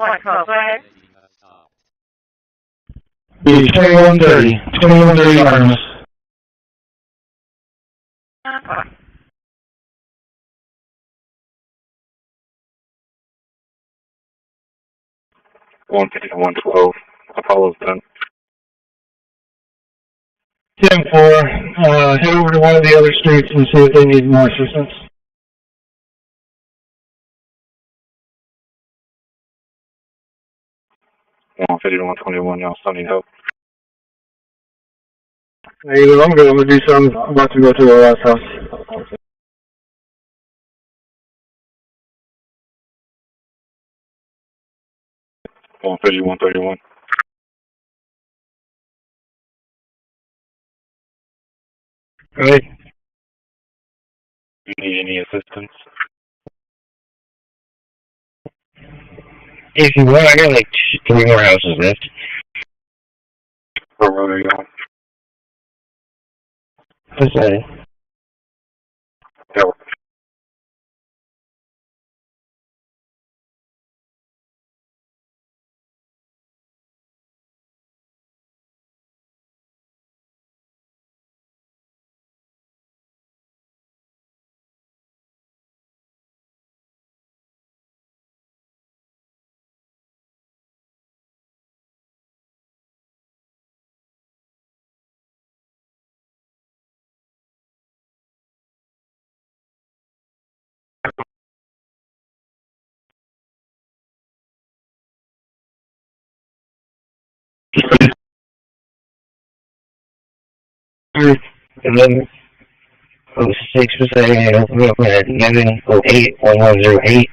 What, close, right? Be 2130. 2130 Artemis. Okay. 150 to 112. Apollo's done. 10-4. Head over to one of the other streets and see if they need more assistance. 150 to 121. Y'all still need help. Either I'm good. I'm going to do some. I'm about to go to the last house. 150, 131. Right. You need any assistance? If you want, I got like 3 more houses left. What road are you on? What's that? Yeah. And then 06% open me up at 1108-1108.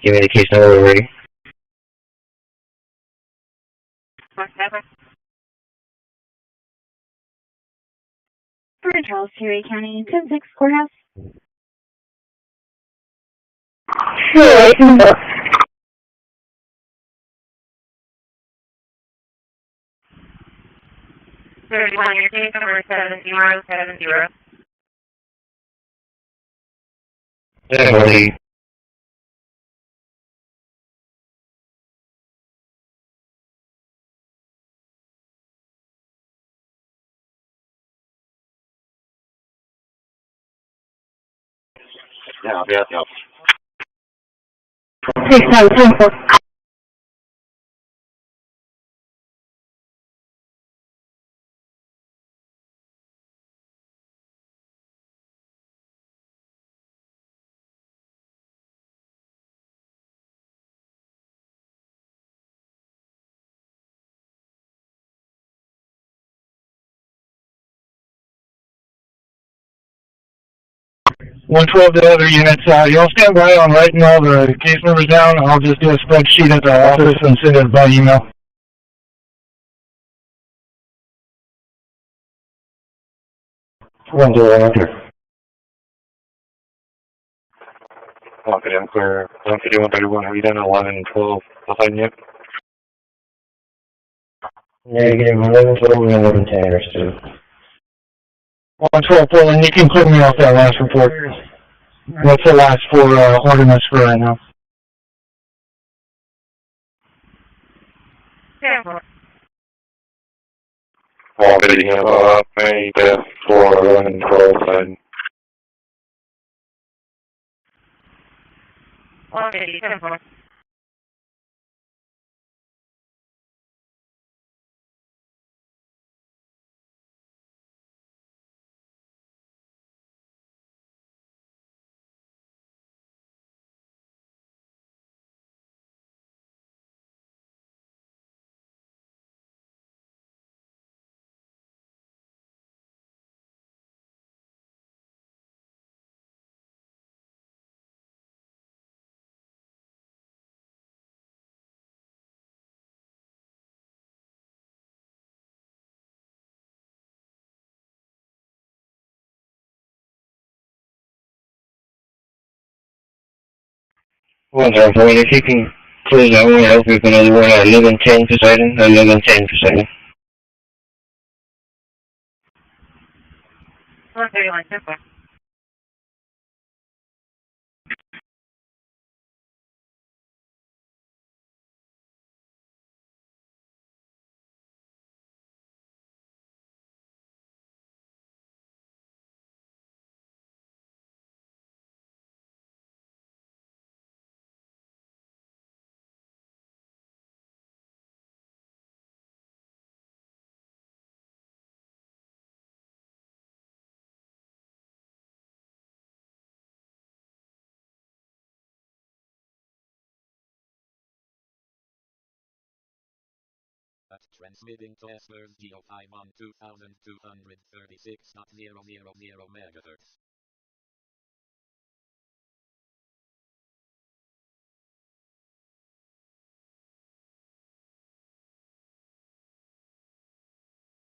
Give me the case number already. For Charles Terry County, 10-6 Courthouse. Sure, 31, your case number is 7070. Definitely. Yeah. 6-10-4. One 12 to other units. Y'all stand by on writing all the case numbers down. I'll just do a spreadsheet at the office and send it by email. One door. 150, I'm clear. 150, 131. Have you done 11 and 12 behind you? Negative 11, 12, and 11, 10 or so. 112 Portland, you can clear me off that last report. What's the last 4 ordinance for right now? Yeah. 150, May death for 11 and 12 side. 150, 10-4. Wonderful. If you can close that one out with another one at 11:10 Poseidon, 11:10 Poseidon. 131, 10-4. Transmitting to Ashmore's GO5 on 2236.000 MHz.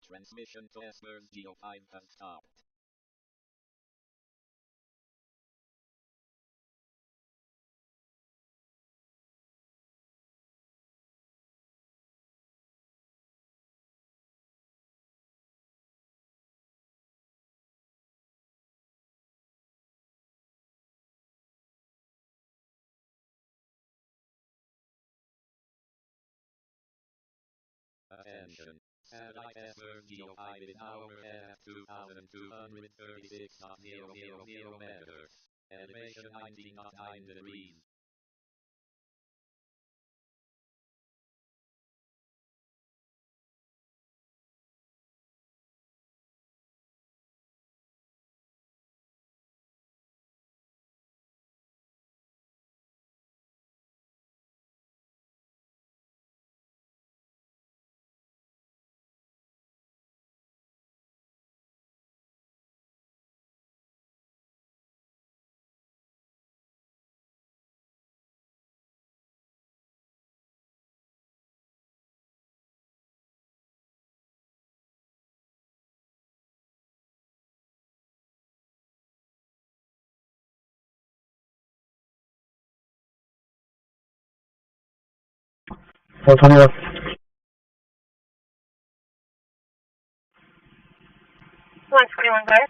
Transmission to Ashmore's GO5 has stopped. Attention. Satellite Ashmore GO5 in hour at 2236.000 MHz. Elevation 19.9 degrees. What's on your 121, go ahead.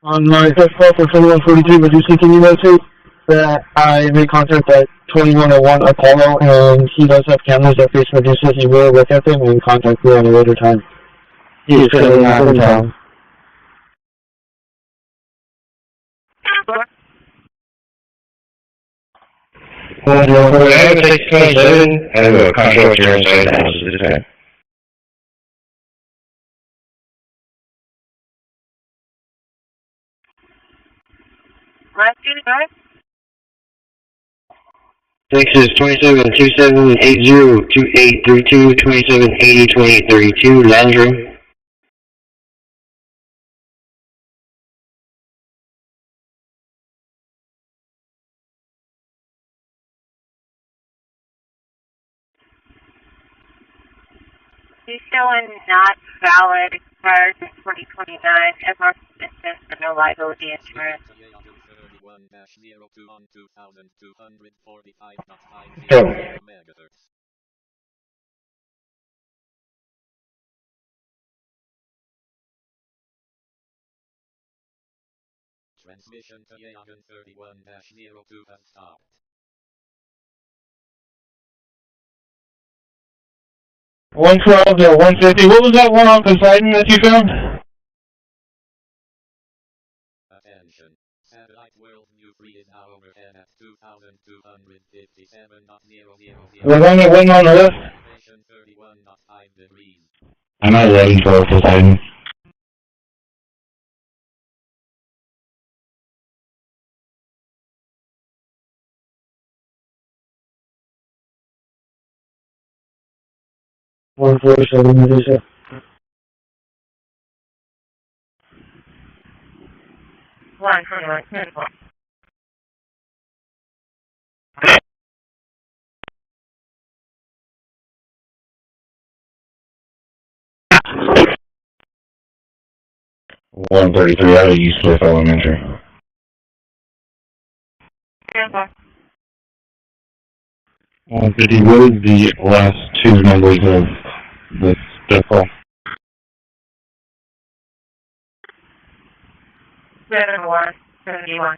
on my first call for 2142, but can you notate that I made contact at 2101 Apollo, and he does have cameras that face Medusa. He will look at them and contact me on a later time. He is currently not in town. Well, I have a 627. I have a contract here inside the house at this time. Last unit, go ahead. 6 is 2727802832, 27802832, lounge room. He's showing not valid, expires in 2029, FR suspension for no liability insurance. Transmission to Yagan 31-02 has stopped. $112 to $150. What was that one on Poseidon that you found? Attention. Satellite World New Free is now overhead at 2257.000. The one that went on the left? Elevation 31.5 degrees. I'm at 1112 Poseidon. One 147 Medusa. One 21, 133 out of East Cliff Elementary. 150, what is the last two numbers of this death call? 7171.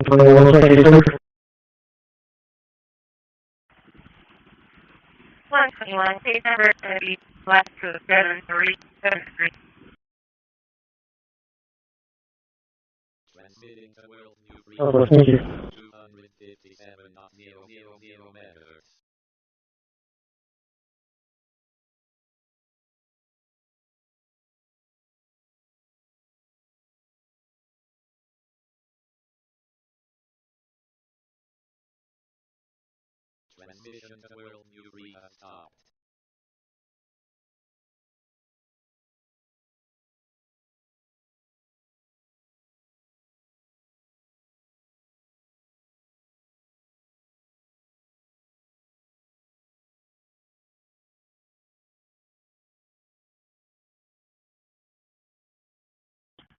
21 27. 121, case number is going to be left to 7373. Transmitting to World New Free. Oh, thank you. 257.000 meters. Transmission to World New Free has stopped.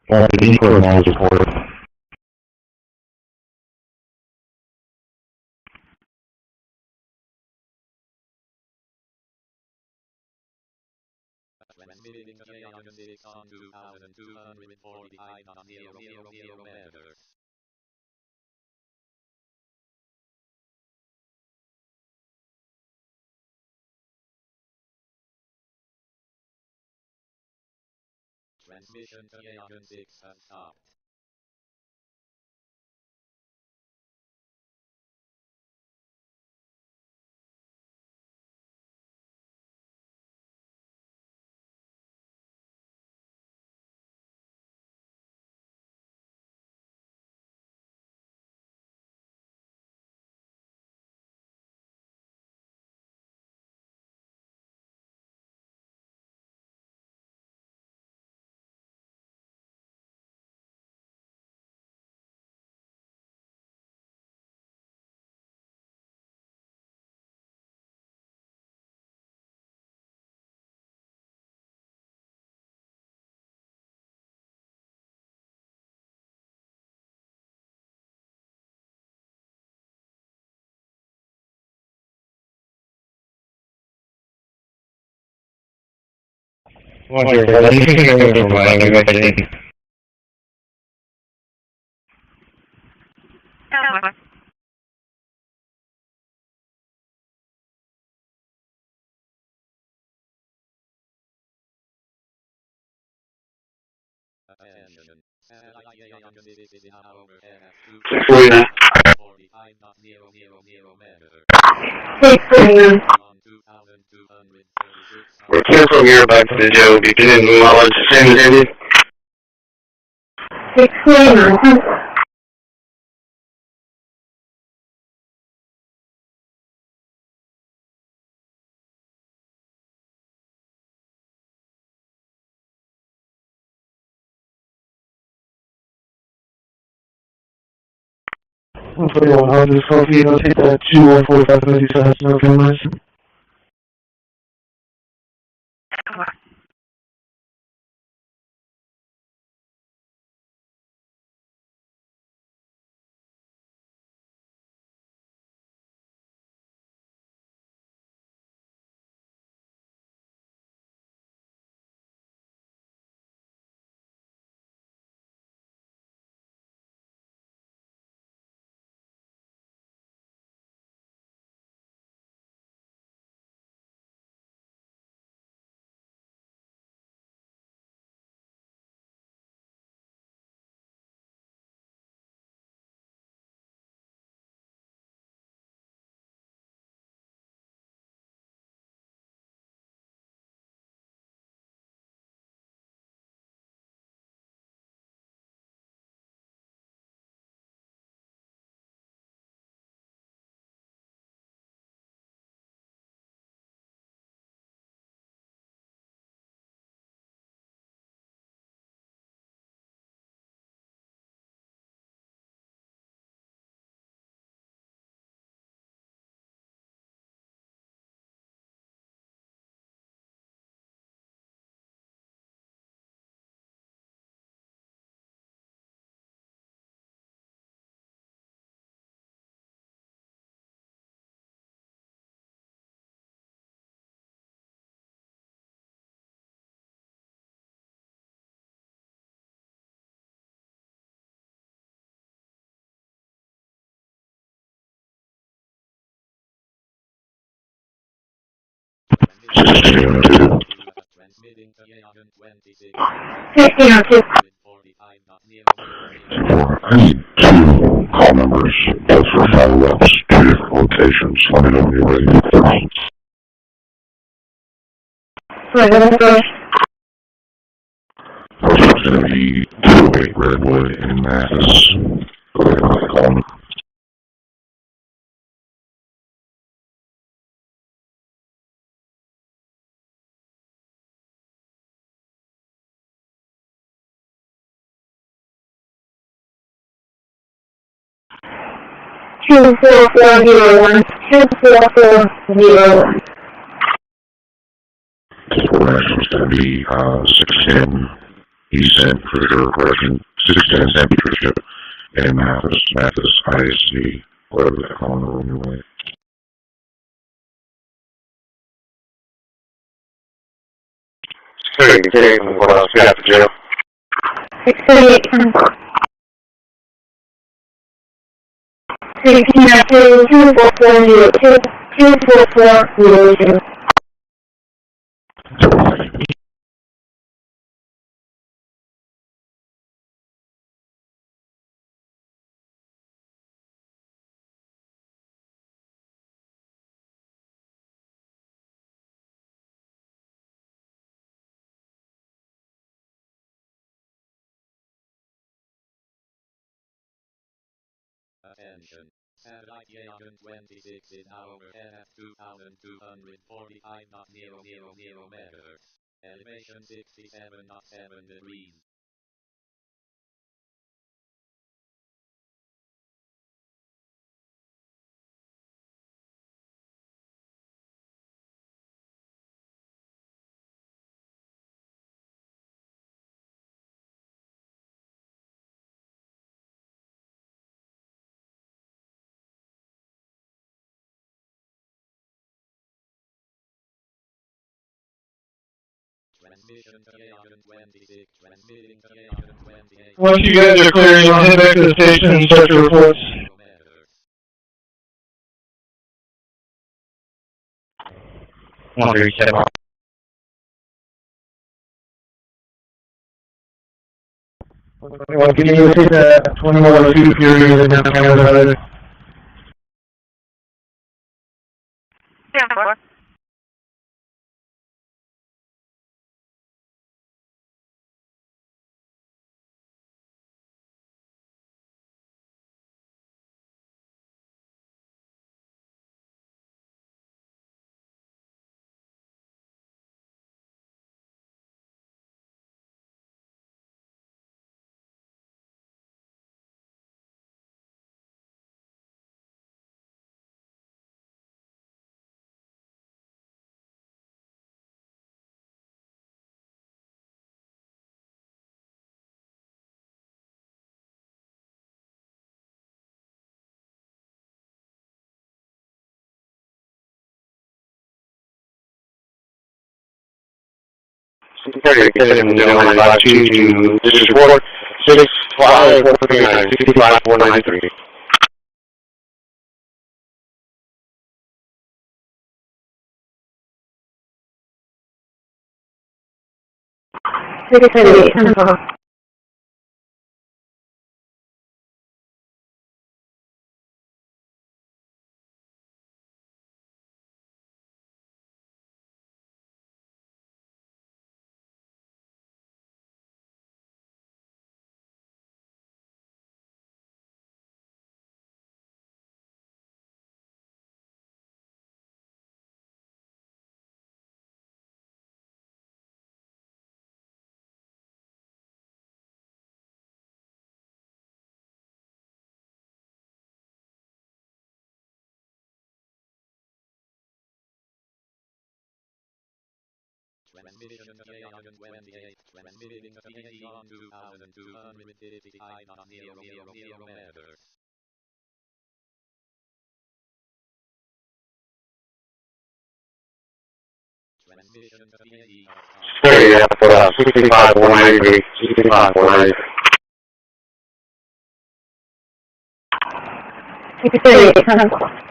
The equal knowledge report. Transmitting to Jagan 6 on 2,245.000 meters. Transmission to Jagan 6 has stopped. Wonderful. Thank you for providing everything. Over. Attention. Satellite Jagan 6 is now overhead at 49. 245.000 meters. 649. On 2,236. We're clear from here back to the Joe. Beginning knowledge, same as Andy. 649. I'll just copy and I'll take that 2145 57, no cameras. Over. 1602. Transmitting to Agent 26. 1602. 45.000. I need two call numbers, both for follow-ups, two different locations. Let me know when you're ready. Wait, let me first. First one's going to be 208 Redwood in Mathis. Go ahead and call me. Two 4401. 24401. Correction's going to be 610 East End Patricia Correction, 610 San Patricia, and Mathis ISD, whatever that call number on your way. What else we got to jail? 638. 1602. 24402. 24402. Attention. Satellite Agent 26 is now overhead at 2,245.000 meters. Elevation 67.7 degrees. Transmission to Agent 26. Transmitting to Agent 28. Once you guys are clear, you'll head back to the station and start your reports. Well, can you take that 2102 period and then Canada? Yeah, Security, get in the gentleman, I invite you to this report 65439 65493. 638. Transmission to Agent 28. Transmitting to PE on 2,255.000 meters. Transmission to PE. Security, yeah, 65493, 65493. 638.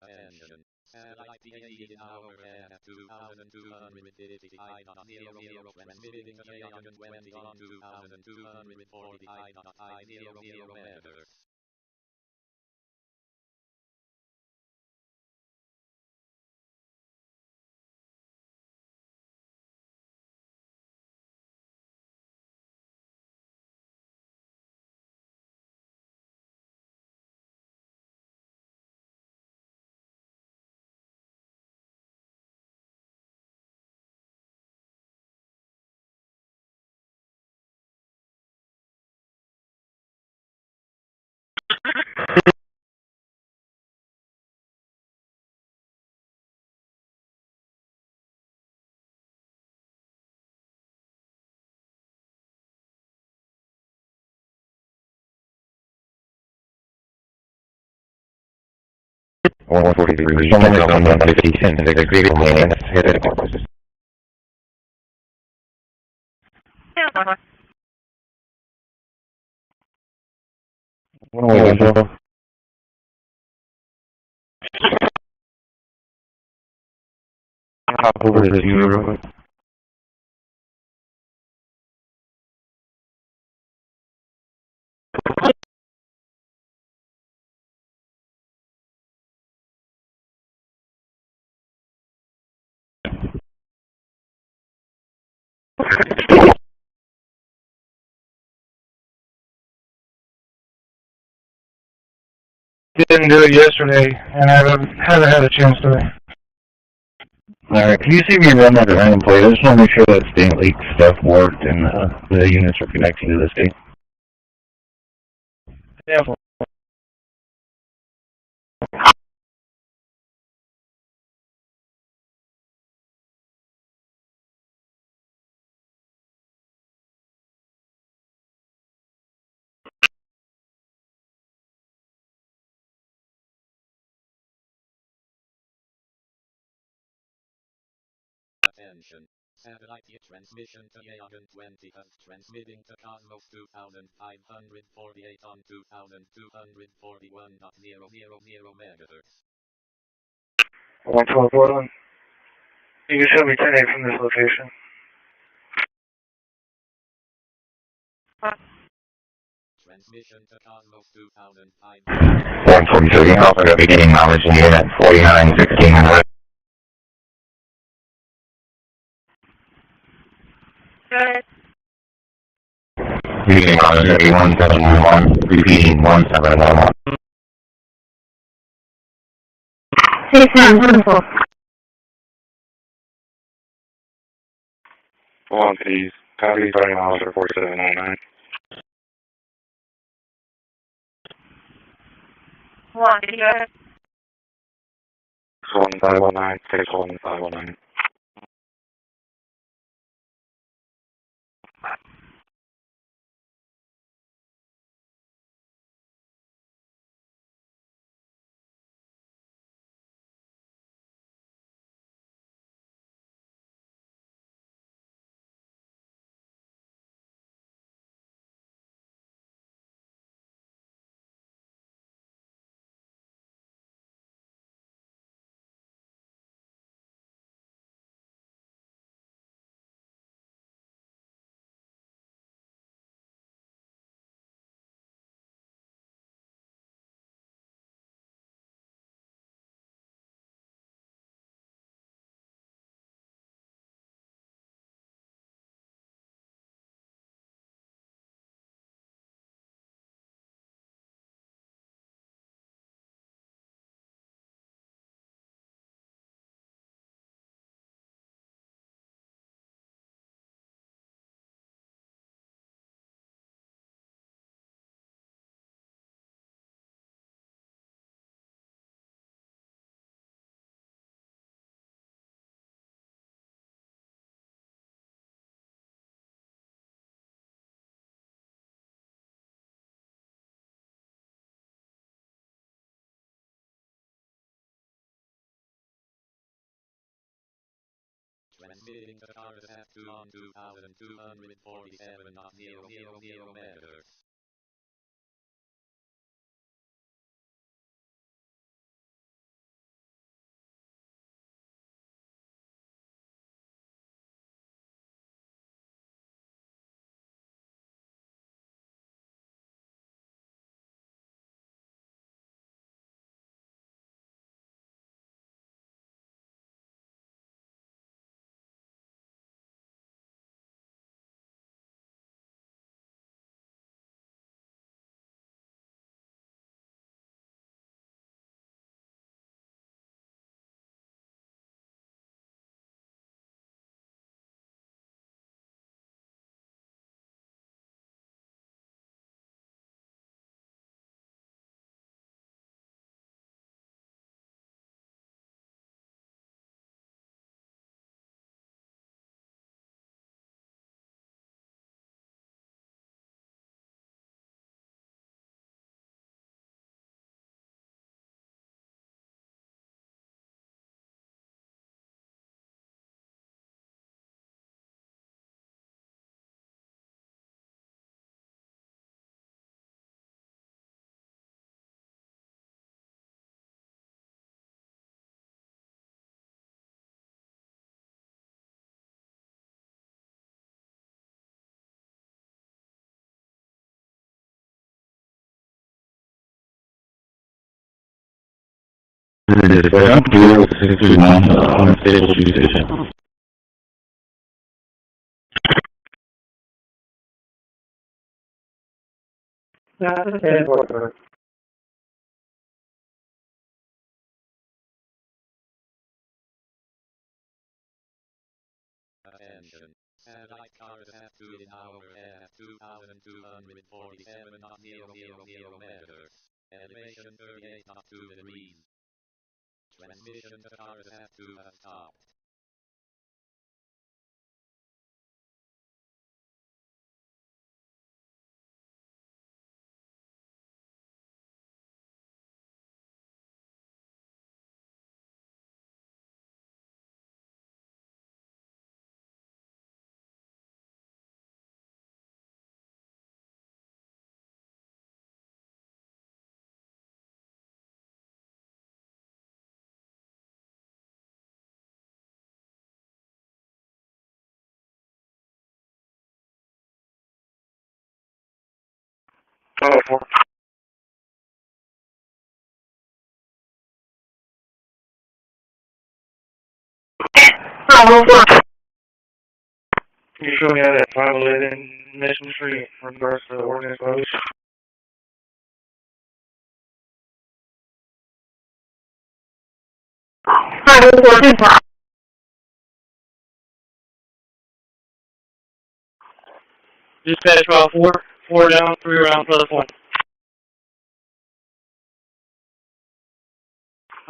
Attention. Satellite PAD in overhead at 2255.00, transmitting to J120 on 2240.I00 megahertz. One 43, someone is on the 50 and they agree with me and hit it. Hop over to the zero. Didn't do it yesterday, and I haven't had a chance today. Alright, can you see me run that random plate? I just want to make sure that state leak stuff worked and the units are connecting to the state. Yeah. Attention. Satellite transmission to J120 has transmitting to Cosmos 2548 on 2241.000 megahertz. 112 Portland. You can show me 10-8 from this location. Transmission to Cosmos 2548. 143, Alpha, got beginning knowledge in unit 4916 and west. Good. Beginning knowledge at 1711, repeating 1711. Hey, Sam, wonderful. One, please. Copy, starting miles for 4799. 1, did you hear? 1519, 61519. Transmitting to Corpus at 2 on 2247.000 megahertz. This is Ground 0631 Cuntstables Station. Attention. Satellite cars at 2 in hour at 2,247.000 meters. Elevation 38.2 degrees. Transmission to cars at 2 has stopped. Can you show me how that 511 Mission Street in regards to the ordinance vote? Dispatch file 4 down, 3 around plus 1.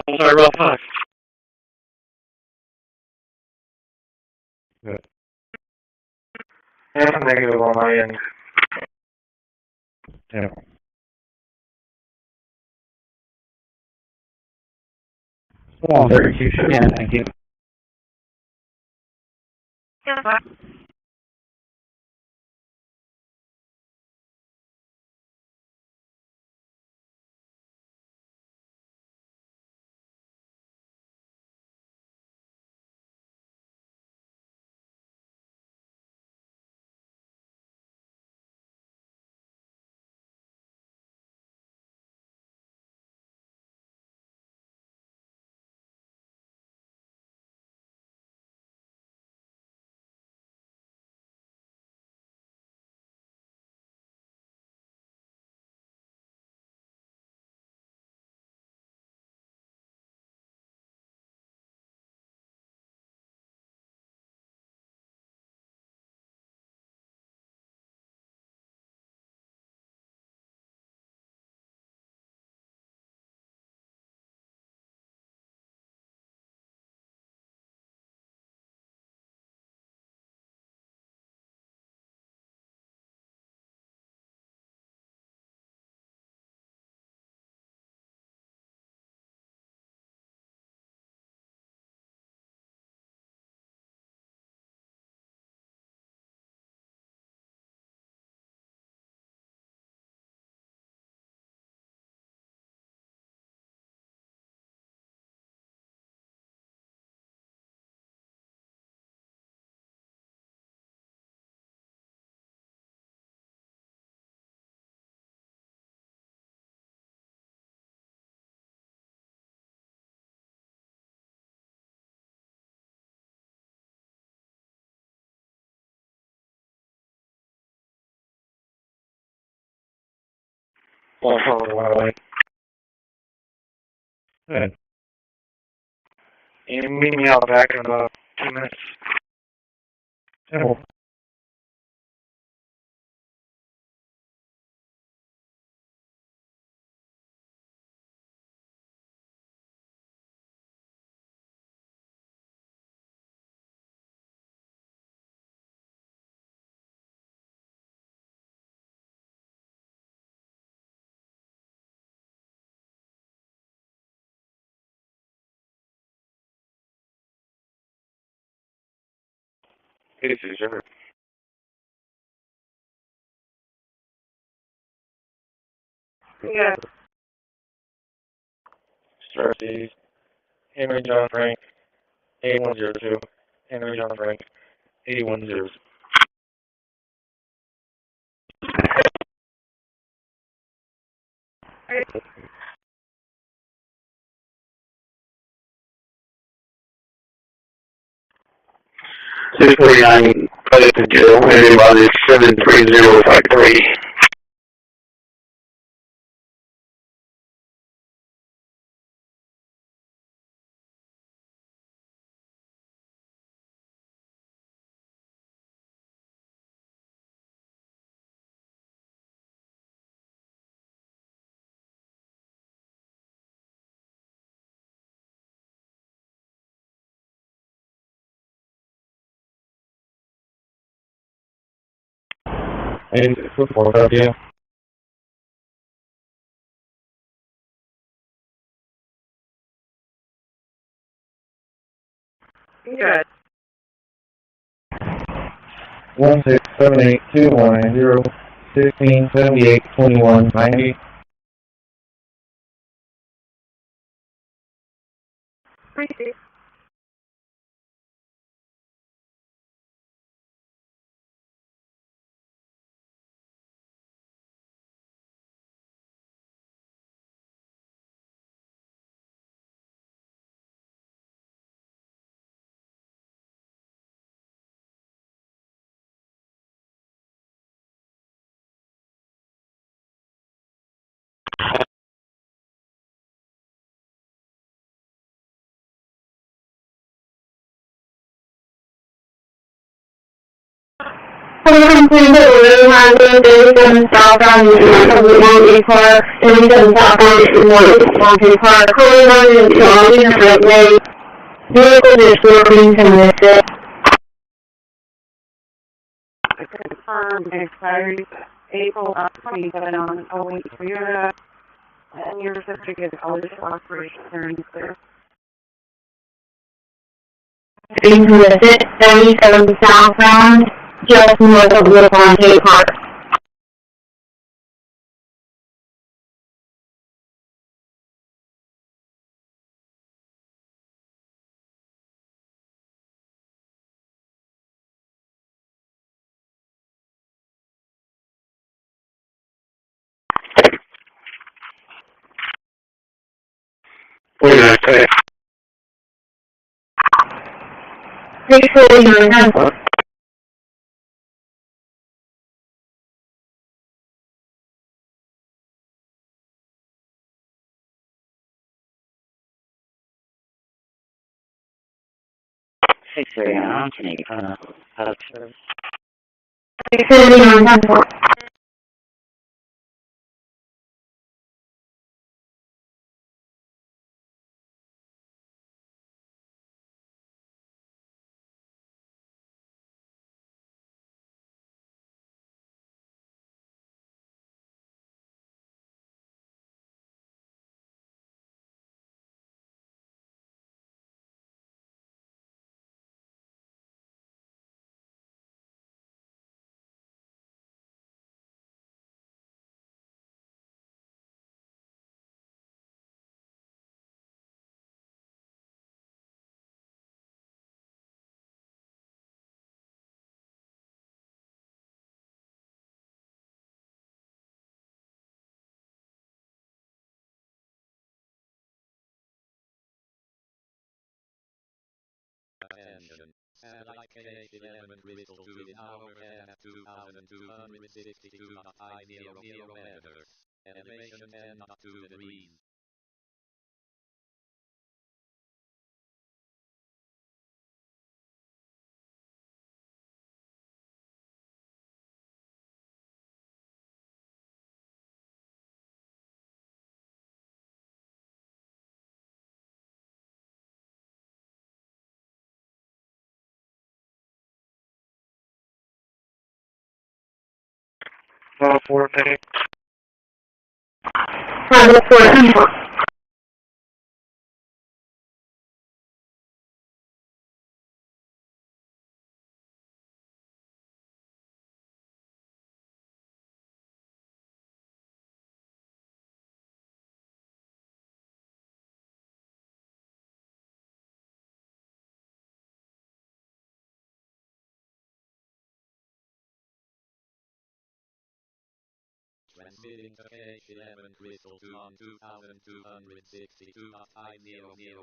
I'm sorry, route 5. Good. That's a negative on my end. Yeah. Oh, very cute. Yeah, thank you. Good. You meet me out back in about 2 minutes. Yeah. This is your yeah. Star Cities, Henry John Frank, 8102, Henry John Frank, 8102. 649, put it to jail, and everybody 73053. And it's a 4 yeah. Good. 167821016782190. Christi. Confirmed expiry April of 27 on await for your and your certificate of initial operation during clear. Into the 77 southbound, just north of Little Ponte Park. What did I say? 649 Temple. Can you kind of touch her? 649 Temple. Attention. Satellite KH11 Crystal 2 in hour at 2,262.500 meters. Elevation 10.2 degrees. Well, 4 day. 504 Transmitting to KH11 Crystal 2 on 2,262.500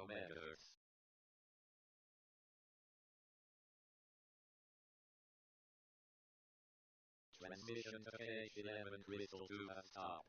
meters. Transmission to H11 Crystal 2 has stopped.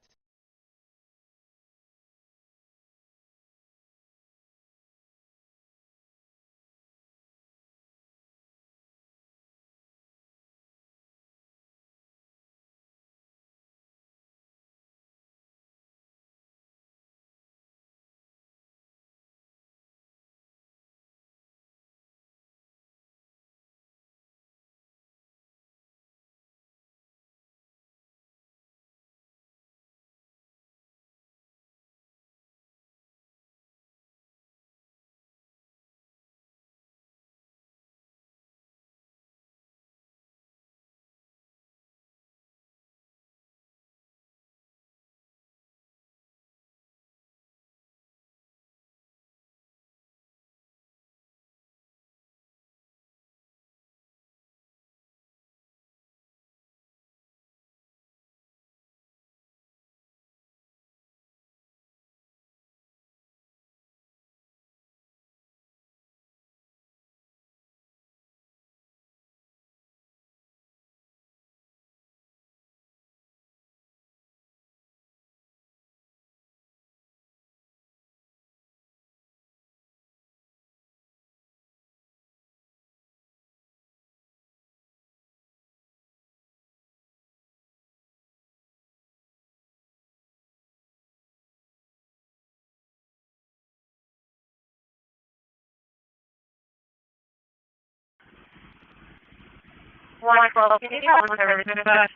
Wonderful. Can you tell us everything about?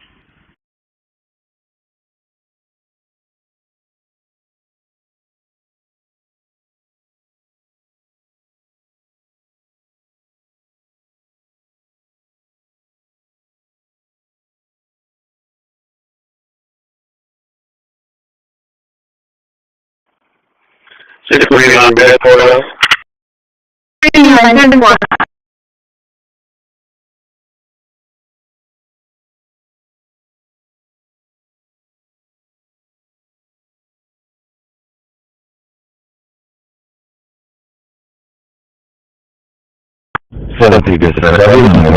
Just breathe on bed for us. Facility dispatch.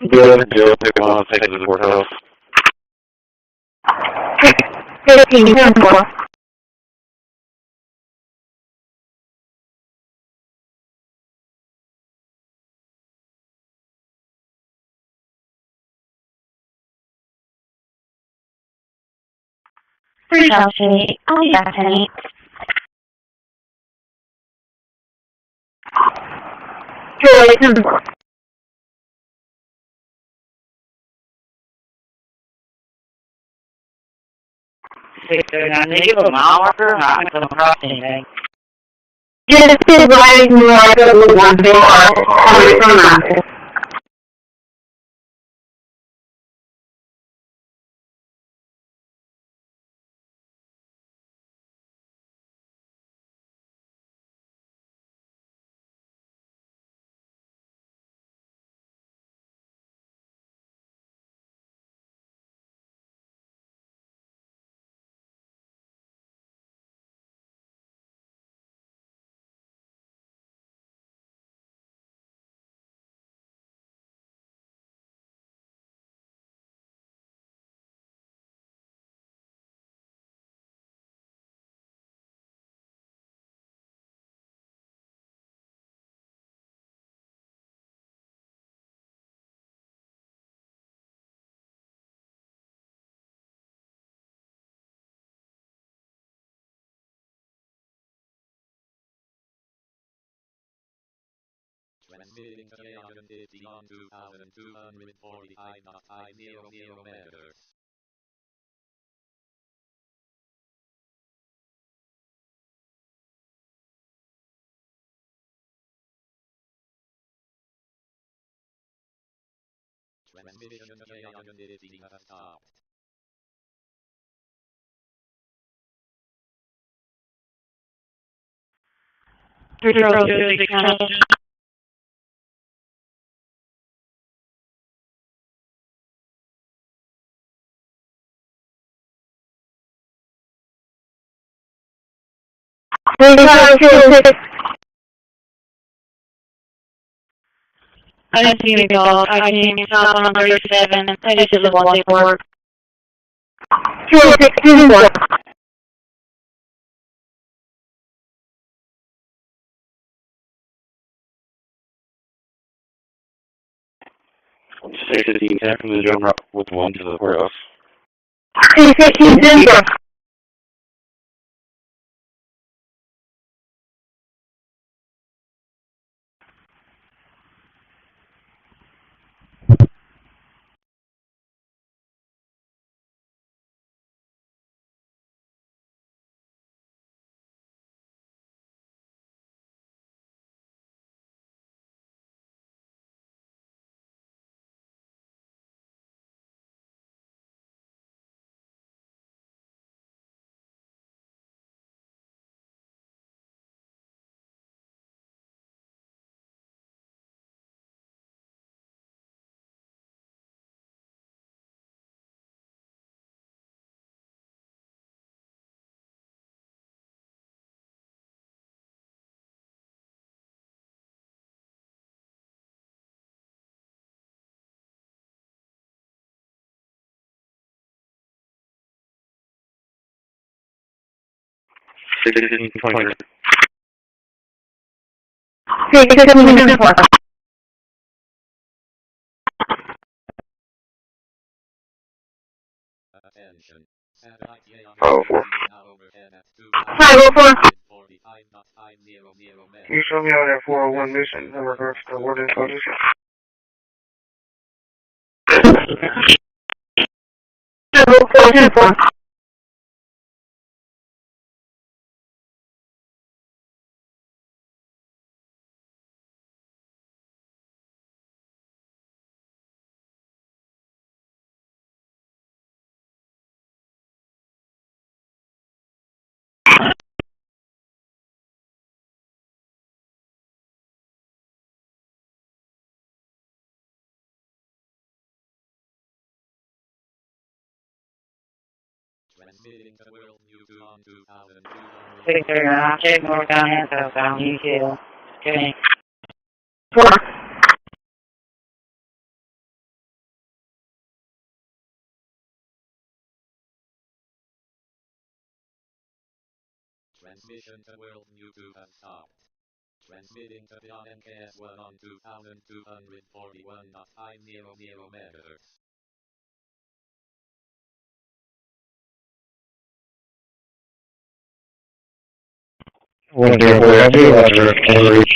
Good, pick on, take to the courthouse. 15, 10-4. Chelsea, I'll be back tonight. Julie, 10-4. I'm going to give a mile marker. I'm not going to come across anything. Just is riding more than one door coming from office. Transmitting to 850 on 2245.500 meters. Transmission to 850 has stopped. Patrol 06 County. I didn't see any calls. I came south on 37. I just did the one day work. 206 615 10 from the drum rock with 1 to the courthouse. 315 Denver. Attention, Satellite oh, 4. now overhead at 245.500 meters. Can you show me out at 401 mission in regards to word and coding? Transmitting to World News on 2200. Victor, I'll check more down info on you too. Okay. Transmission to World News has stopped. Transmitting to the NKS1 on 2241.500 meters. One zero four, I do Roger, can reach.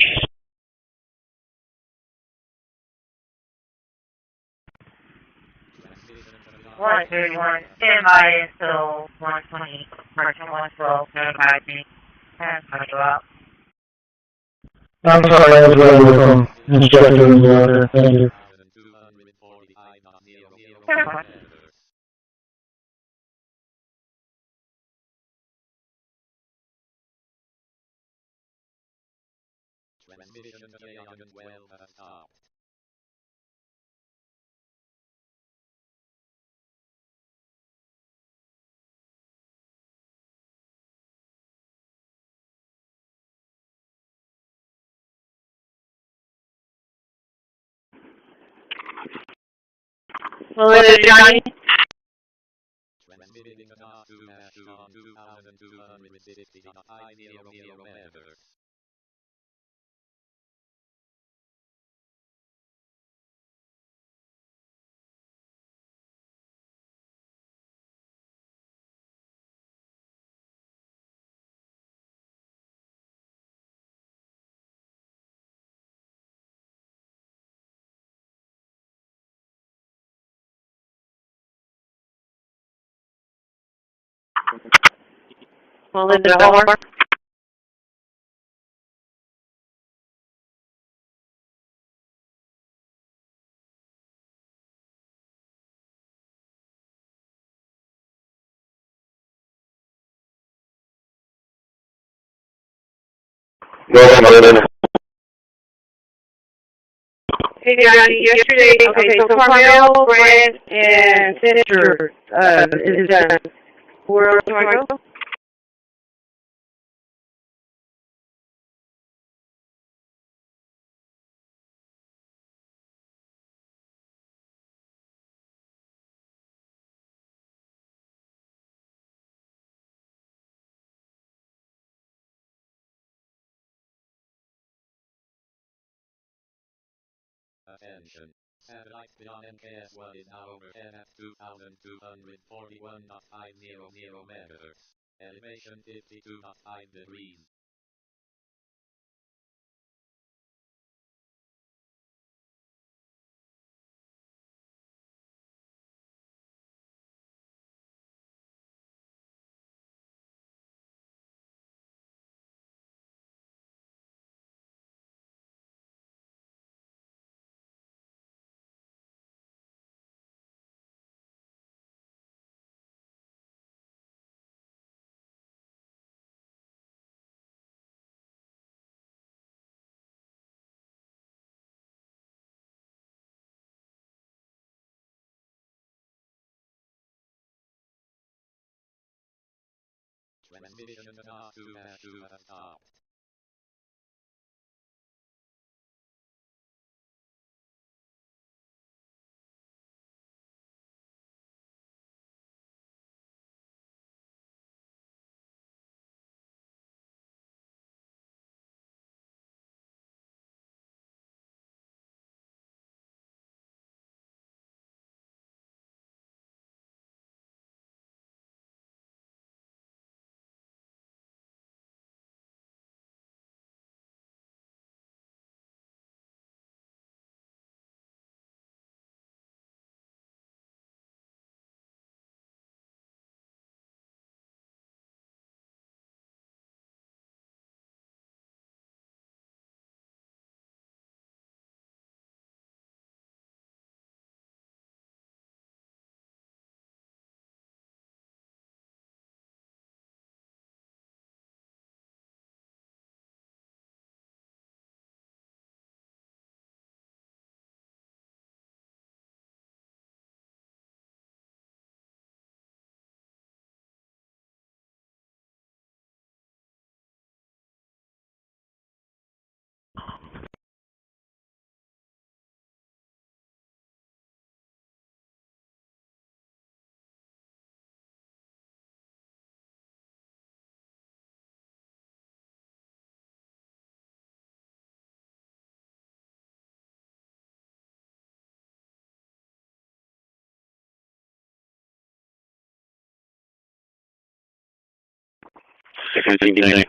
Transmission to the 131, stand by until 120, Martin 112, notify me. And I'll go out. I'm sorry, I was running with some instructions out there. Thank you. 2245.0 meters. Transmission to 812 has stopped. Well, Johnny? Transmitting to Ashmore on 2260.500 meters. Well, is it over? Hey, Johnny, yesterday, okay, so Carmel, Brent, and Senator is done. Where else do I go? Attention. Satellite beyond NKS1 is now overhead at 2,241.500 megahertz. Elevation 52.5 degrees. Transmission to Ashmore has stopped. CCPD.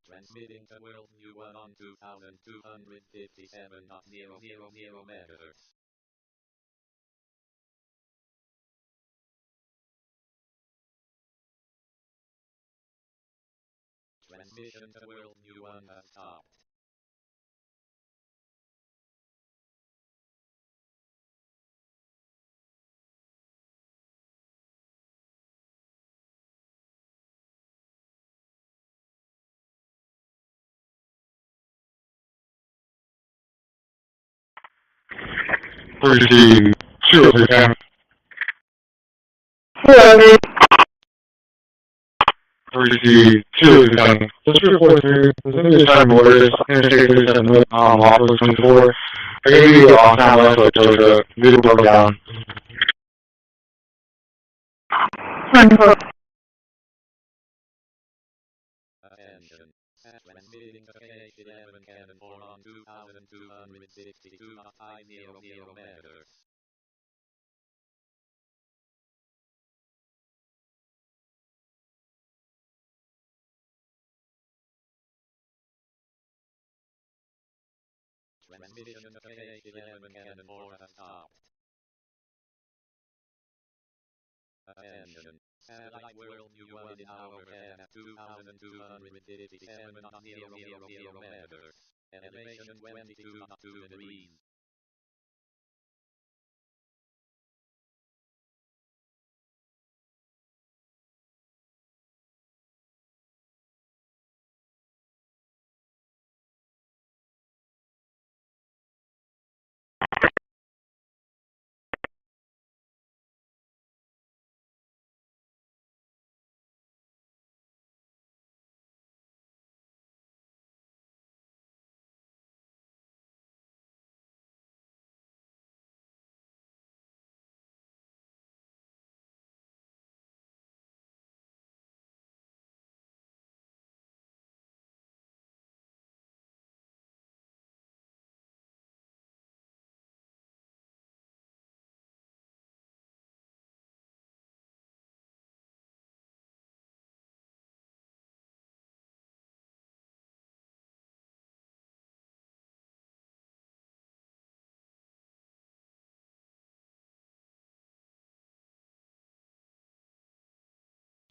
Transmitting to World New 1 on 2,257.000 megahertz. Transmission to World New 1 has stopped. Christi, 2 Christi, 2 Just report through. There's going to be a time orders. Interstate 37 off of 24. They're going to be off time left, so the video broke down. Attention. Transmitting to KH11 Cannon 4 on 2,262.5 megahertz. Transmission of KH-11 Cannon 4 has stopped. Attention. Satellite World View 1 in overhead at 2,257.000 meters. Elevation 22.2 degrees.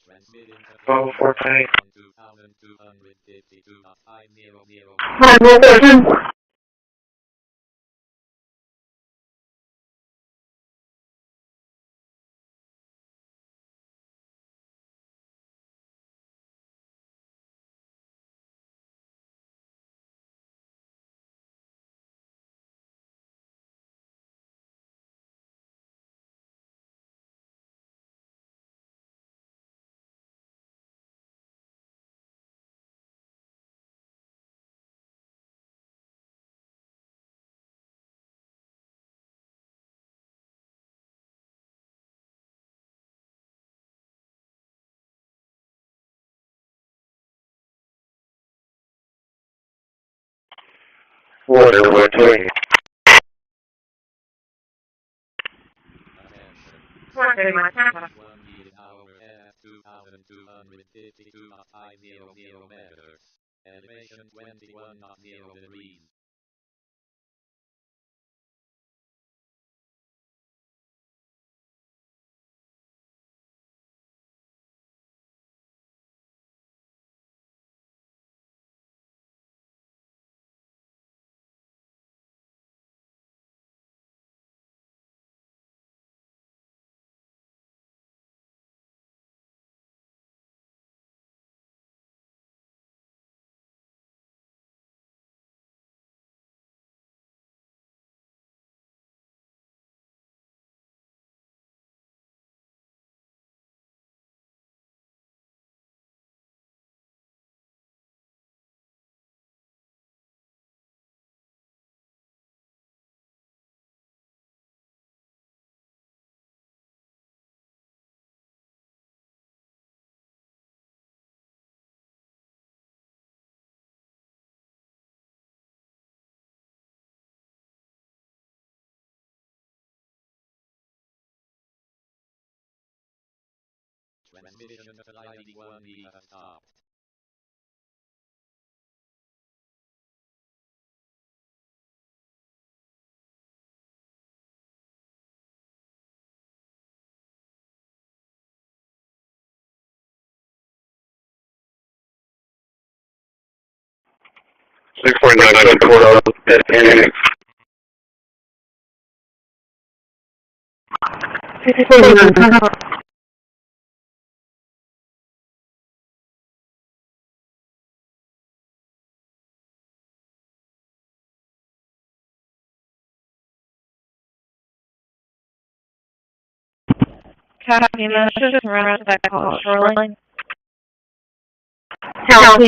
Transmitting to 1 2,252.500. Water 120. One thirty one Tampa. 1 heath overhead at 2,252.500 meters. Elevation 21.0 degrees. Transmission to flight 1 heath has stopped. Six point nine nine four at 649. Copy, messages around that call shoreline. Copy.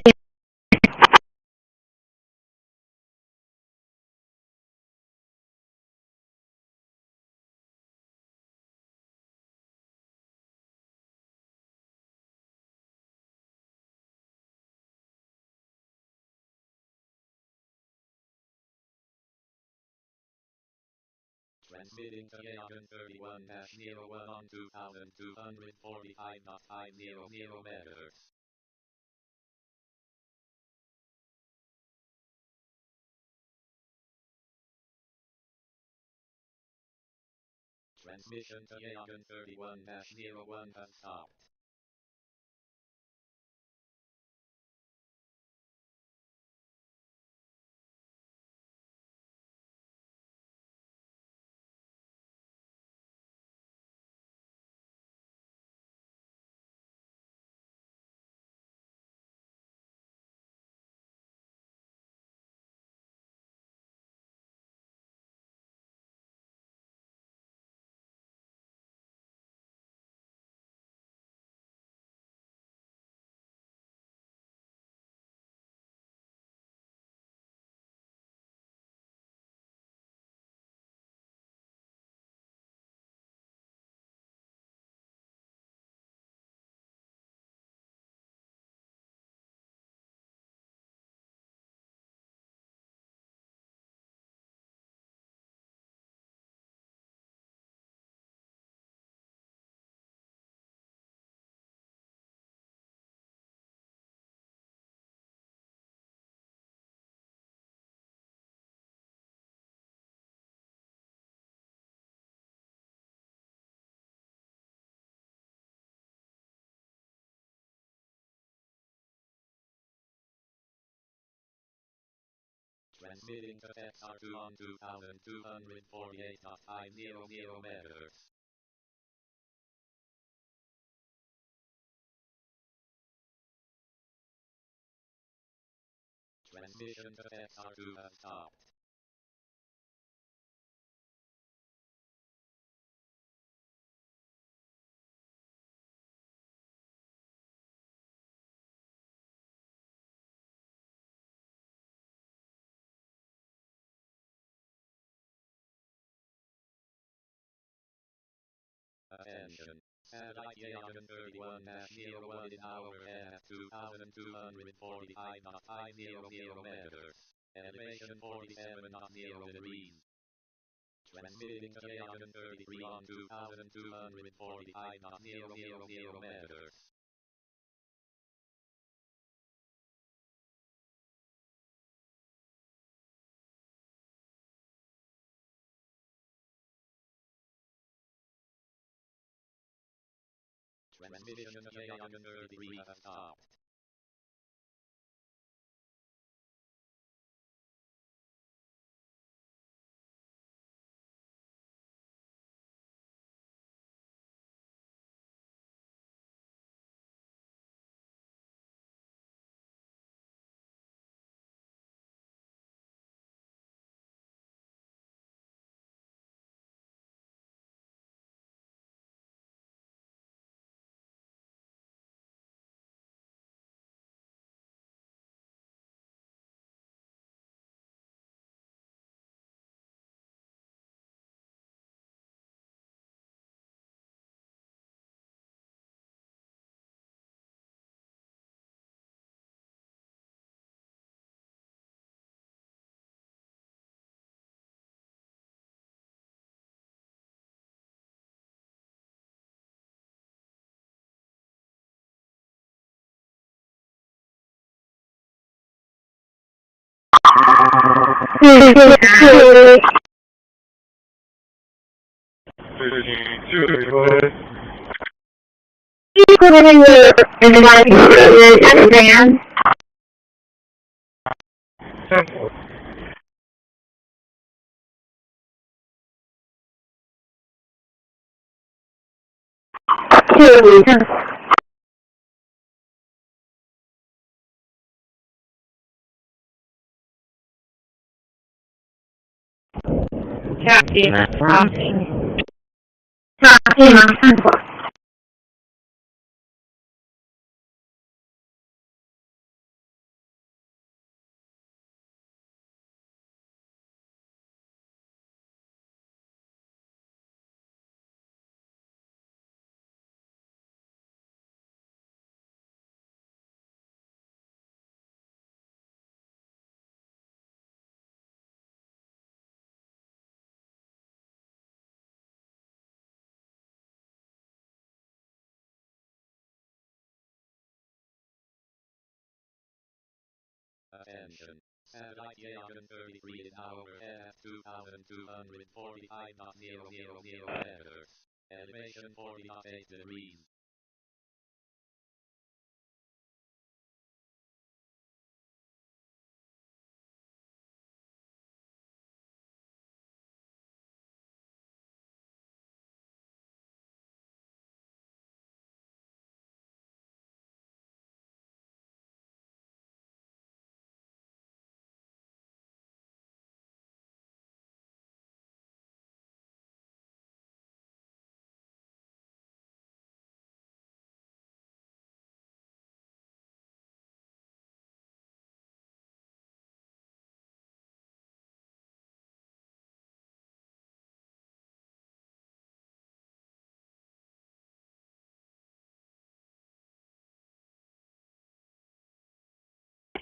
Transmitting to Yagan 31-01 on 2,245.500 meters. Transmission to Yagan 31-01 has stopped. Transmitting to XR2 on 2248.500 megahertz. Transmission to XR2 has stopped. Attention. Satellite Yagan 31-01 is overhead at 2245.500 megahertz. Elevation 47.0 degrees. Transmitting to Yagan 33 on 2245.000 megahertz. Transmission to Yagan 33 has stopped. Captain, prompting. Attention. Satellite Yagan 33 in hour at 2,245.000 meters. Elevation 40.8 degrees.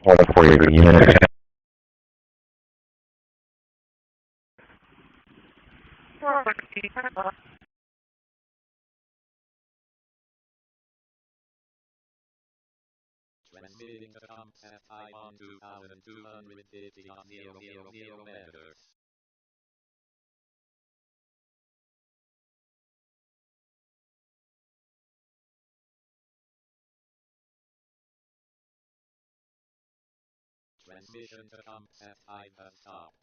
Order for your unit. Transmitting to ComSat 5 on 2,250.000 meters. Transmission to ComSat 5 has stopped.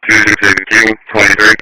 CCPD 23.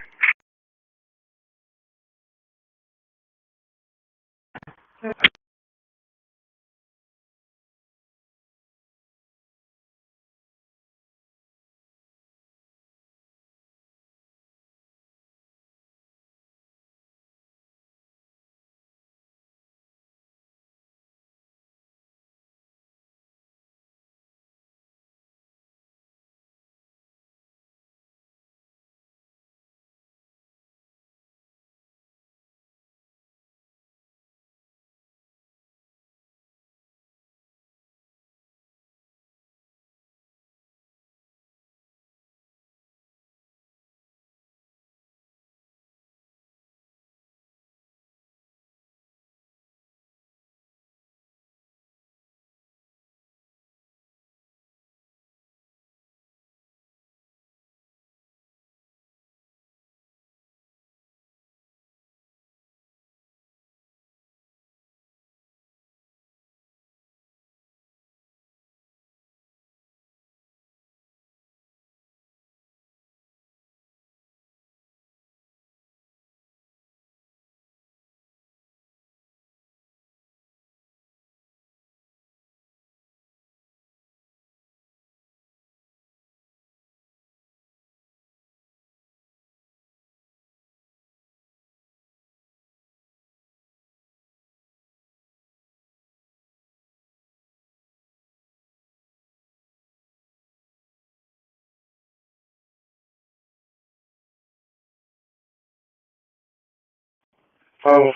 Oh,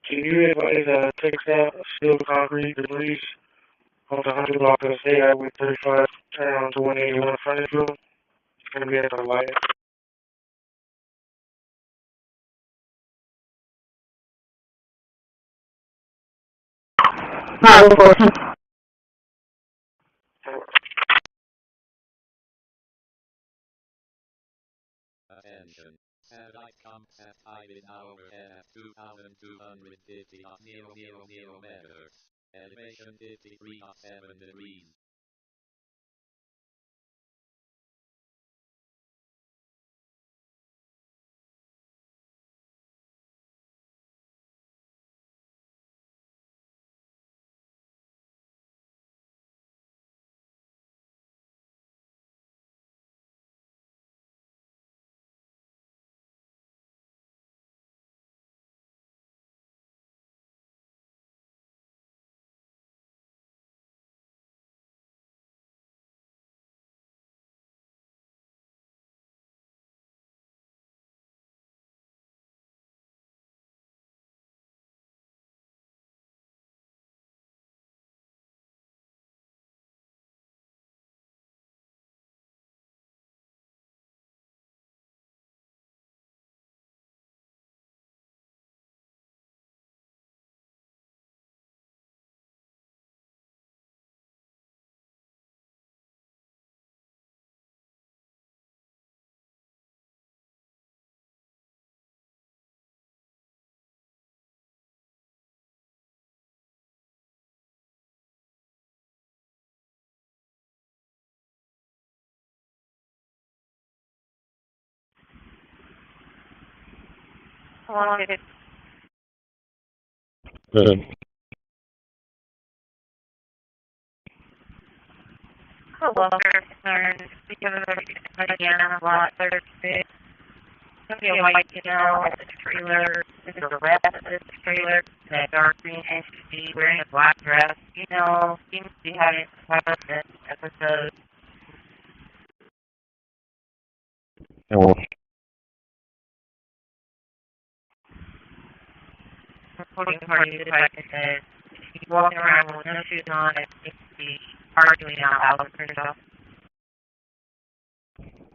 can you advise take that steel concrete debris off the 100 block of State Highway 35 down to 181 frontage road? It's going to be at the light. 514. Attention. Satellite ComSat 5 in hour at 2,250.000 meters. Elevation 53.7 degrees. How long did it Good. well, they're concerned because of the again a lot. There's somebody white, at the trailer. This is a rep at this trailer. That dark green entity wearing a black dress. Seems to be having this episode. Well, Reporting party device says he's walking around with no shoes on and seems to be arguing out loud for himself.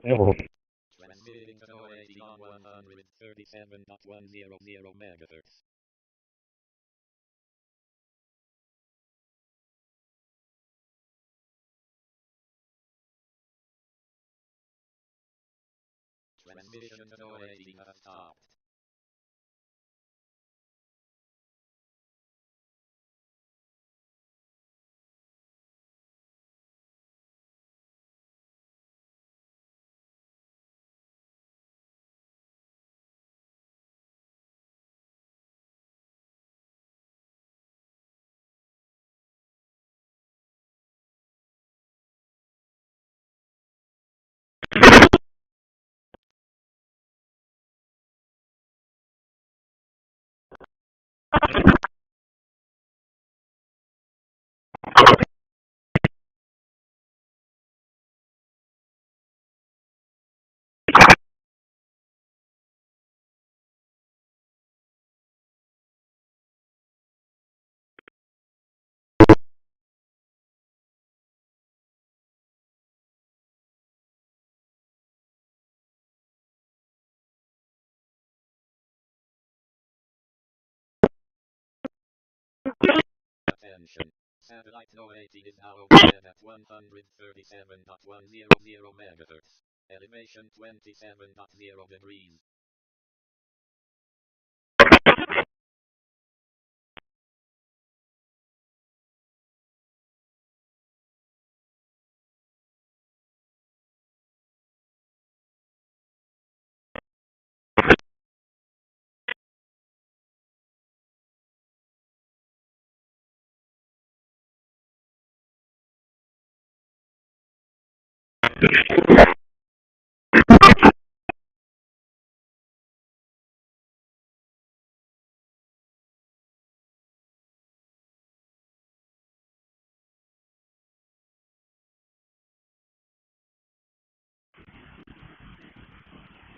well, Transmitting to OAD on 137.100 megahertz. Transmission to OAD has stopped. Attention. Satellite OAD is now overhead at 137.100 megahertz. Elevation 27.0 degrees.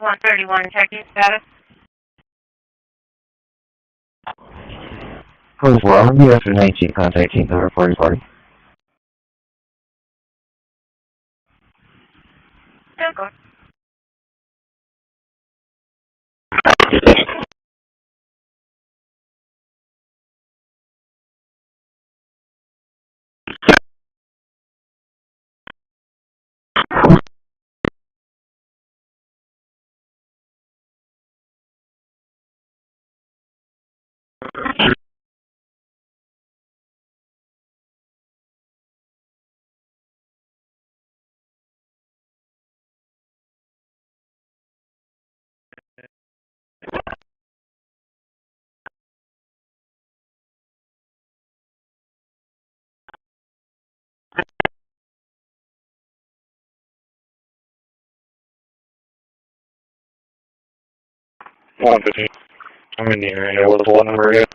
One 31 checking status. Code 4, US 19, contact team number 40 party. Go. I'm in the area. What's the phone number again?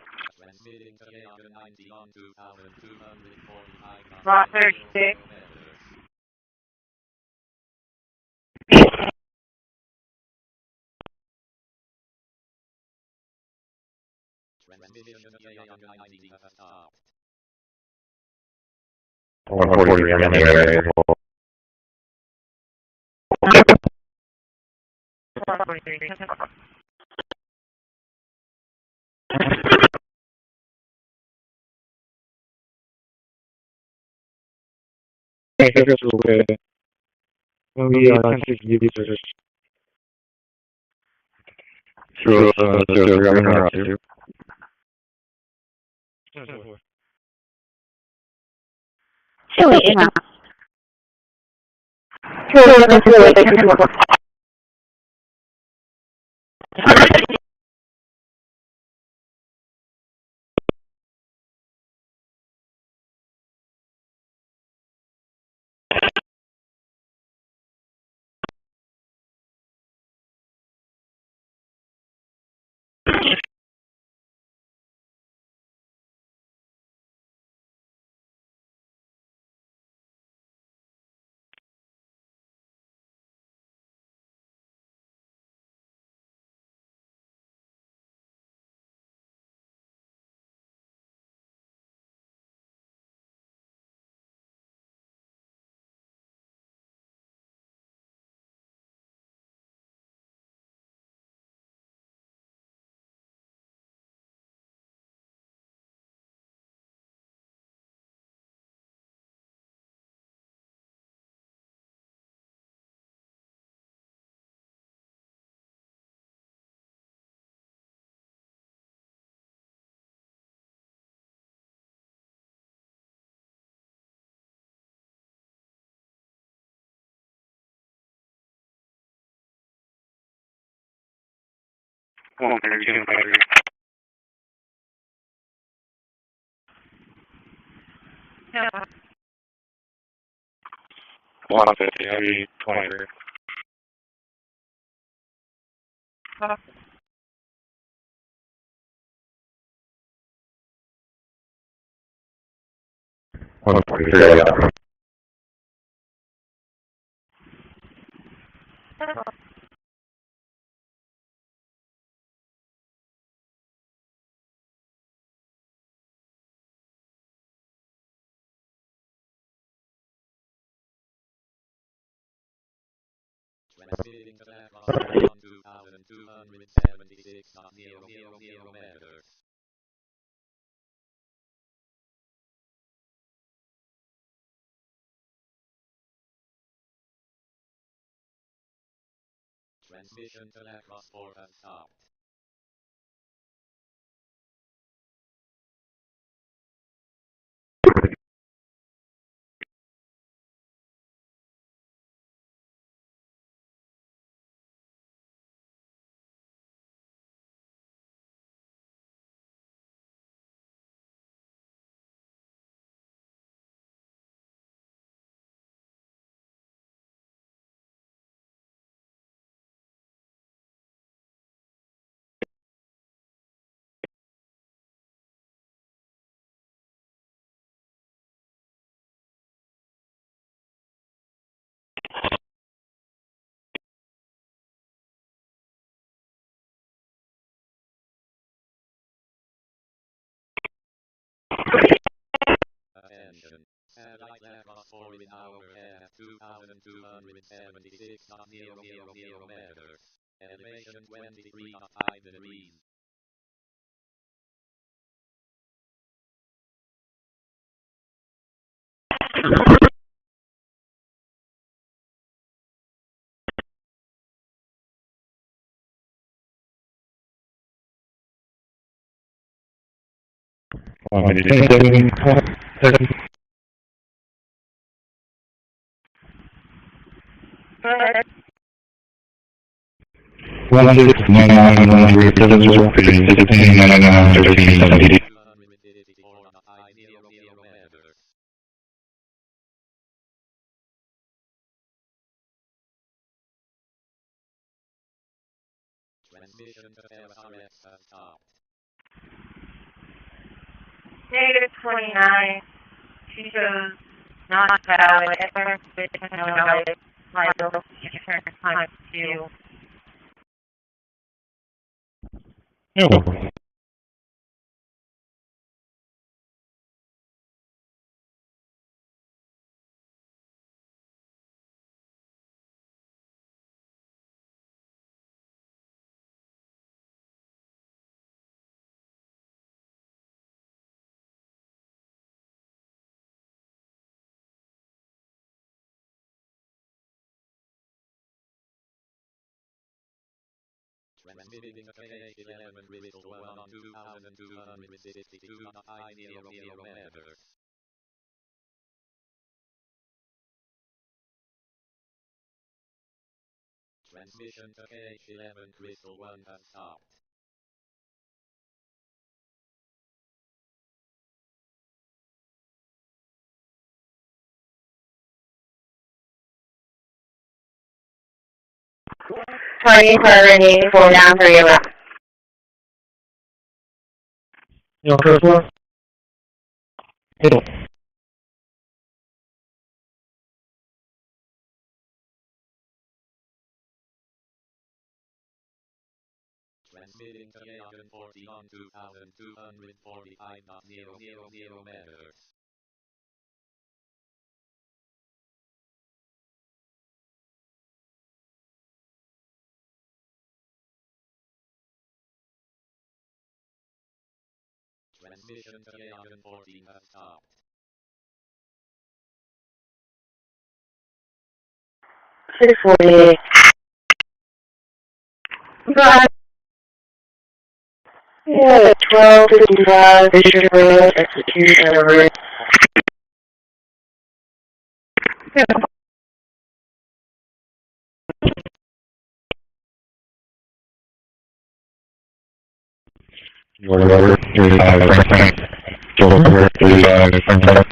Transmitting to AR 90 on 2245. Lot 36. Transmission to AR 90 has stopped. 143, I'm in the area. 143. Hey, that's okay. We CCPD. Sure, I'm going to interrupt you. Sure, enough. Sure, 132 battery. 150 heavy 23. Yeah. Transmitting to atmosphere on 2,276.000 meters. Transmission to atmosphere has stopped. Attention. Satellite atmosphere in overhead at 2,276.000 meters. Elevation 23.5 degrees. Transmission to LRS has stopped. Negative 29. She shows not valid. No valid. Liability insurance times 2. Yeah. Transmitting to KH11 Crystal 1 on 2,262.500 meters. Transmission to KH11 Crystal 1 has stopped. Target coordinating 4 down 3 left. You know, first one? Middle. Transmitting to KH40 on 2,245.000 meters. Transmission to KH14 has stopped. Six 48. Right. Yeah, 1255, Bishop Road, execution over. Yeah. Whatever, 35, Frank. Still over, 35, Frank.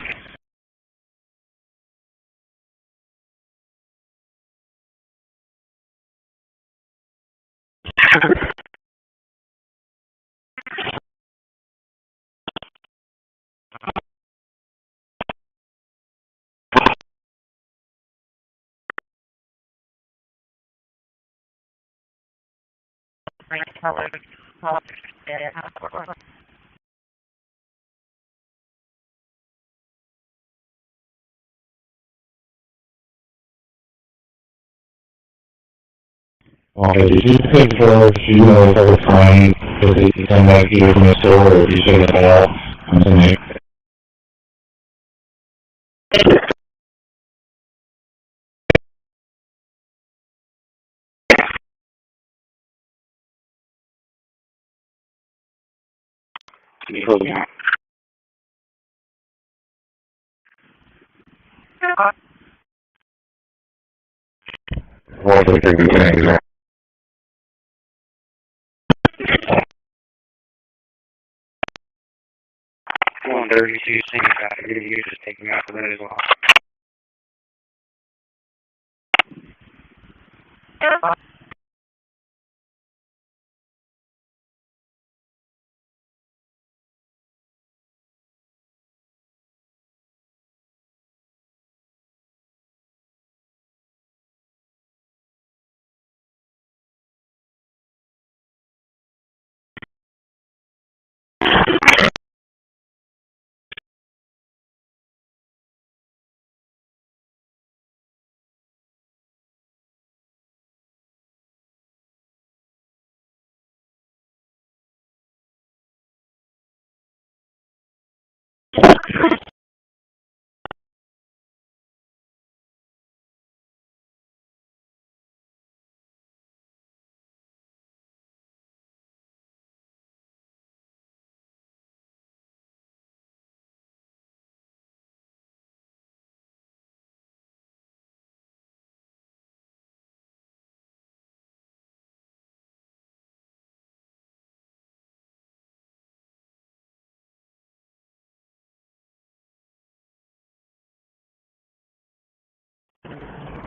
Okay, did you pick for if you know if I was fine, if it sounded like he was missile or if you should have all on the neck? What do you think you're saying? One dirty, so you think you're just taking out for that as well.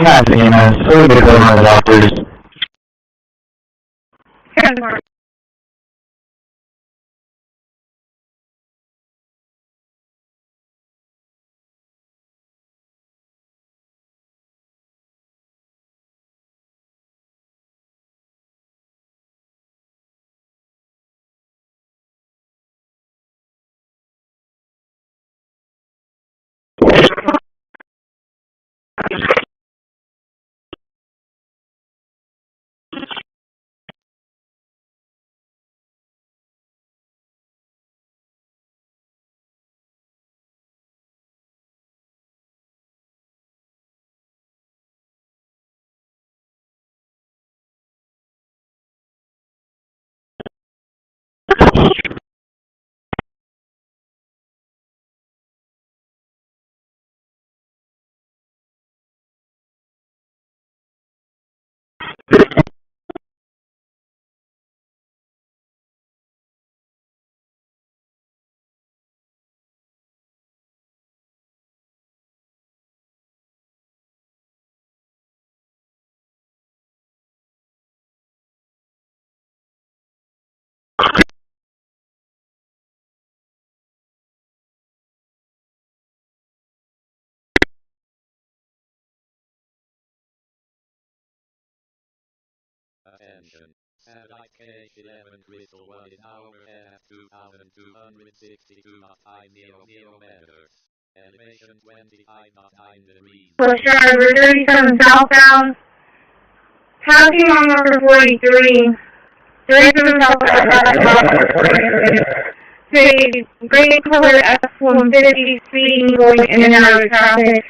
Yeah, it's so good on the doctors. Attention. Satellite KH-11 Crystal 1 is overhead at 2,262.5 meters. Elevation 25.9 degrees. Push driver 37 southbound. Passing on number 43. 37 southbound. Gray color F-150 speeding going in and out of traffic.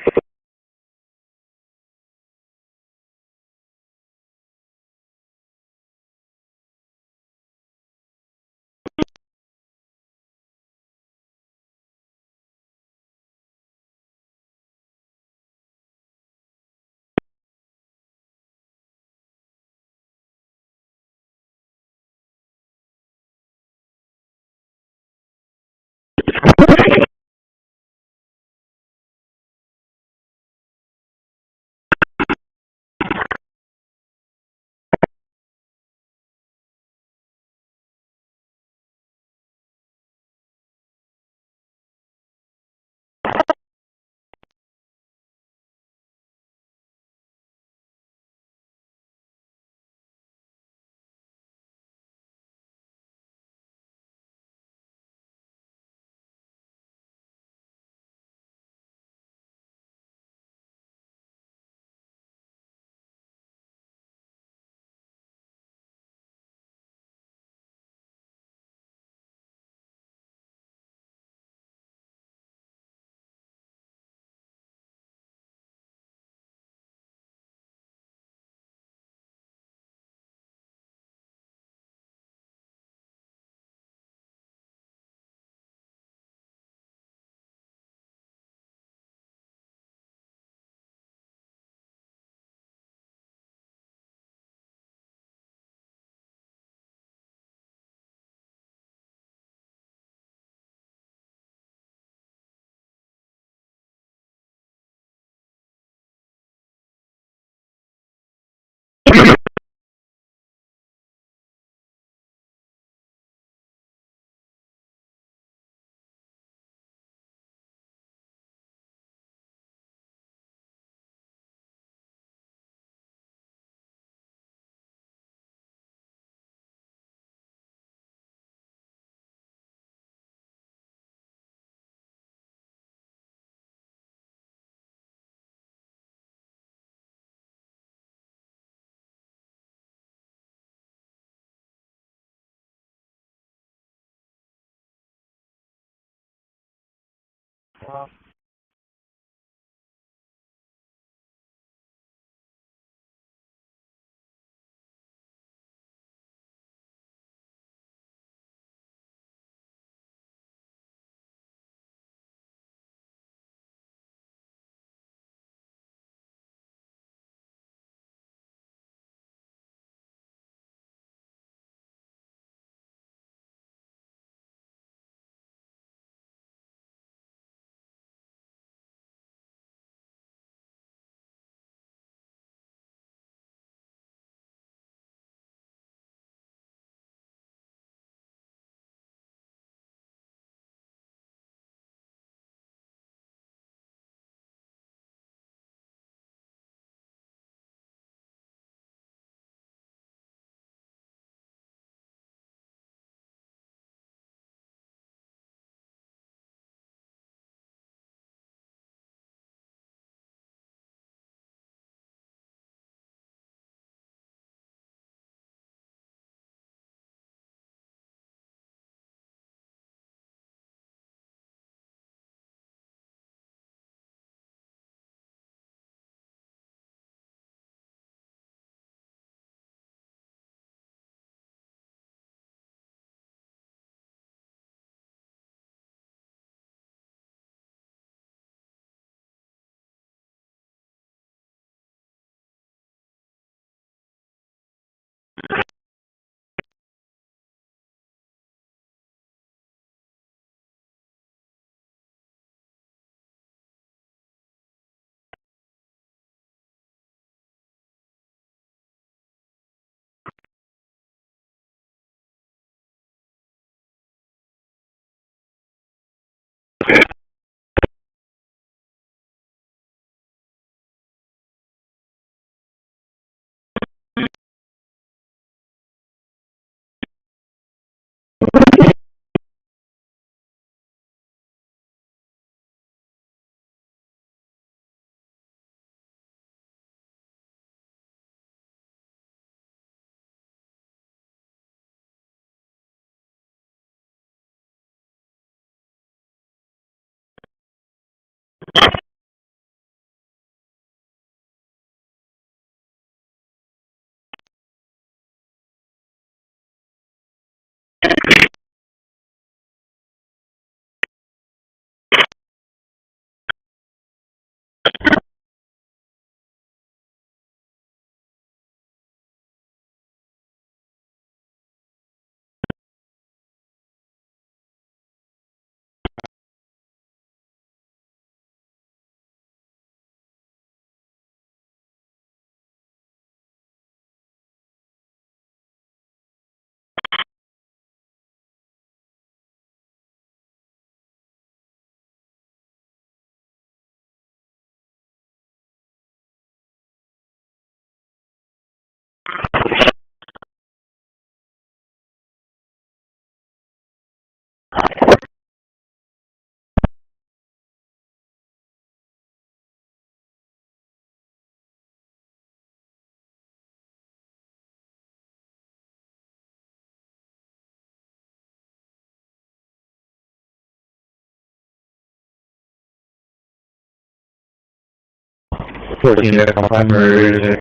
14 minutes on primary.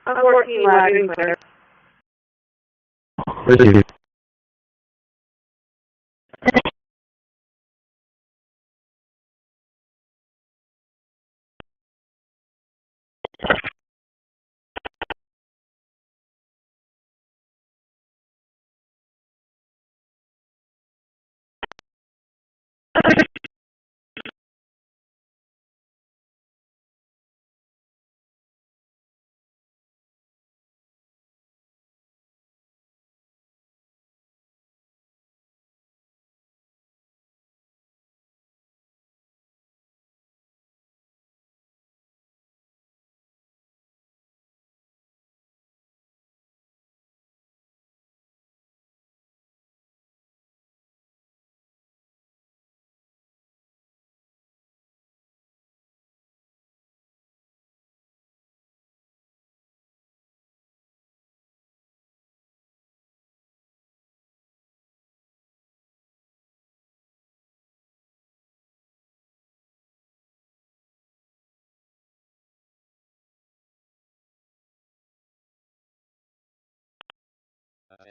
I'm 14 lagging clear. Christi.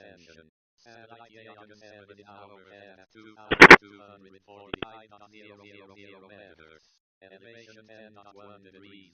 Attention. Satellite Young 7 hour at 2,245.000 meters. Elevation 10.1 degrees.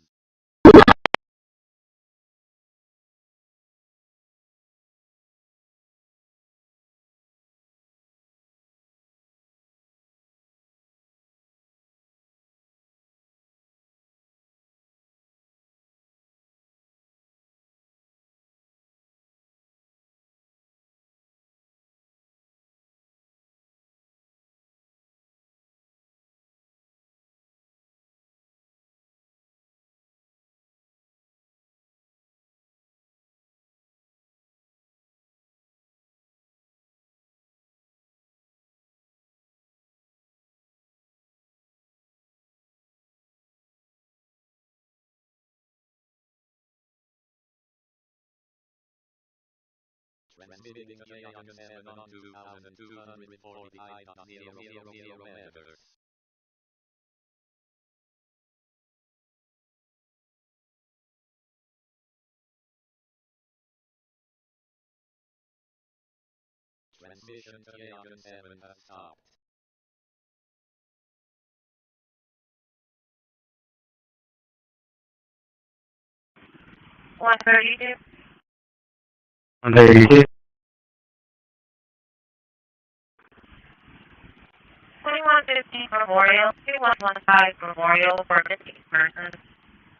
Transmitting to Young 7 on 2,245.000 meters. Transmission to Young 7 has stopped. One 32. 132. 2115 Memorial, 2115 Memorial for missing persons.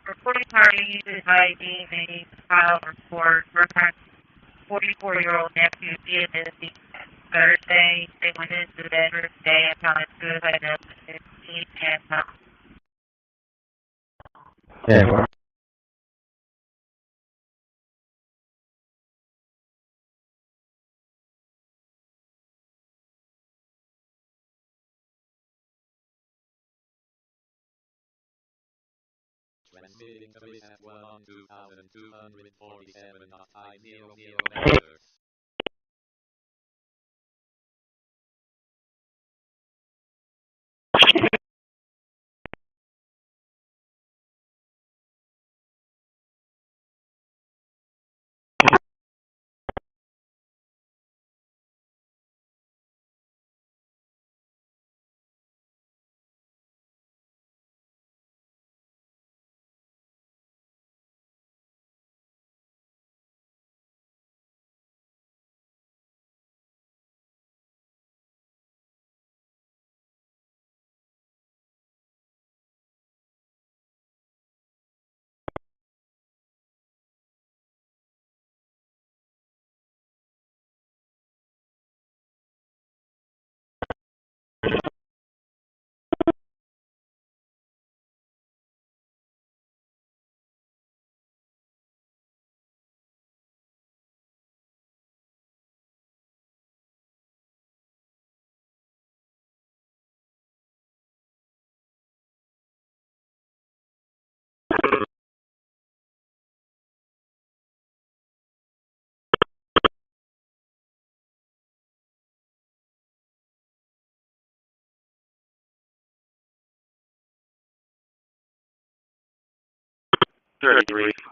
Reporting party uses ID may file report for 44-year-old nephew being missing Thursday. They went into the bedroom today and found a suicide note with 15 and Yeah. Transmitting to at 1 on 2,247.500 meters.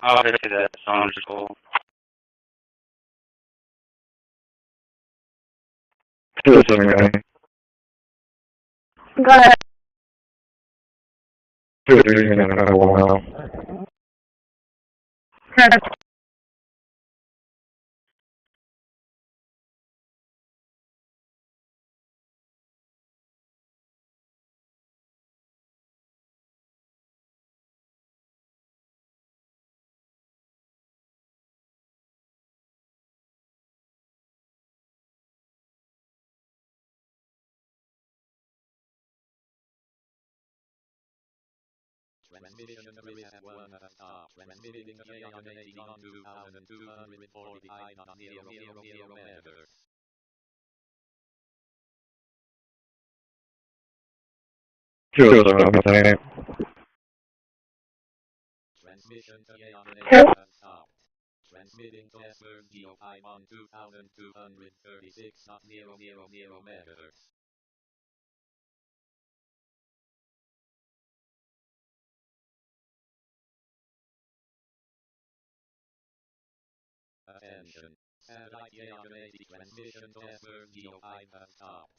I'll head to that Saunders School. 207 guy. Go ahead. 203 is going to have a wall now. Transmission to at 1 has stopped. Transmitting to Young 18 on 2,245.000 meters. Transmission to Young 8 has stopped. Transmitting to Sergio 5 on 2,236.000 meters. Attention. Satellite automated transmission to SRDO5 has stopped.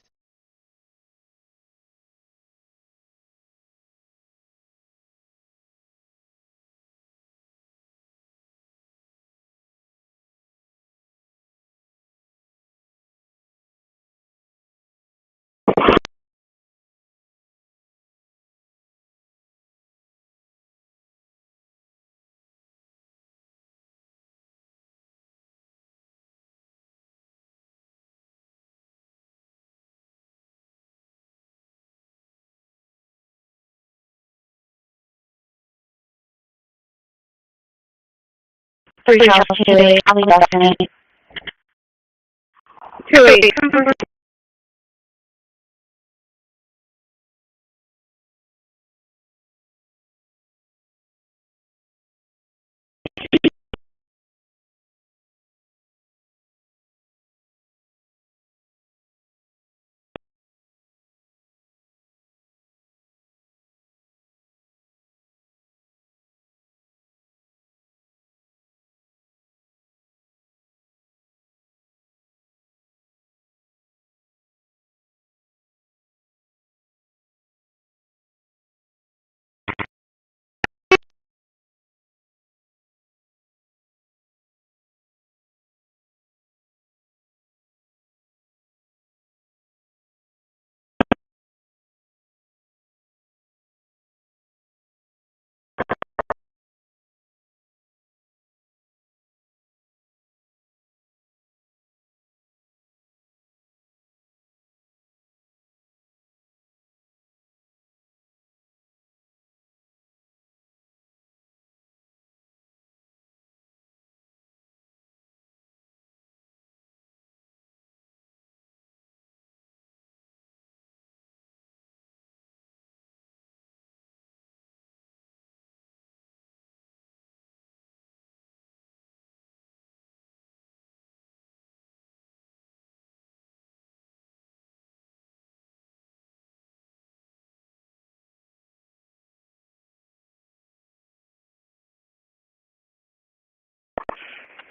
Three Charles 28, I'll be back.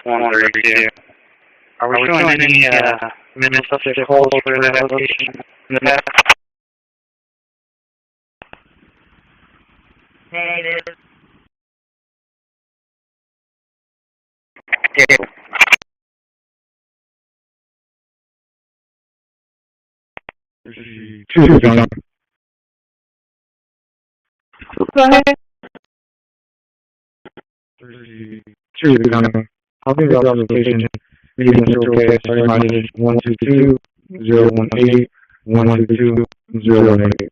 28. Are we showing any minute subject holes for that location in the map? Negative. Yeah. Two, John. Go ahead. Two, John. I'll give you the location. Meeting Mr. OK, starting mileage 122, 018, 122, 018.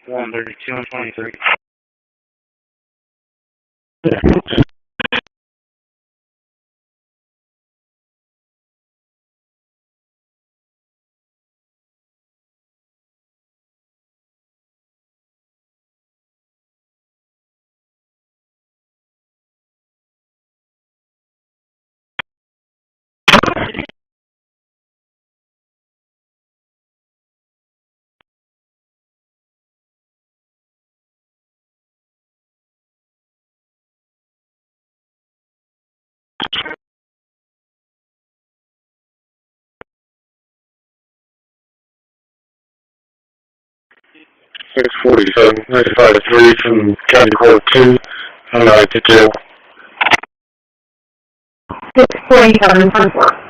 One 32 and 23. Six 47, 95-3 from County Court 2, on 92. 647 from 4.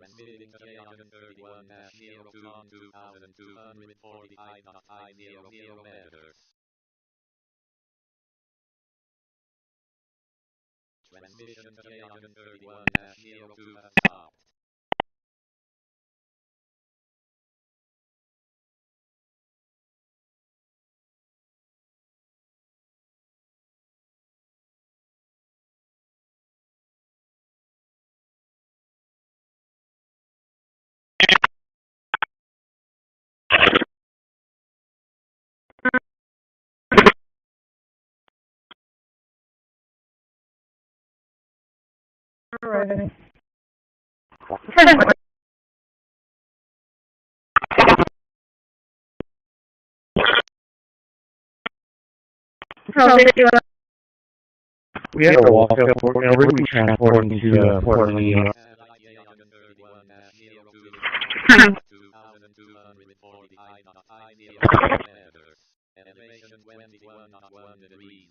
Transmitting to J131-02 on 2245.500 meters. Transmission to J131-02 has stopped. We have a walk-up, we're going to be transporting to Portland, New York. Elevation 21.1 degrees.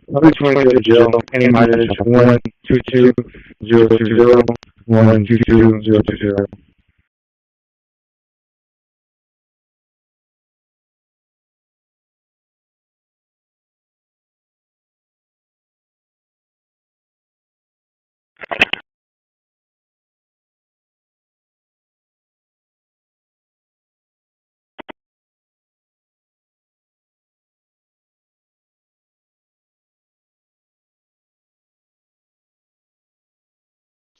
Number 22 Jill, any mileage 122-020, 122-020.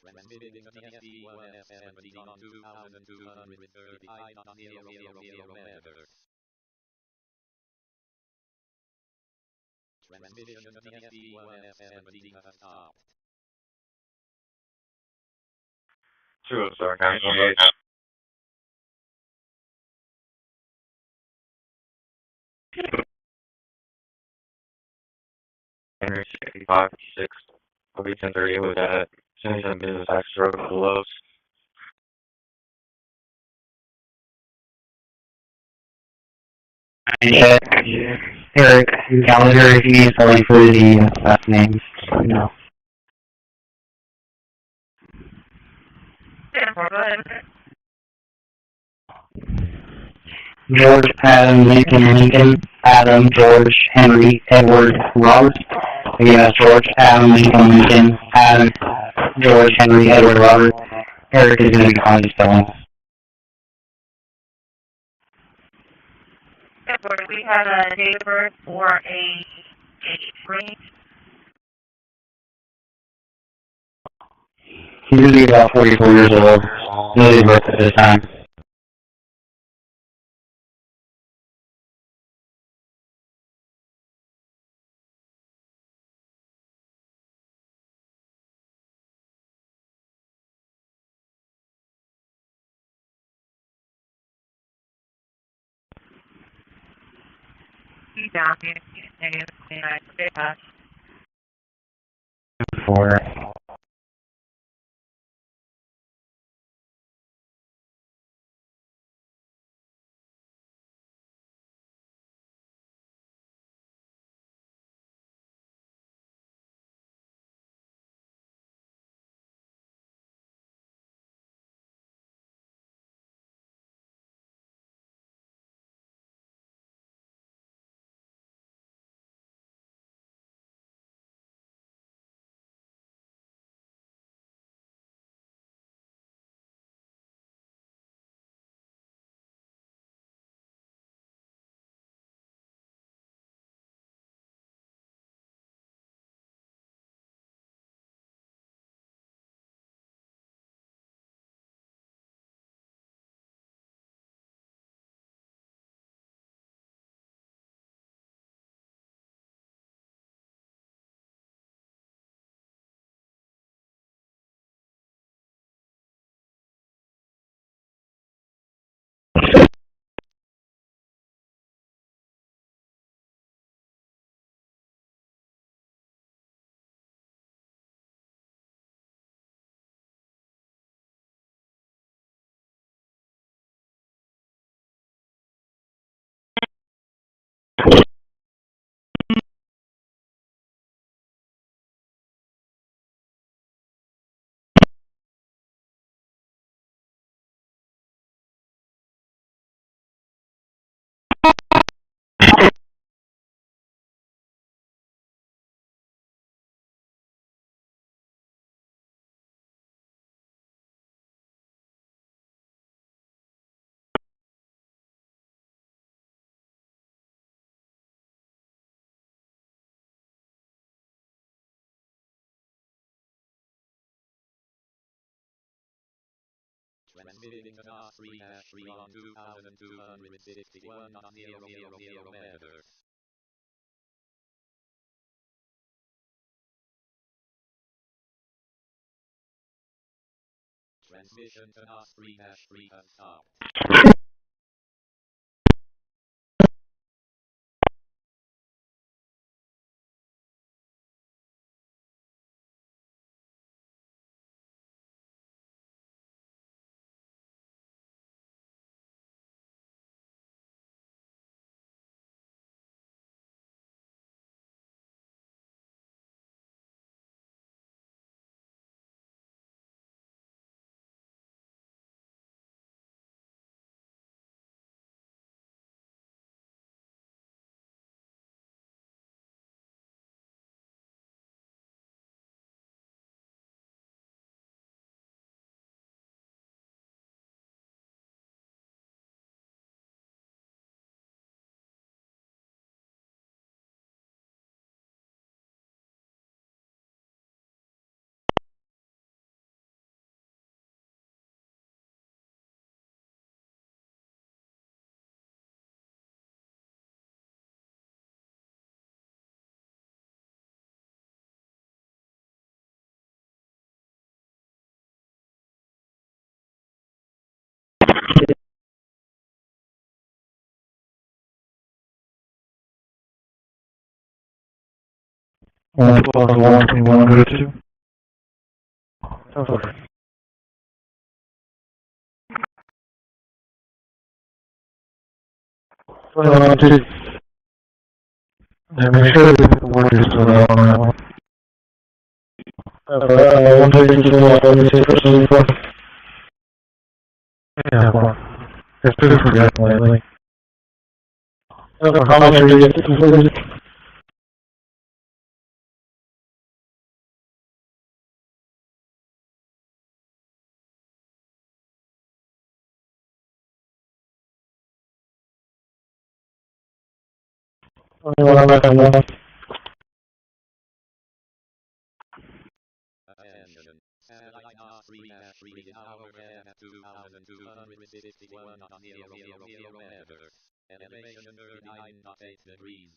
Transmitting to TSD-1S-17 on 2235.000 meters. Transmission to TSD-1S-17 has stopped. True, sorry, guys. Henry 65, 6, I'll be 1030 with that. Sending some business access road for the Lowe's. Eric, calendar, if you need something for the last names, no. George, Adam, Lincoln, Adam, George, Henry, Edward, Robert. Again, that's George, Adam, Lincoln, Adam, George, Henry, Edward, Robert. Eric is going to be calling the spelling. Edward, we have a date of birth or a range. He's going to be about 44 years old. No date of birth at this time. He's down here. For Transmitting to R3-3 on 2261.000 meters. Transmission to R3-3 has stopped. Plus 121 go to. Okay. Make sure that the word is still out on that one. 132 let me say for yeah, well, it's been forgotten lately. How much are you getting completed? Attention. Satellite R3-3 is overhead at 2261.000 meters. Elevation 39.8 degrees.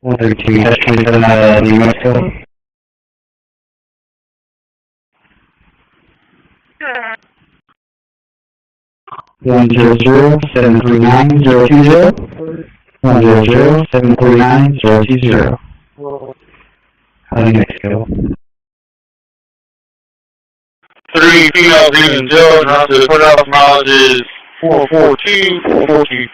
One thirty two, that's 27 New Mexico. One zero zero 739 020. 100 749 020. New Mexico. 3 female green and Joe, not to put off mileage is 442.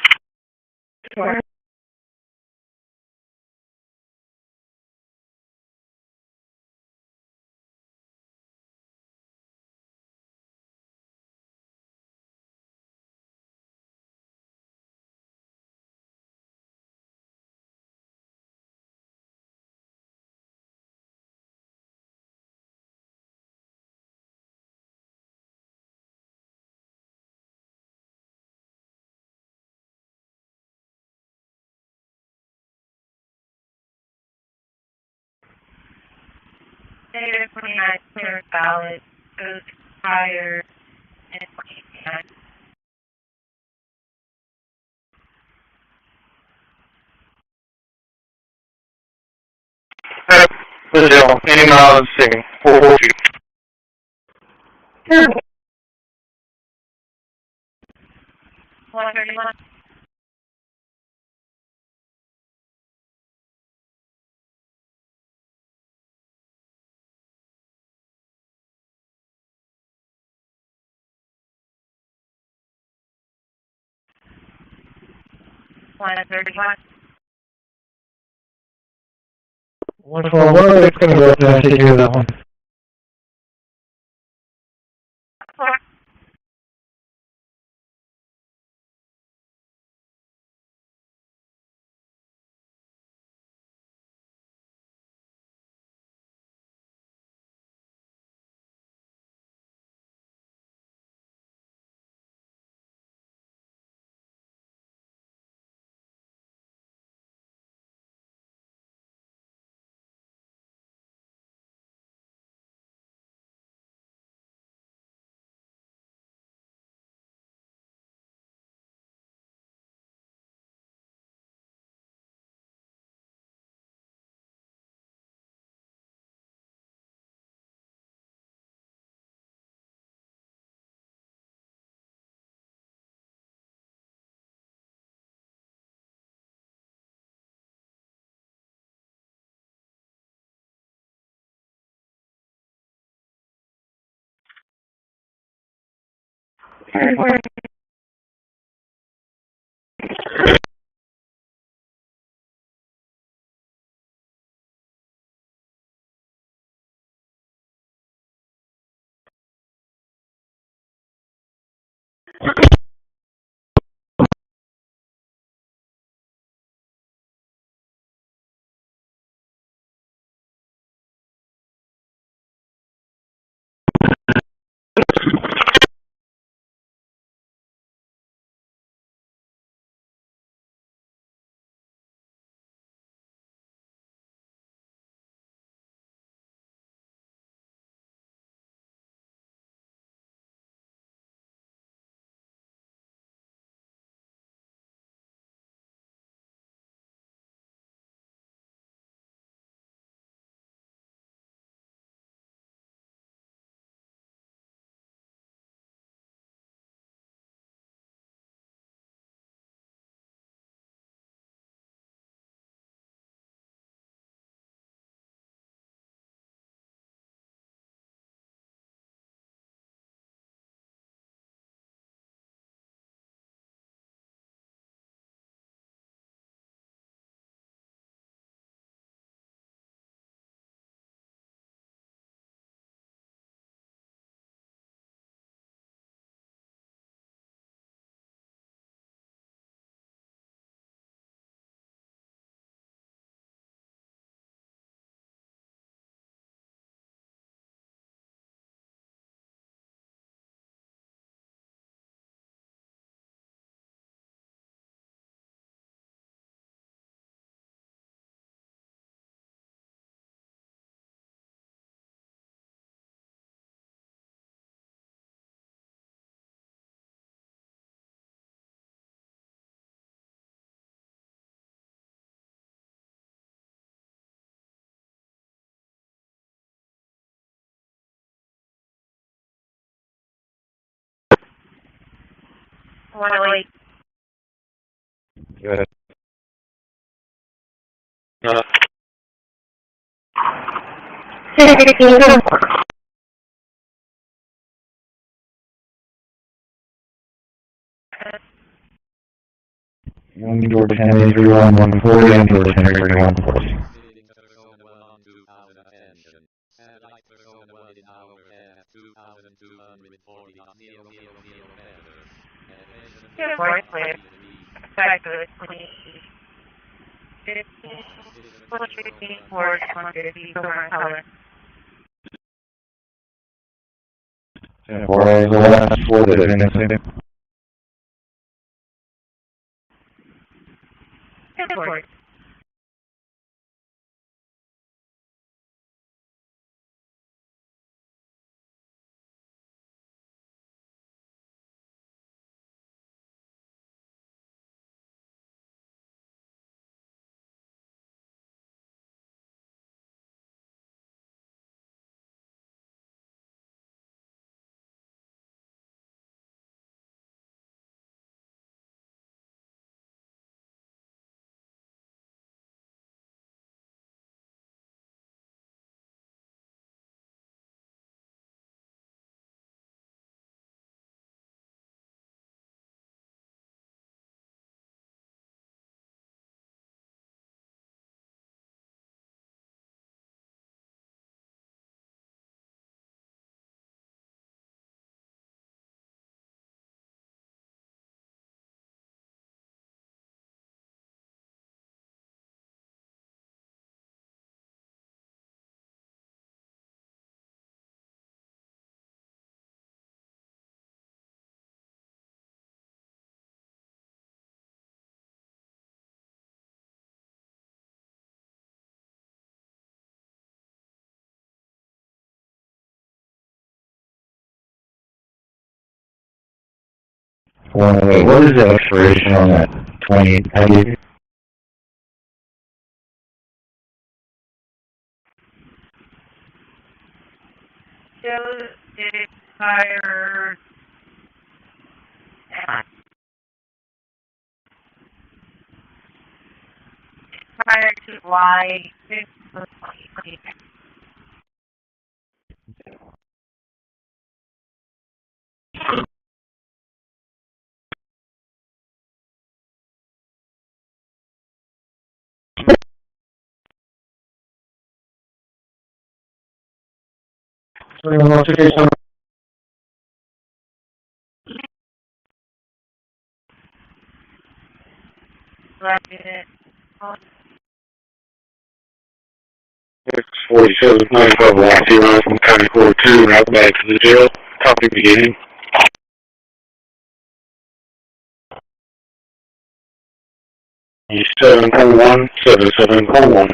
Negative 29, clear ballot, goes higher, and 29. Brazil, any miles, say, 4 feet. 131. Wonderful. One of it's going to go up there and take care of that one. Wait. Go ahead. Young George Henry 31140 and George Henry 3140. Satellite persona 1 in hour at 2,240 meters. Good morning, clear. Fabulous, please. 15, towards 150, current color. And for the last four that are in the same. Good morning. Well, wait, what is the expiration on that 28 I gave you? Shows it expired prior to July 6th of 2020. So your notification. It. 647, 95 Velocity Ride from County Court 2, route back to the jail. Copy beginning. Seven four one 7741.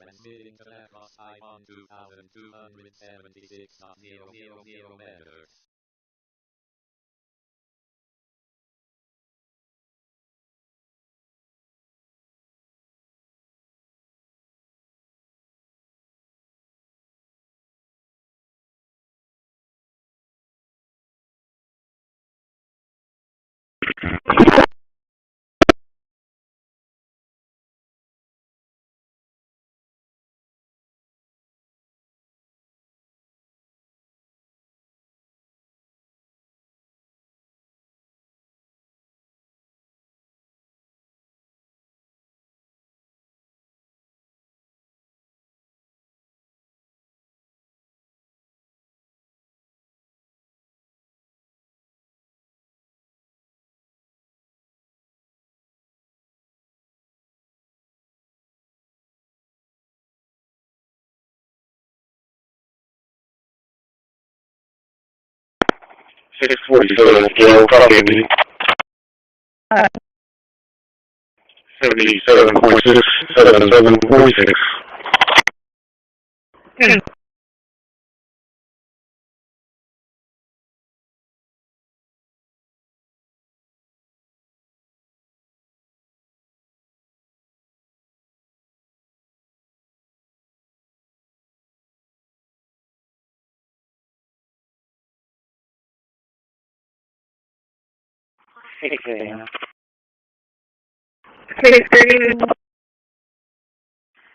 Transmitting to across I-1 2276.000 meters. Six 47, jail, copy me. 77.6, 77.6.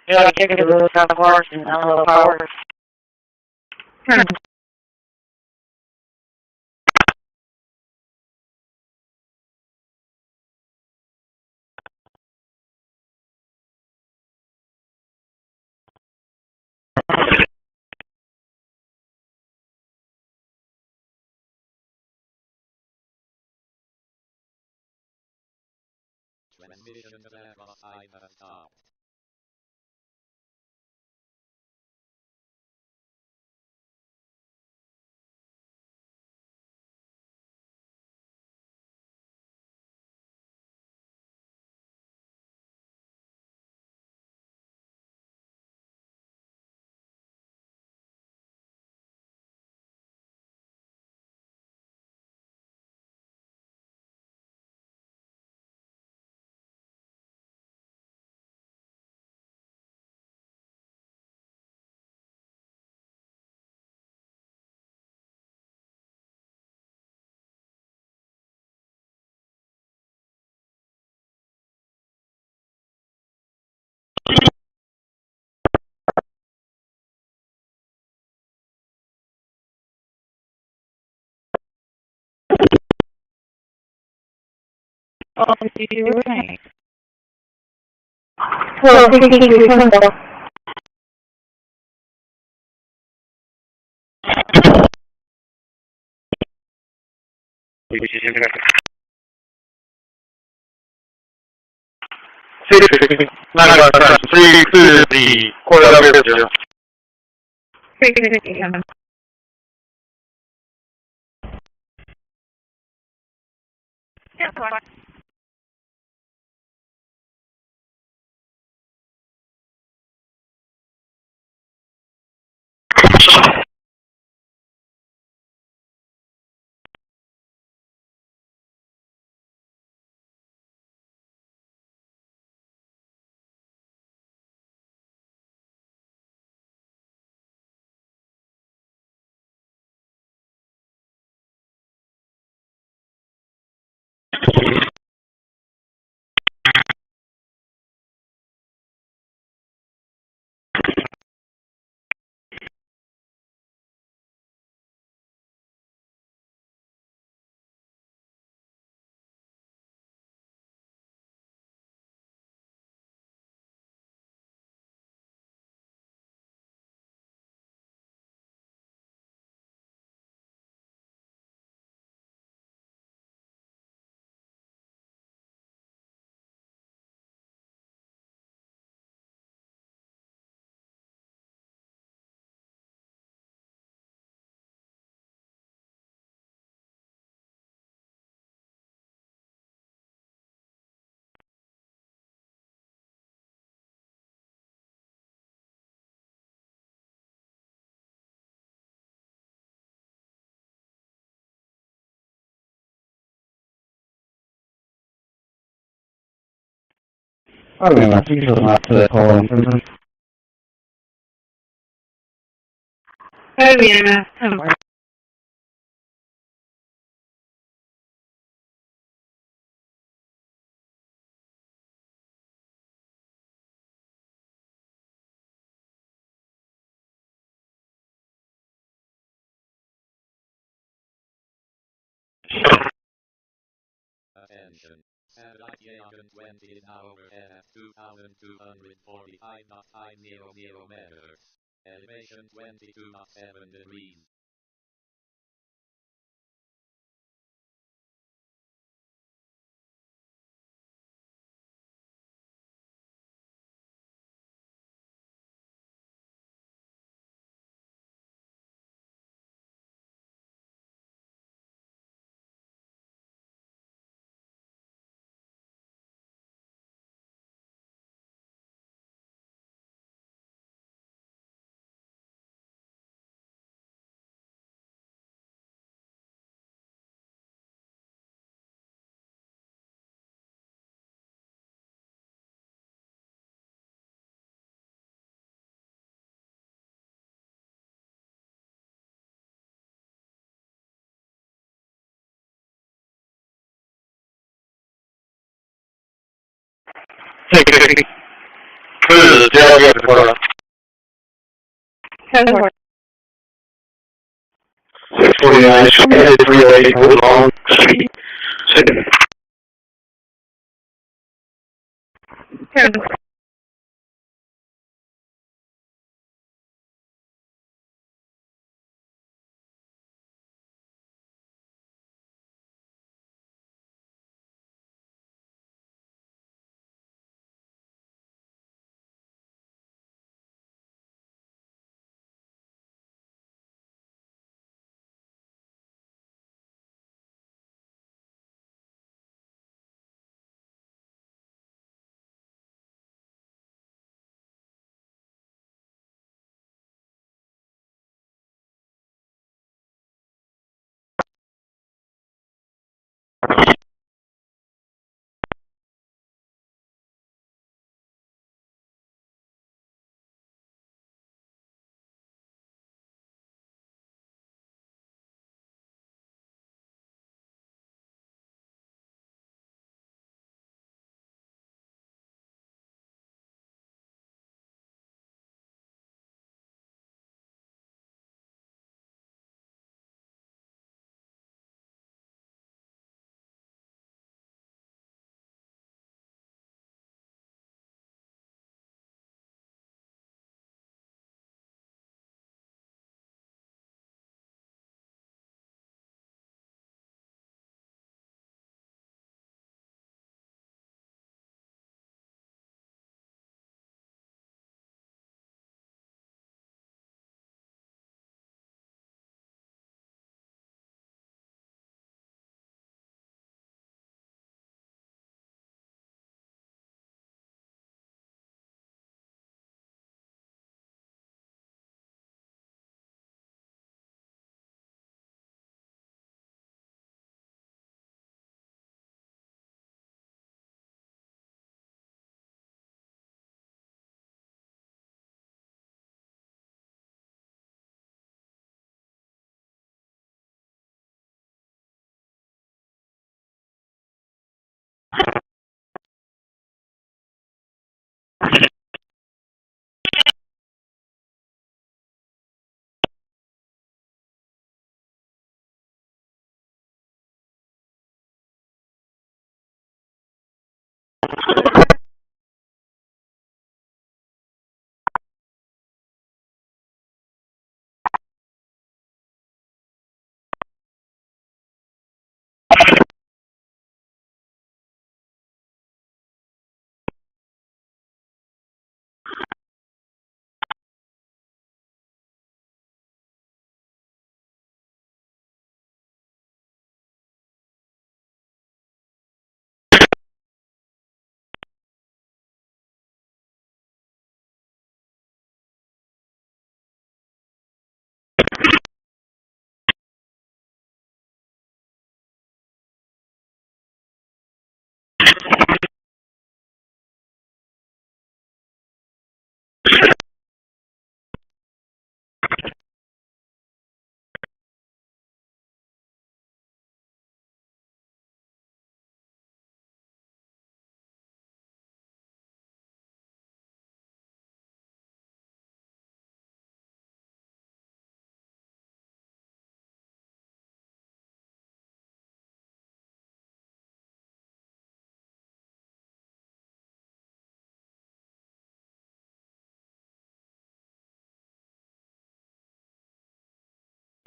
Yeah, I checked it with the horse and the power. Transmission to across I has stopped. Oh, did you do it right? Well, 63 Central. Three included the court elevator. 350, come on. Yeah, go on. Okay, my signal's not to the call in. Oh, yeah. Somewhere. Attention. Satellite Yagan 20 is now overhead at 2,245.500 meters. Elevation 22.7 degrees. Clear the tailgate for 649, headed 308, Woodlawn Street.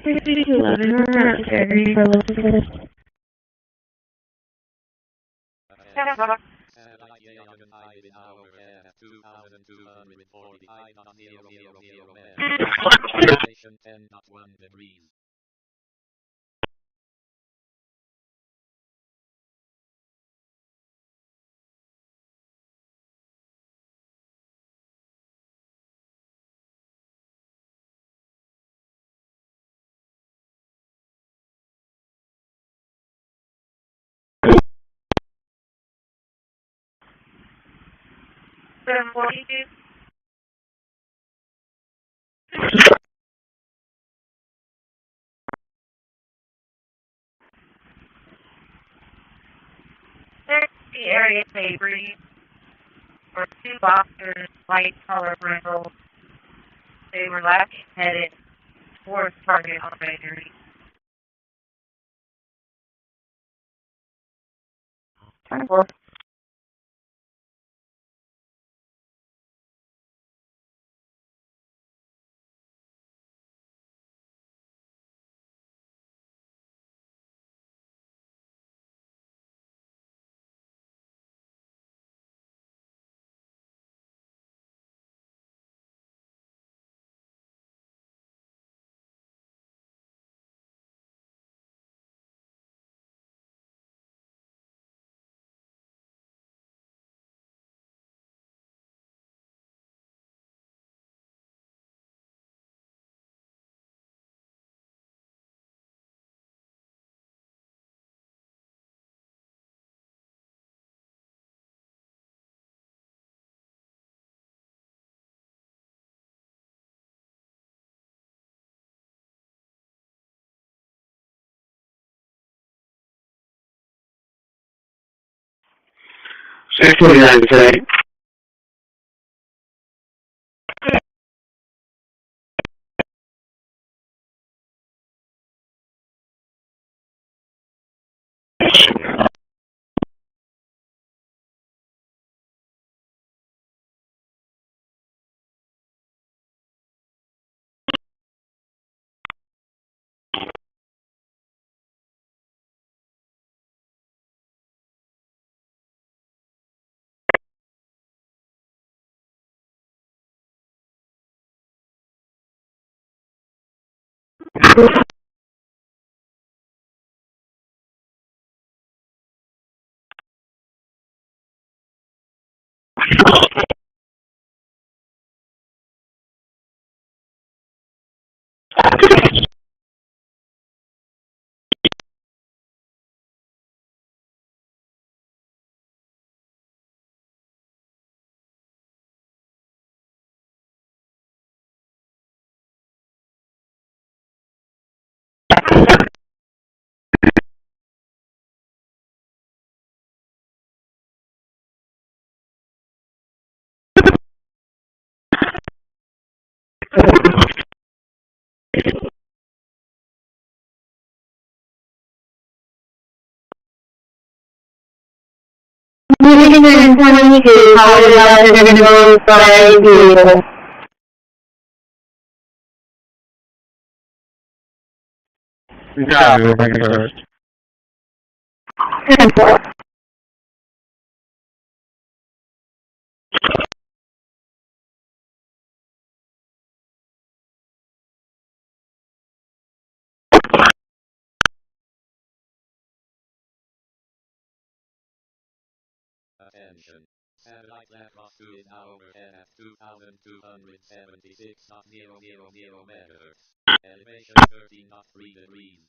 $62.11, we're not Gregory for local service. Elevation 10.1 degrees. There's the area Sabri, or two boxers, light color brindles. They were left headed towards target on Bakery. 24. $6.49 today. Moving in 22, apologize if you're going to go by vehicle. Yeah, we'll make it first. 10-4. Attention. Satellite left to is now overhead at 2,276.000 megahertz. Elevation 13.3 degrees.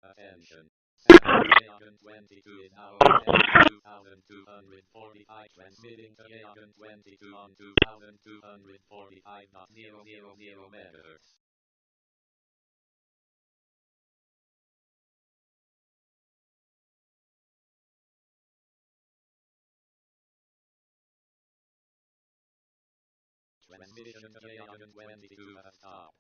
Attention. Agent 22 is now on 2245 transmitting to Agent 22 on 2245.000 megahertz. Transmission to Agent 22 has stopped.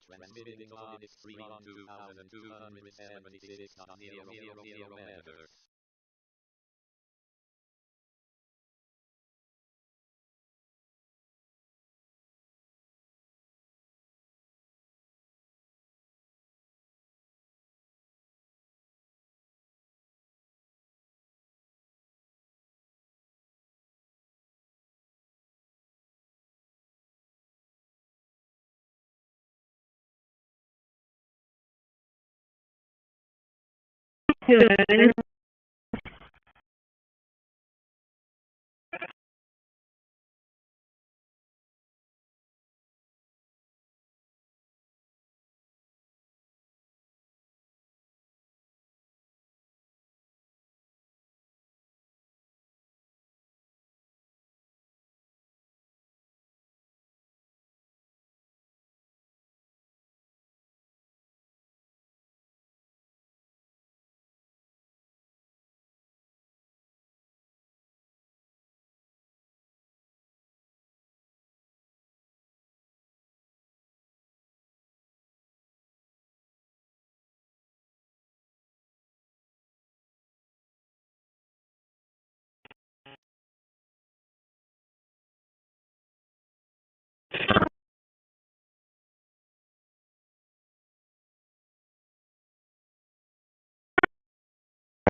Transmitting on its 31276.000 meters.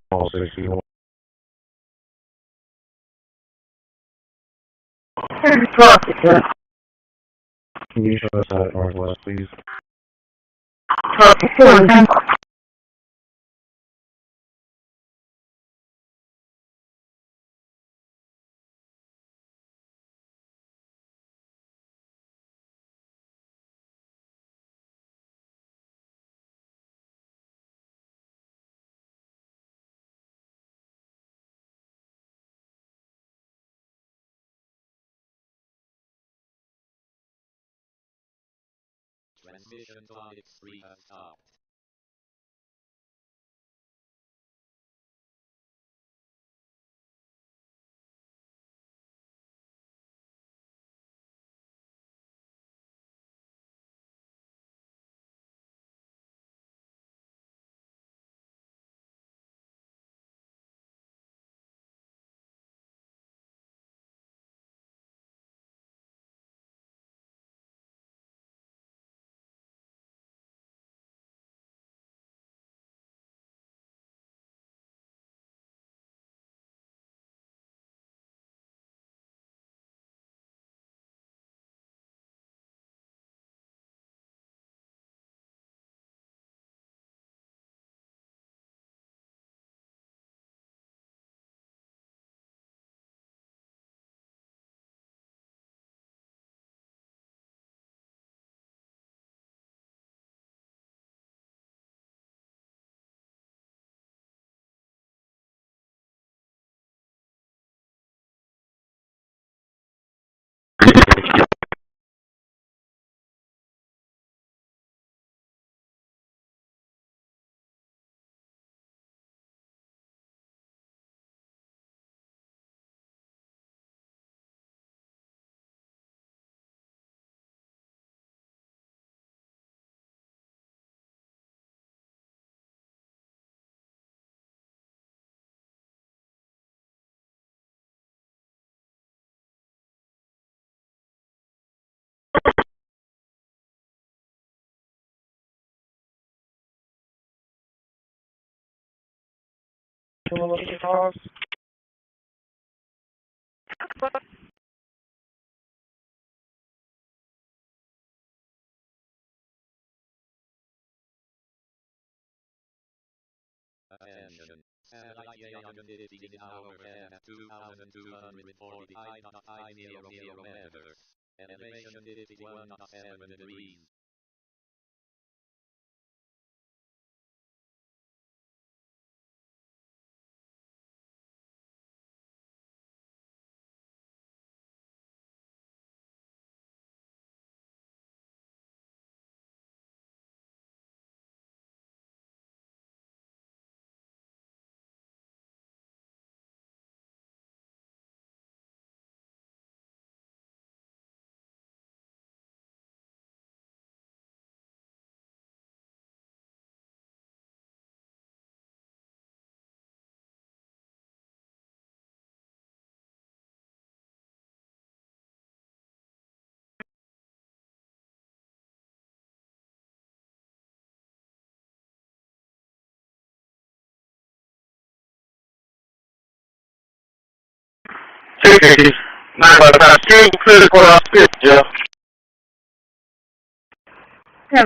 All 61. Can you show us that northwest, please? Transmission on its 3 has stopped. Attention. Satellite J150 in hour at 2,245.500 meters. Elevation 51.7 degrees. 250. 952, clear the courthouse, clear the jail. Yeah.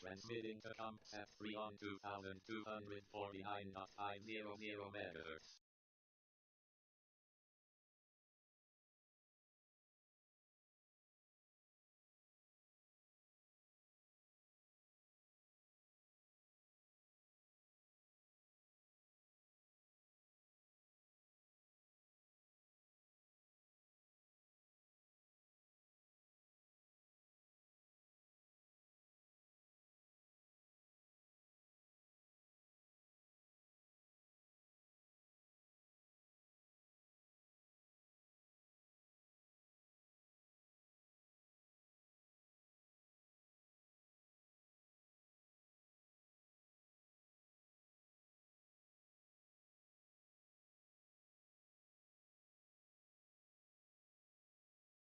Transmitting to CuntSat 3 on 2249.500 megahertz.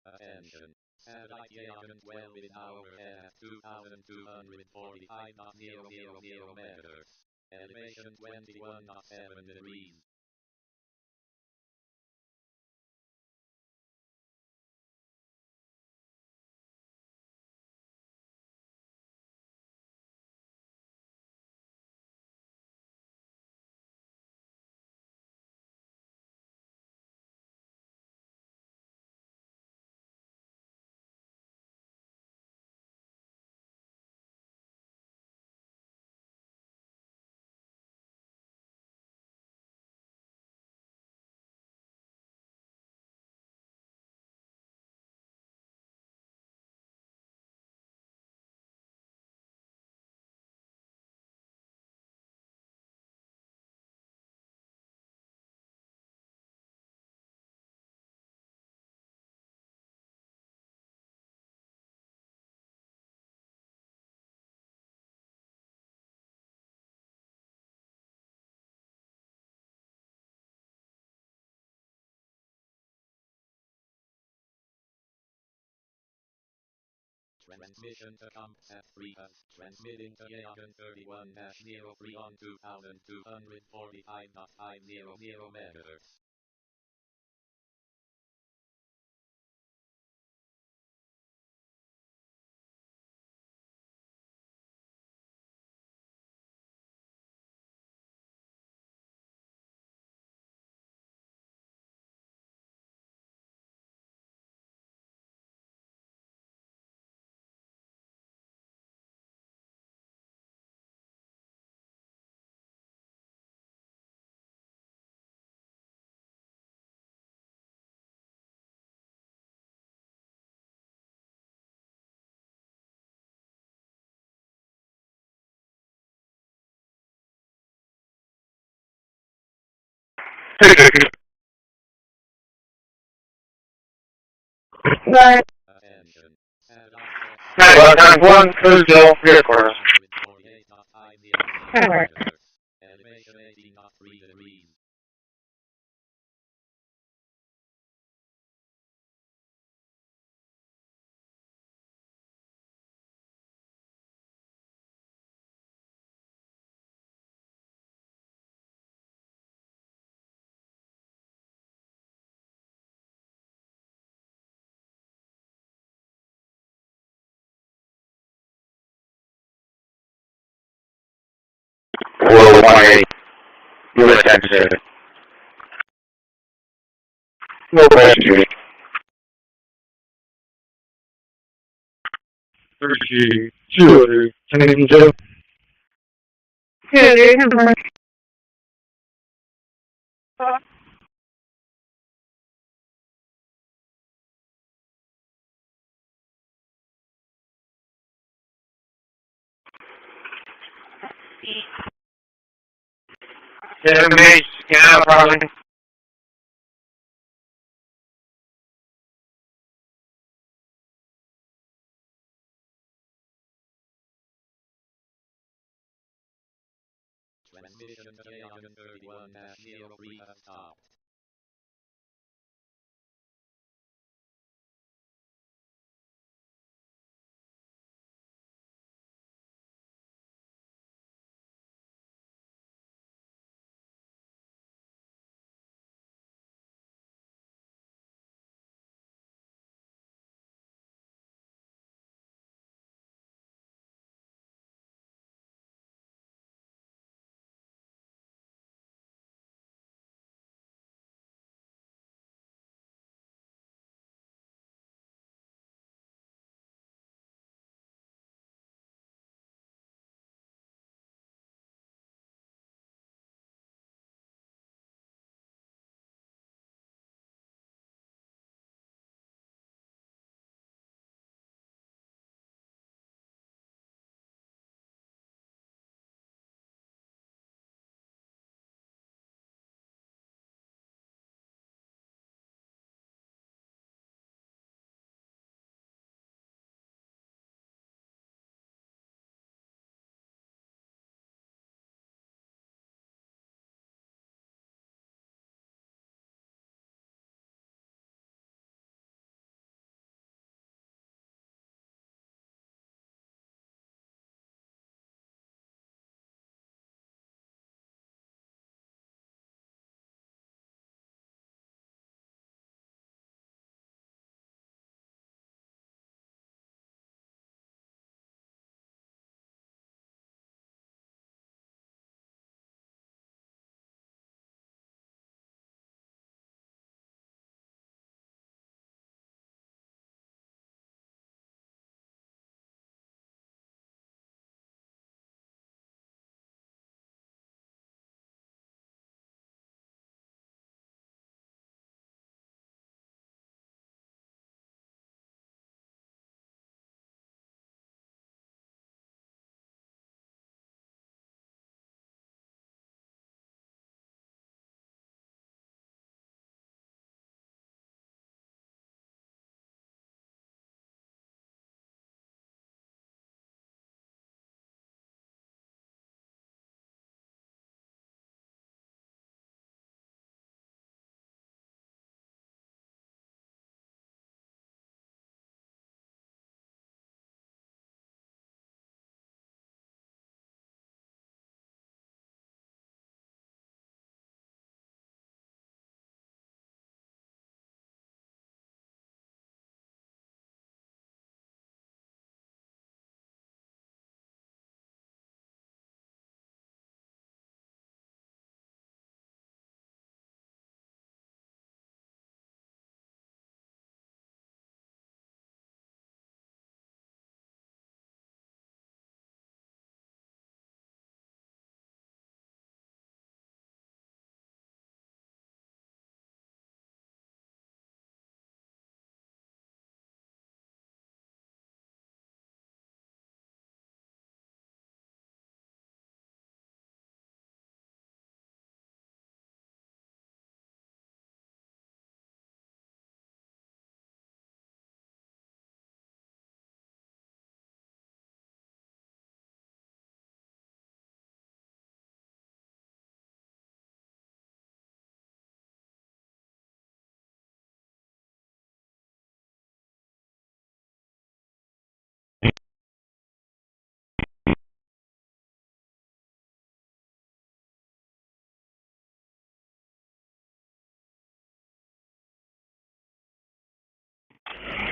Attention. Satellite agent 12 is overhead at 2245.000 megahertz. Elevation 21.7 degrees. Transmission to CompSat 3 has transmitting to Yagan 31-03 on 2245.500 megahertz. Right. Attention. Time 1, Cruiseville, record. Elevation 18.3 degrees. Hello, 180. U.S. activated. No rescue. 32, Canadian Joe. Good, number. Yeah, mate. Yeah, probably. Transmission to Yagan 31-03 has stopped.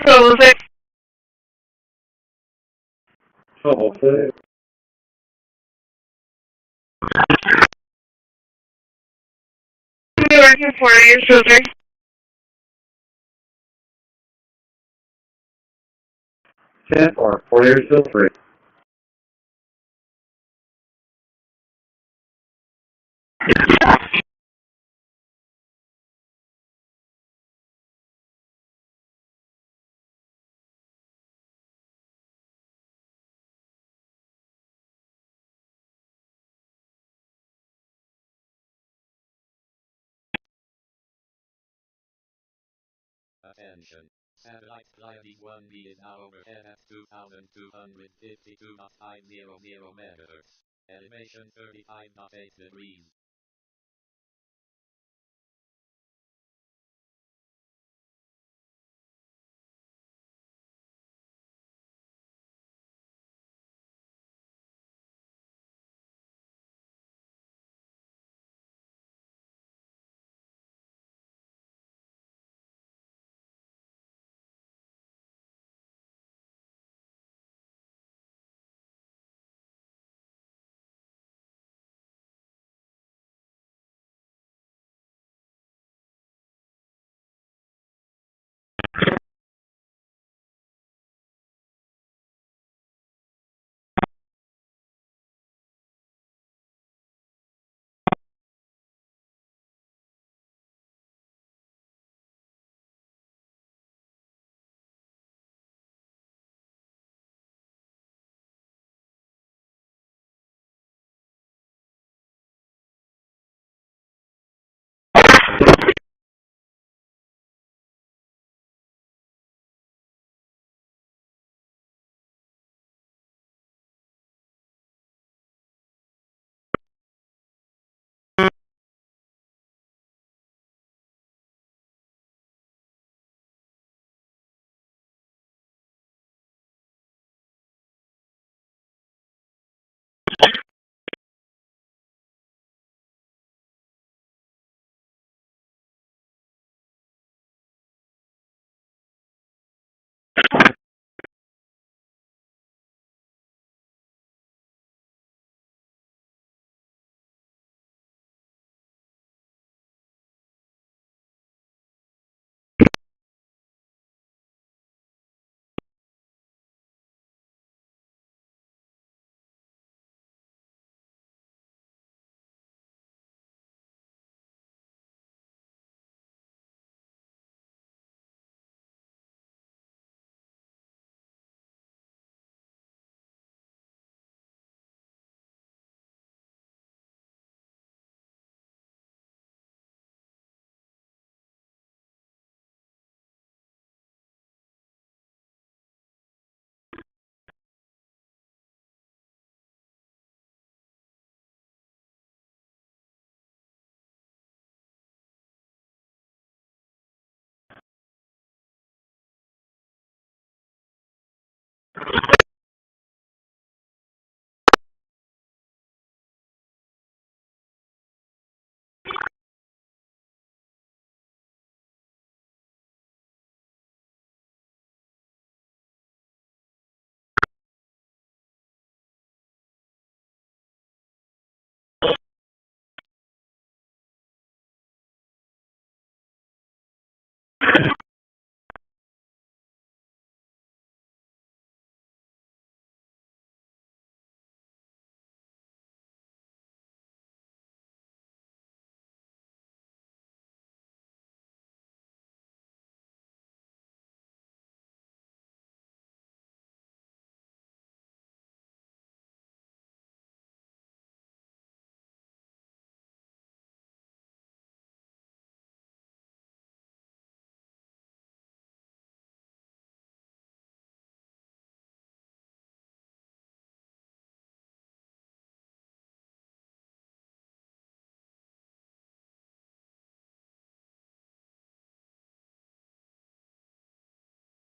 Total 6. Total 6. New York 48, filter. 10 or 48 still free. Attention. Satellite flight 1B is now overhead at 2,252.500 megahertz. Elevation 35.8 degrees.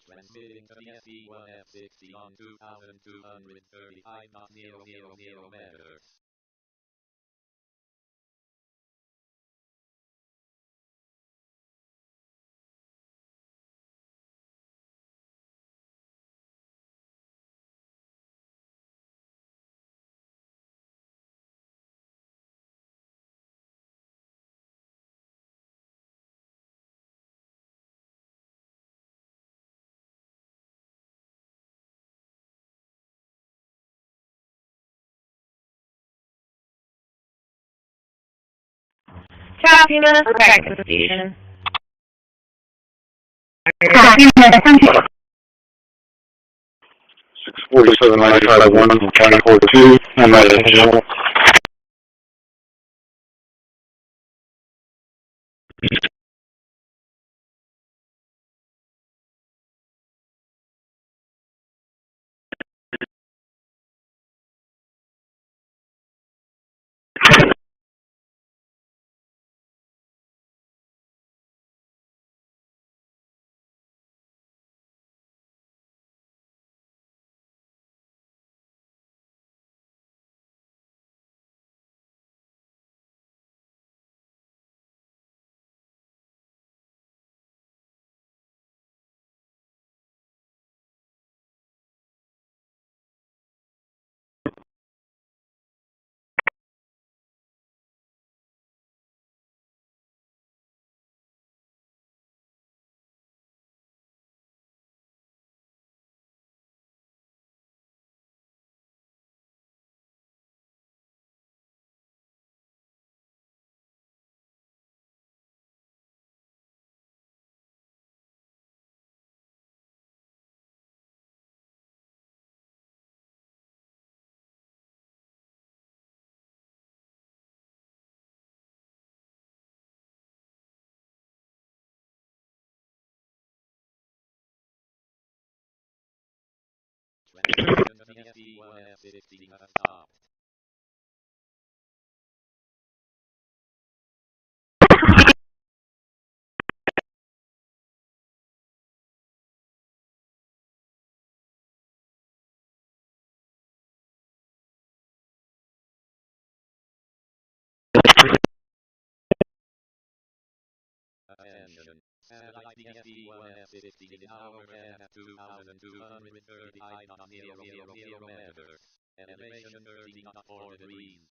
Transmitting to DSC1F60 on 2,235.000 megahertz. Copy that for practice station. Copy that. 647 95 1 from County Court 2. I'm at attention. Transmission to SD1S60 has stopped. Attention. Satellite DSD1S60 is now overhead at 2,235.000 meters. Elevation 30.4 degrees.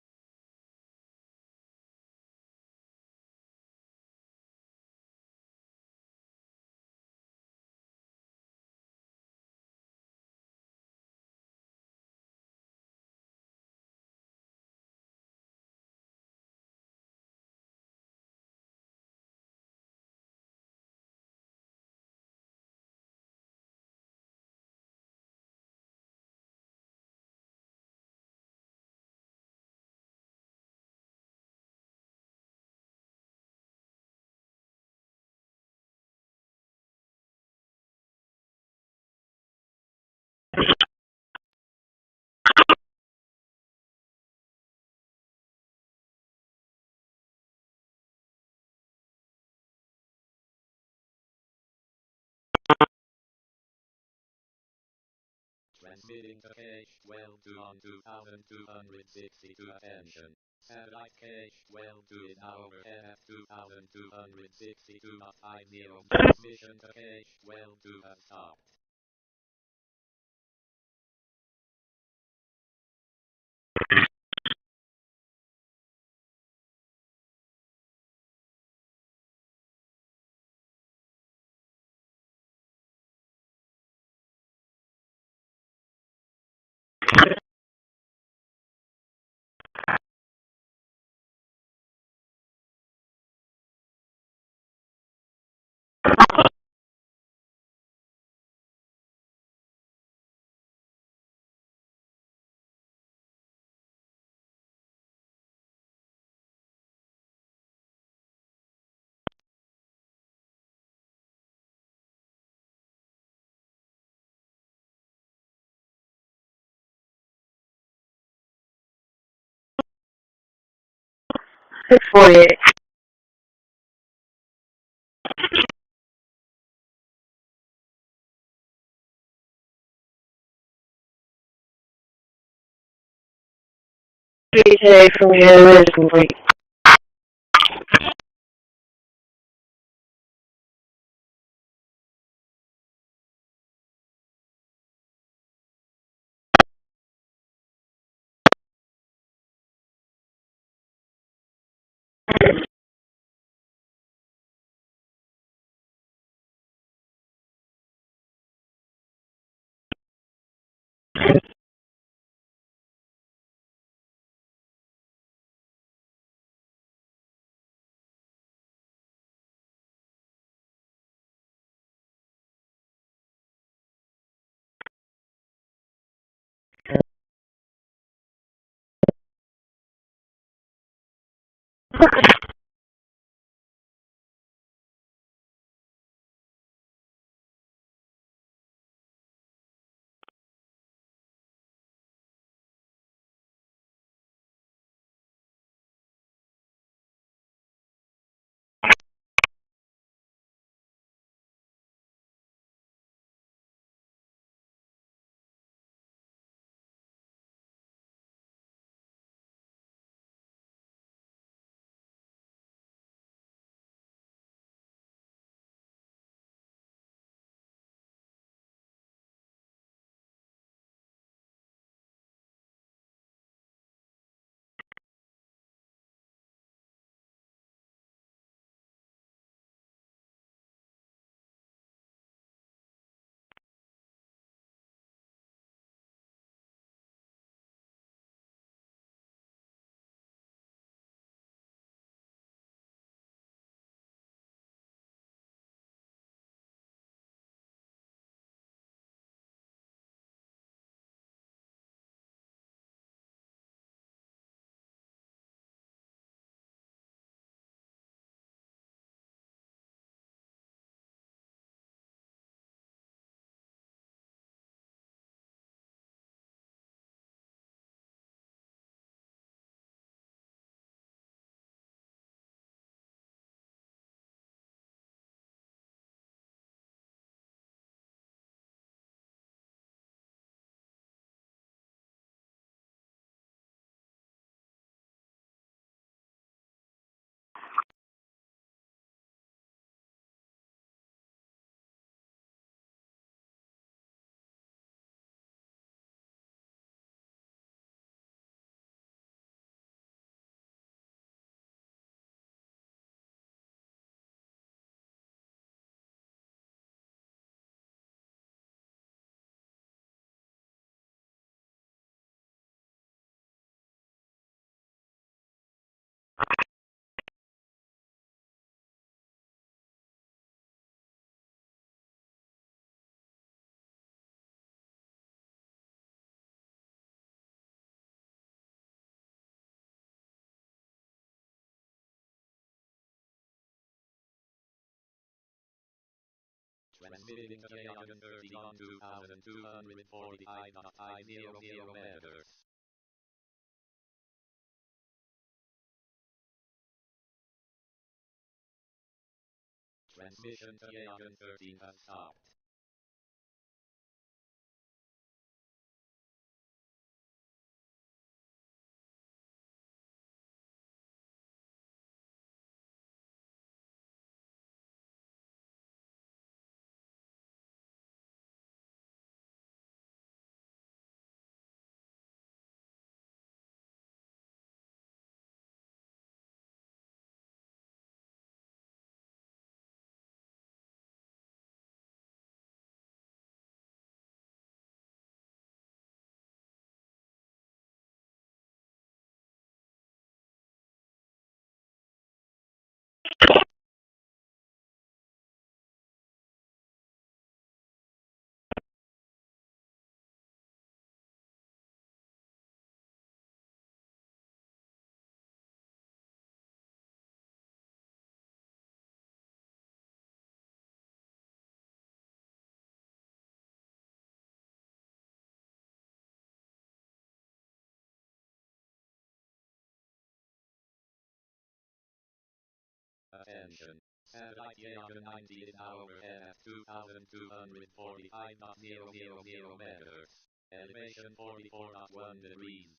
Transmitting to cache 12 on 2,262. Attention. Satellite cache 12 is now overhead at 2,262.50. Transmission to cache 12 has stopped. Six 48. Today from here is complete. Transmitted in J131 2245.500 meters. Transmission to J113 has stopped. Attention. Satellite J190 is now overhead at 2245.000 meters. Elevation 44.1 degrees.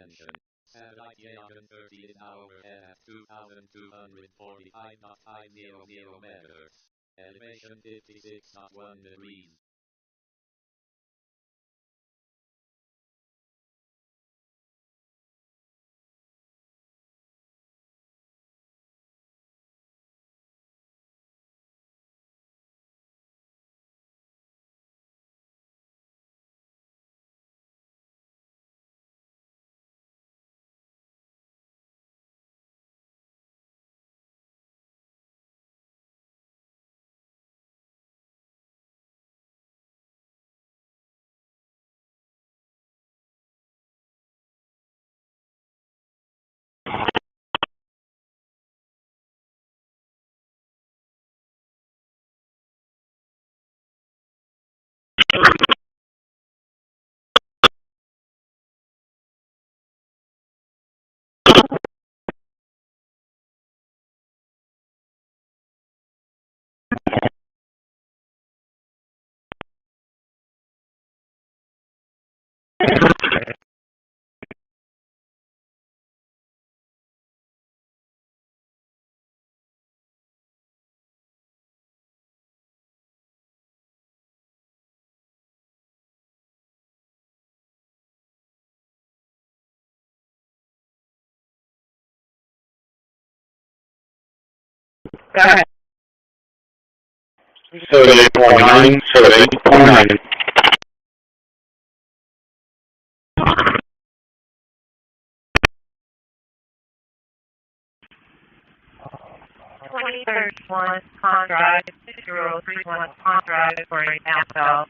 Attention. Satellite Yagan 30 is now overhead at 2,245.500 meters. Elevation 56.1 degrees. Go ahead. 78.9, 78.9. One con drive, 6031 con drive for a southbound.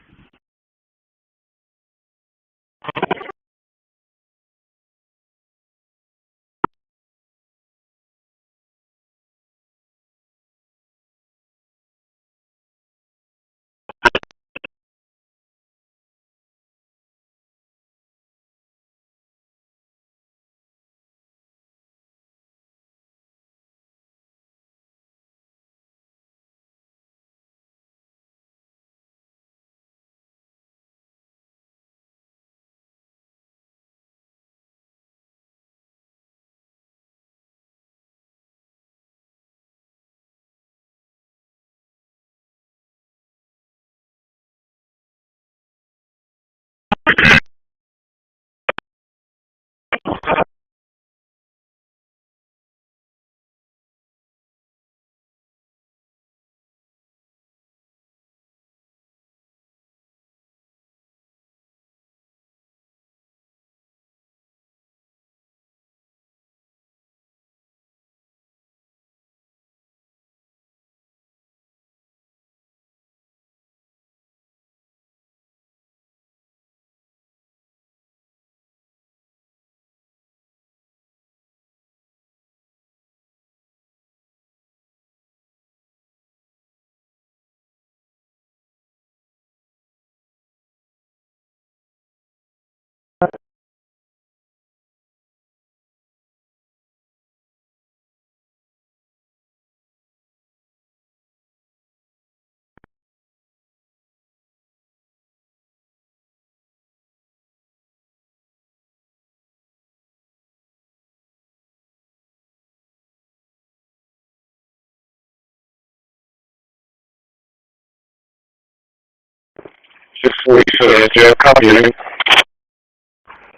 Six 47, Jeff, copying.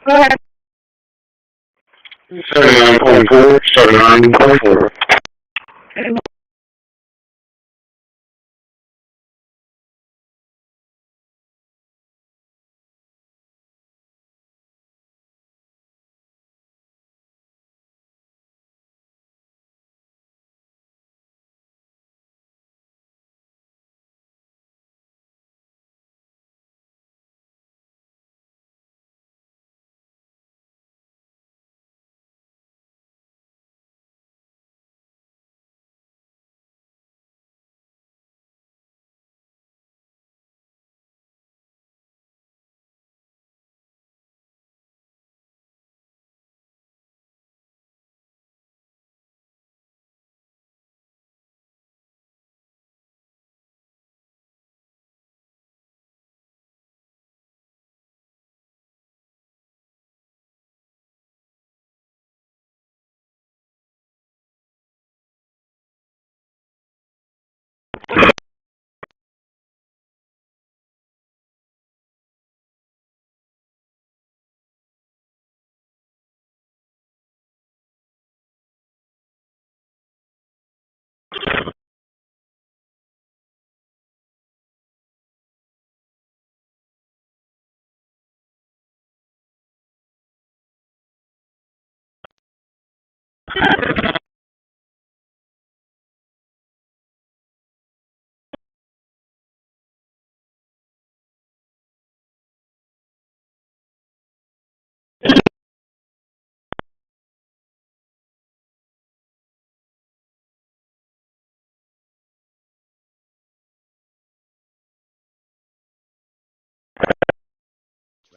Go ahead. 79.4, 79.4.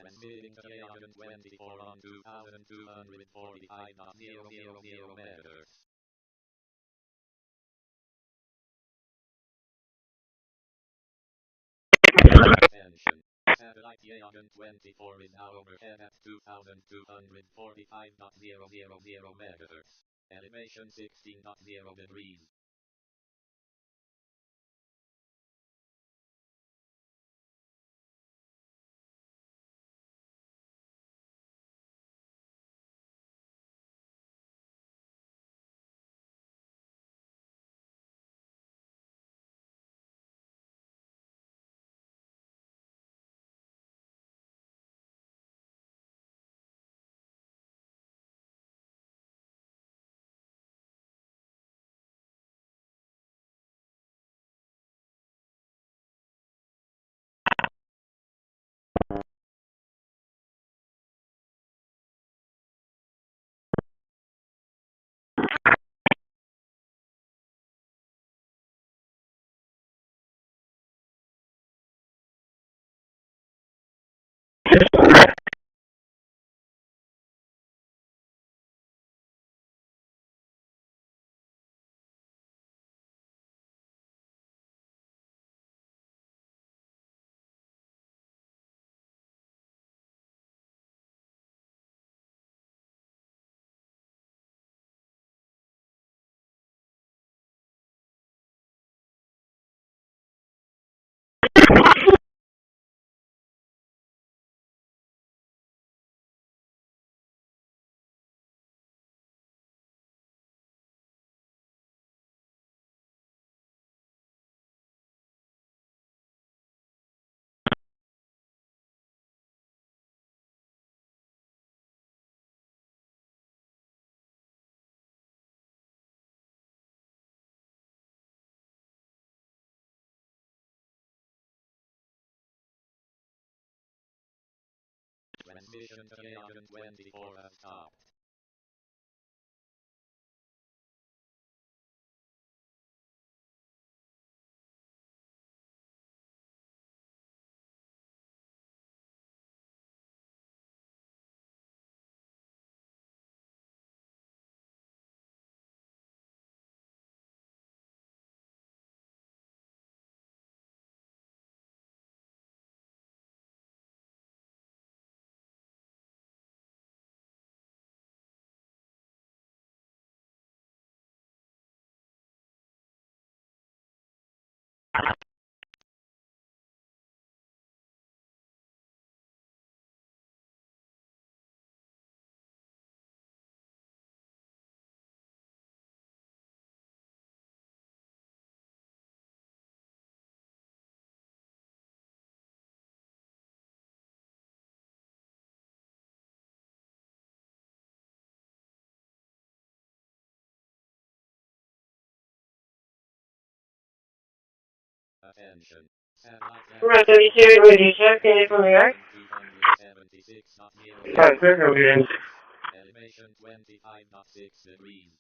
Transmitting to 824 on 2245.000 megahertz. Attention. Satellite 824 is now overhead at 2245.000 megahertz. Elevation 16.0 degrees. Transmission to 824 has stopped. Attention. Right, 32, radio check, Dave from New York. 276.0. Alright, clear, how we doing? Elevation 25.6 degrees.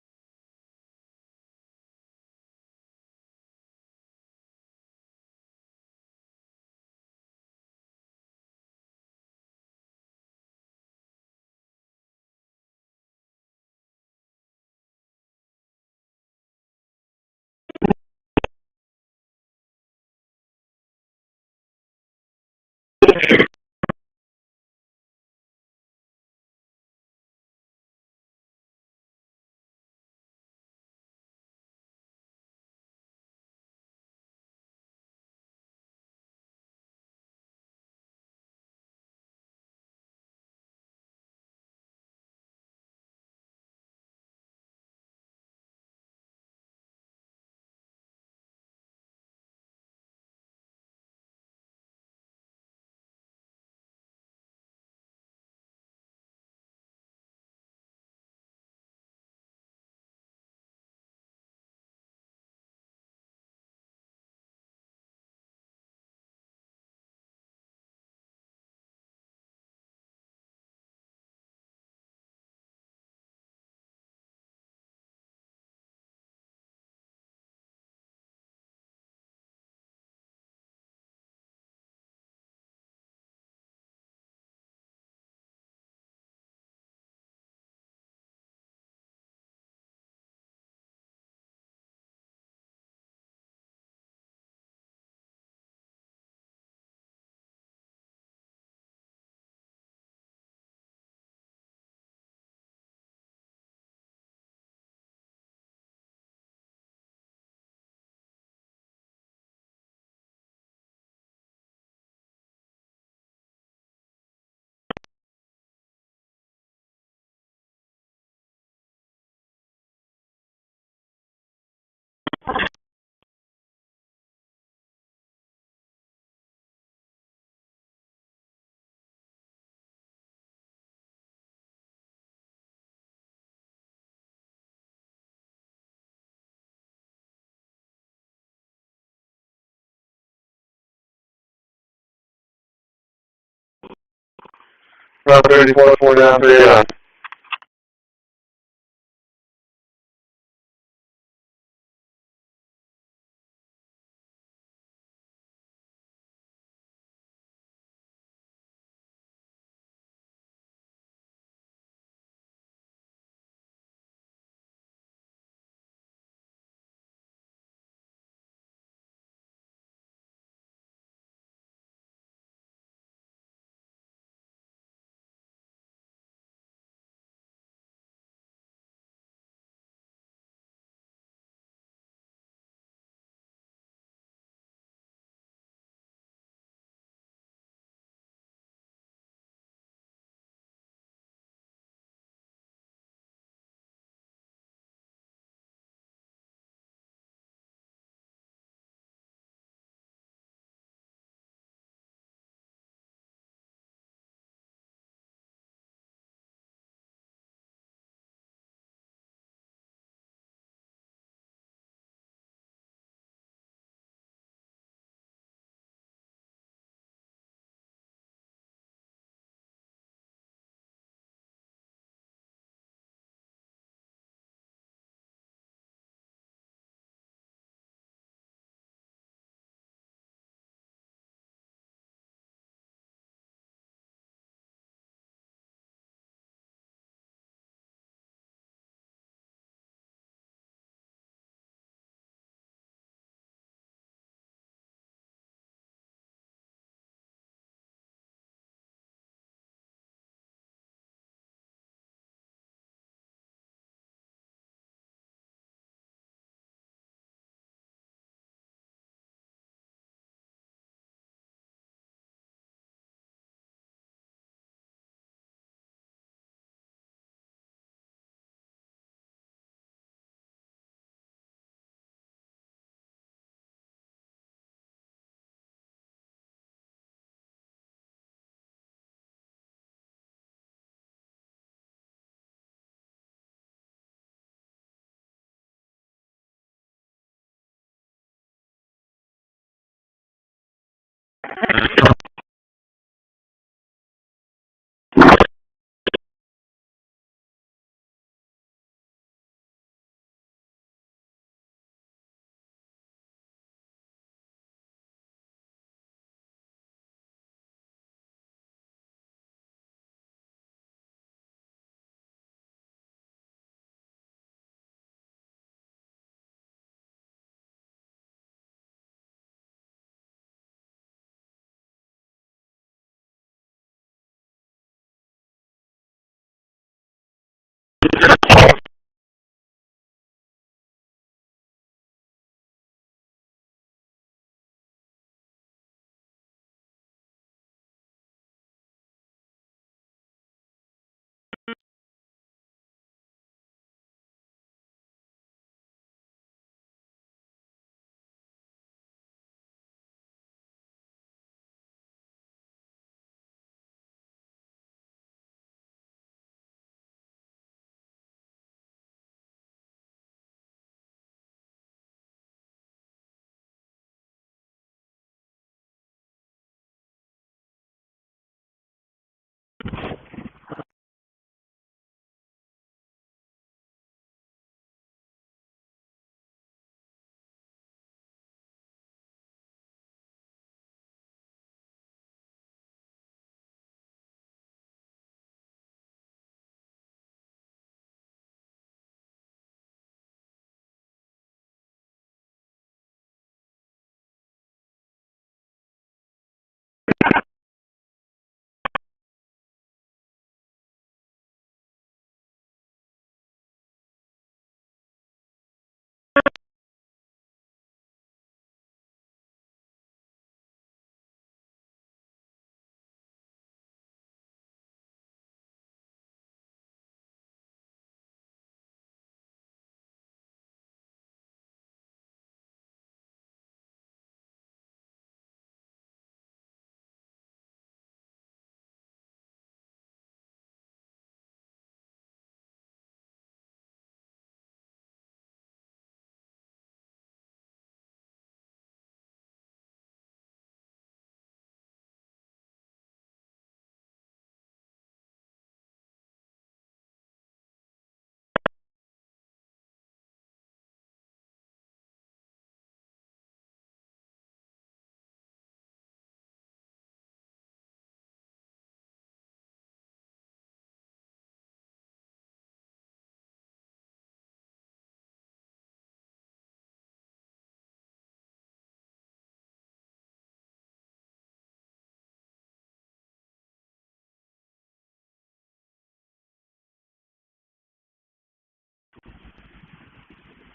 Route 34, 4 down, 3 down.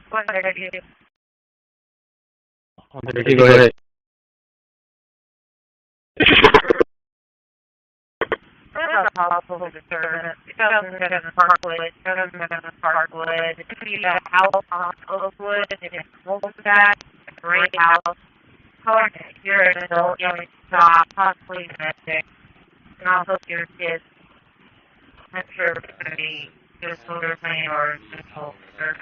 132. 132, go ahead. There's a possible disturbance. 2007 Parkwood, 2007 Parkwood. It could be a house on Oakwood. It is close to that. A great house. Color you're an adult, young stop, possibly domestic. And also if your kids. I'm sure it's going to be just older playing or just older.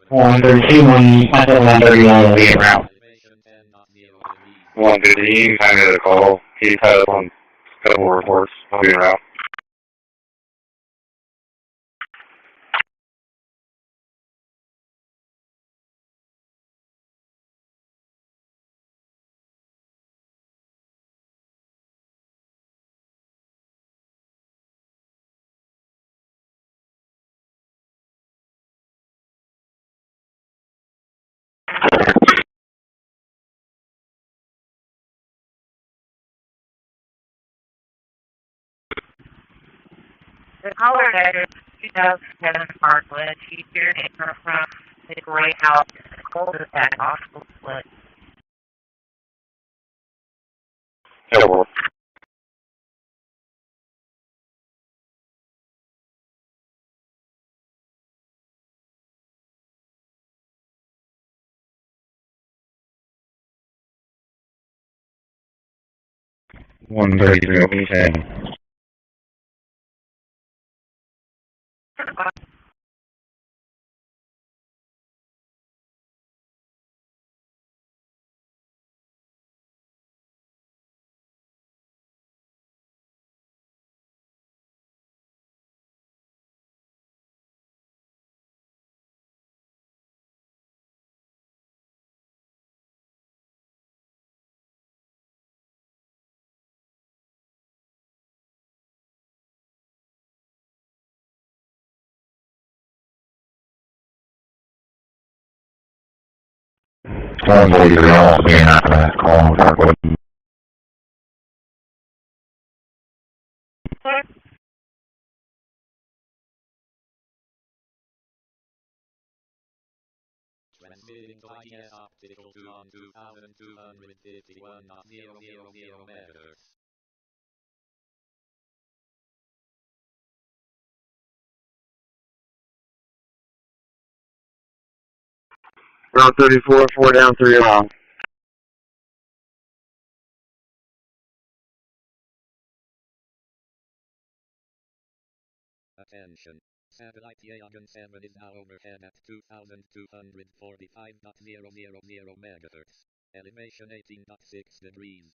132, 131 will be around. 150, you can find me the call. He's had us on a couple of reports. I'll be around. The caller that is 2007 Parkwood. She's your neighbor from the great house in the cul-de-sac off Oakwood. Yeah, well. One 133 will be saying. One 133 will be after that call. Parkwood. Transmitting to IDS optical to on 2251.000 megahertz. Route 34, 4 down, 3 along. Attention. Satellite Yagan 7 is now overhead at 2245.000 megahertz. Elevation 18.6 degrees.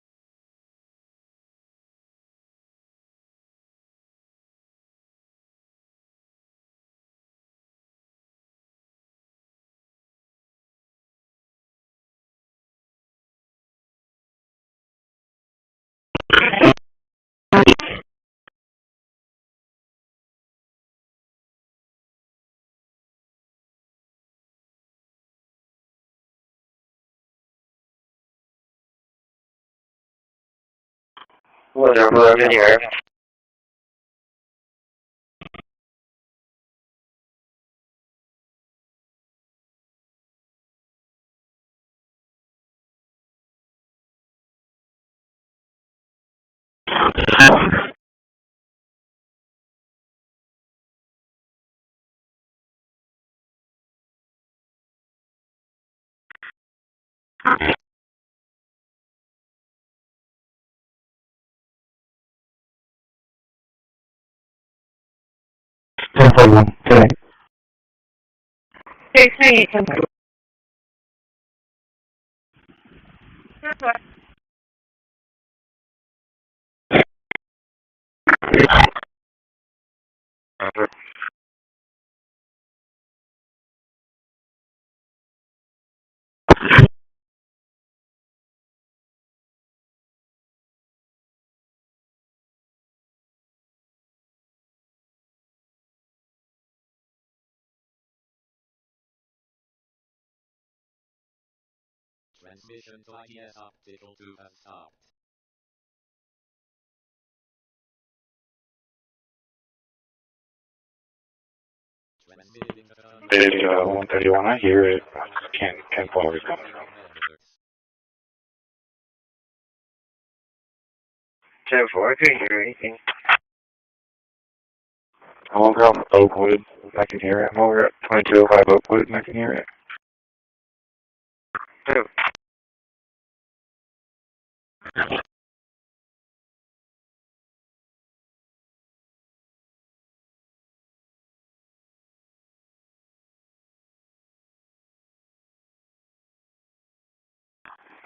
Whatever, I'm in here. Okay. Hey, Transmission to IDS optical to has stopped. Video 131, I hear it. Can't follow where it's coming from. 10-4, I couldn't hear anything. I'm over off Oakwood, I can hear it. I'm over at 2205 Oakwood, and I can hear it. Oh.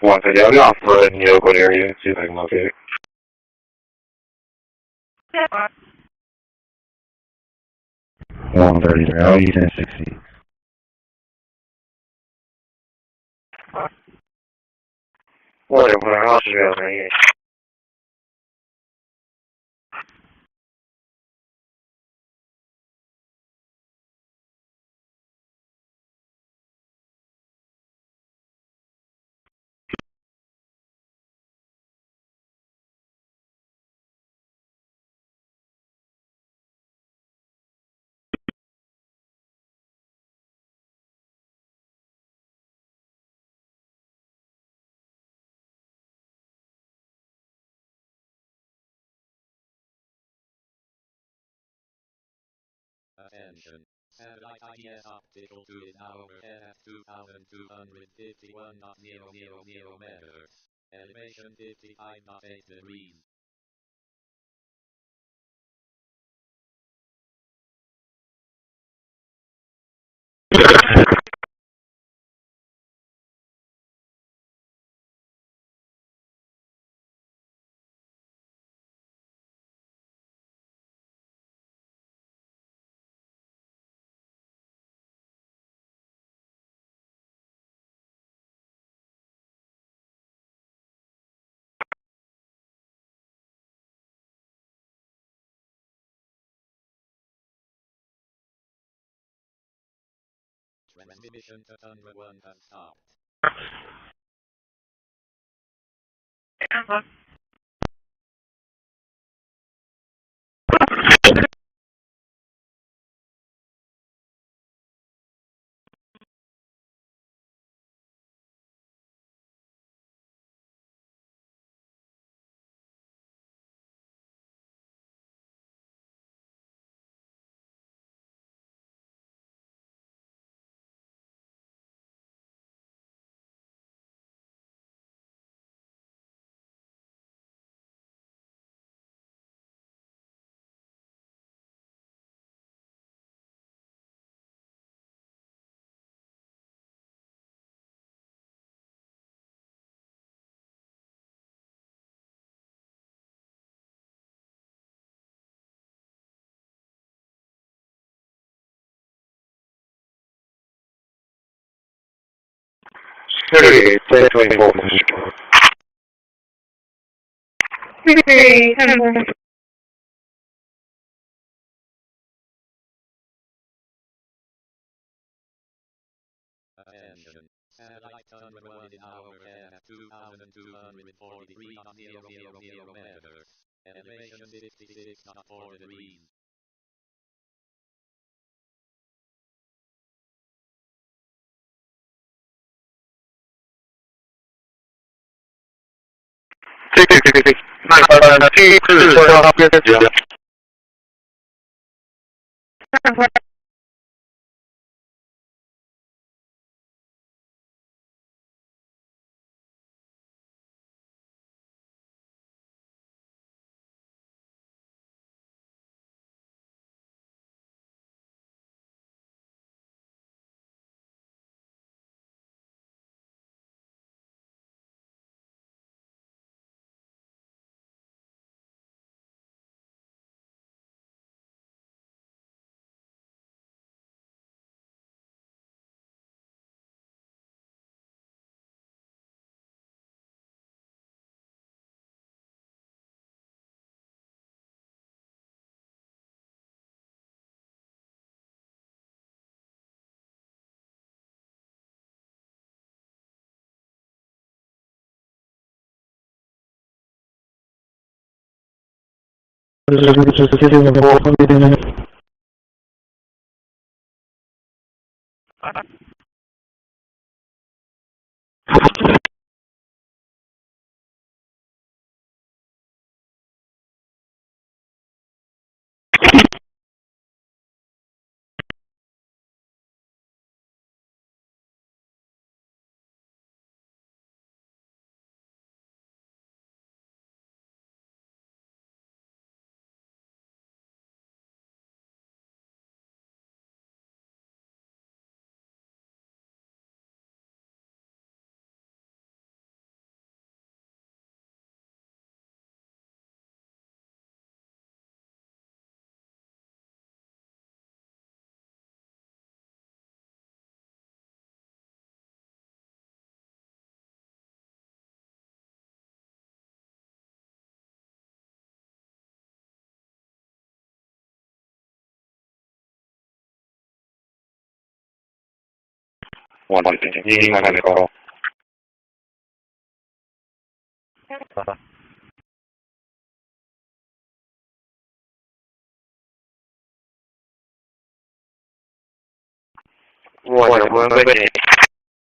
One thing, I'll be off road in the Oakwood area, see if I can locate it. Yeah. 133, I'll use 1060. Whatever else is out here. Attention. Satellite IDS optical to in overhead at 2,251.000 meters. Elevation 55.8 degrees. Transmission to Tundra 1 has stopped. Security, 24, Mr. Security, 10-4. Attention. Satellite Tundra 1 in overhead at 2,243.000 meters. Elevation 66.4 degrees. Just getting the ball from One meeting on the call. One day.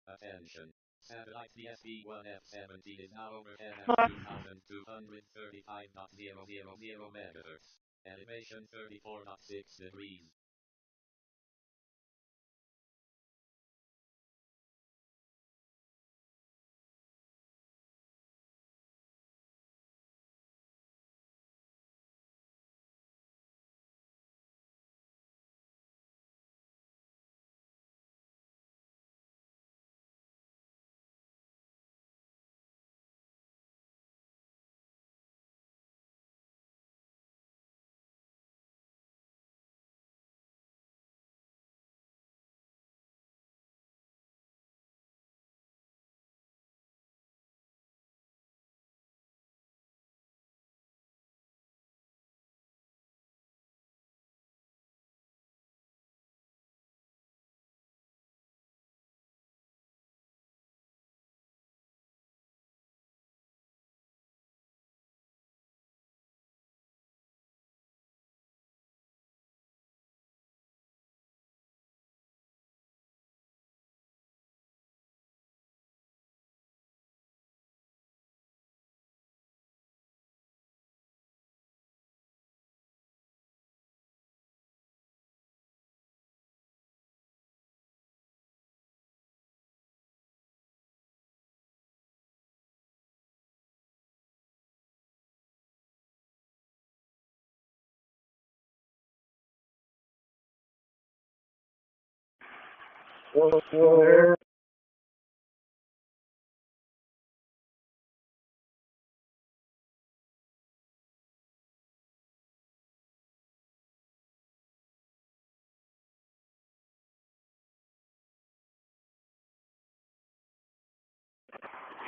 Attention. Satellite CSP1F70 is now overhead at 2235.000 megahertz. Elevation 34.6 degrees.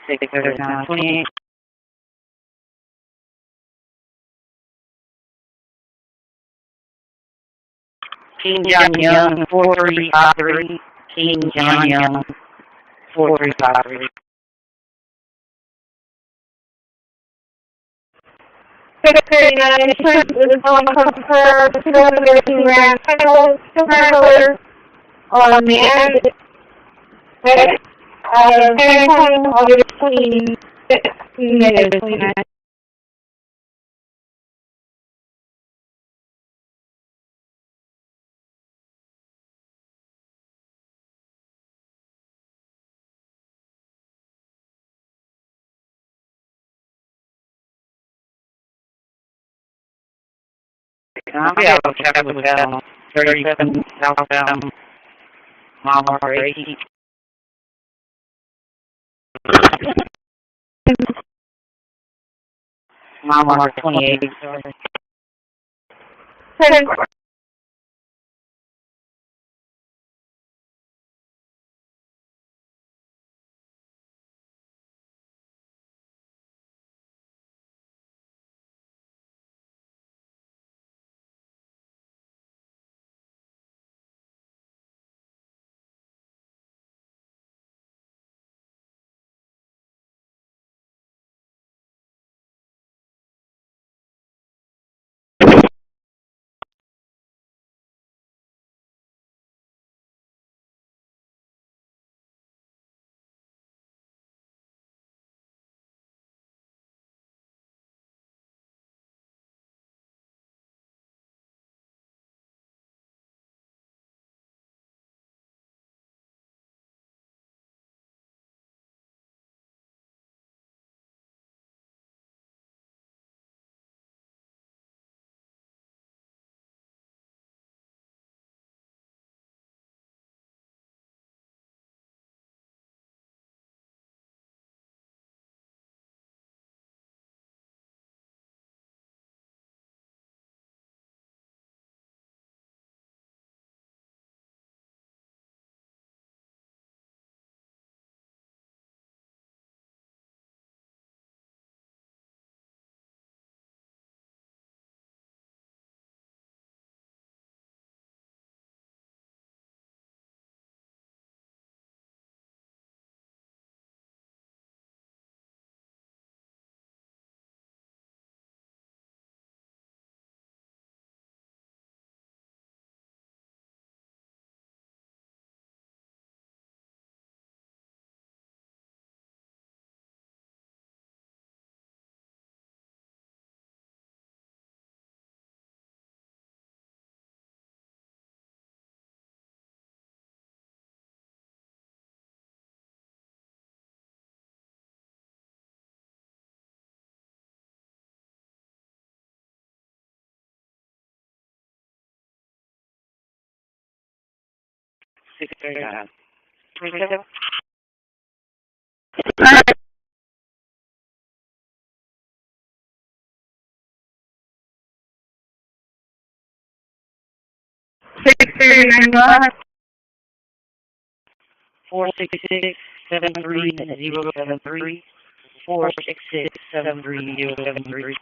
Six, 28. King John Young, 4353. King John Young, 4353. Secretary, is on for the 2013 grand title, later on the end. Time, August 20, negative 29. I'll be able to check with them. 37 southbound, mile marker 80. Mile marker 28, sorry. 639. 37. Six 39 466-73073, 466-73073.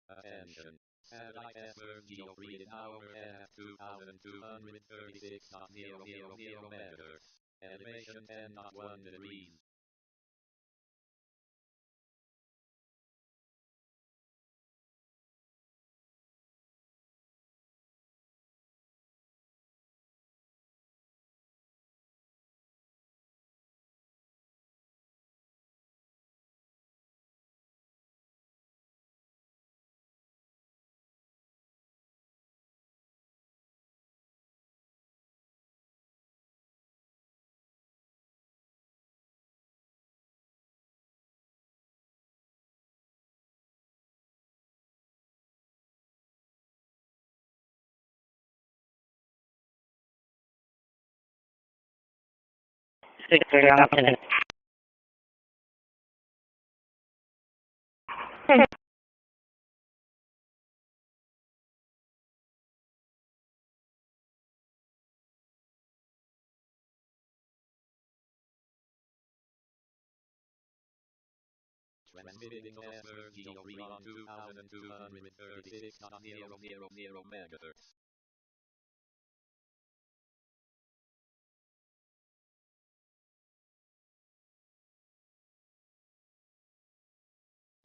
Attention. Satellite S-Bird geo-free in hour at 2,236.000 meters. Elevation 10.1 degrees. Six 39. Transmitting transfers geo-free on 2236.000 MHz.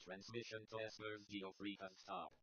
Transmission transfers geo-free has stopped.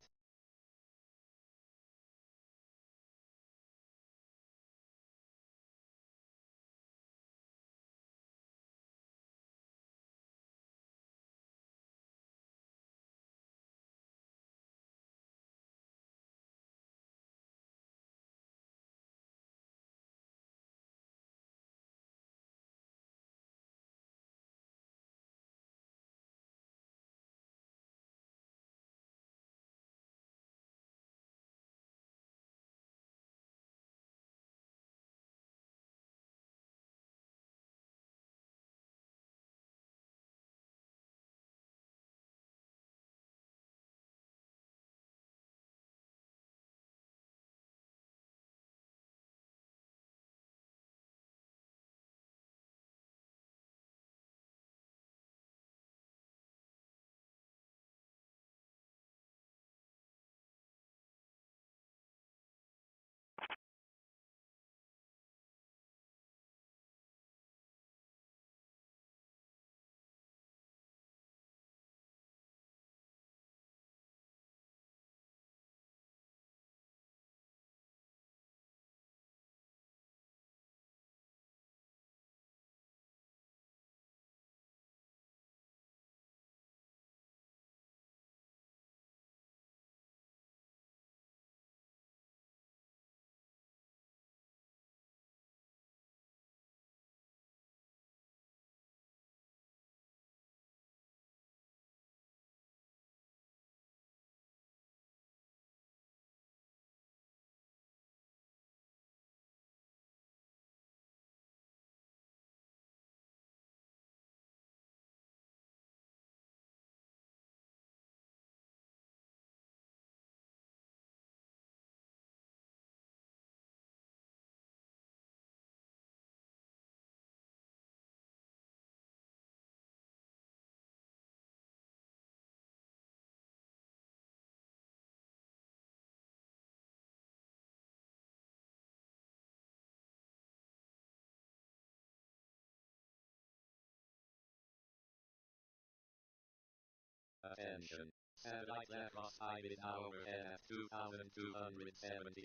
Attention. Satellite that crossed high-bid overhead at 2276.000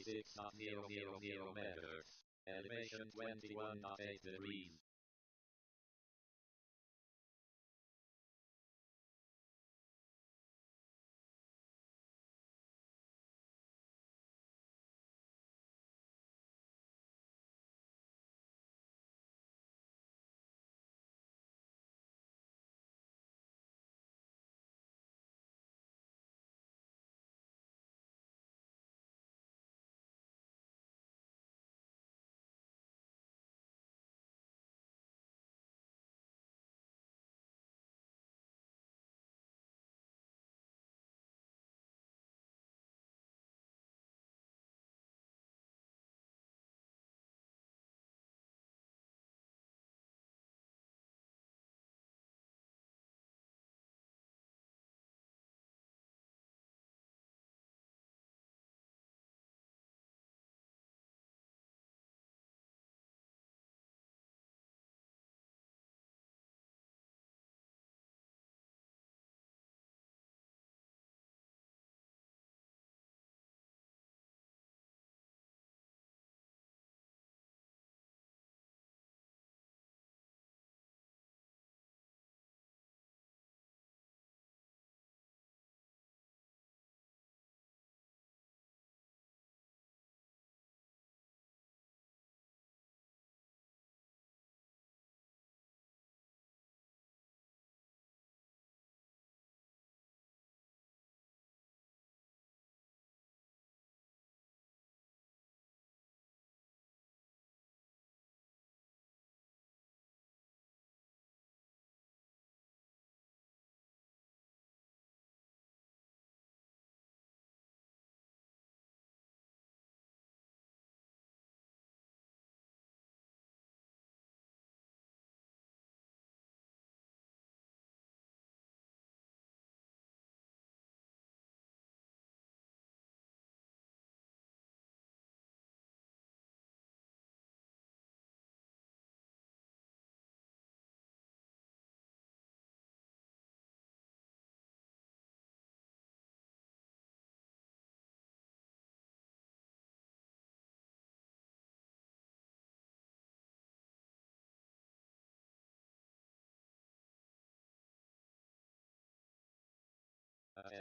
MHz. Elevation 21.8 degrees.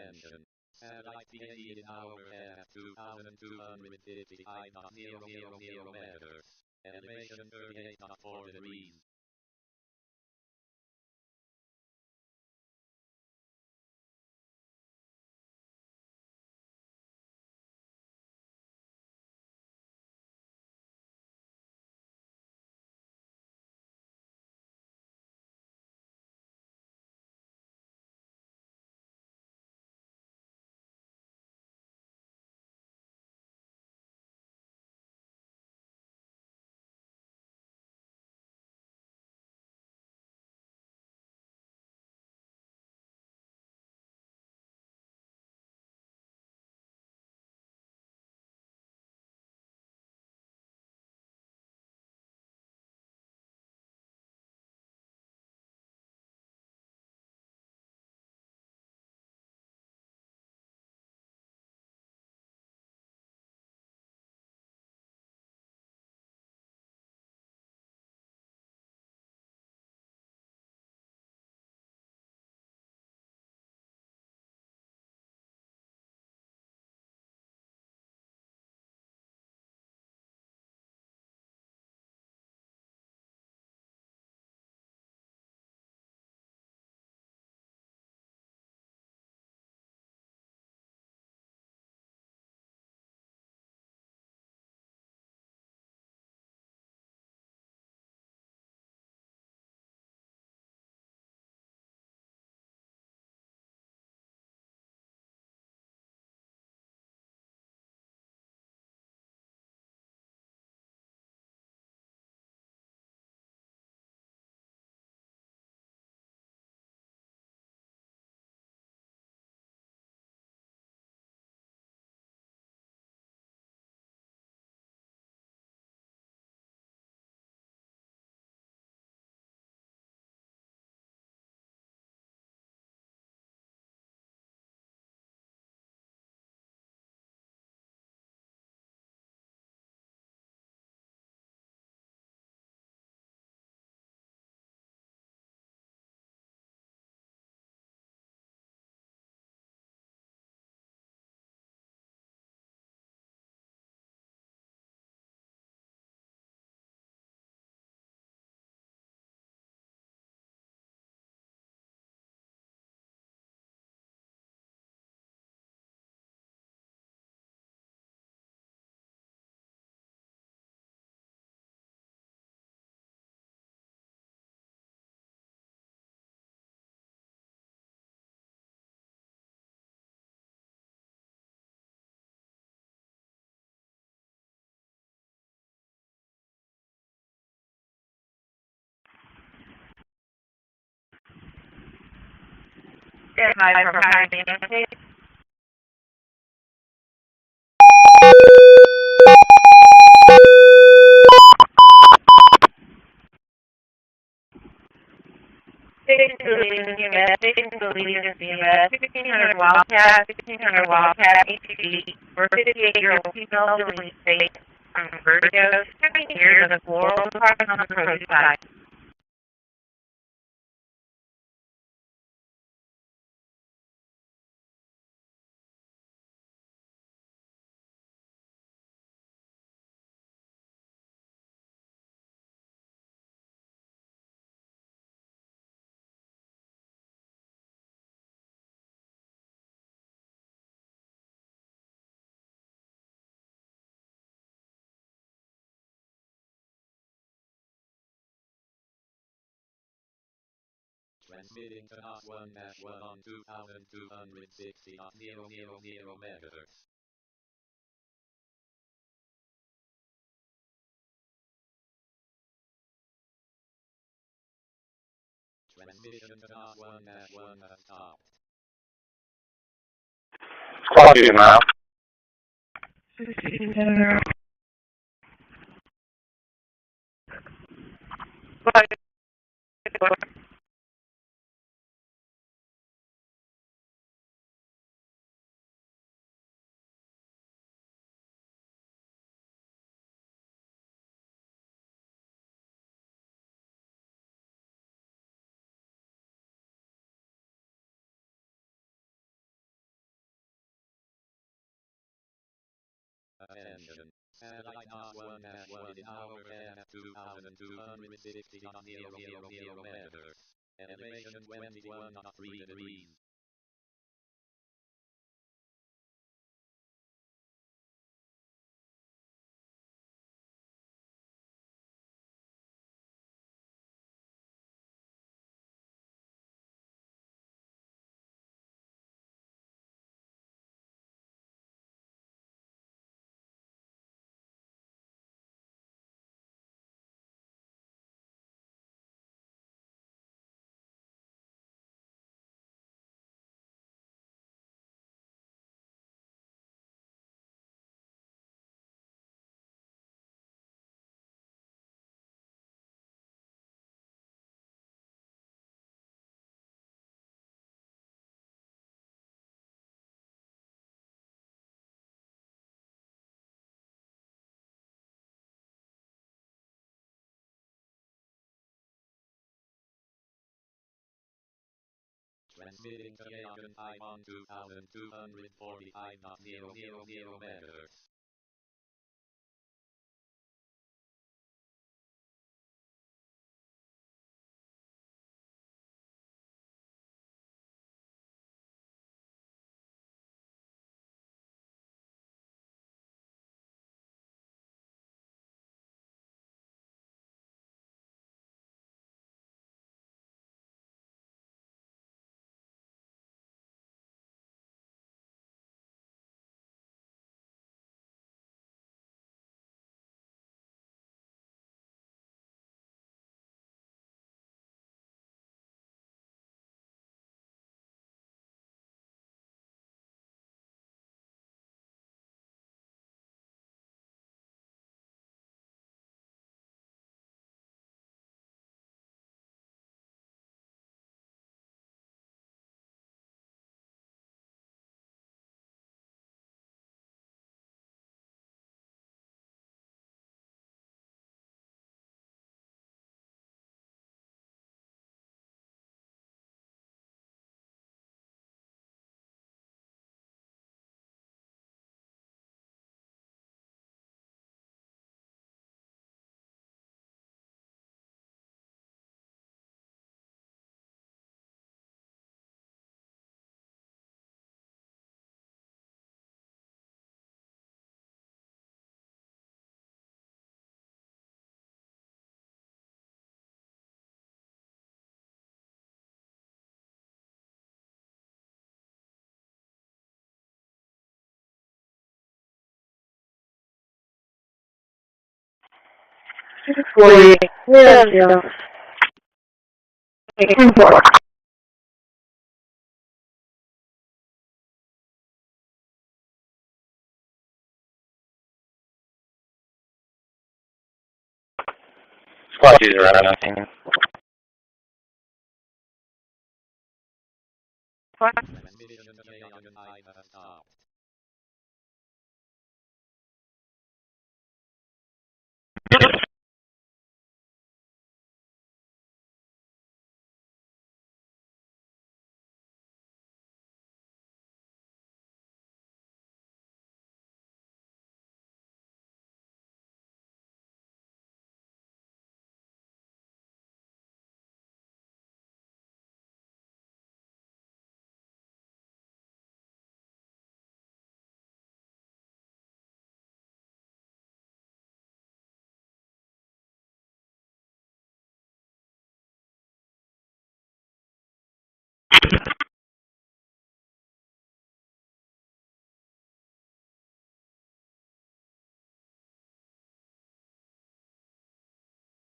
Attention. Satellite PAE in overhead at 2,255.000 meters. Elevation 38.4 degrees. Standby for fire damage. Station to leave CMS, station to leave CMS, 1600 Wildcat, 1600 Wildcat, HCD, for 58-year-old female release state from Vertigo, 17 years of floral department on the produce side. Transmitting to Nos 1-1 on 2,260.000 megahertz. Transmission to Nos 1-1 has stopped. Clock you now. Attention. Satellite Nash 1 is in overhead at 2,260.000 meters. Elevation 21.3 degrees. Transmitting to Yagan 5 on 2,245.000 meters. Wait, where is it? 10-4. Squad 2's around nothing. Transmission to Yagan 5 has stopped.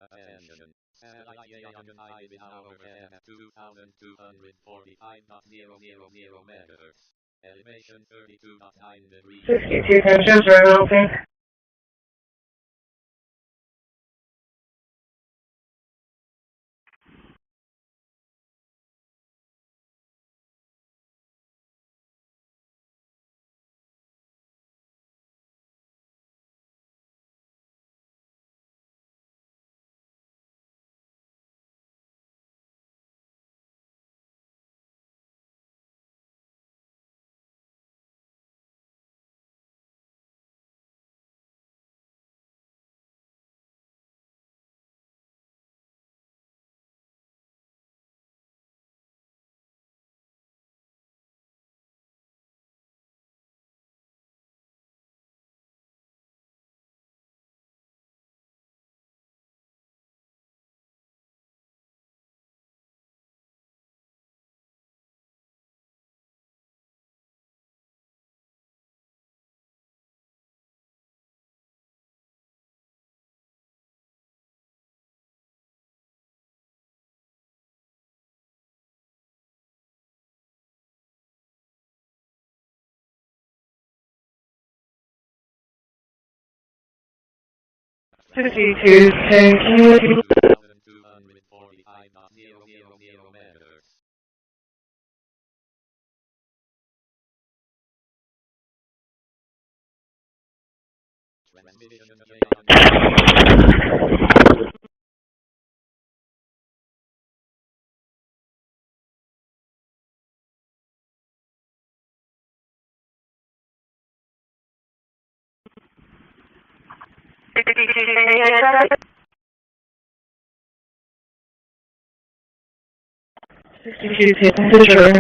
Attention. Satellite Yagan 5 is in overhead at 2,245.000 meters. Elevation 32.9 degrees. 62 tensions, right, okay? 52, can you repeat? 2,245.000 meters. Transmission temperature.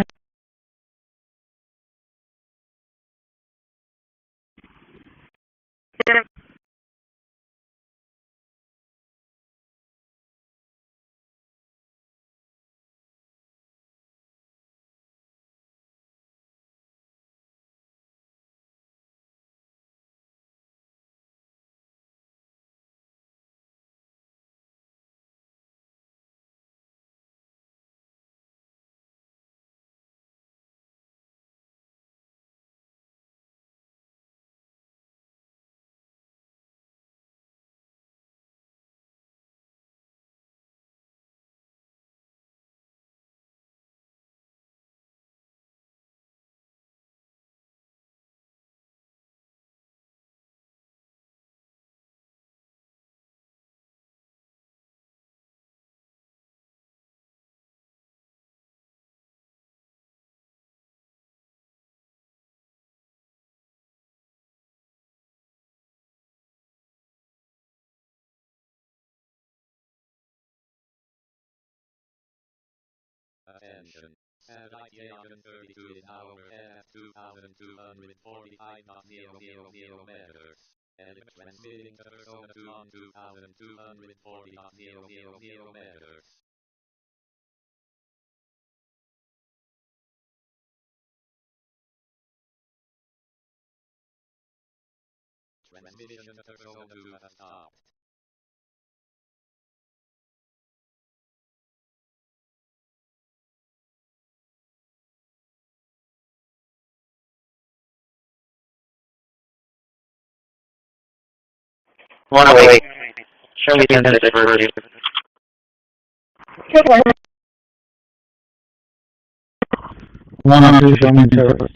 Attention. Satellite Yagan 32 is now overhead at 2,245.000 meters. And it's transmitting to Persona 2 on 2,240.000 meters. Transmission to Persona 2 has stopped. One away. Show me the incentive for review. Okay. 102, show me service.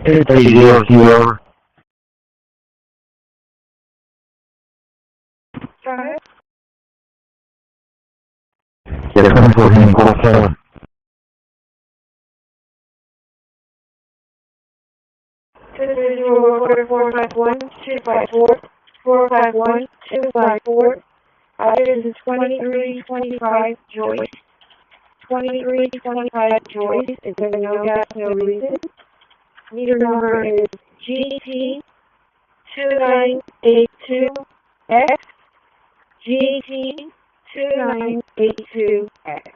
830 Sorry? Yes, I'm for him, call 7. 451-254. Address is 2325 Joyce. 2325 Joyce. Is there no gas, no reason? Meter number is GT2982X. GT2982X.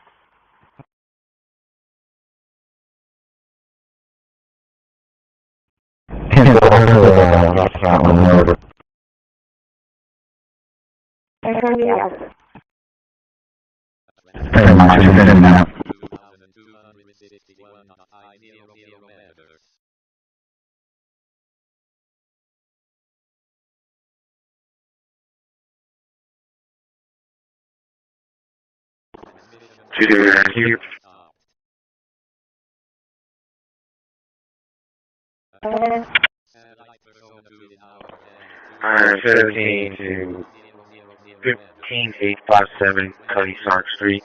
Restaurant on the road. I found the address. Very much, I'm sending that. 2261 ideal meters. Here. Alright, 17 to 15857 Cuddy Sark Street,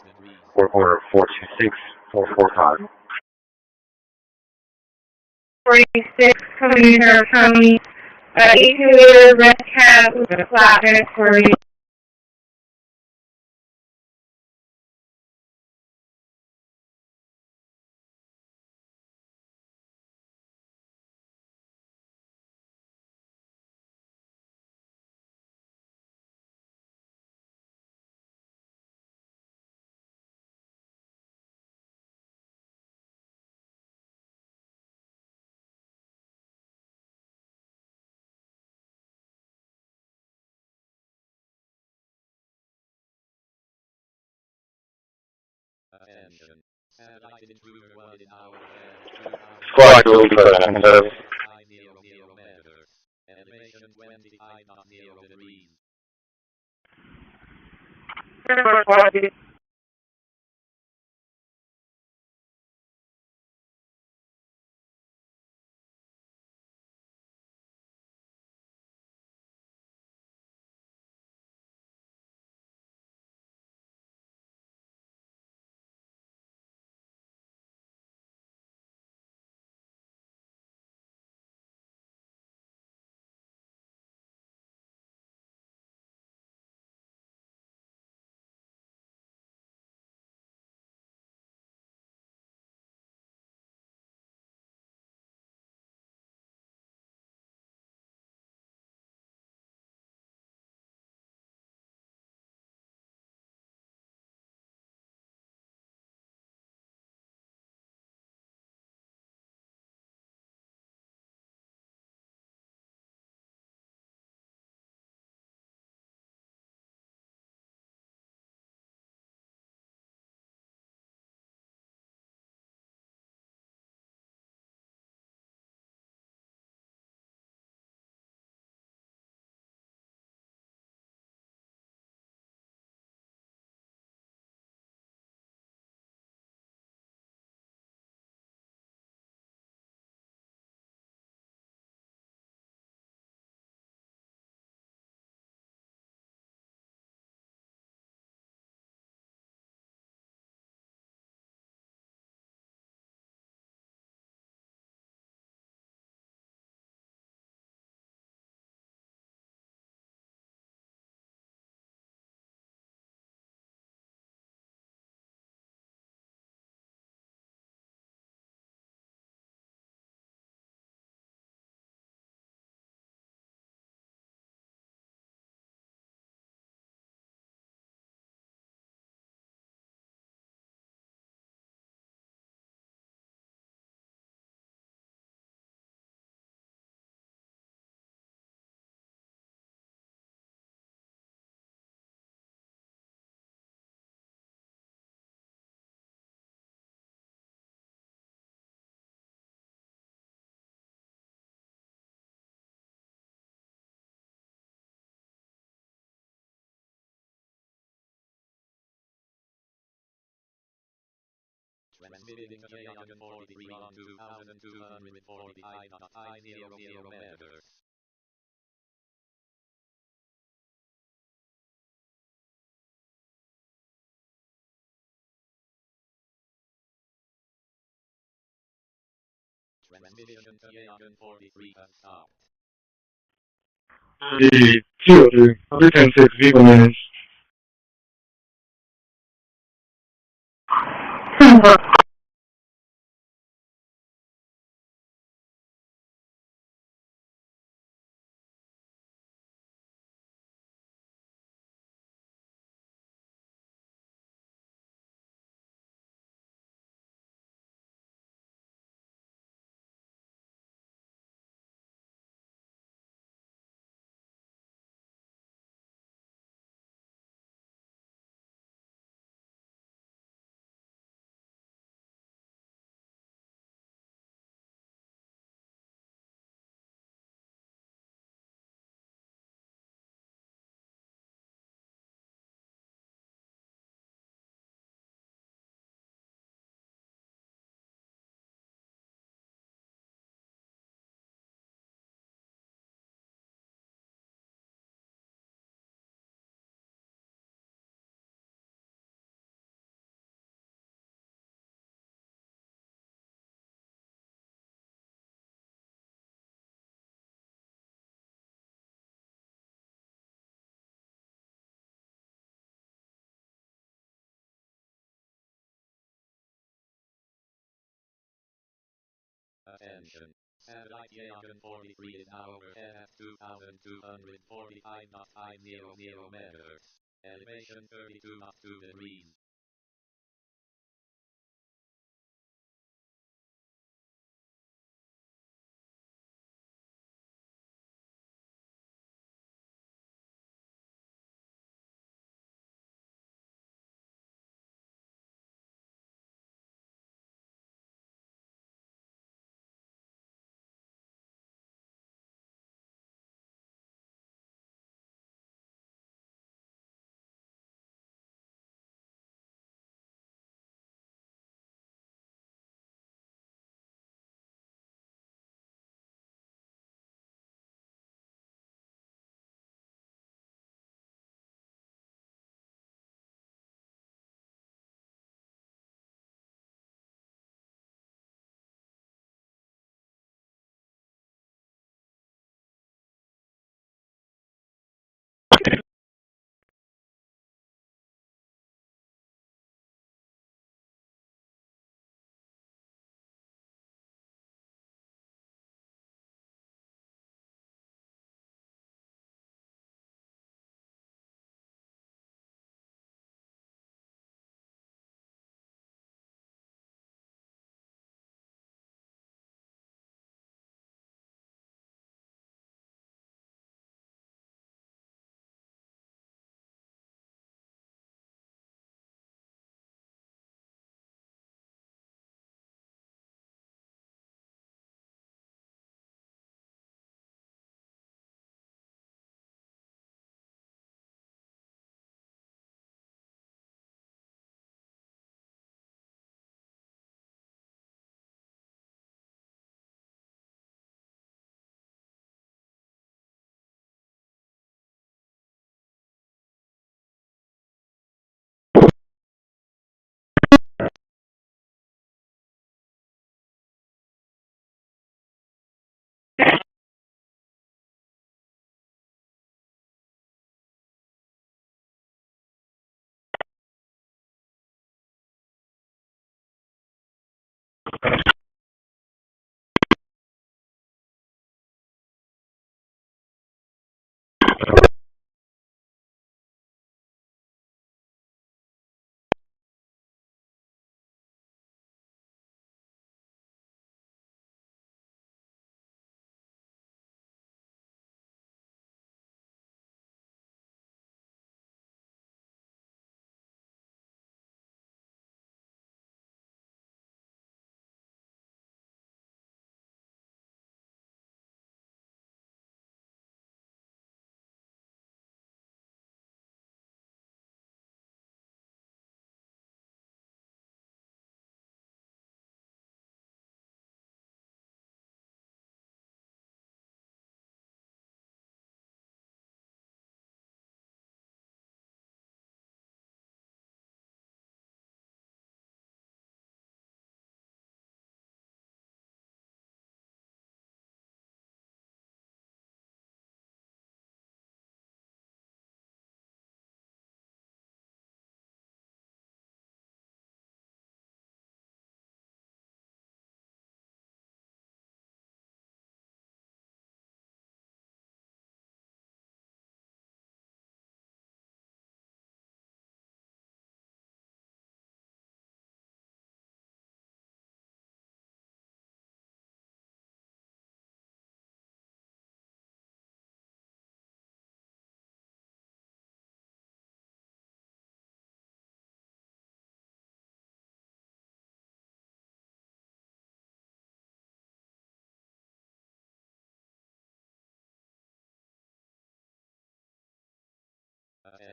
work order 426445. 46, coming here, County, 18-wheeler red cab with a flatbed for me. Attention. Satellite intruder 1 in our Squad, will be present, service. meters. Elevation 25.0 degrees. Transmitting J143 on 2245.500 meters. Transmission to J143 has stopped. The 02, 106 vehicle managed. Attention. Satellite J143 is now overhead at 2,245.500 meters. Elevation 32.2 degrees.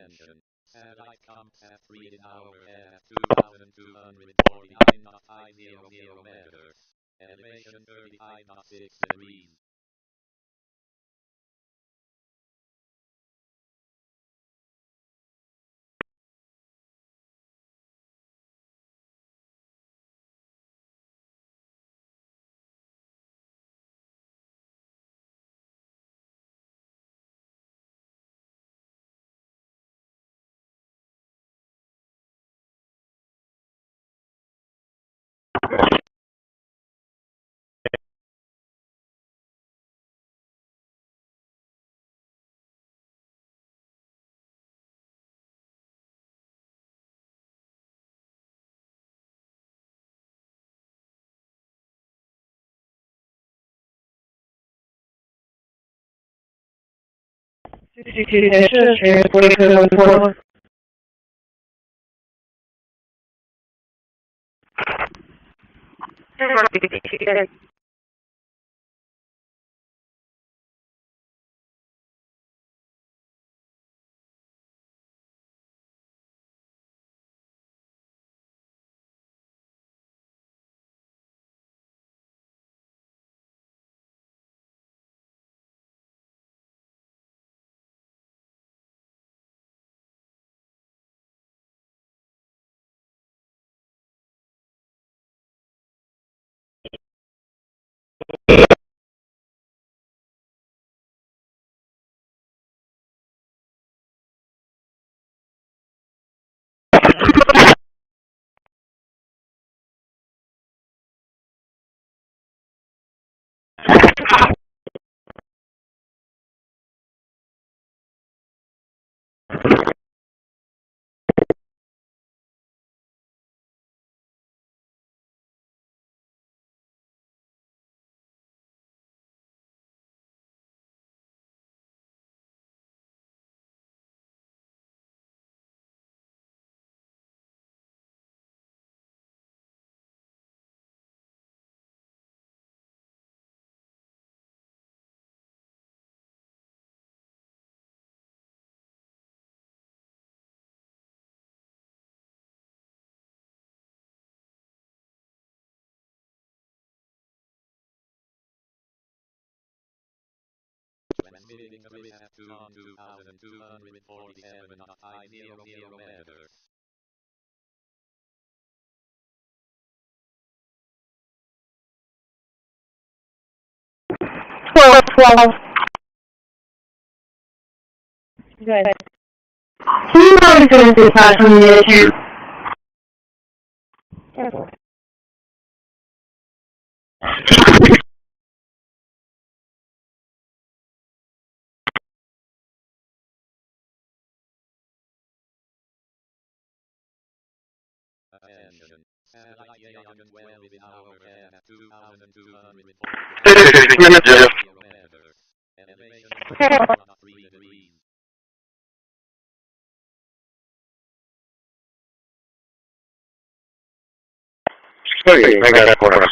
Attention. Satellite comms at 3 hour at 2,249.500 meters. Elevation 35.6 degrees. Transmitting Chris at 2,247.500 meters. Good. Can you monitor this flash on the issue? Attention. Satellite Jagan 12 hour at 2,247 meters. Elevation 3 degrees. Okay, I got that for us.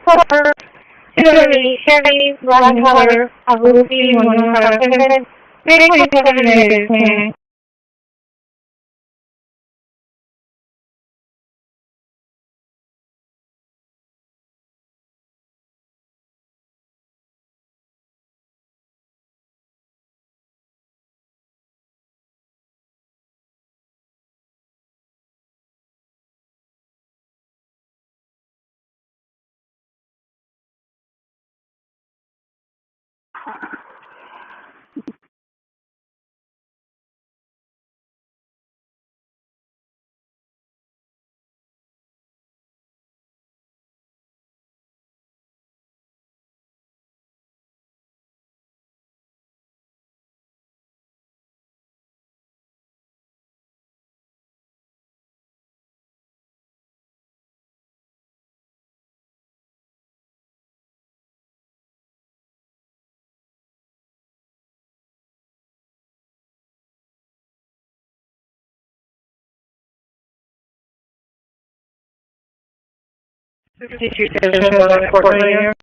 Copper, 270, black color, a blue sea, 1 3.7 meters, 52 station, Fort here.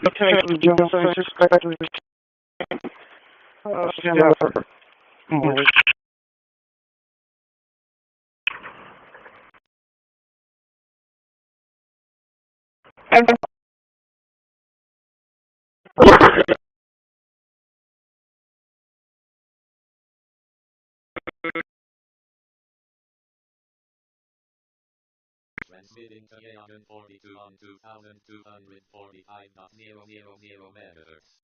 Lieutenant Johnson, I suspect stand up for Transmitting to Yagan 42 on 2245.000 megahertz.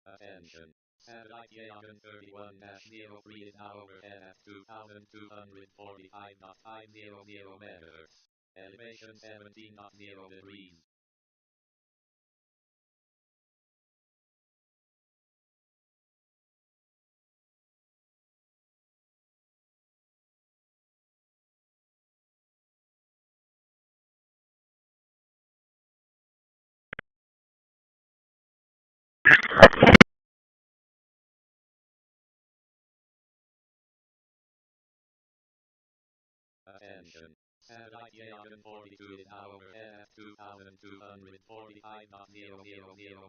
Attention. Satellite Yagan 31-03 is now overhead at 2245.500 megahertz. Elevation 17.0 degrees. Attention. Satellite Yagan 42 is now overhead at 2245.000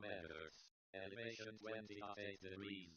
megahertz. Elevation 20.8 degrees.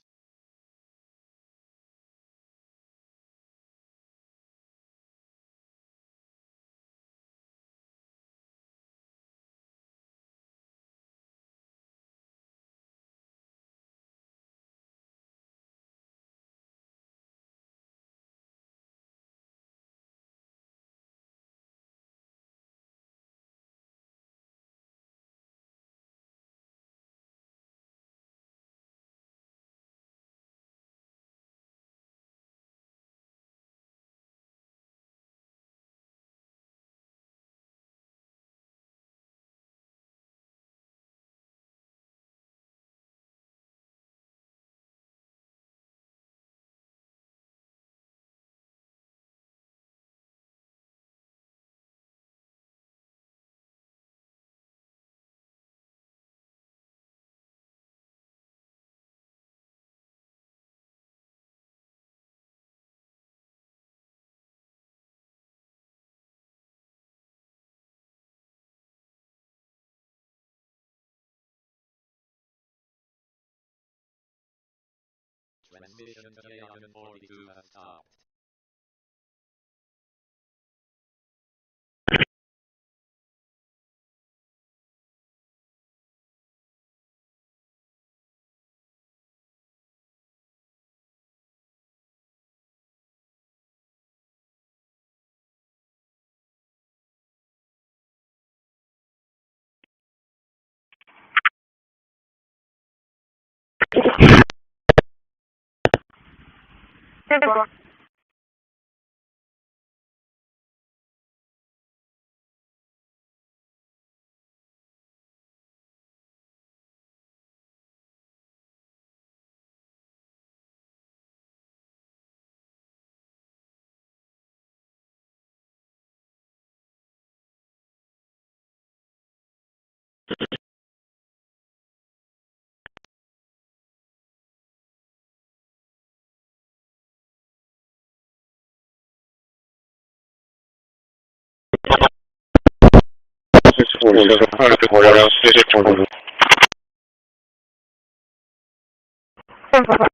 Transmission to Yagan 42 has stopped. 10-4. The courthouse, 640. 10-4.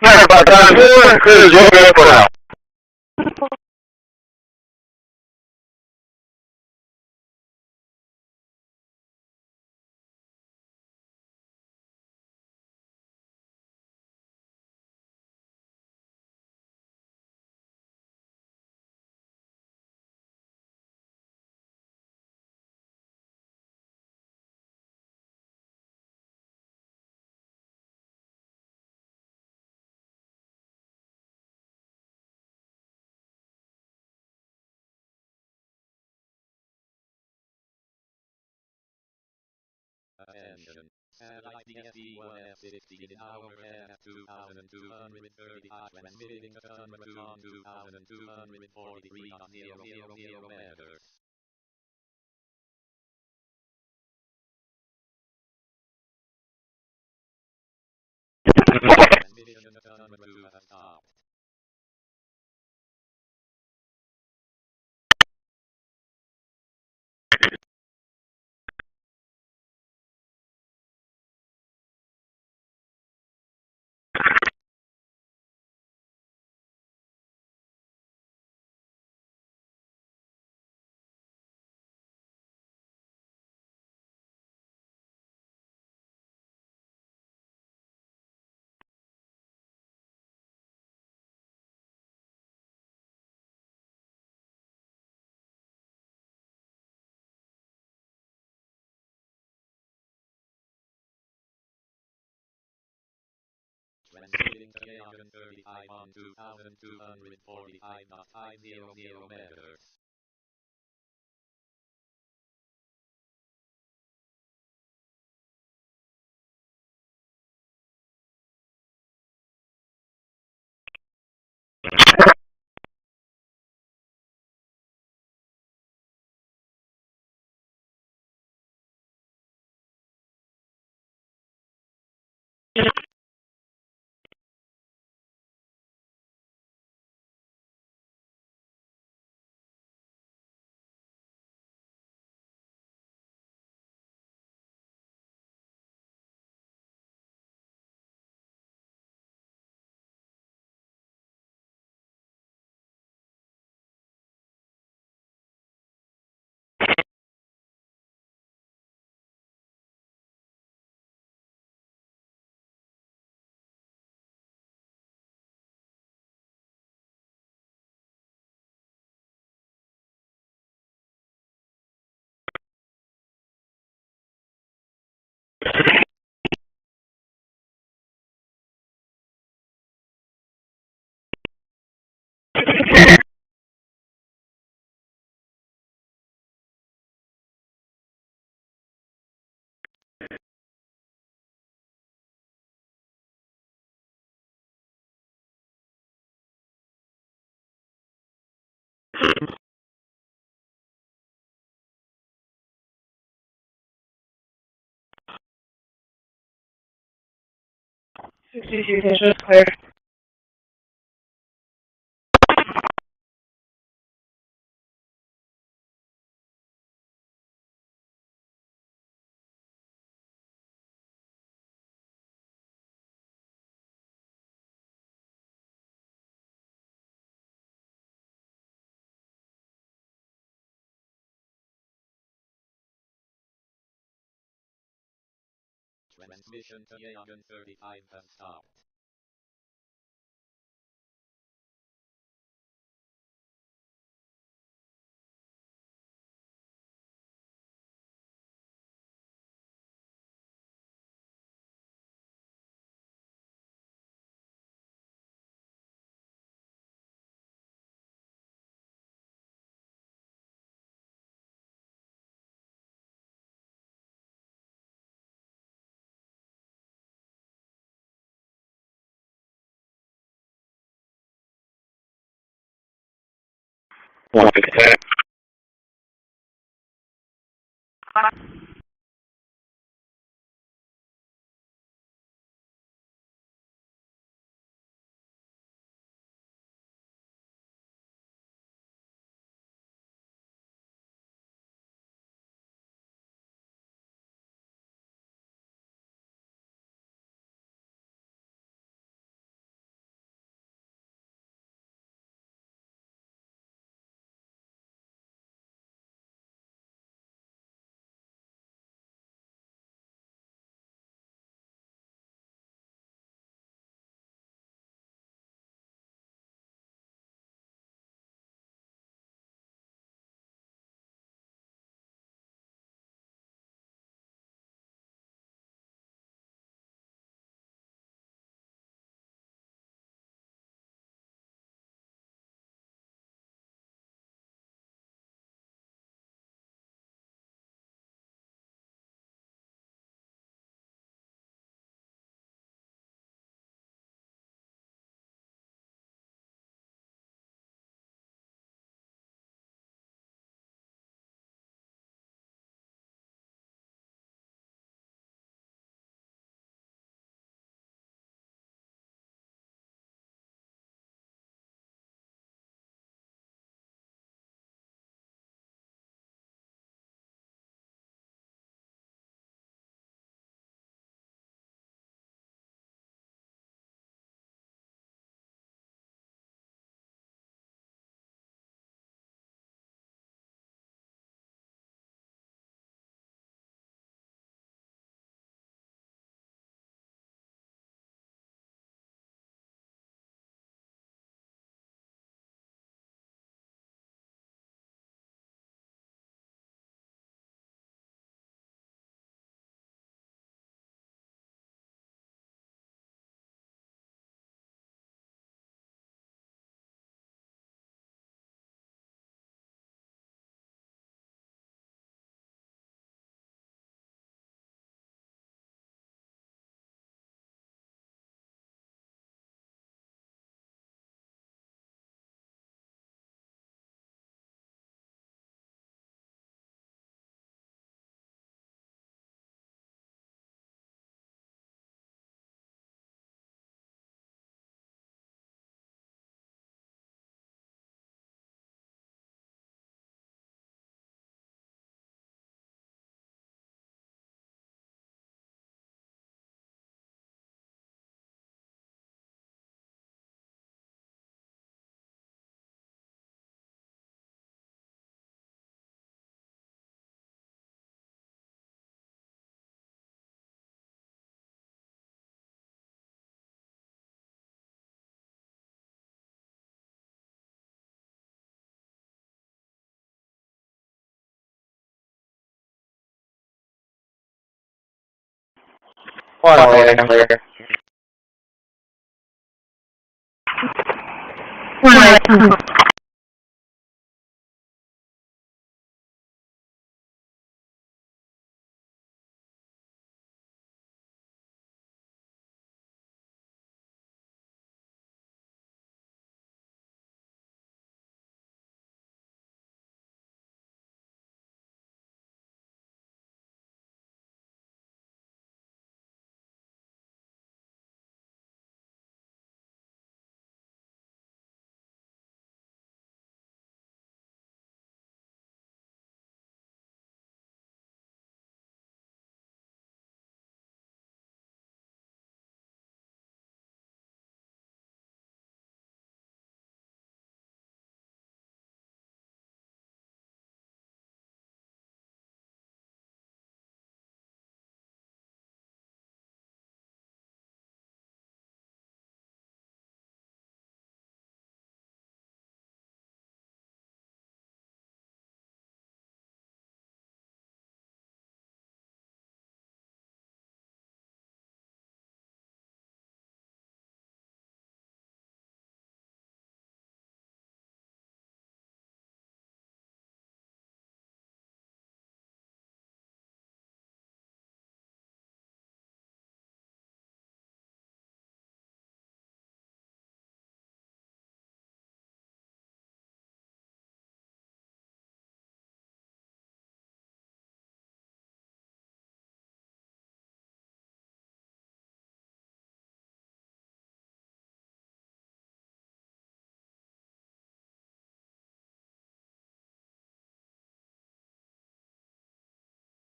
Matter about time, 4, Chris, you're good for now. Attention. Satellite DSD-1F16 in overhead at 2,230 transmitting to Tunbridge on 2,243.000 meters. Transmission to Tunbridge has stopped. Transmitting to 835 on 2,245.500 meters. 62 is clear. Transmission to Yagan 35 has stopped. One fifty. One way, clear. One way.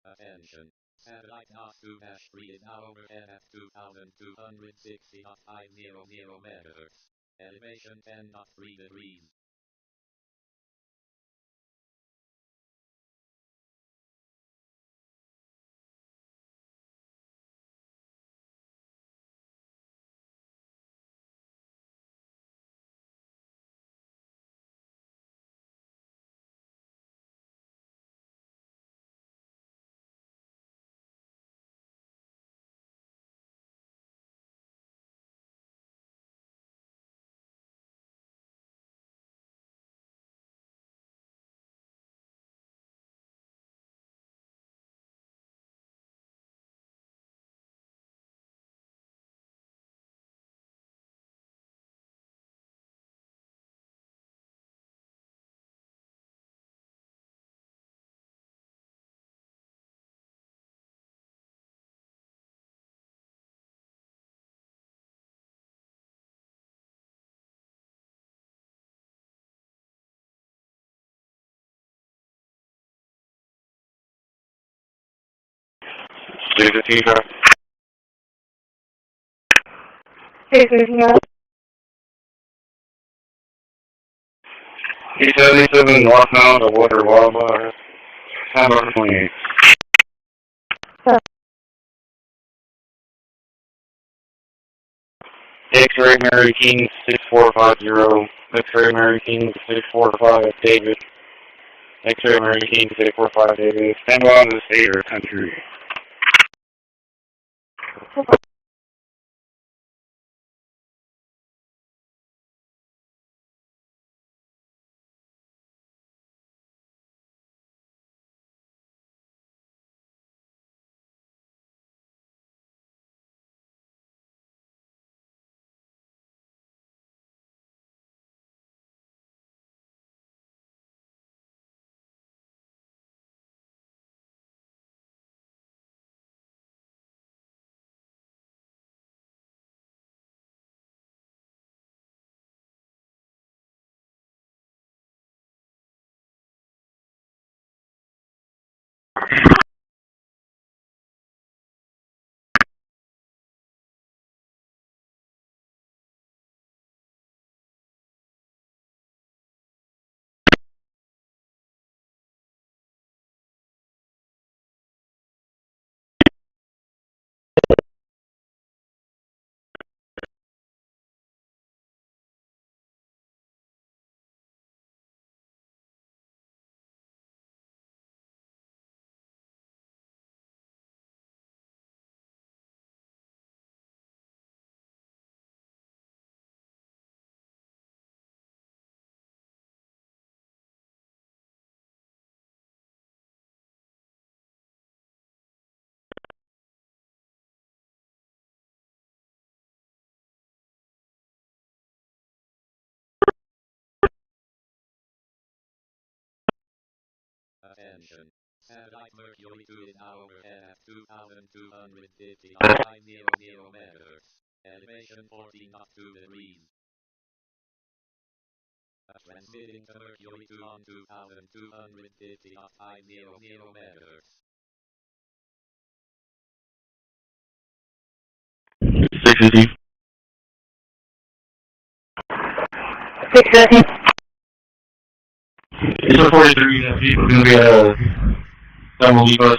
Attention. Satellite NOS2-3 is now overhead at 2,260.500 megahertz. Elevation 10.3 degrees. Do the T-Drive. 630. T-77 northbound to Water Wildfire. Hammer 28. X-ray Mary King 6450. X-ray Mary King 645 David. X-ray Mary King 645 David. Stand by on the state or country. Attention. Satellite Mercury 2 is now overhead at 2,250 meters. Elevation 14.2 degrees. Transmitting to Mercury 2 on 2,250 meters. 650. 650. It's a 43, it's going to be a double bus.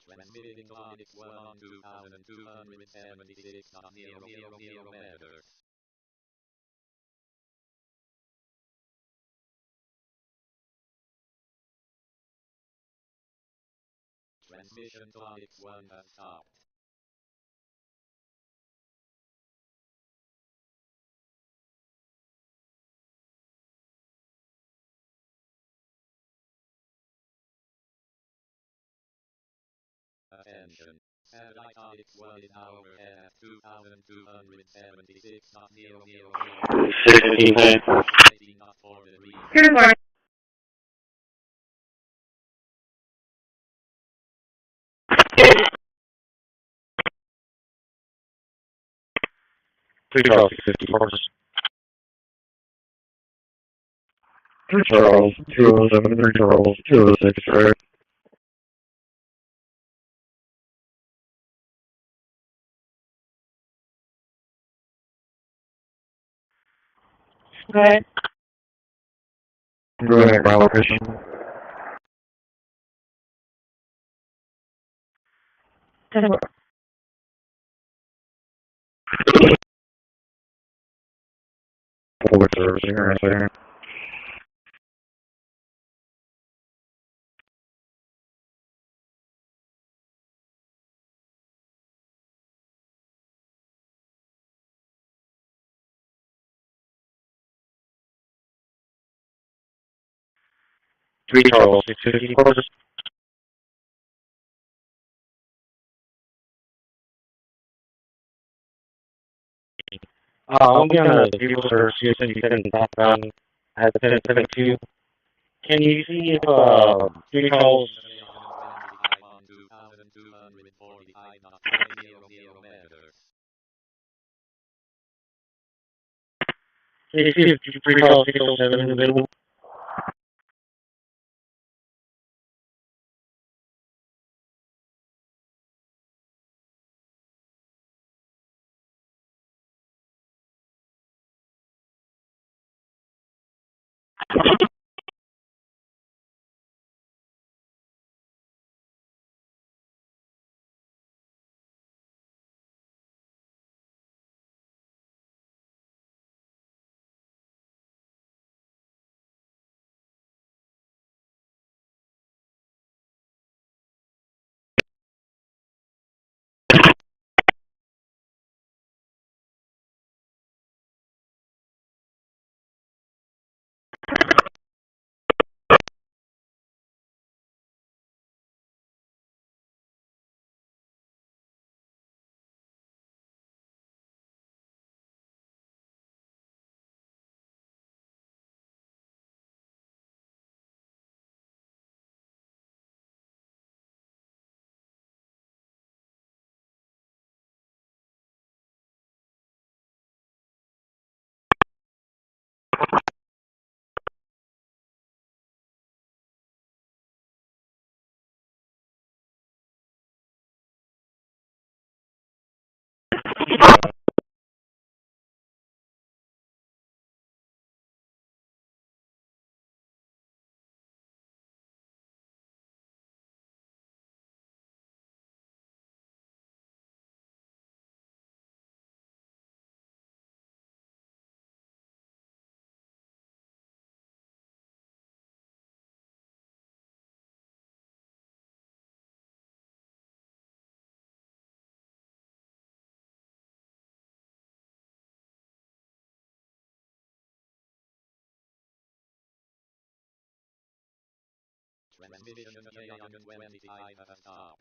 Transmitting Onyx 1 on 2,276 meters. Transmission to Onyx 1 has stopped. Attention. Satellite Onyx 1 is now overhead at 2,276 meters. 16.4 degrees. Good morning. Charles 650 Corpus. 3 Charles, 207, 3 Charles, 206, right? Go ahead. Go ahead, my location. Public servicing, right there. Three Charles 650 Corpus. I'll be on a vehicle search. You said you couldn't back down at 1072. Can you see if 3 Charles Can you see if 3 Charles 607 is available? Transmission J125 has stopped.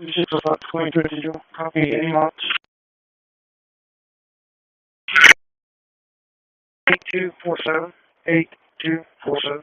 This is about 2022. Copy any lots. 8247. 8247.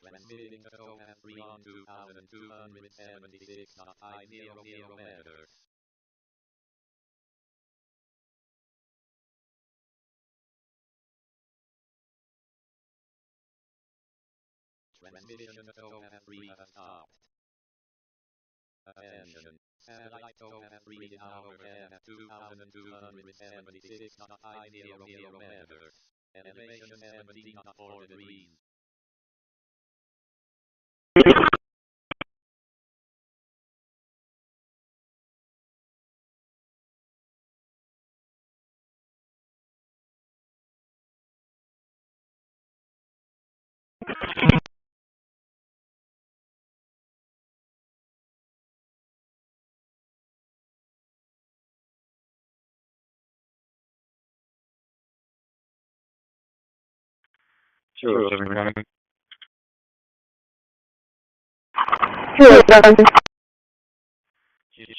Transmitting to Cohen 3 on 2276.500 meters. Transmission to Cohen 3 has stopped. Attention. Satellite Cohen 3 is now overhead at 2276.500 meters. Elevation 17.4 degrees. Sure, County.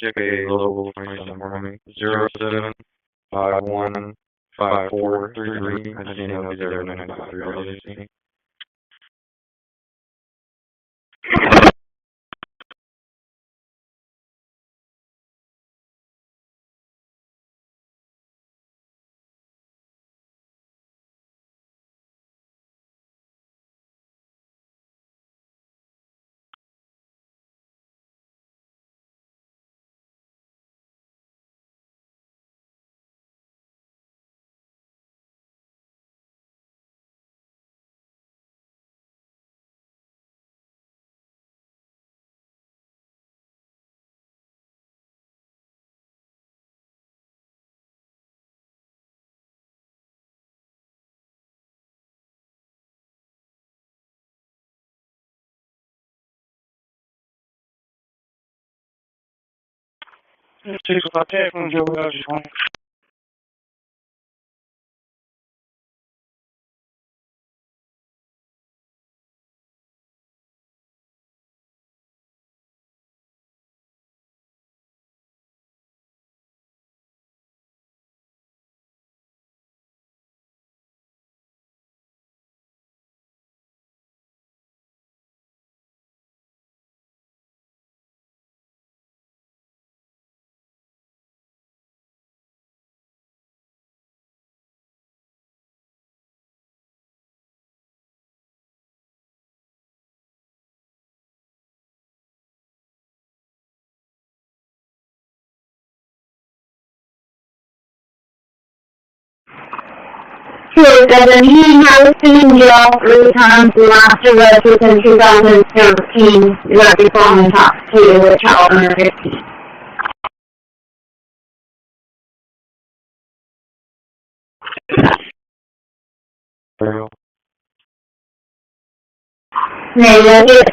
Check a local information for me. 07515433. I just need to know if you're 0953 LJC. This is about that from Joe Rogers. 207, he has seen you all 3 times. The last arrest was in 2013. You got your phone and talk to a child under 15. Negative.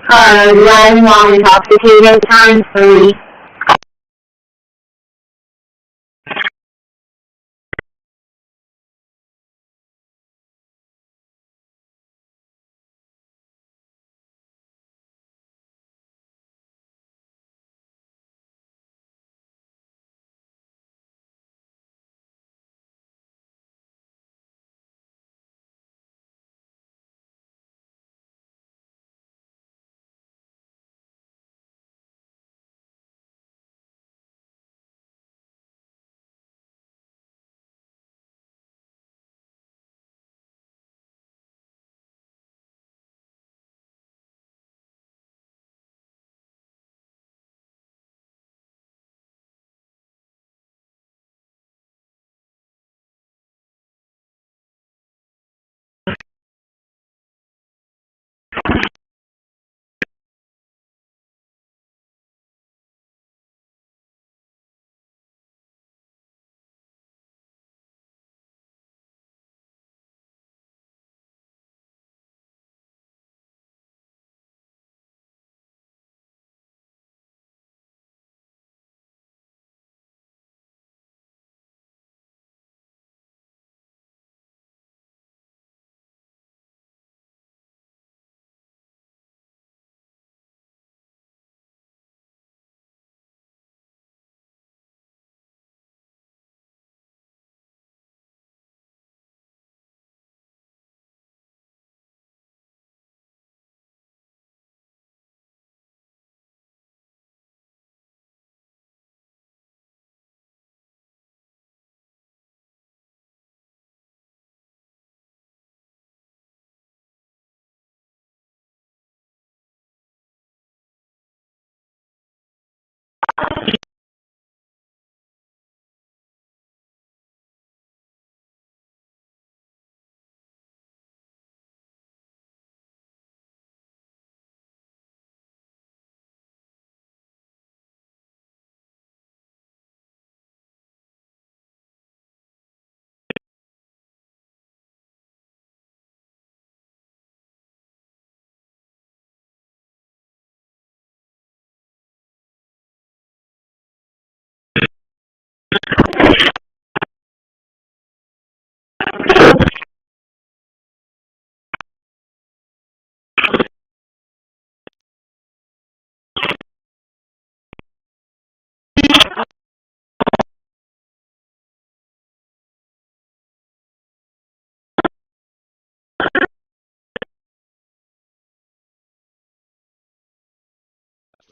Driving while intoxicated, times 3.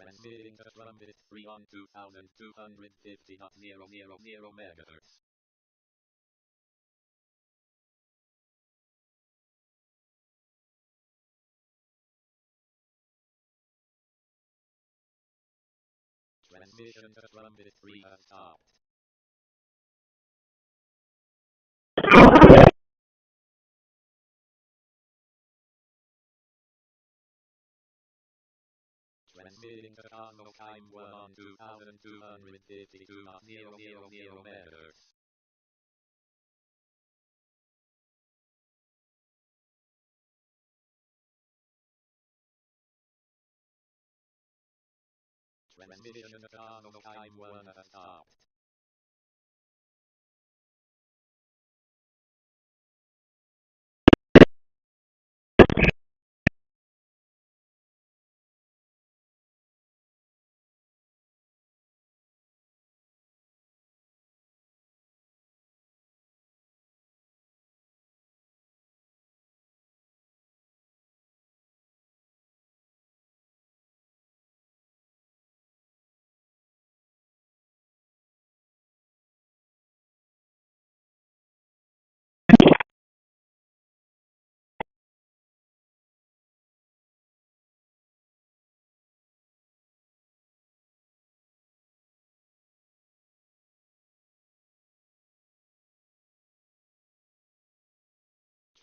Transmitting to Trumpet 3 on 2250.000 megahertz. Transmission to Trumpet 3 has stopped. Transmitting to Cosmo Time 1 on 2252.000 megahertz. Transmission to Cosmo Time 1 has stopped.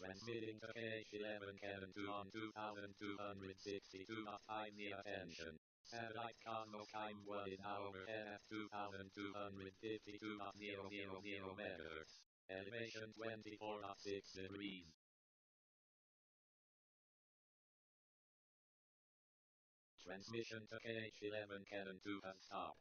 Transmitting to H11 Kevin 2 on 2262. I need attention. Satellite Cosmos time 1 is now overhead at 2252.000 megahertz. Elevation 24.6 degrees. Transmission to H11 Kevin 2 has stopped.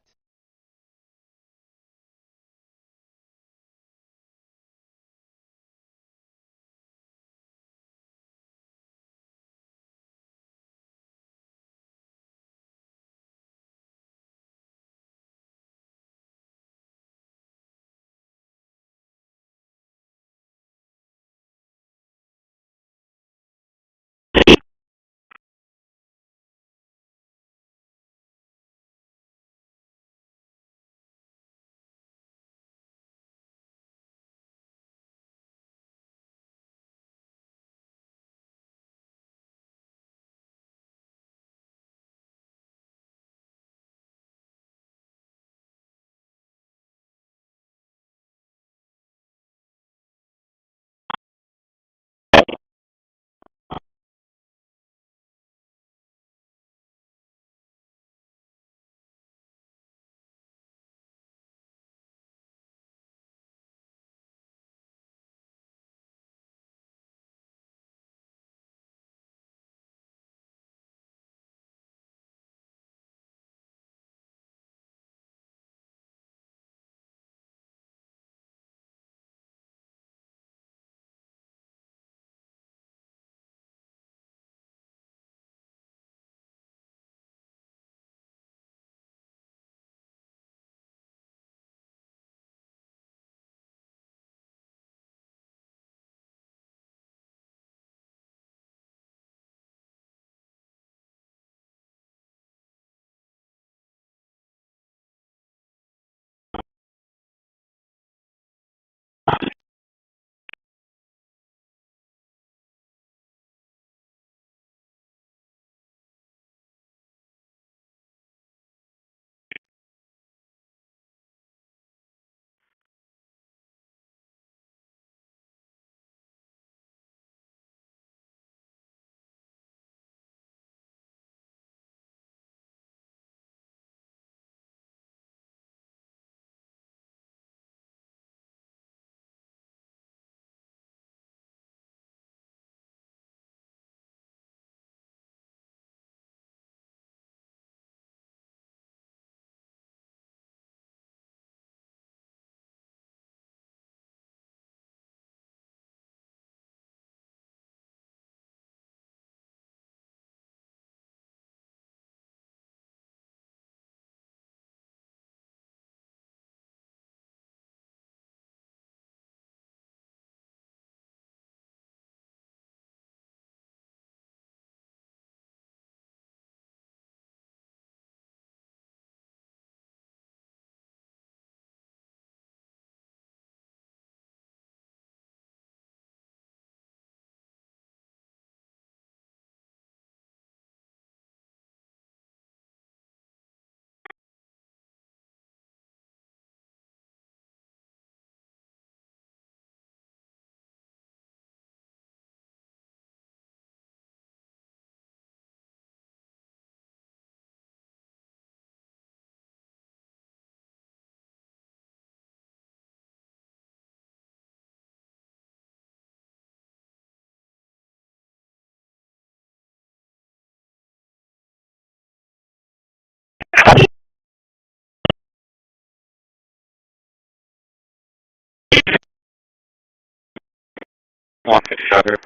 One fifty sugar.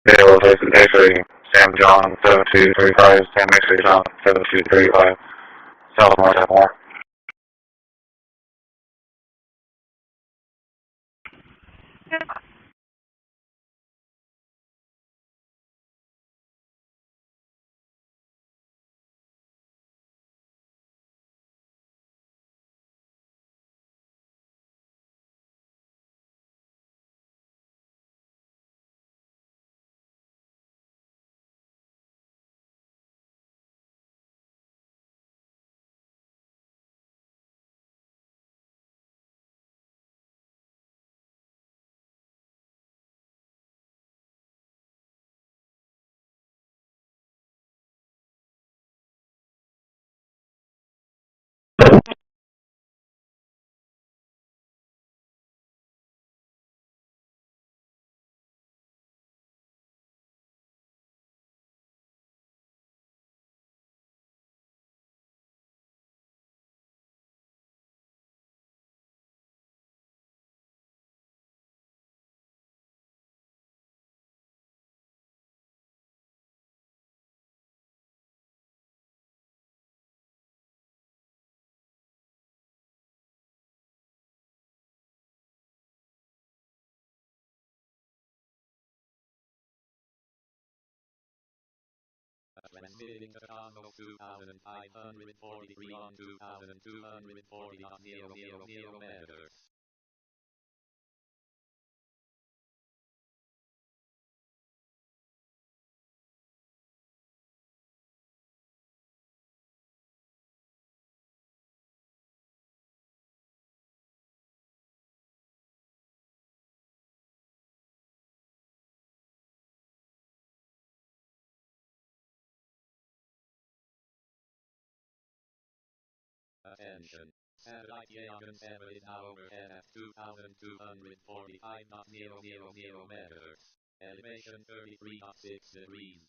Yeah, well, X-ray, Sam John, 7235, Sam X-ray John, 7235, Southmore, Ashmore. Transmitting to Congo 2543 on 2240.000 meters. Attention. Satellite Yagan 7 is now overhead at 2245.000 meters. Elevation 33.6 degrees.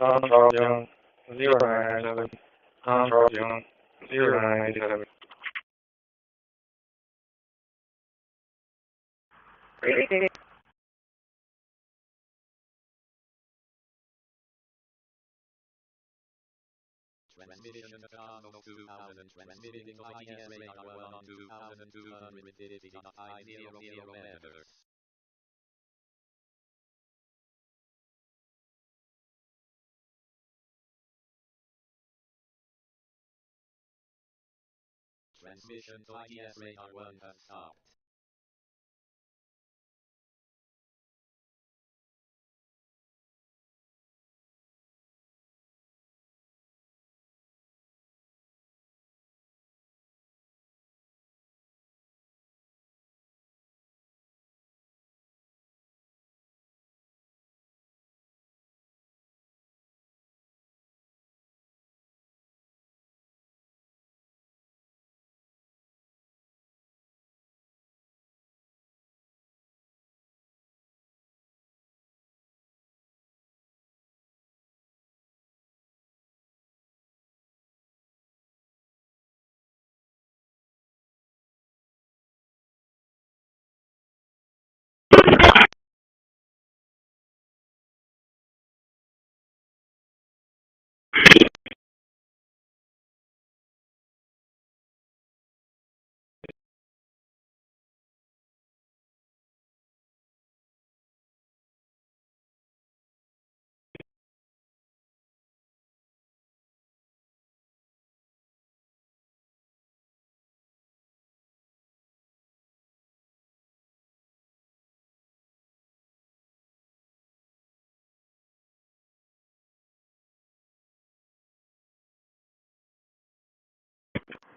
Tom Charles Young, 0997. Tom Charles Young, 0987. Christi. Transmission to Congo 2000. Transmitting by DSA on 2250.000 meters. Transmission to IDS radar 1 has stopped.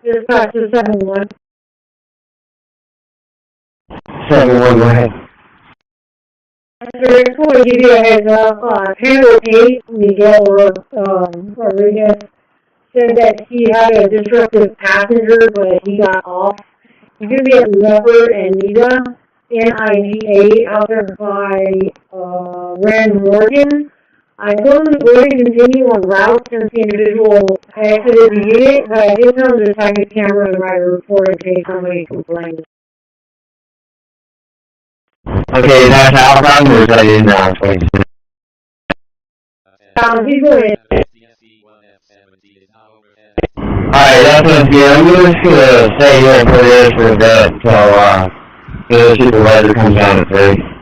Dispatch to 7-1. 7-1, go ahead. I just want to give you a heads up. Panel 8, Miguel Rodriguez, said that he had a disruptive passenger, but he got off. He's going to be at Leopard and Nida, NIGA, out there by Rand Morgan. I told him to go ahead and continue on route since the individual exited the unit, but I did tell him to tag his camera and write a report in case somebody complains. Okay, that's outbound or is that inbound? He's going Alright, that's what I'm doing. I'm just gonna stay here and put this for a bit until the supervisor comes down at 3.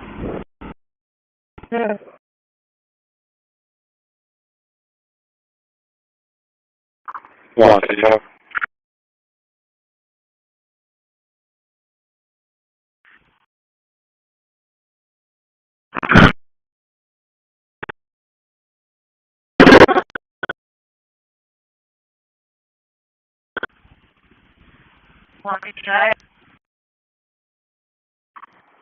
in. 155.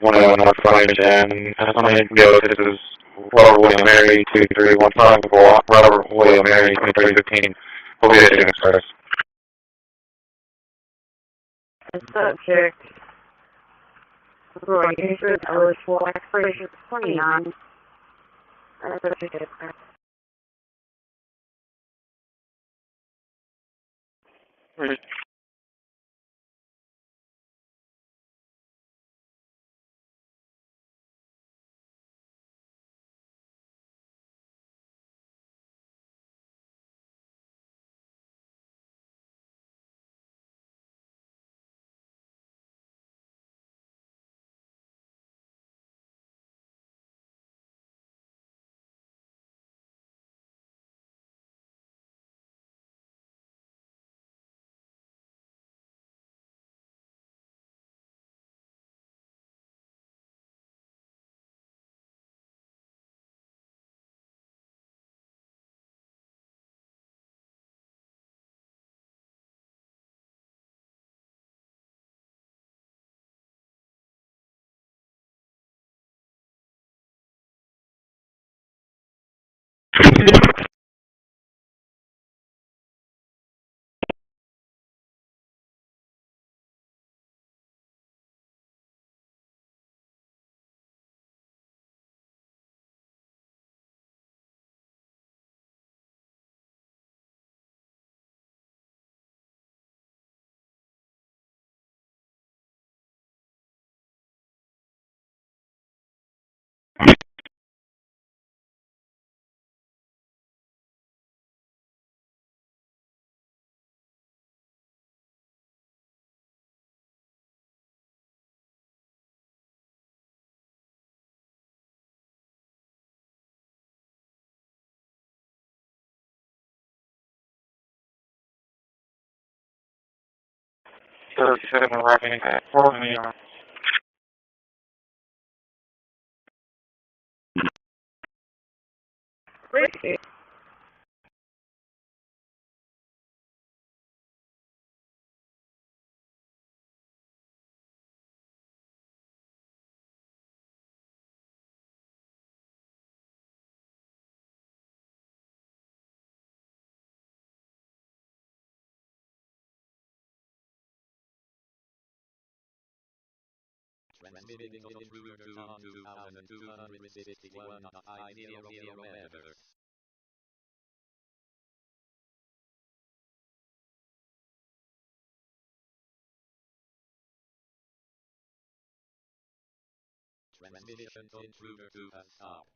One North Flemington, Pennsylvania, go. This is Robert William Mary 2315 for Robert William Mary 2315. Will be issued express. The subject going into eligible expiration 29. And subject is correct. Wrapping at 4 New York. Christi. Transmitting intruder on 2261 I00 meters. Transmission intruder to stop.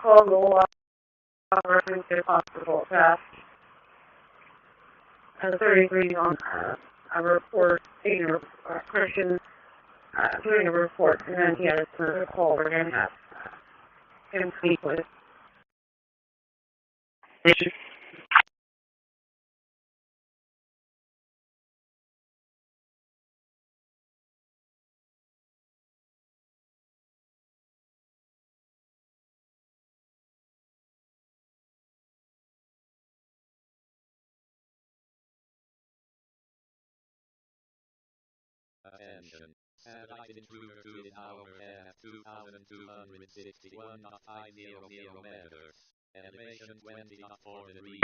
Call the reference to hospital fast. 33 on a report, Christian doing a report, and then he has a call we're going to have him speak with. Attention. Satellite intruder 2 in our path 2,261.500 meters. Elevation 20.4 degrees.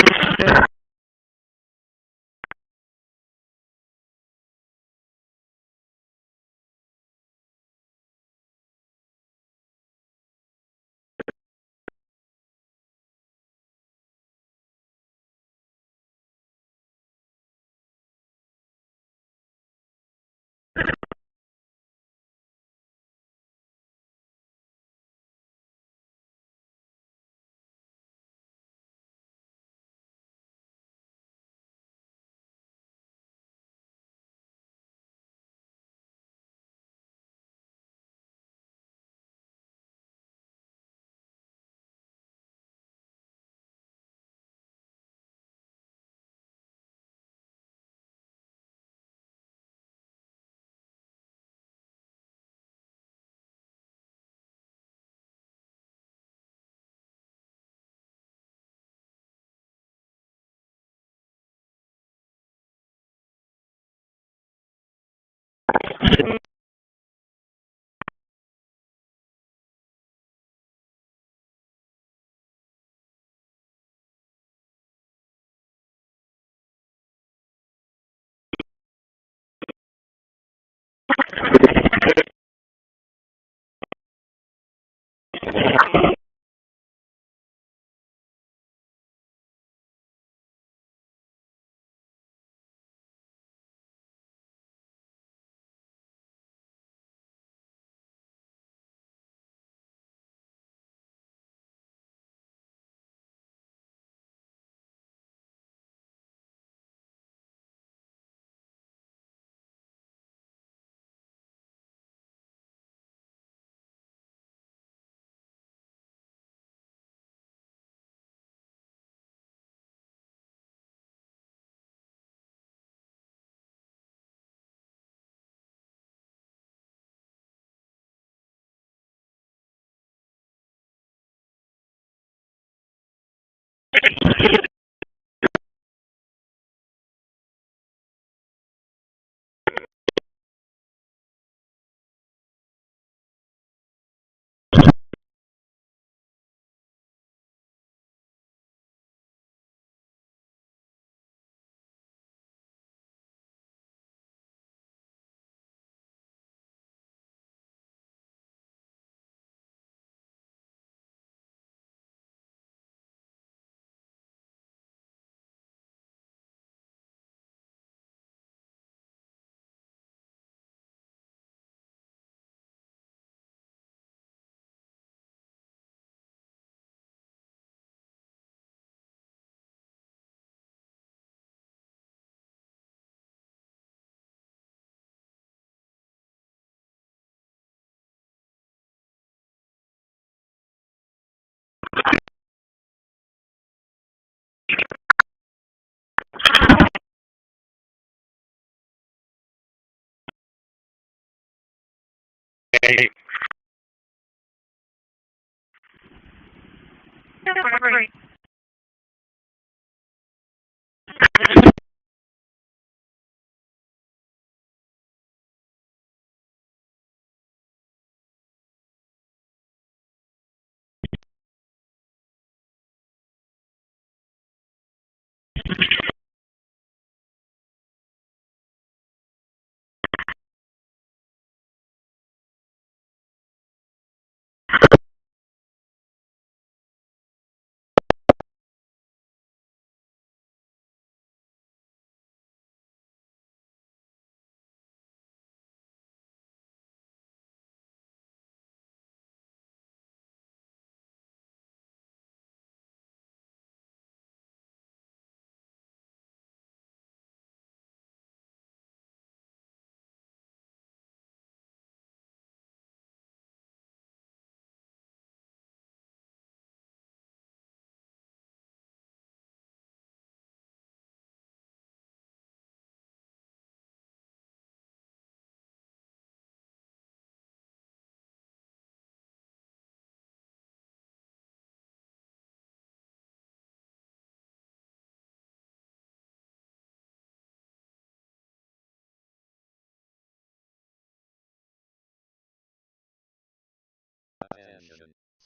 Hey.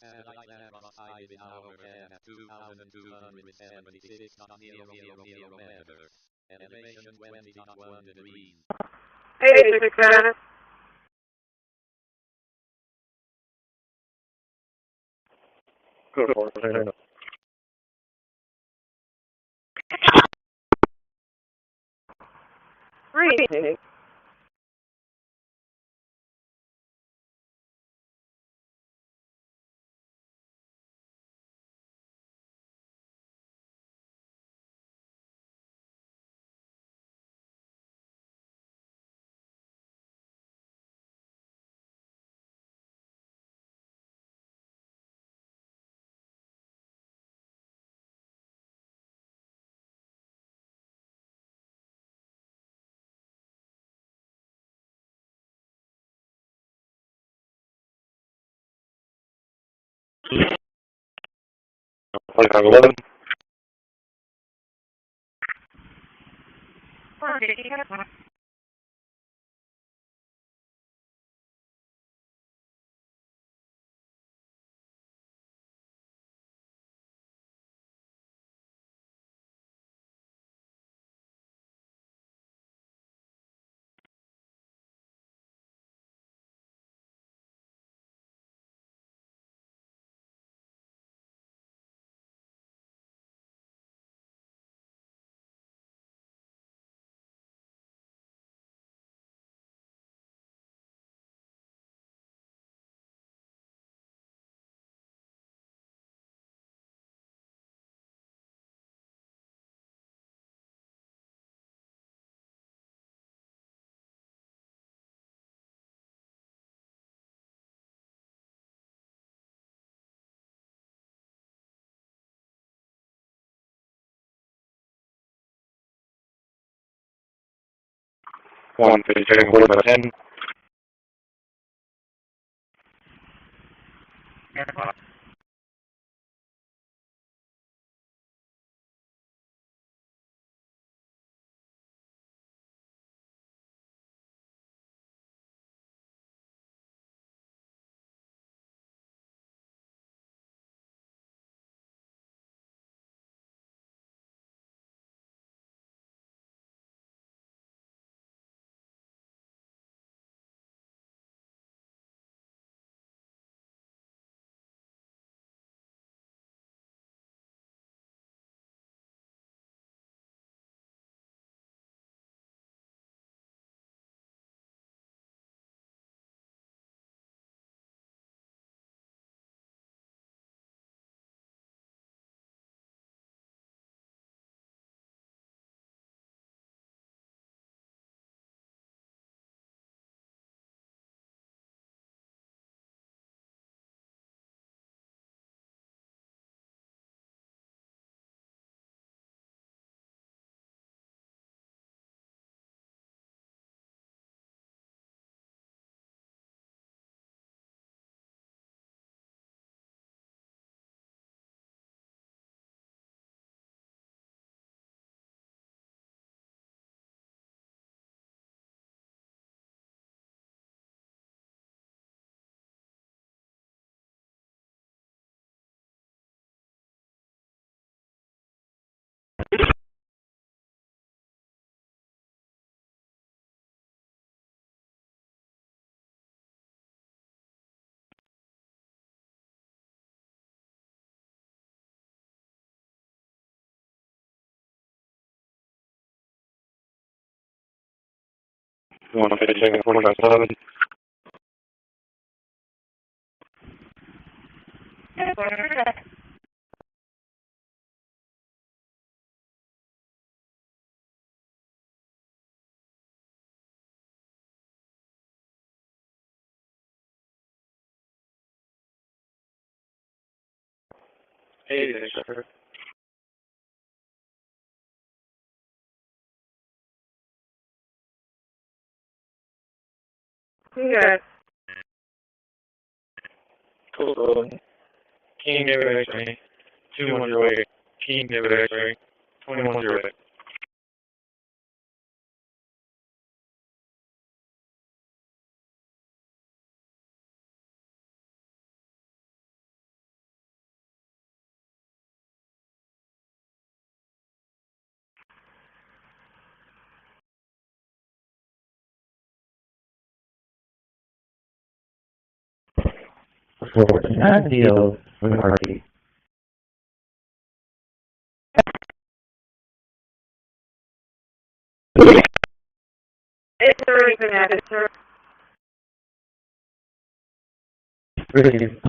Satellite land must hide within overhead at 2,276.000 meters. Elevation 20.1 degrees. Hey, Success. Go for it. Great. Play 511. One 57 quarter by 10. One 57 quarter by 11. Hey there, sir. Okay. Cool. King David X-ray. 2108. King David X-ray. 2108. report and deal with RT. It's already been added, sir. Brilliant.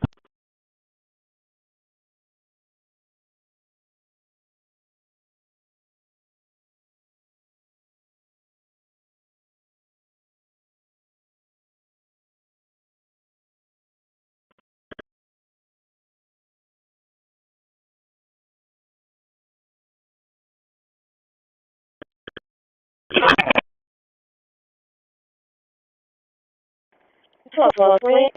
What's up, Leslie?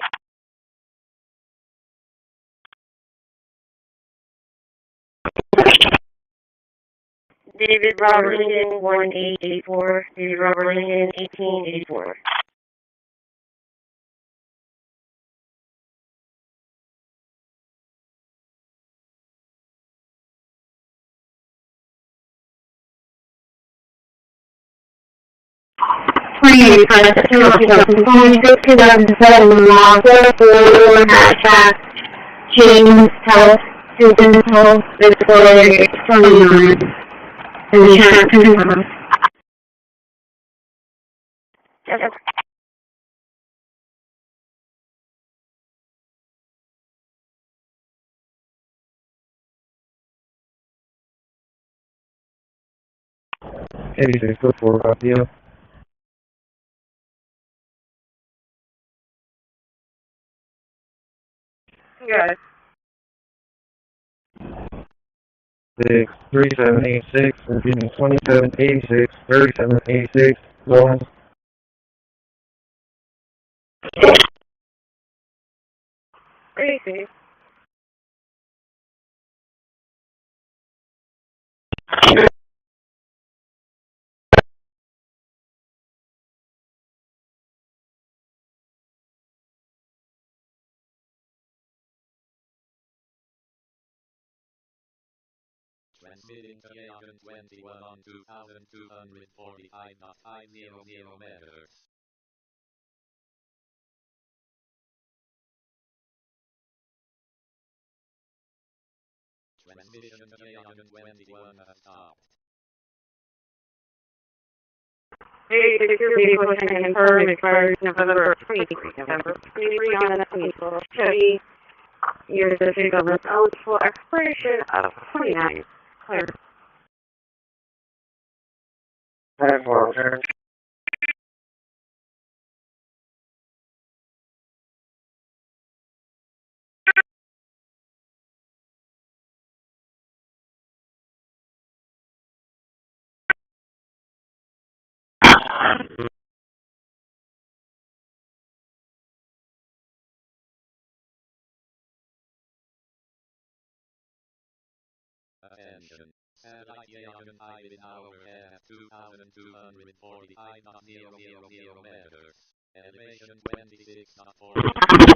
David Robert Lincoln, 1884. David Robert Lincoln, 1884. September 2026, 2007, Mazda, 4 hatchback, James House, Susan House, Victoria, 29, and the Hampton House. Yes. 86, go for copy. Yes. 3786, repeating 2786, 3786, go on. Crazy. Transmitting to Yagan 21 on 2240.500 meters. Transmission to Yagan 21 has stopped. Hey, security question confirmed expires November 23, November 23 on the people. Chevy, your district government eligible expiration of 29. Clear. Attention. Satellite Yagan 5 in hour at 2240.000 meters. Elevation 26.4.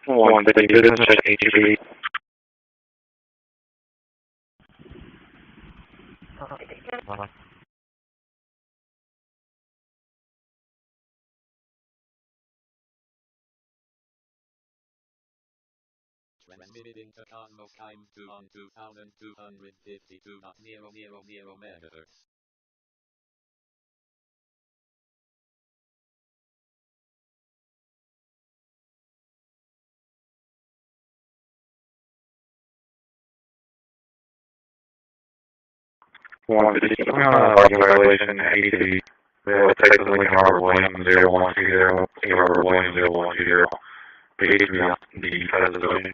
150 business at HB. Transmitting to Cosmos Time 2 on 2252.000 megahertz. Parking violation at ATV. Texas Lincoln Robert Williams 0120, Robert Williams 0120. The ATV has the zoning.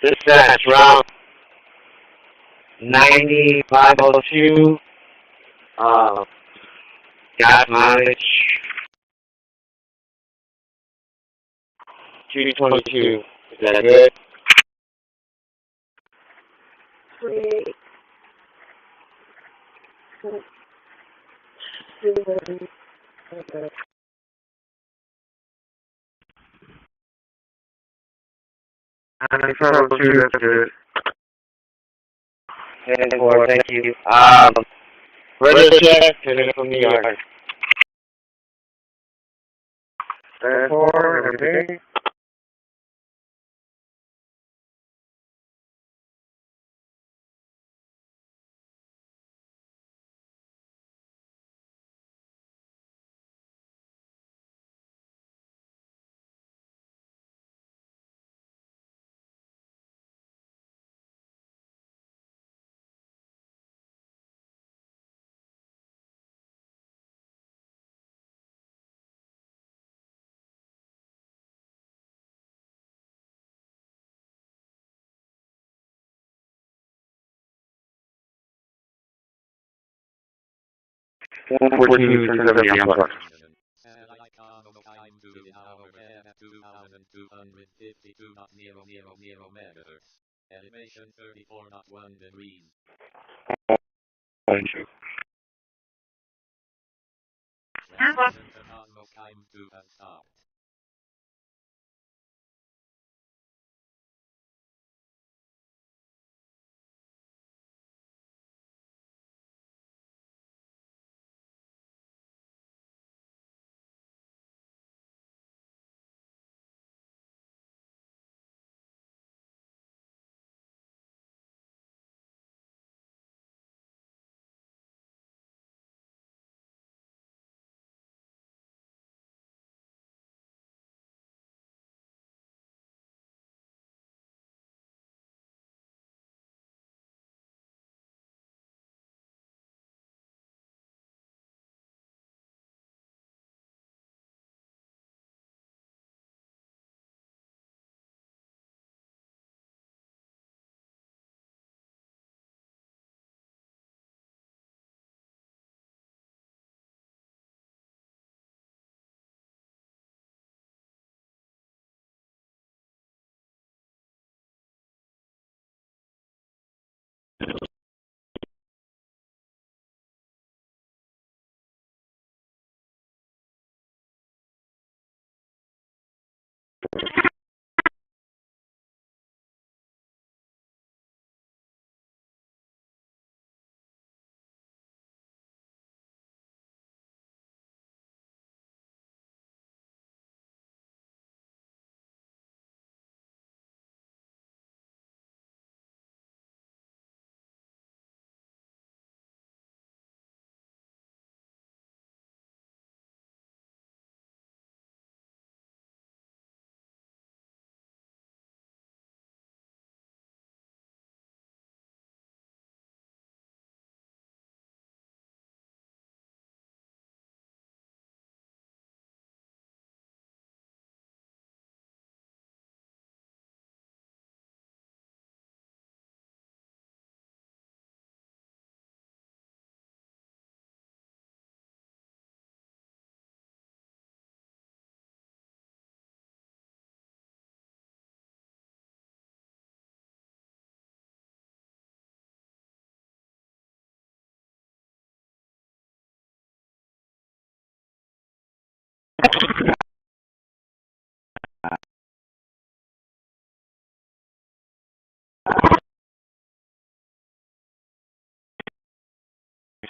Dispatch route 9502. Gas mileage 222. Is that good? 28. Okay. And I found 2, that's good. 10-4, thank you. Radar check, and from New York. 10-4, everything. Satellite Cosmos Time 2 in our area 2252.000 megahertz. Elevation 34.1 degrees. Thank you. Transmission to Cosmos Time 2 has stopped.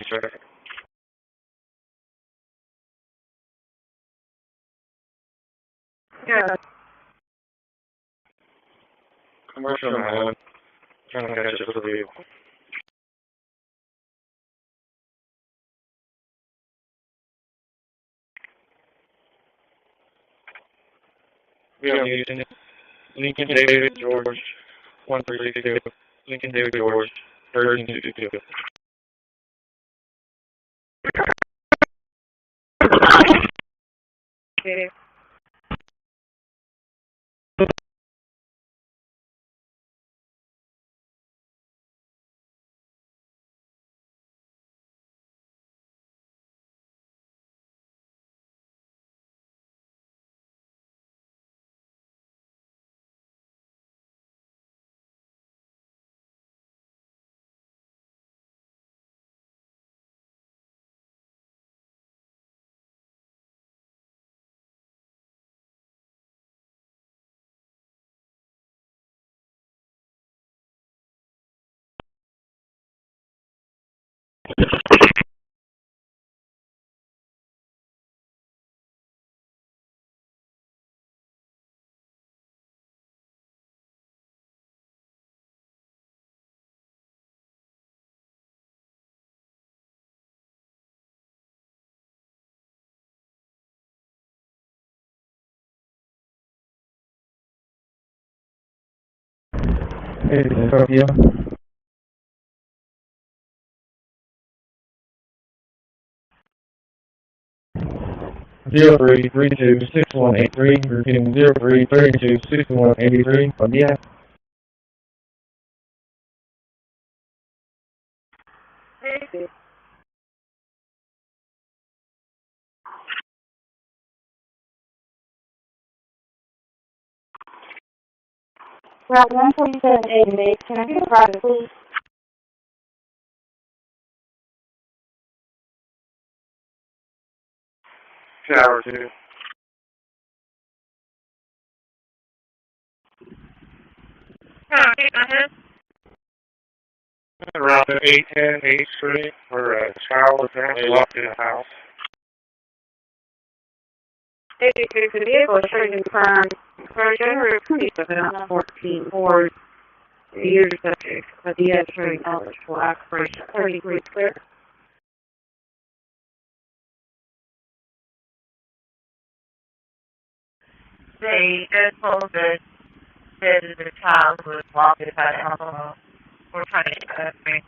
Sure. Yeah. Commercial man. Trying to catch it for the vehicle. We are using Lincoln David George 1362. Lincoln David George 1362. Okay. Hey, Scorpio. 03326183, repeating 03326183. Buen día. Hey. Route 147A, can I get a private, please? Shower 2. Okay, go ahead. Around 810 8th Street, where a child was apparently locked in a house. Hey, the vehicle is showing confirmed for January 2014 for the year subject, but the is showing eligible expiration 33 clear. They just told us that the child was locked inside the household. We're trying to get that thing.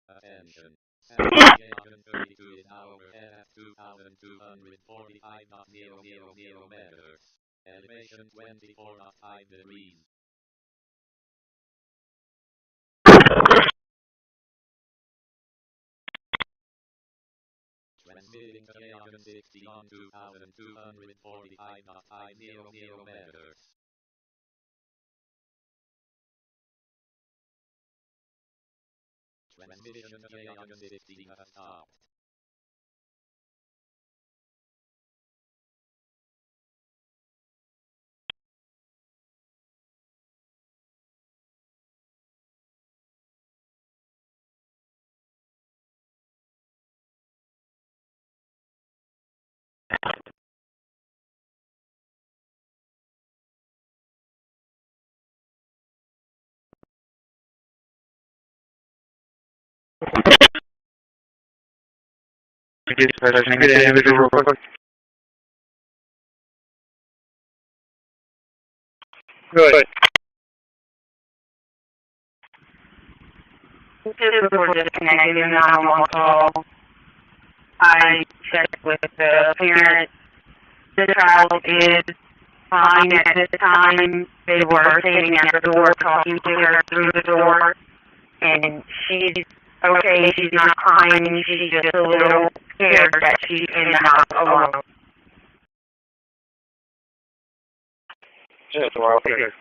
Attention. K32 is now over at 2,245.000 meters. Elevation 24.5 degrees. Transmitting to K60 on 2,245.5 meters. Transmission to K60 has stopped. Get the individual real quick. Good. Just before disconnecting the 911 call, I checked with the parent. The child is fine at this time. They were standing at the door talking to her through the door, and she's okay. She's not crying. She's just a little scared that she's in the house alone. Just well, okay.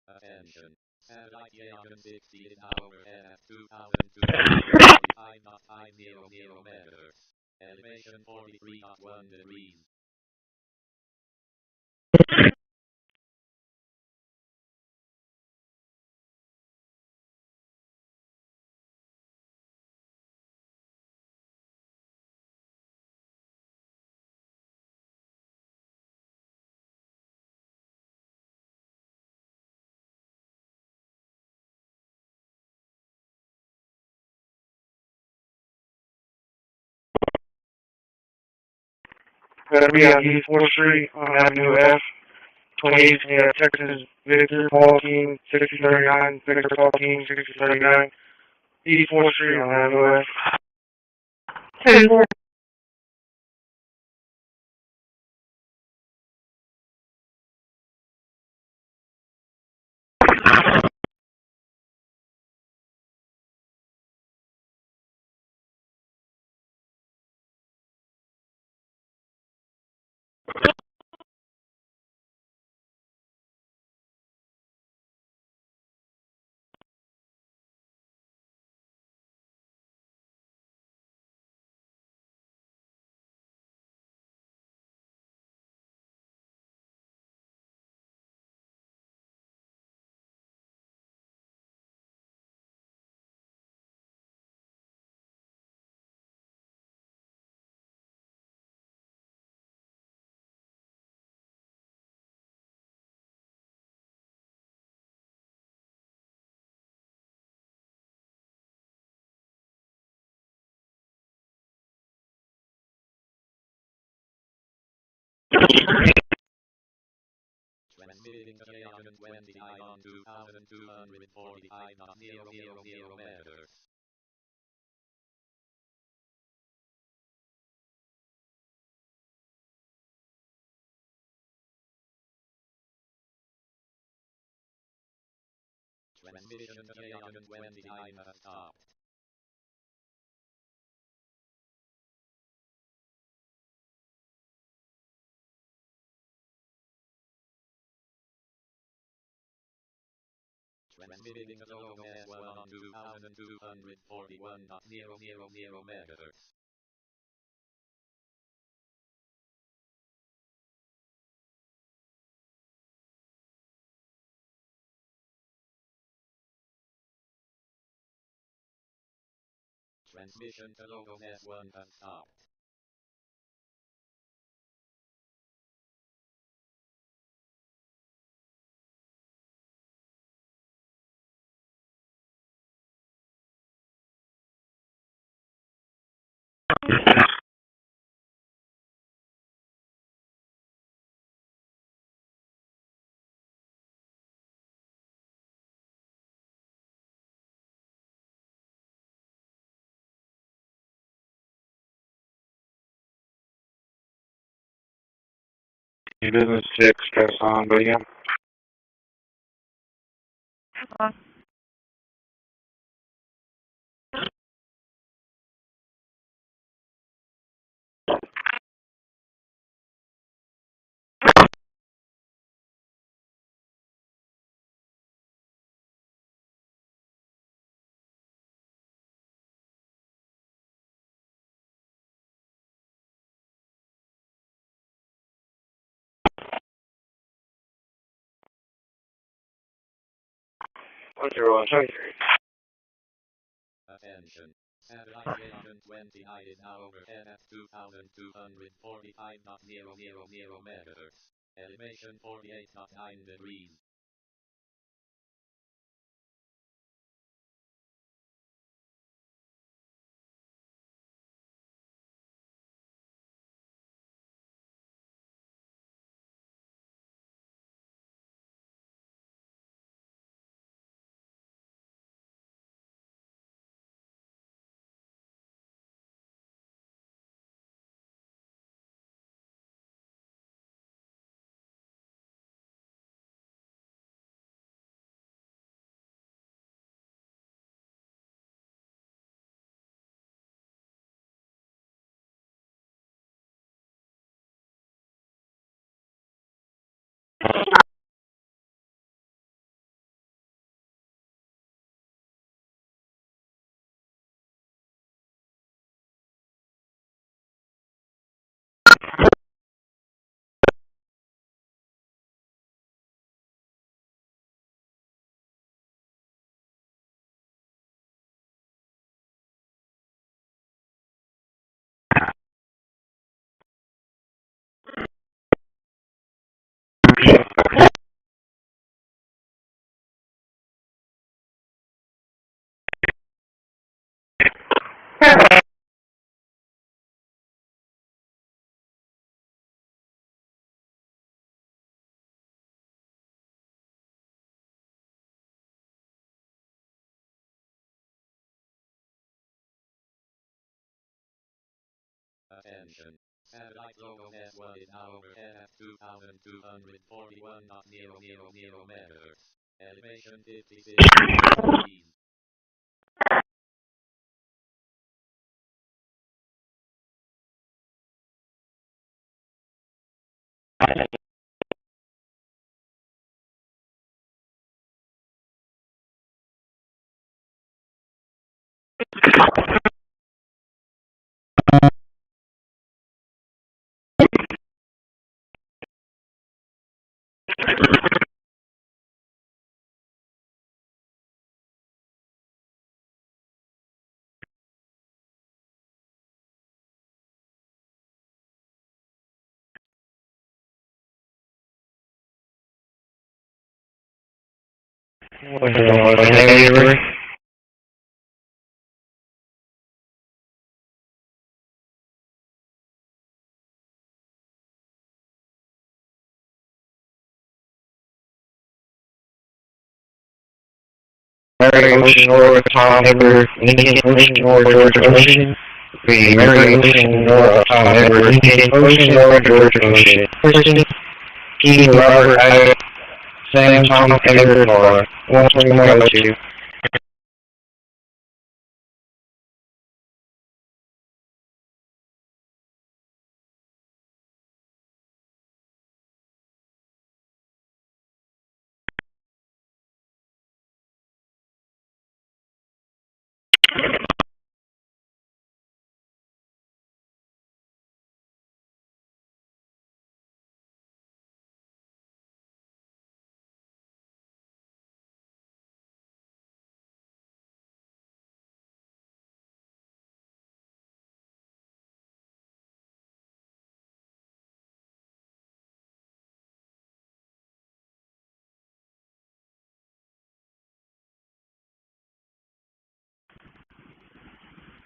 Attention. Satellite Yagan 60 in hour at 2,245.500 meters. Elevation 43.1 degrees. Gonna be on East 4th Street on Avenue F. 28, Texas, Victor, Paul King, 6039, Victor, Paul King, 6039, East 4th Street on Avenue F. 10-4. Transmitting to Yagan 20 on 2,245.000 meters. Transmission to Yagan 20 has stopped. Transmitting to Logo S1 on 2,241.000 meters. Transmission to Logo S1 has stopped. business 6, stress on, but yeah. Attention. Civilization 29 is now overhead at 2,245.000 megahertz. Elevation 48.9 degrees. Attention. Satellite logo S1 is now overhead at 2,241.000 megahertz. Elevation 56 degrees. Mary Ocean or Tom Edward, Indian Ocean or George Ocean. The Mary Ocean or Tom Edward, Indian Ocean or George Ocean. Christi, Key, Robert, Ida, Sam, Tom, Edward, Laura. 12102.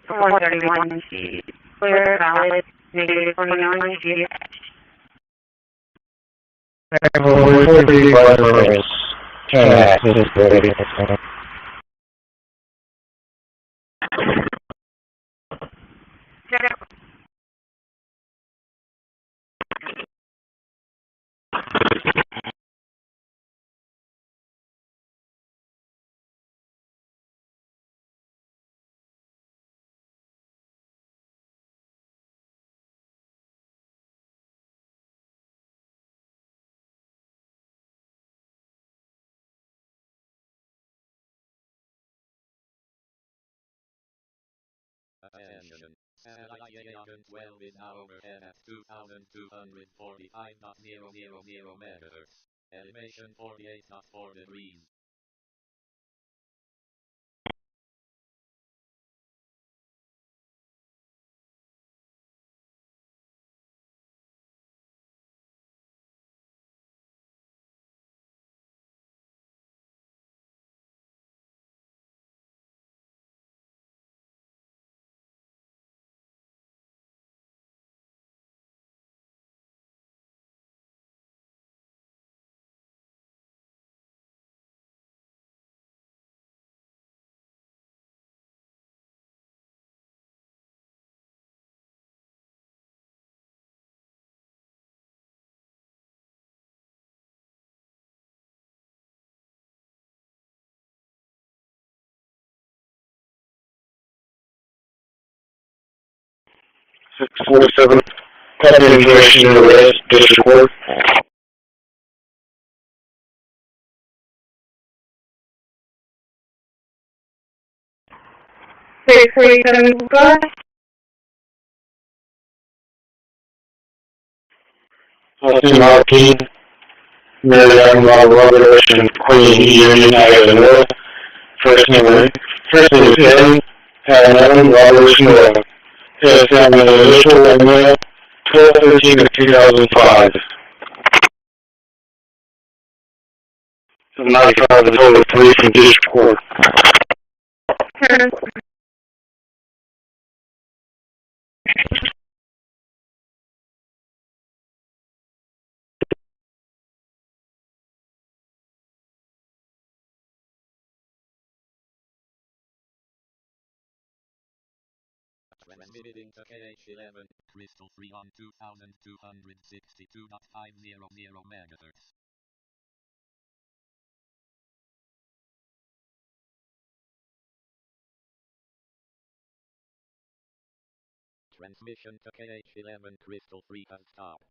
For 131 feet. Clear, valid, negative 49 feet. Attention. Satellite Yagan 12 is now overhead at 2245.000 megahertz. Elevation 48.4 degrees. Six 47, copy information to the West District Court. 647, go ahead. Austin Marquis, Mary Admiral Robert and Queen Union Iowa North. First name is Aaron Robert North. His family initial and mail 12/13 of 2005. 95 and total 3 from District Court. Transmitting to KH11, Crystal 3 on 2262.500 megahertz. Transmission to KH11, Crystal 3 has stopped.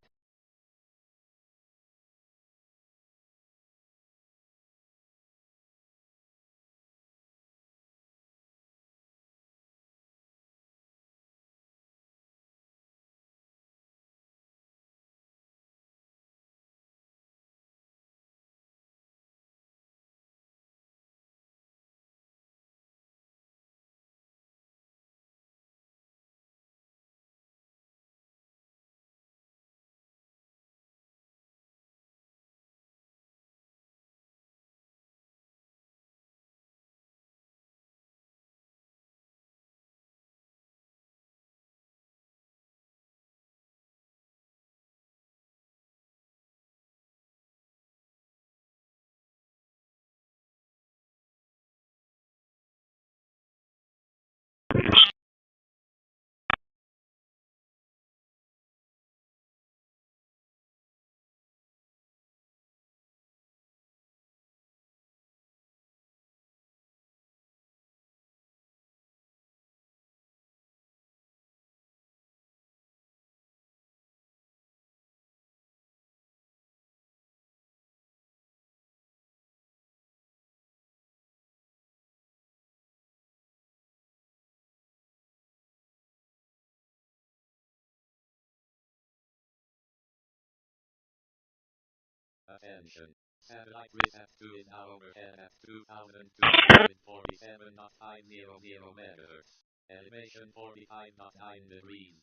Attention. Satellite Reset 2 is now overhead at 2247.500 megahertz. Elevation 45.9 degrees.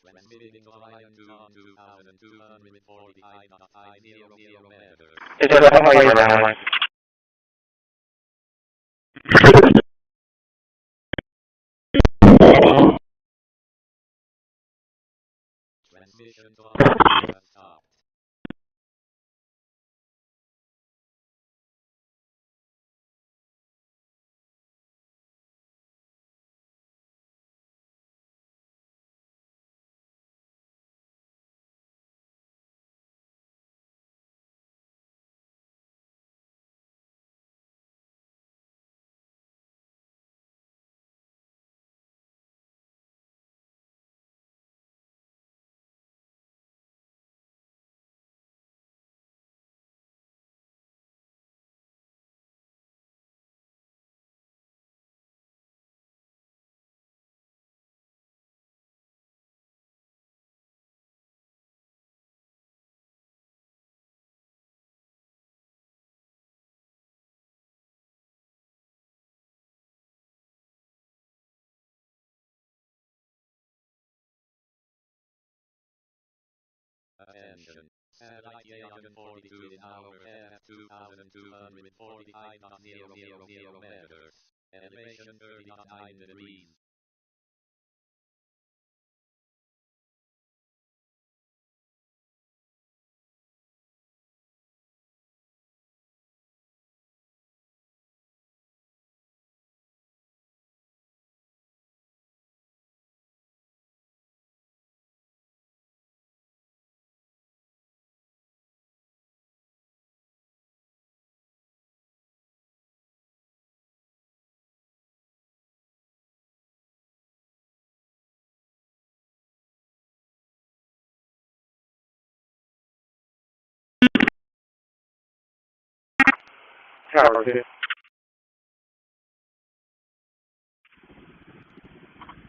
Transmitting client to on 2240.I.0 meters. Is that how you run? Transmission to on stopped. Attention. Satellite Yagan 42 in hour F 2240.0 meters. Elevation 30.9 degrees. Tower 2.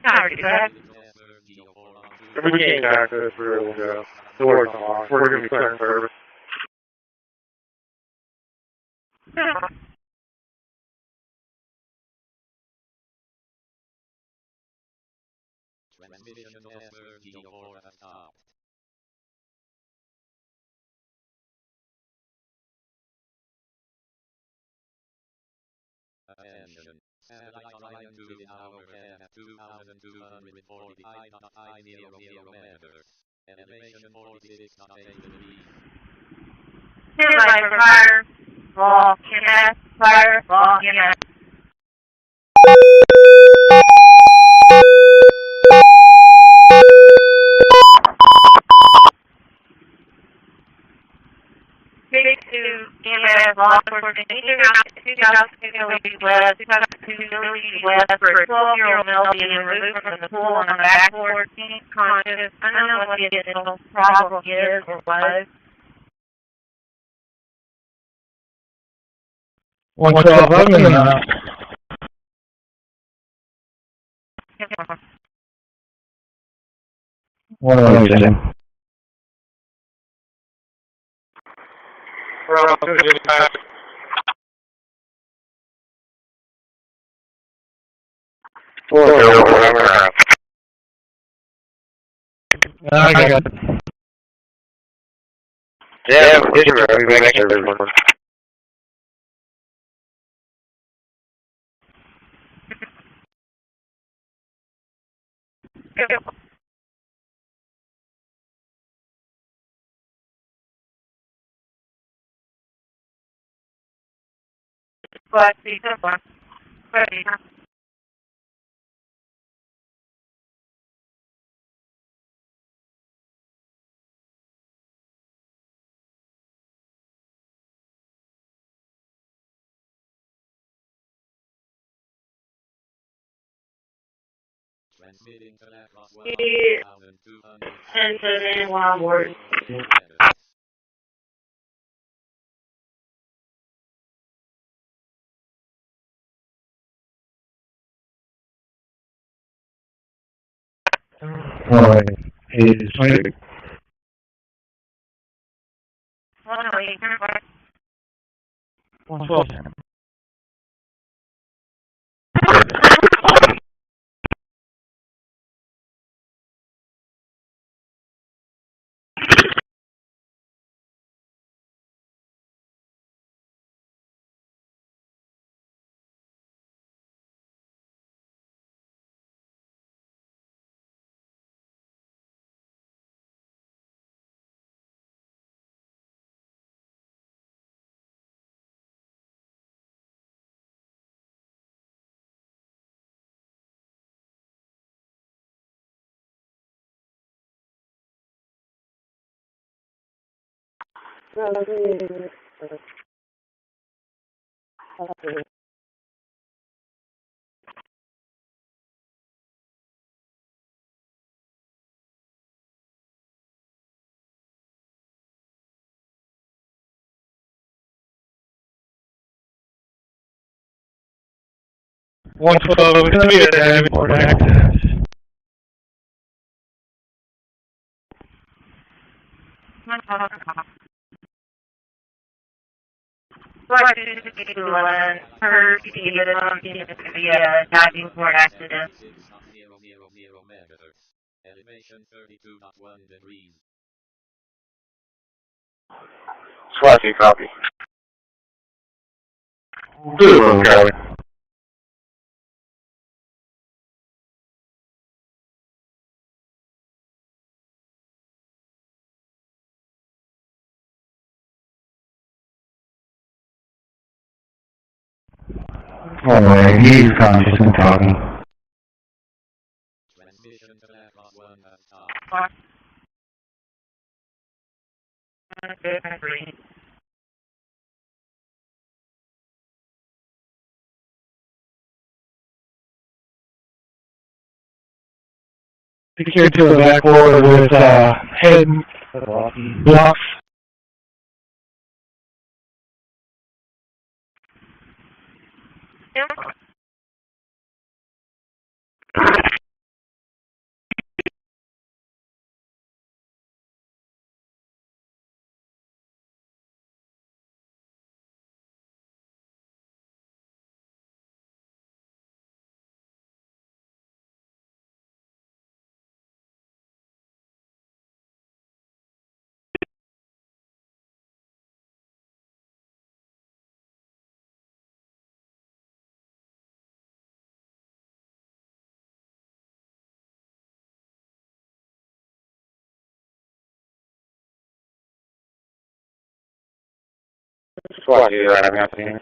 Tower 2, go ahead. If we can't access, we'll go. Doors off. We're going to be clearing service. Transmission to SRG4 stopped. Attention. Satellite client to in hour F 2240.I.0 meters. Elevation 46.8 degrees. Standby for fire. Ball, EMS, fire, ball, EMS. EMS, law enforcement, 2,002 West, 2,002 West, for a 12-year-old male being removed from the pool on the backboard, he's conscious. I don't know what the additional problem is or was. 112, I'm in and out. One other thing. I got it. Yeah, we're back to everyone. But see, so far. Ready. Transmitting to that cross 1,200. And so then while we're Alright, it is 112. One 12, it's going to be a heavy port active. Her diving port accident. 6,000 megahertz. Elevation 32.1 degrees. Swati, copy. Good, Charlie. Alright, he's conscious and talking. Transmission to Blackhawk 1 has stopped. Secured to the backboard with head blocks. Swati, you're having a scene.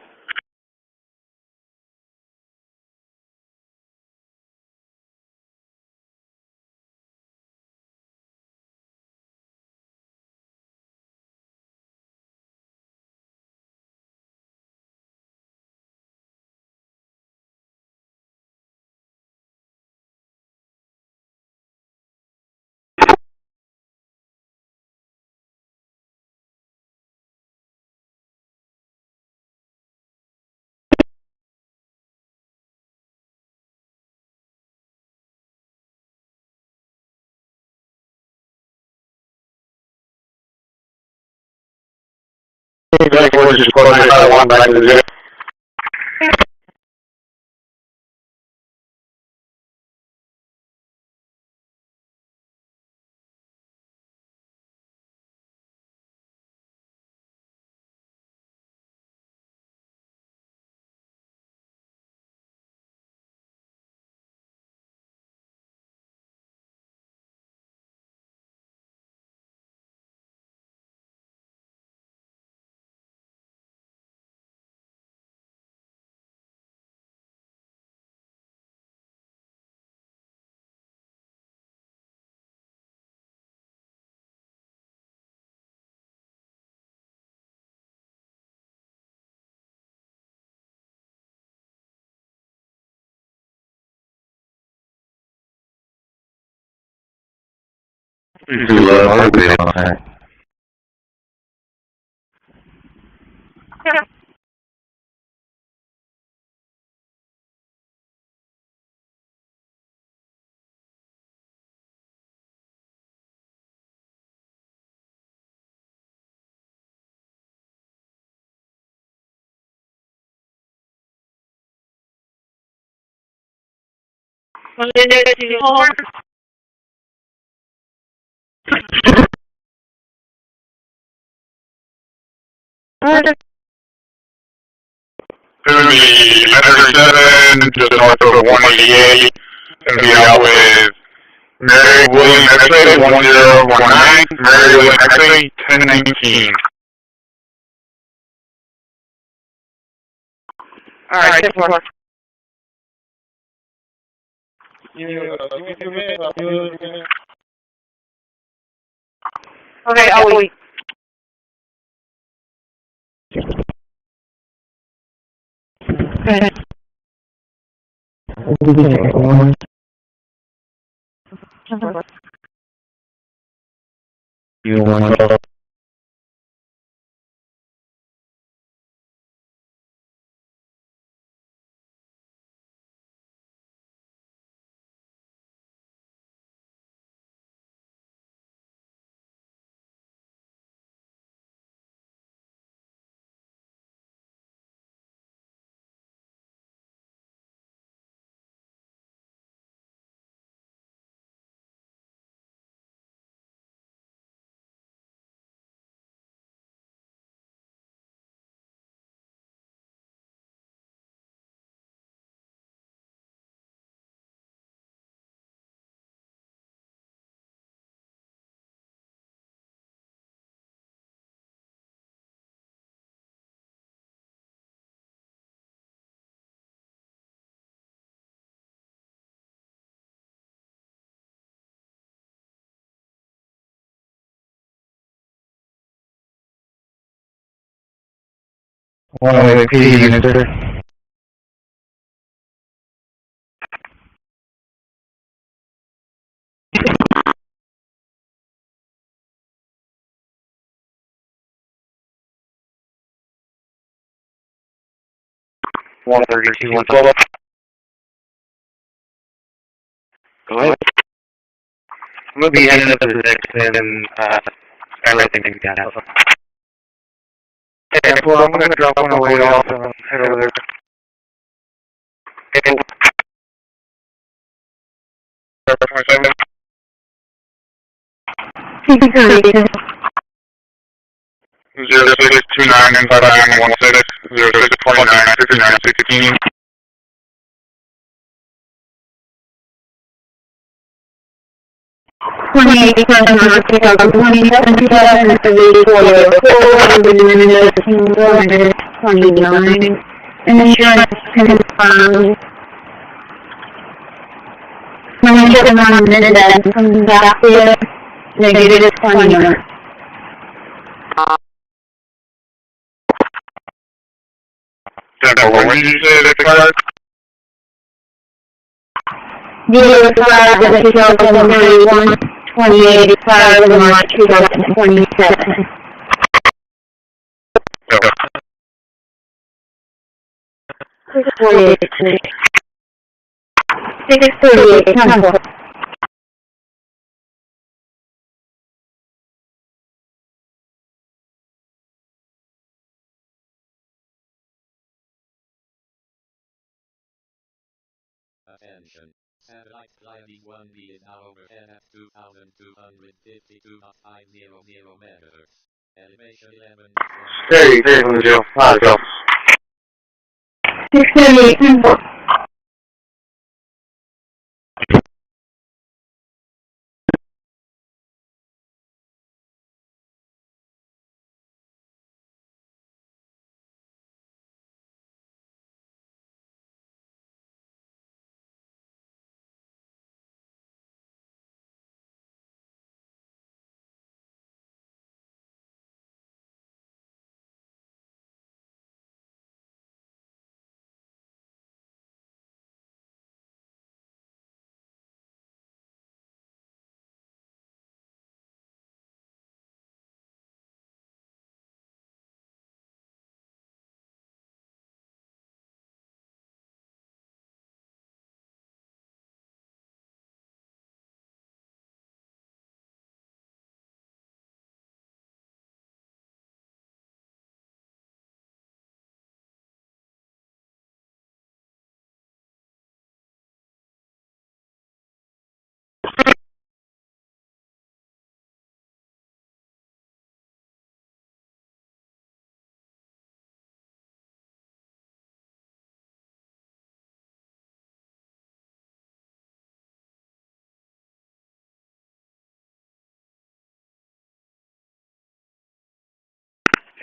Just one back to the jet. Gonna be Metro 7, just north of 188. Gonna be out with Mary William X-ray 1019, Mary William X-ray 1019. Alright, 10-4. Okay, I'll wait. Okay. You want to one-way PD unit, sir? One 32, 112. Go ahead. I'm going to be heading up to the 6 and everything we got out. Yeah, well, I'm going to drop on the way off and head over there. Okay. 27. 0629 and 5916 0629 5916. 28 2027 429 insurance confirmed. 27 on Midland from Zambia, negative 20. What did you say that card? Dealer expired in 2031, 28 expired in March 2027. Okay. 648, 638, cancel. Attention. Satellite gliding 1B is now overhead at 2,252.500 megahertz. Elevation 11. Hey, from the jail. Alright, go. 638, cancel.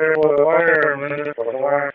Say what the wire, a minute for the wire.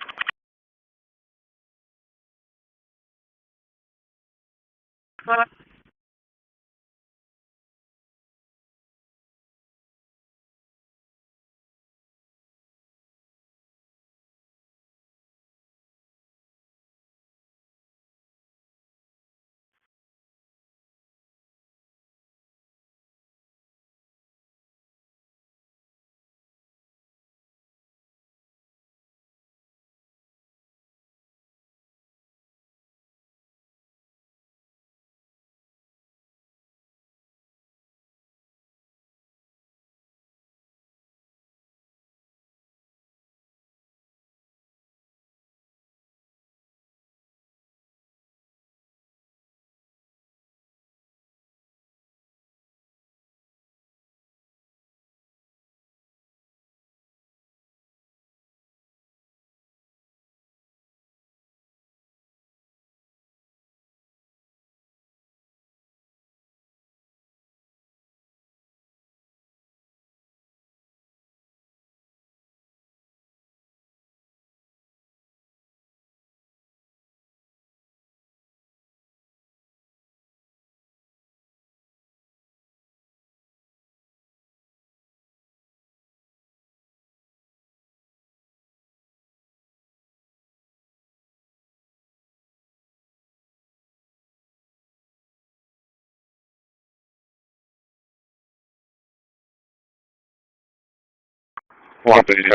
157.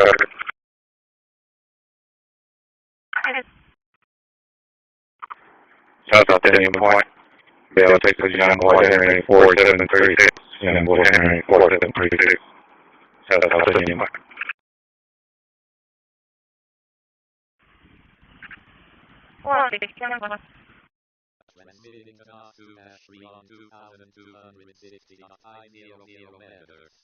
South Titanium Point. Bell 6 Young Boy Henry 4736. Young Boy Henry 4736. South Titanium Point. Transmitting to Class 2 Ashmore on 2,260.500 meters.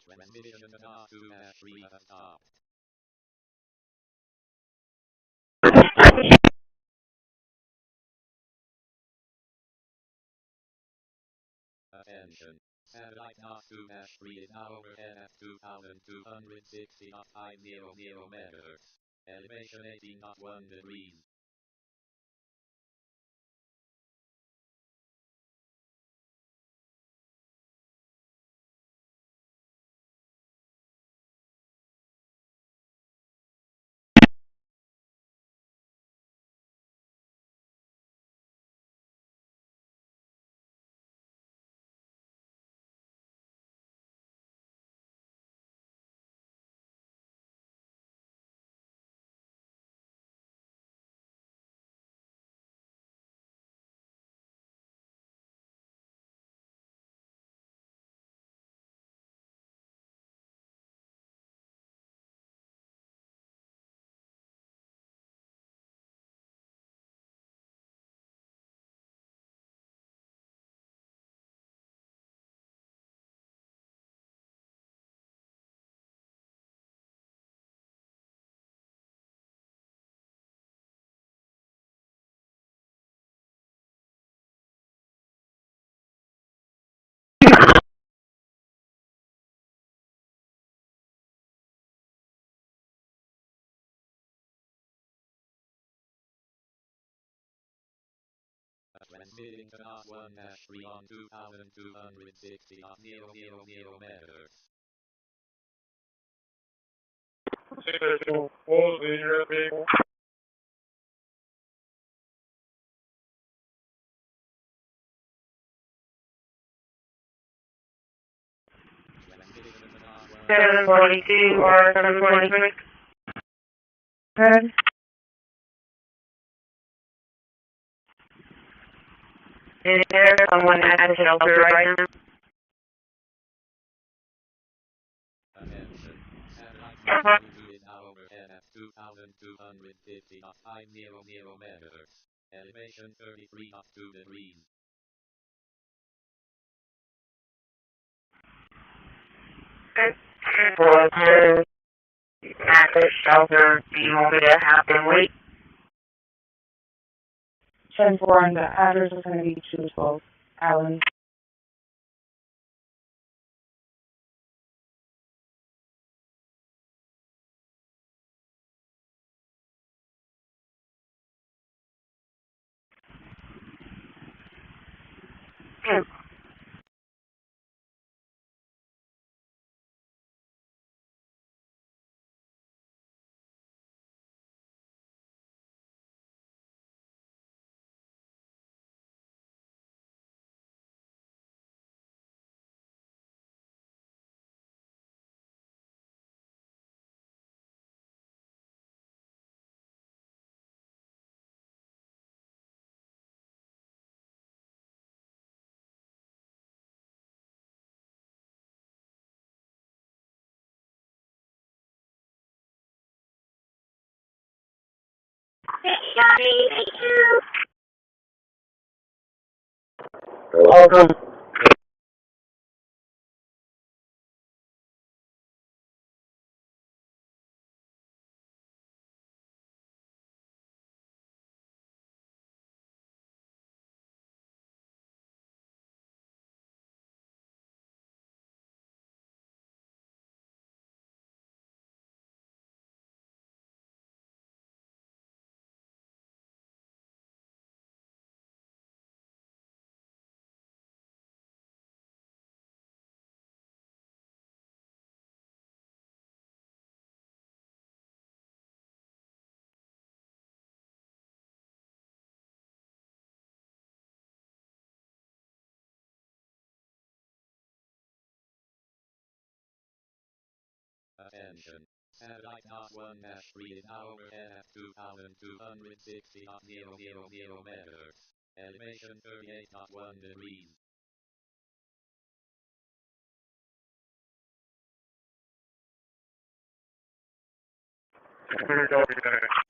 Transmission to Class 2 Ashmore has stopped. Attention. Satellite Class 2 Ashmore is now overhead at 2,260.500 meters. Elevation 18.1 degrees. Transmitting to Class 1 Ashmore on 2,260.000 meters. What was the US vehicle? Transmitting to Class 1 742 or 723. Good. Is there someone at the shelter right now? Attention. Satellite Class 2 is now overhead at 2,250.500 meters. Elevation 33.2 degrees. At the shelter, do you want me to have them wait? 10-4, and the address is going to be 212 Allen. Johnny, thank you. Welcome. attention. Satellite not 1-3 is now overhead at 2,260.000 meters. Elevation 38.1 degrees. Clear copy that.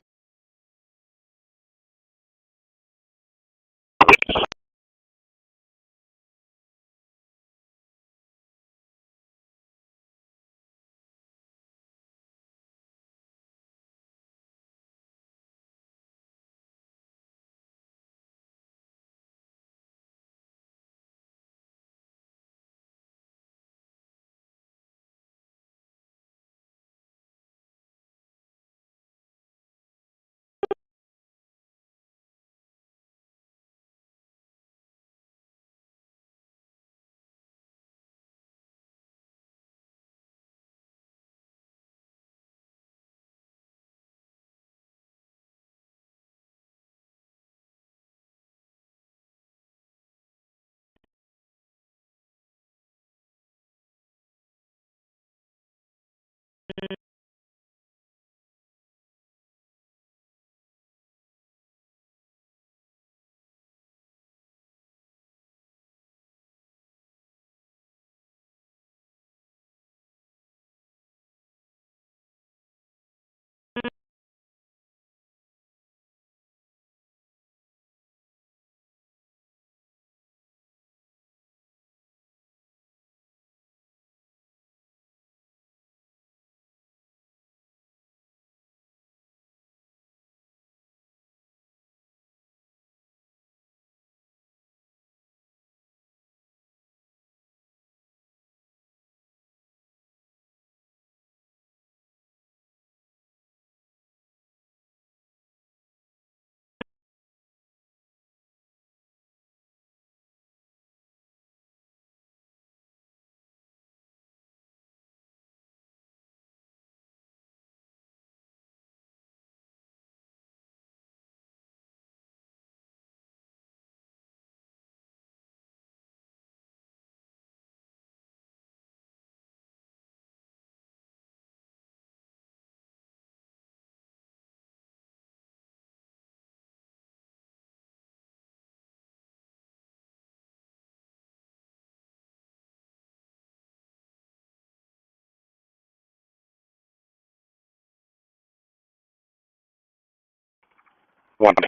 One to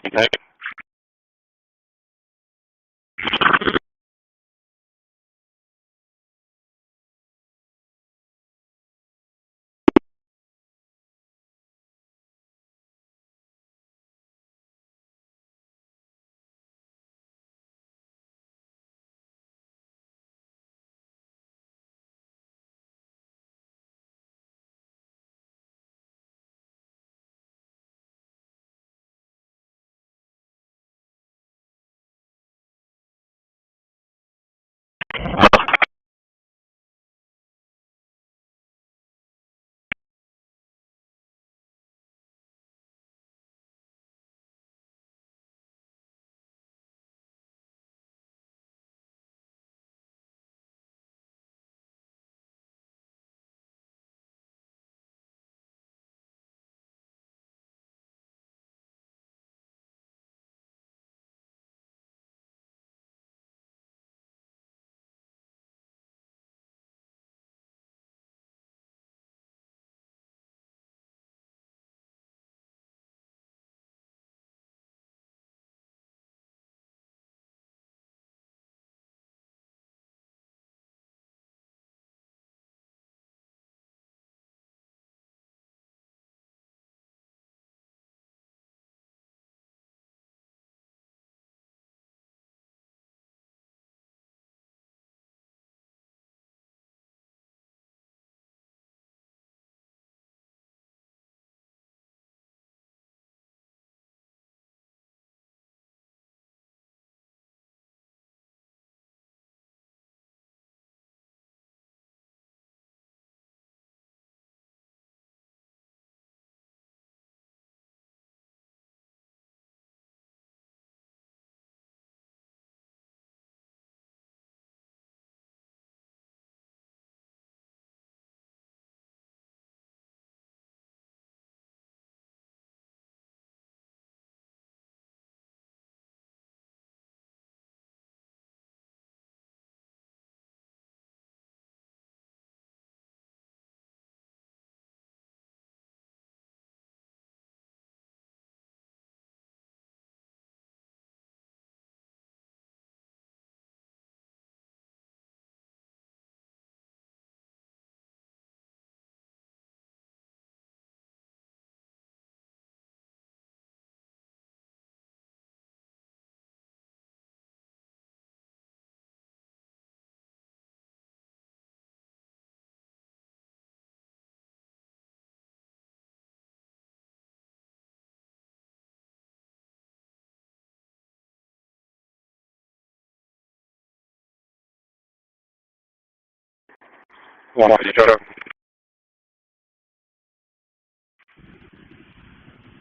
152.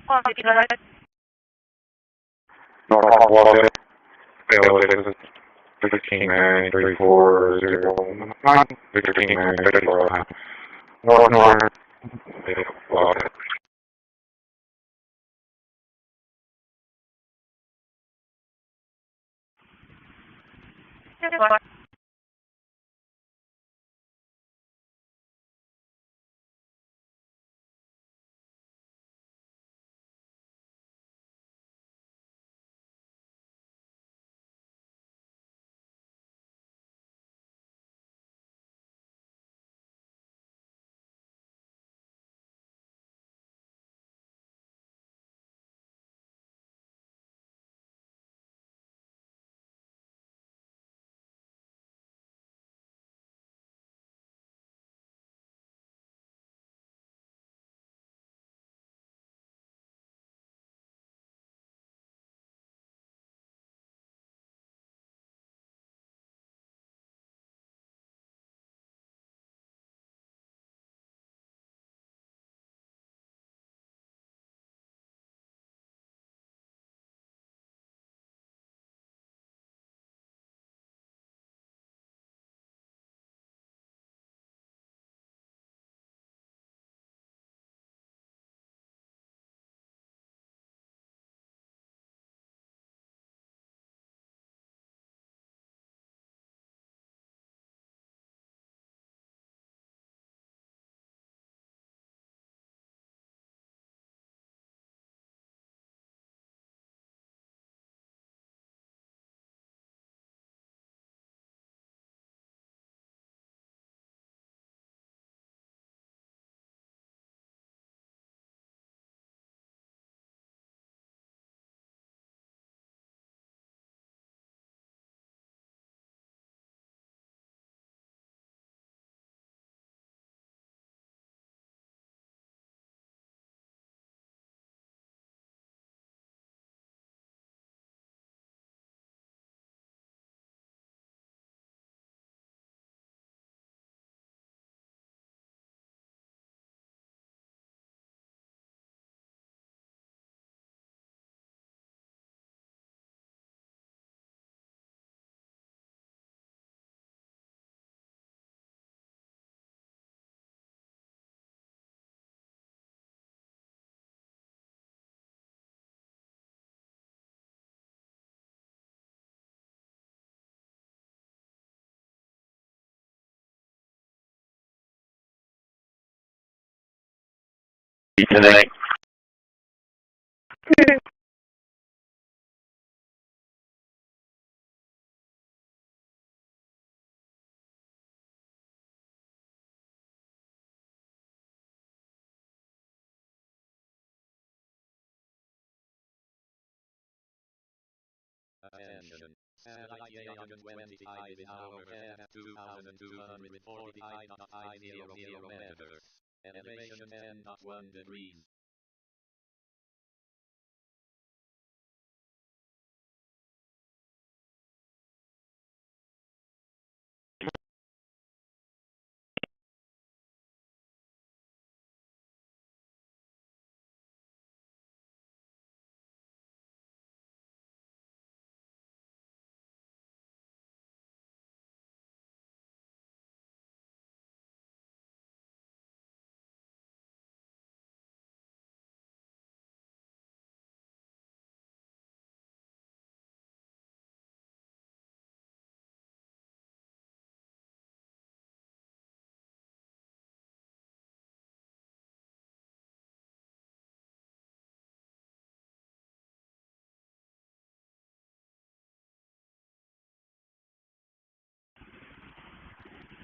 152. North Colorado. Fail 15 Mary 3409. 15 Mary 3409. North. Fail. Tonight. Attention. Satellite 825 in our at 2,249.500 meters. Elevation 10.1 degrees.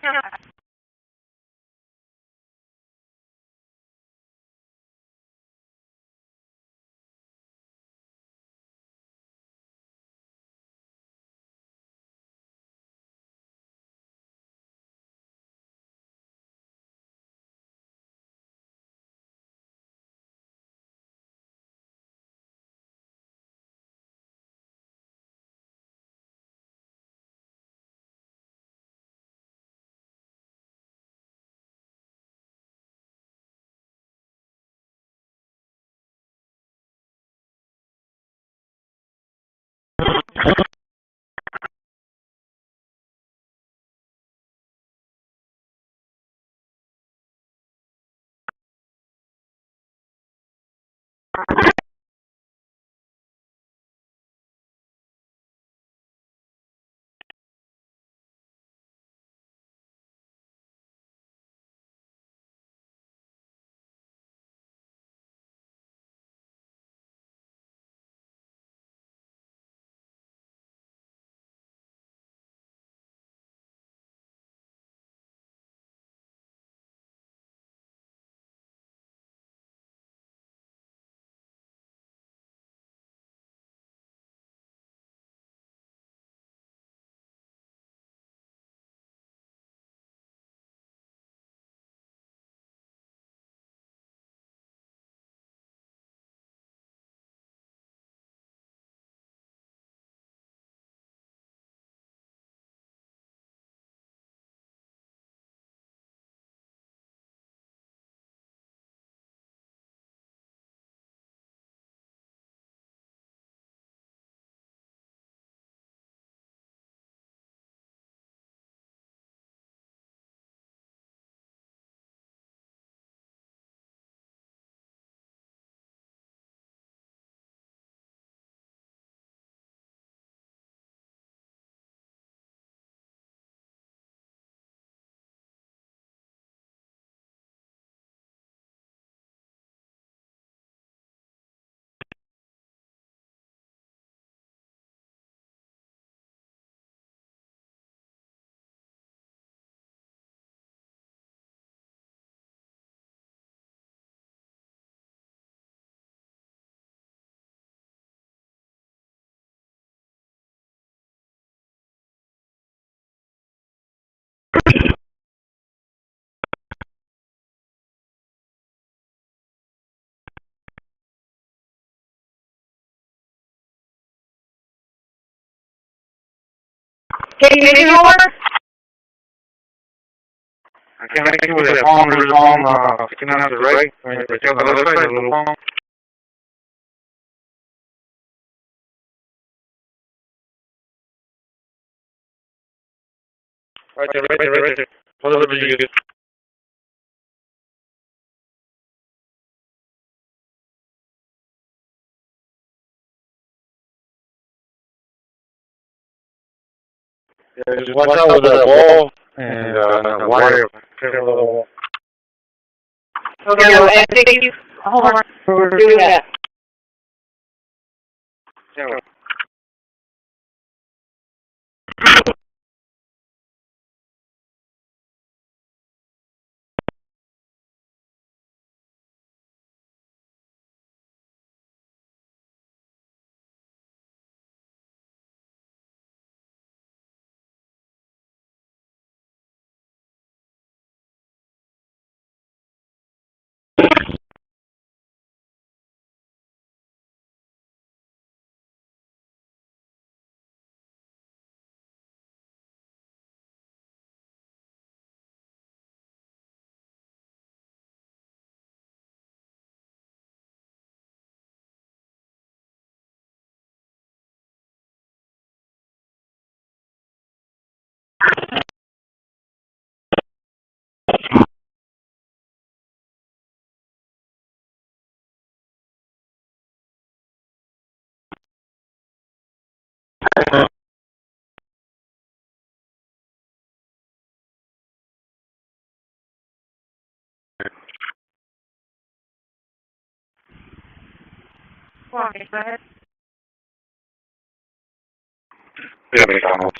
Yeah. Can you make it over? I can't make it with that palm to his arm, sticking out to the right. Right there on the other side, a little palm. Right there. Whatever you get. Yeah, just watch out with that wall and that wire. Careful. Okay, well, I think you, hold on, we're doing that. Yeah. Okay, go ahead. Yeah, McDonald's.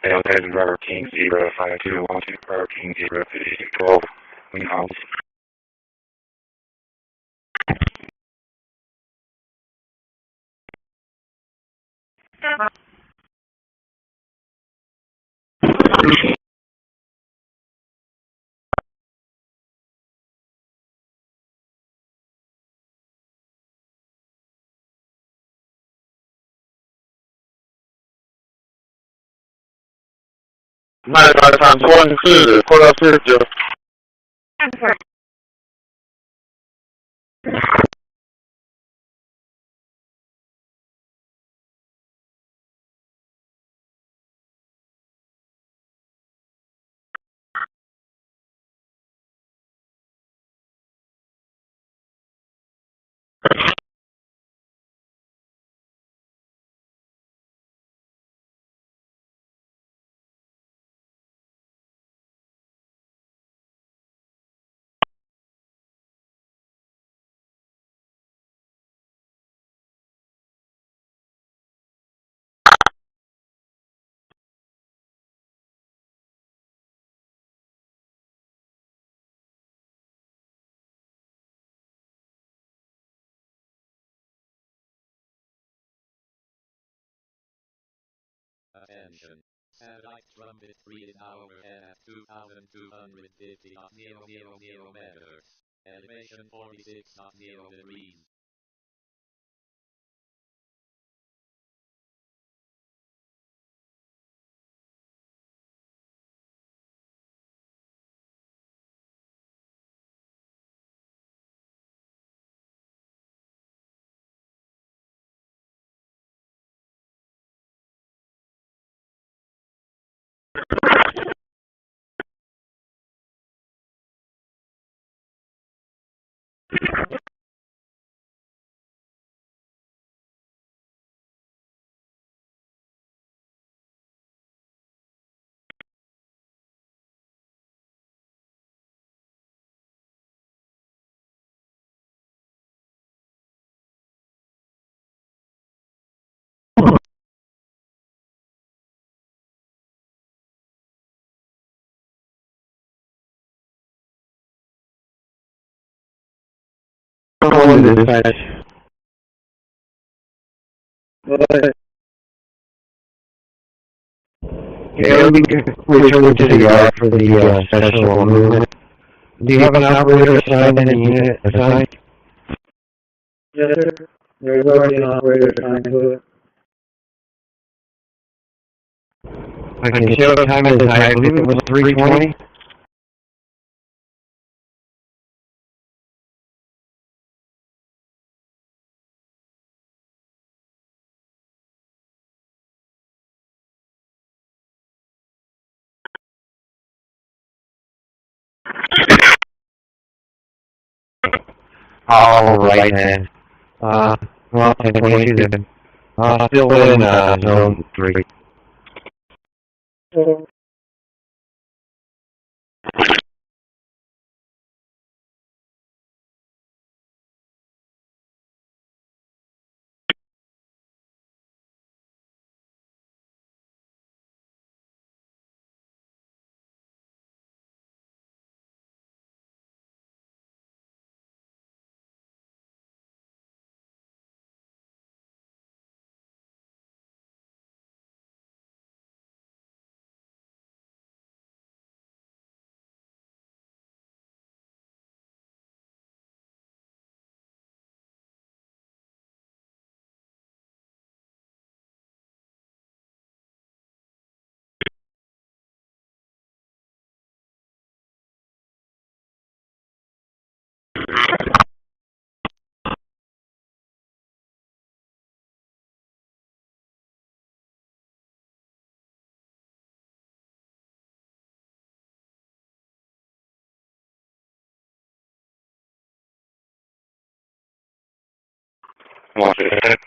Hail Ted and Robert King, Zebra 5212, Robert King, Zebra 5612, McDonald's. Night by the time going to the court up here, Joe. I'm sorry. attention. Satellite trumpet 3 in overhead at 2,250.000 meters. Elevation 46.0 degrees. Calling the dispatch. Okay, I'll be returning to the yard for the special movement. Do you have an operator assigned and a unit assigned? Yes, sir. There's already an operator assigned to it. I can show the time as I believe it was 3:20. All right then. Well, 10:22 then. Still in zone 3. What's it?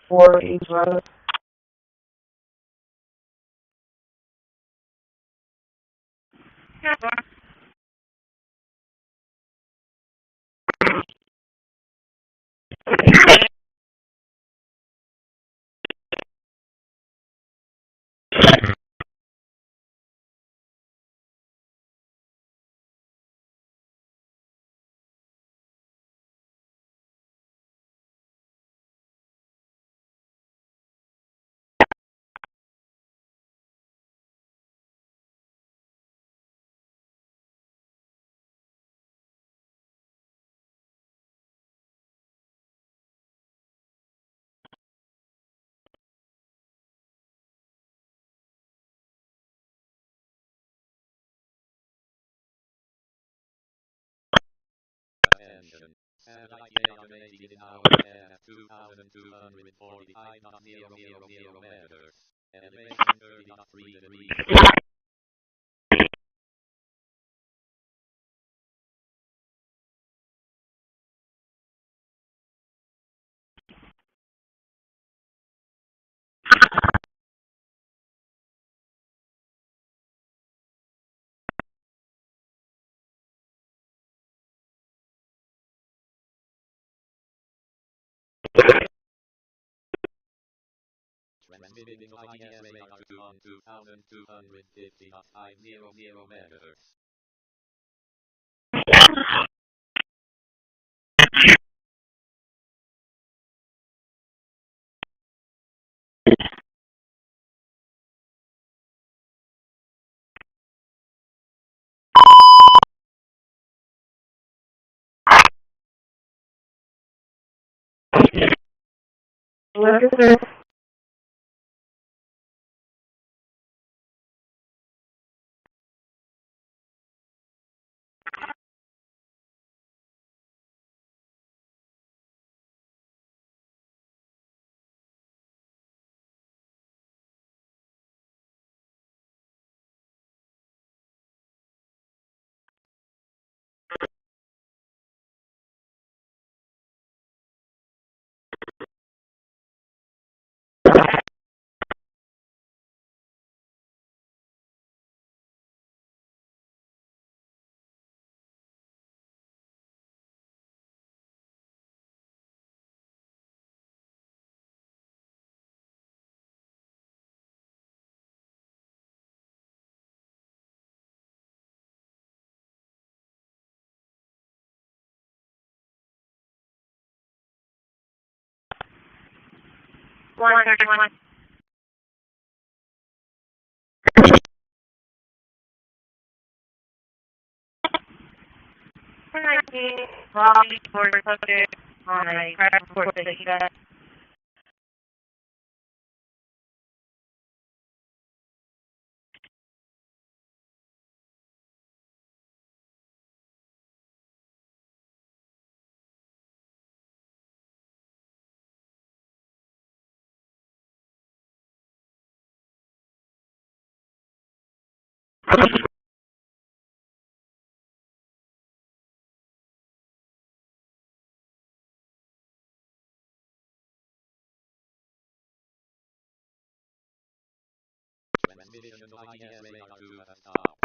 For each road. attention. Satellite estimated in our air at 2,245.000 meters. Elevation 30.3 degrees. Transmitting via radar to 2,250.500 meters. Sir. One 31. Lobby for subject on a crash report that he got. Transmission via radar to a stop.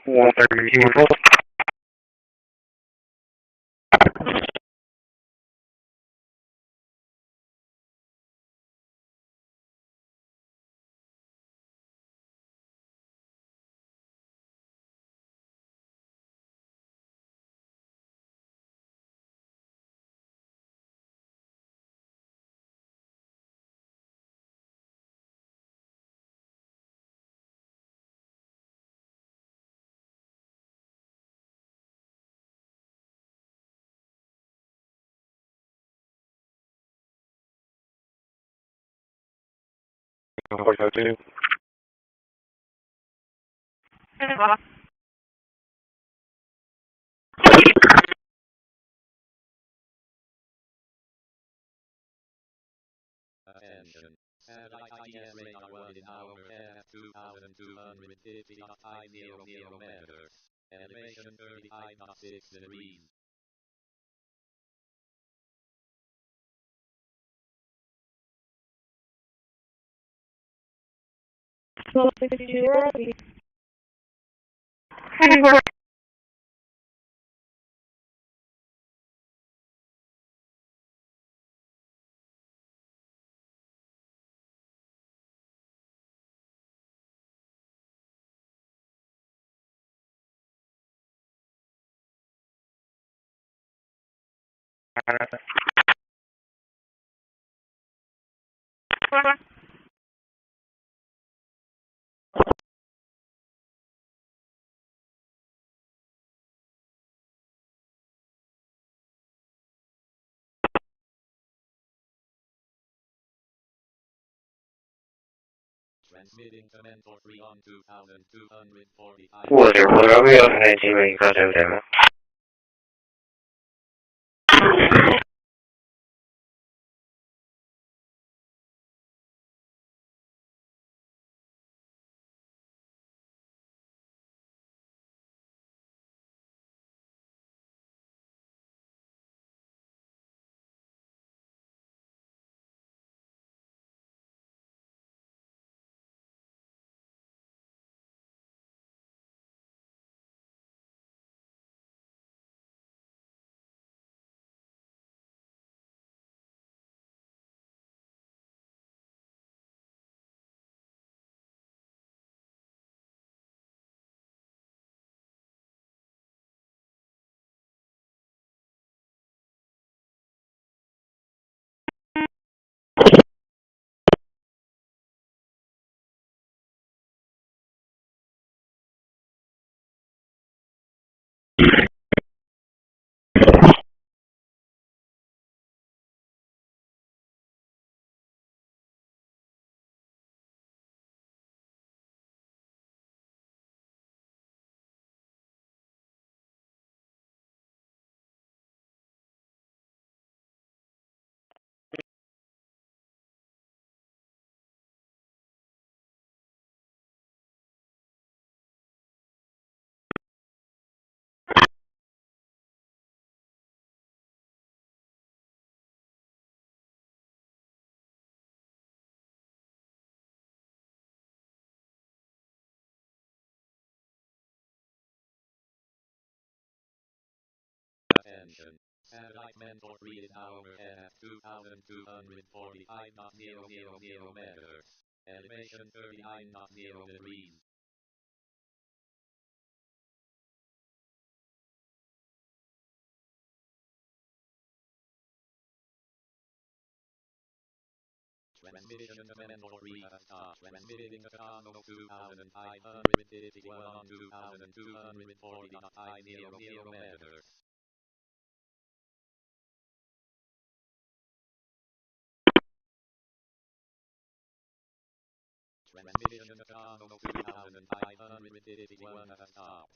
One 32. What I do? attention. Satellite ITS radar 1 in hour F 2250 meters. Elevation 39.6 degrees. 1262 Rosie. Transmitting to mentor 3 on 2240. Water, what are we on 19 when you got over there? Attention. Satellite mentor 3 in hour F 2245.000 meters. Elevation 39.0 degrees. Transmission to mentor 3 has stopped. Transmitting to Congo 2551 on 2240.000 meters. Transmission to Congo 2551 has stopped.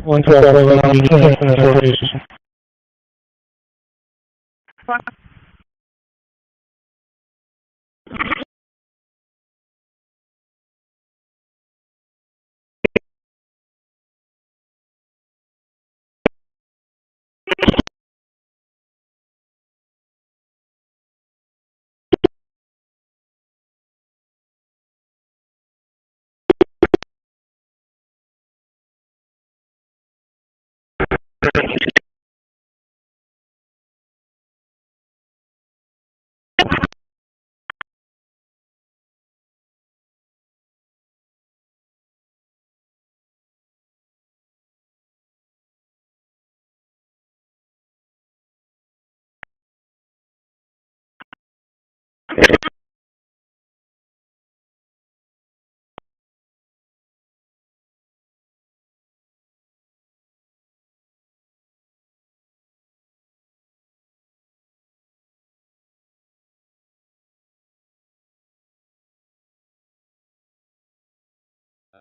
One 12,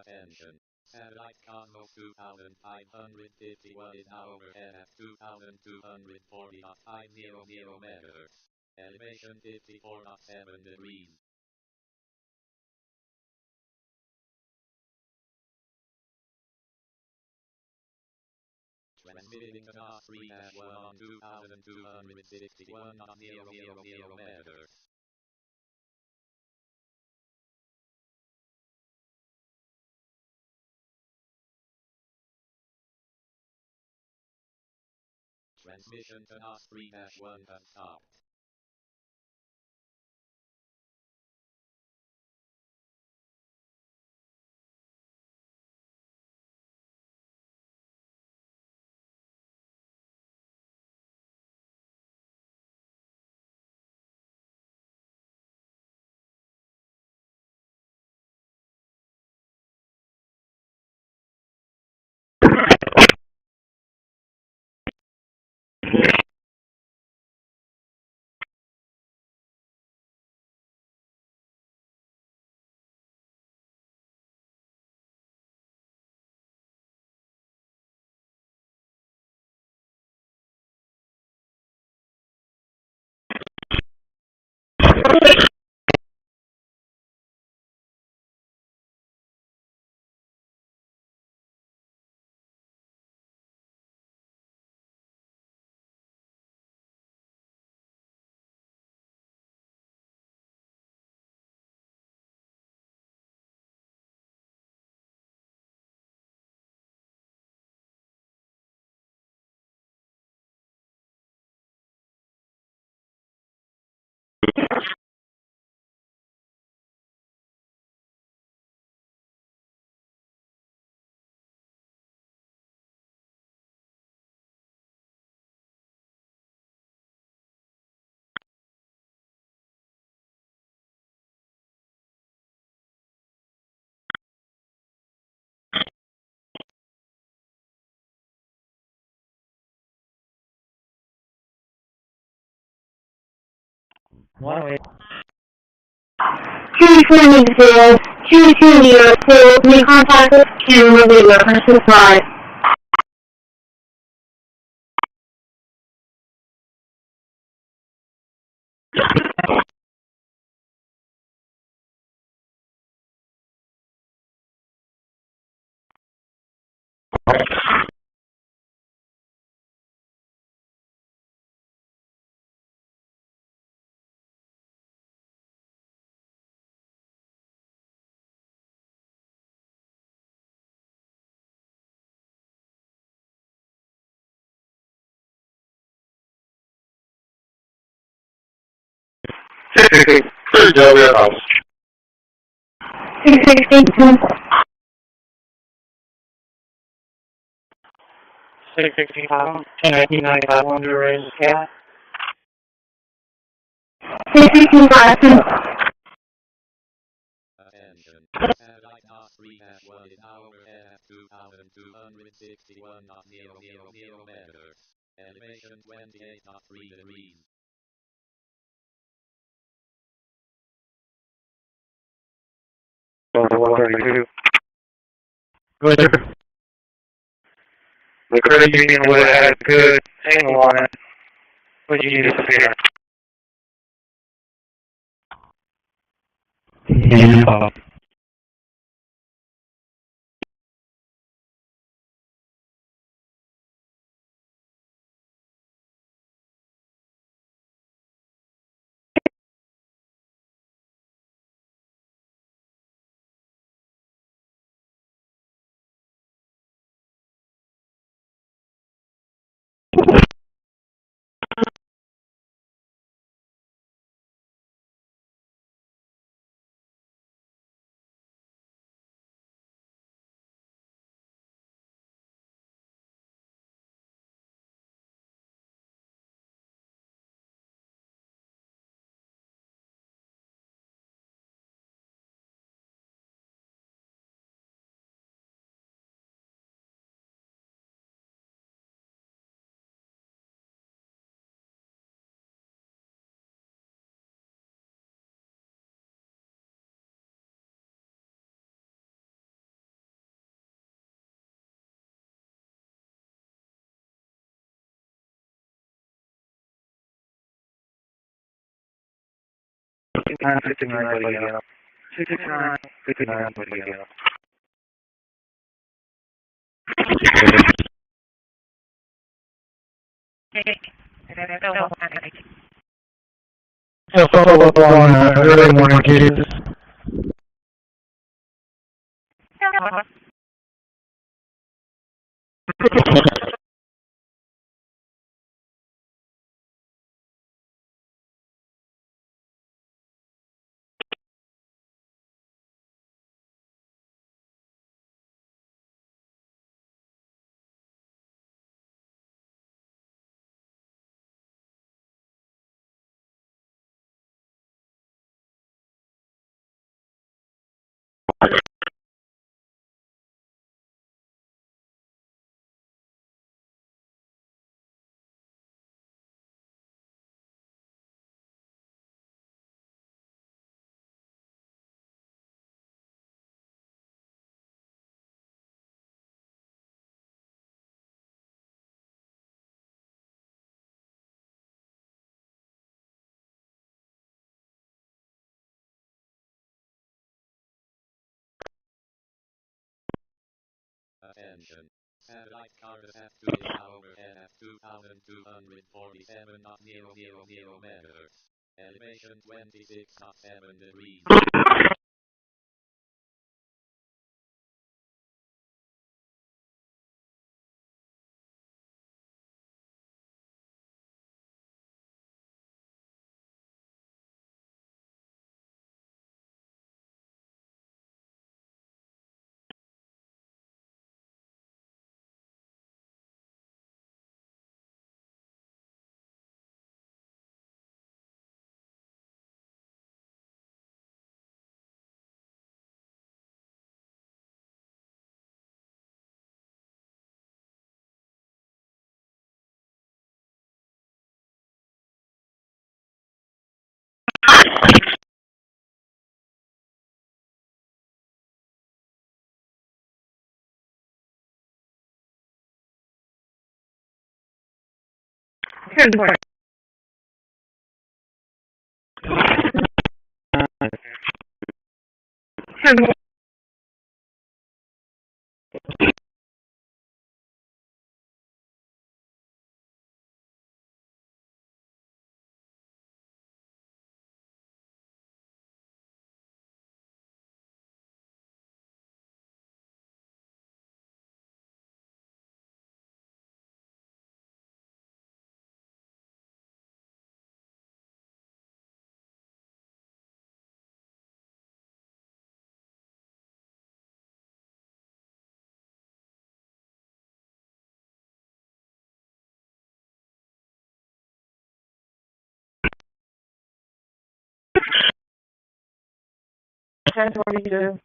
attention. Satellite Cosmos 2551 is now overhead at 2240.500 meters. Elevation 54.7 degrees. Transmitting to NOS 3-1 on 2261.000 meters. Transmission to NOS 3-1 has stopped. Why don't we? 220, 220, may contact us and will be reference to slide. Clear Joe warehouse. 616. 665, 1995, on the raise the cat. 665. Attention. Satellite NOS 3-1 is now overhead at 2261.000 meters. Elevation 28.3 degrees. So 132. Go ahead, sir. The credit union would have had a good angle on it, but you need to disappear. Yeah. 59, 59, buddy out. 69, 59, buddy out. Yeah, follow up on early morning cases. Attention. Satellite Corpus at 2 is now overhead at 2,247.000 megahertz. Elevation 26.7 degrees. Good morning. Good morning. Ten 42.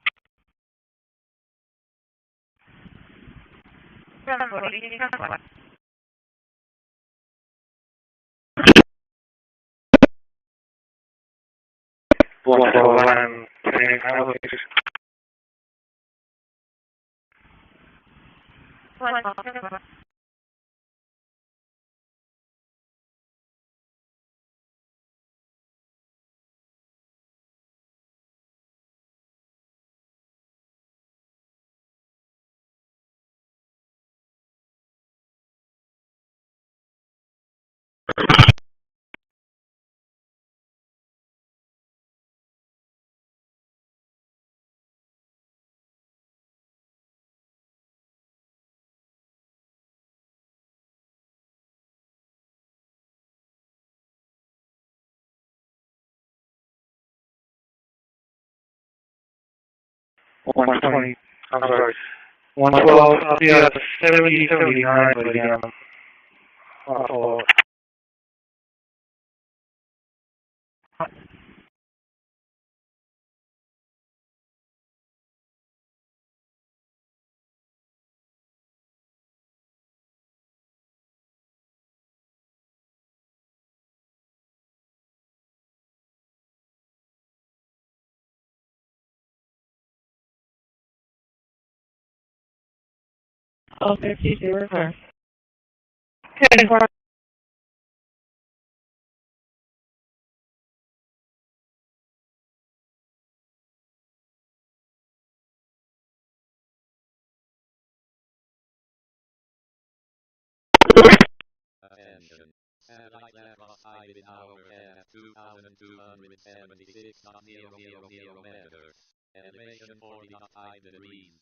One 20. I'm sorry. 112. I'll be at 70, 79, but again, I'll follow up. Oh, 52, return. 10 Satellite left us high in our air, 2,276.000 meters. Elevation 40.5 degrees.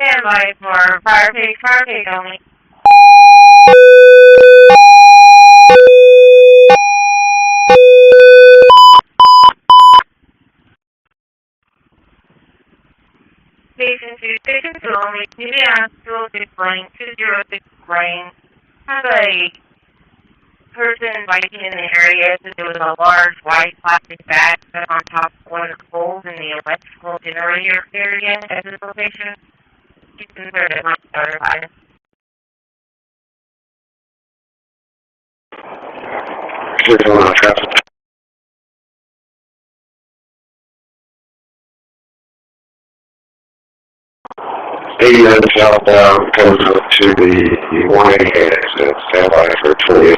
Stand by for fire page only. Station 2 only, PBS 206 lane, 206 lane. Have a person biking in the area said there was a large white plastic bag set on top of one of the poles in the electrical generator area at this location. He's concerned it might start a fire. Traffic. 89 southbound comes up to the 180 exit. Stand by for 28.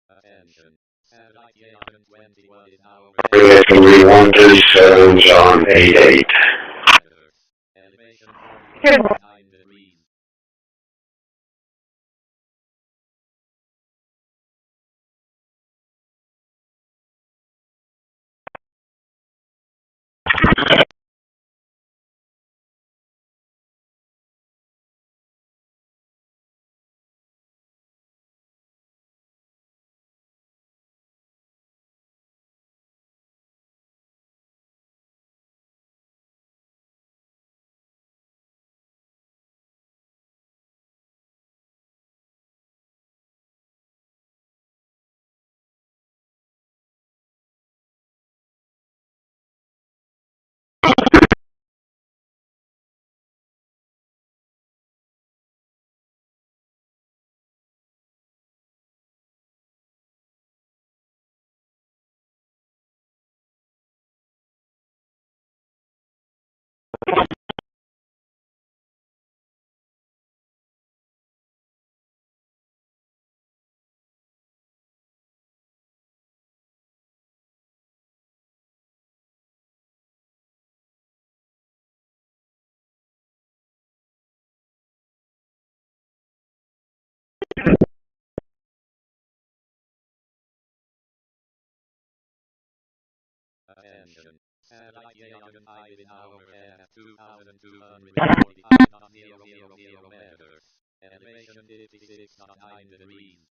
Attention. Satellite 21 is now It can be 137 John 88. elevation 40.9 degrees. Attention. Satellite Yagan 5 in hour at 2,245.000 meters. Elevation 56.9 degrees.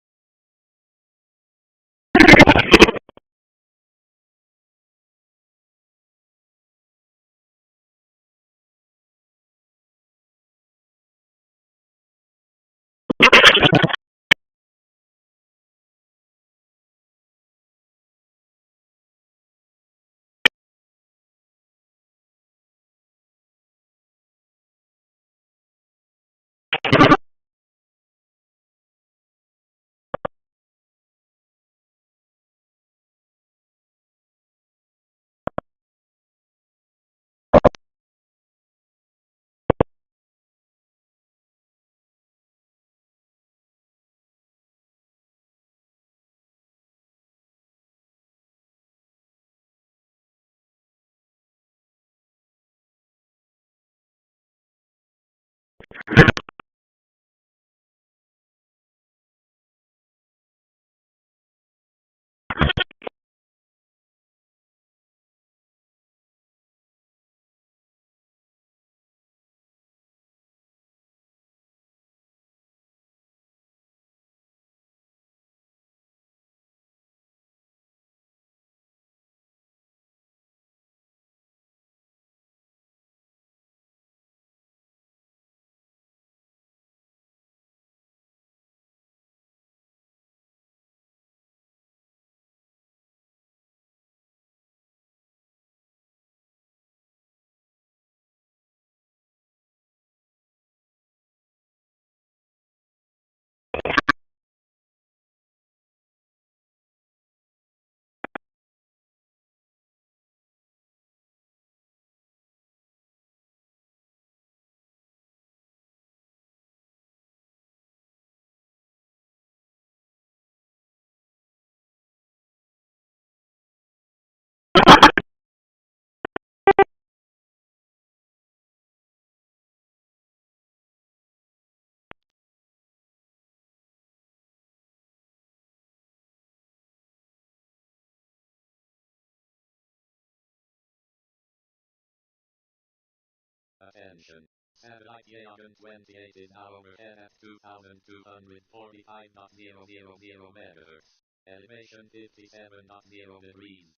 Attention. Satellite Yagan 28 in hour at 2,245.000 meters. Elevation 57.0 degrees.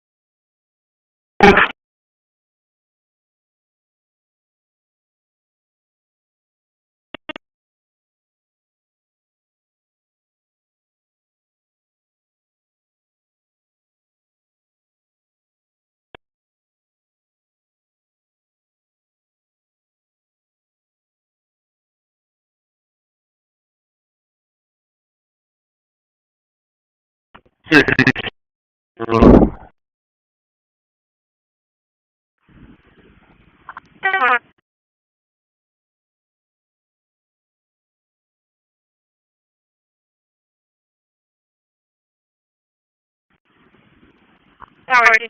Alright, you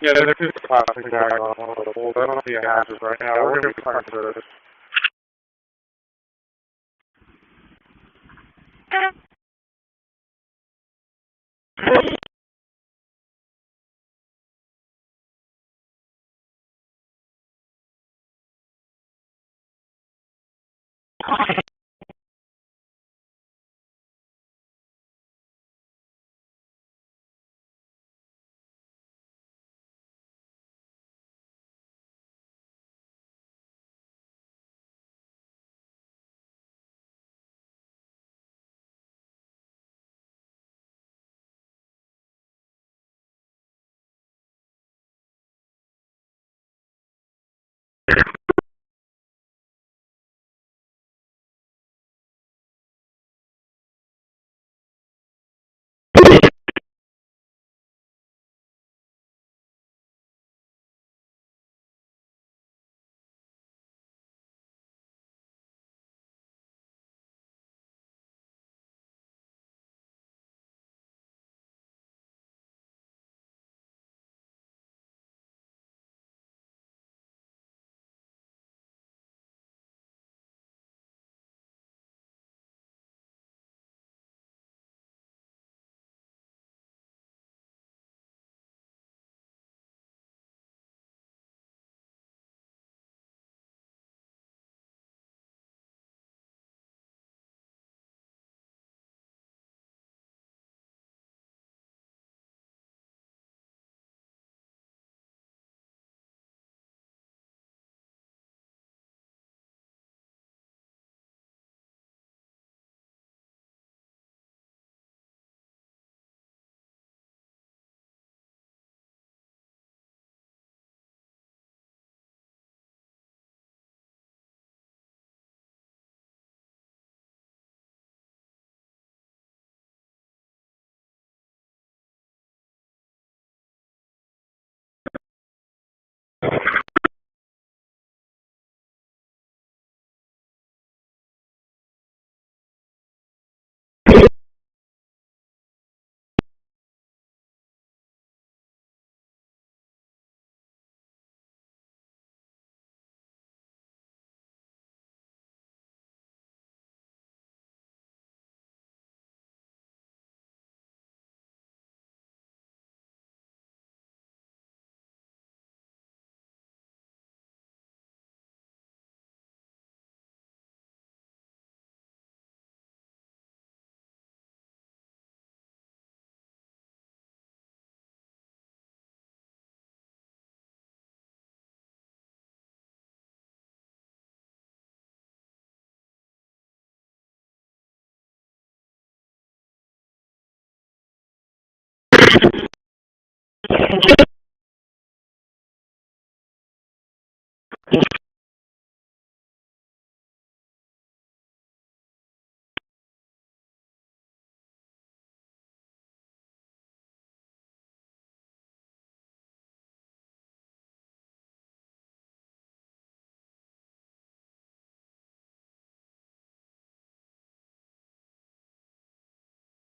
Yeah, there's just a plastic bag on one of the poles. I don't see a hazard right now. We're going to be fine for this.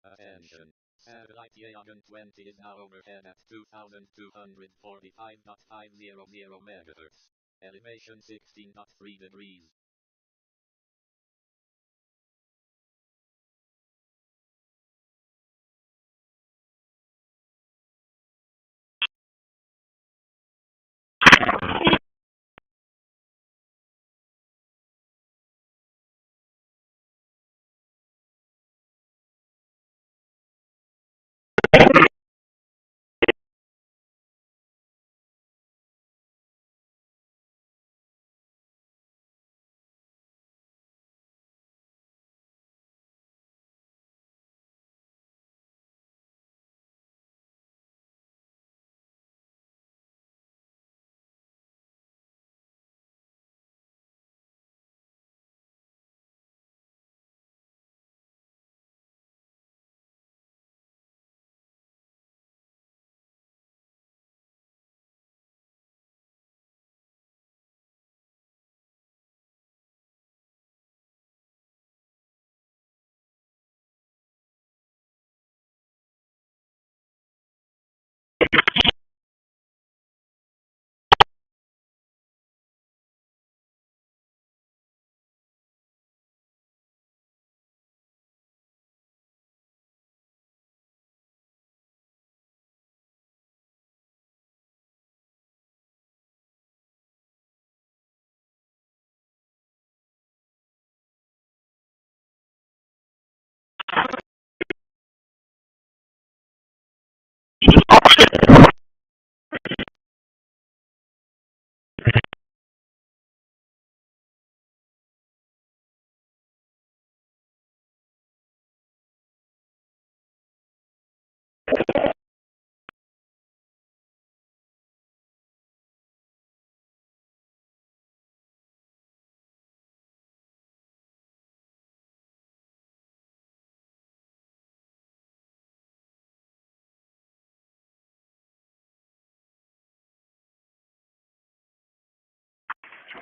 Attention. Satellite Yagan 20 is now overhead at 2245.550 MHz. Elevation 16.3 degrees.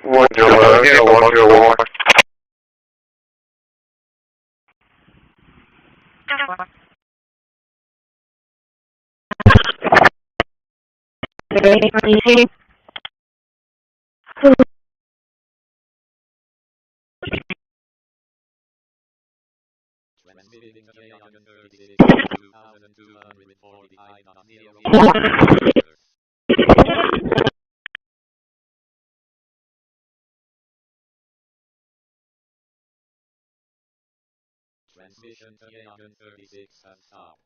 One zero, yeah, 101. Transmitting Yagan 36 2245.0 Transmission to Yagan 36 has stopped.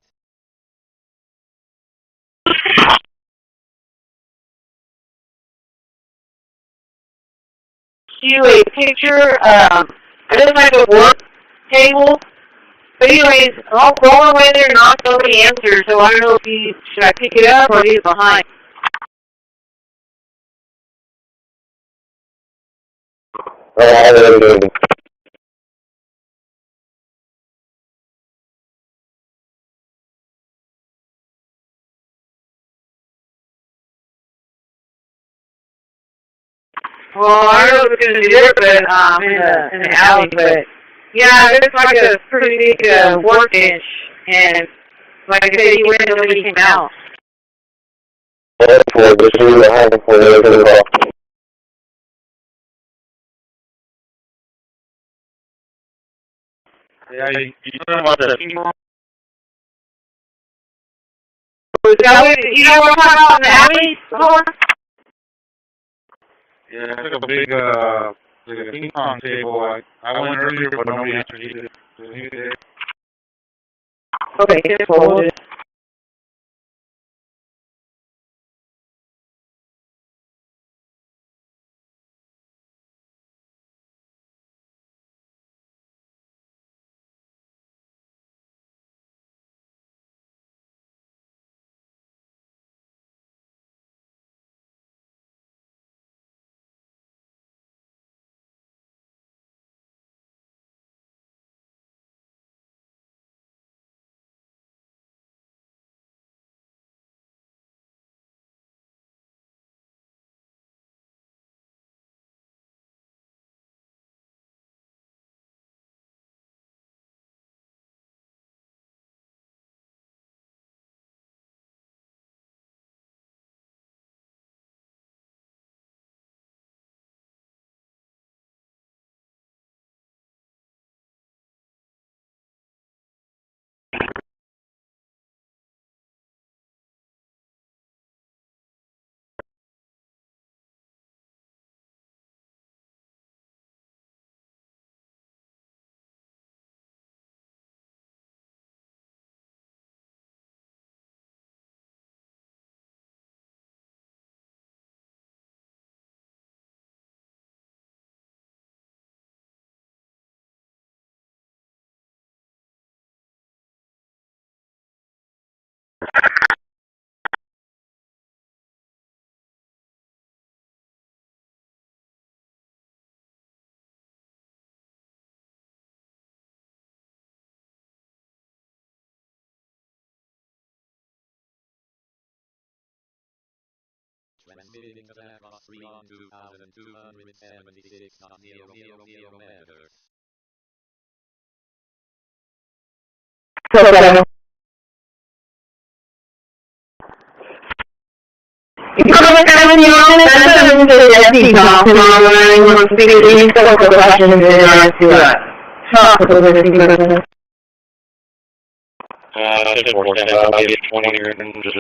You a picture, it looks like a work table. But anyways, I'll roll away there and not nobody answers, so I don't know if should I pick it up or leave it behind. Well, I don't know if it's going to be there, but in the alley, but yeah, there's like a pretty big workbench, and like I said, he went and nobody came out. Yeah, you talking about the people? Was that what, you know what I'm talking about in the alley, Lord? Yeah, it's like a ping pong table. I went earlier, but nobody answered either. Okay, just hold it. transmitting to the atmosphere on 2,276.000 meters. Just more than about 20 or just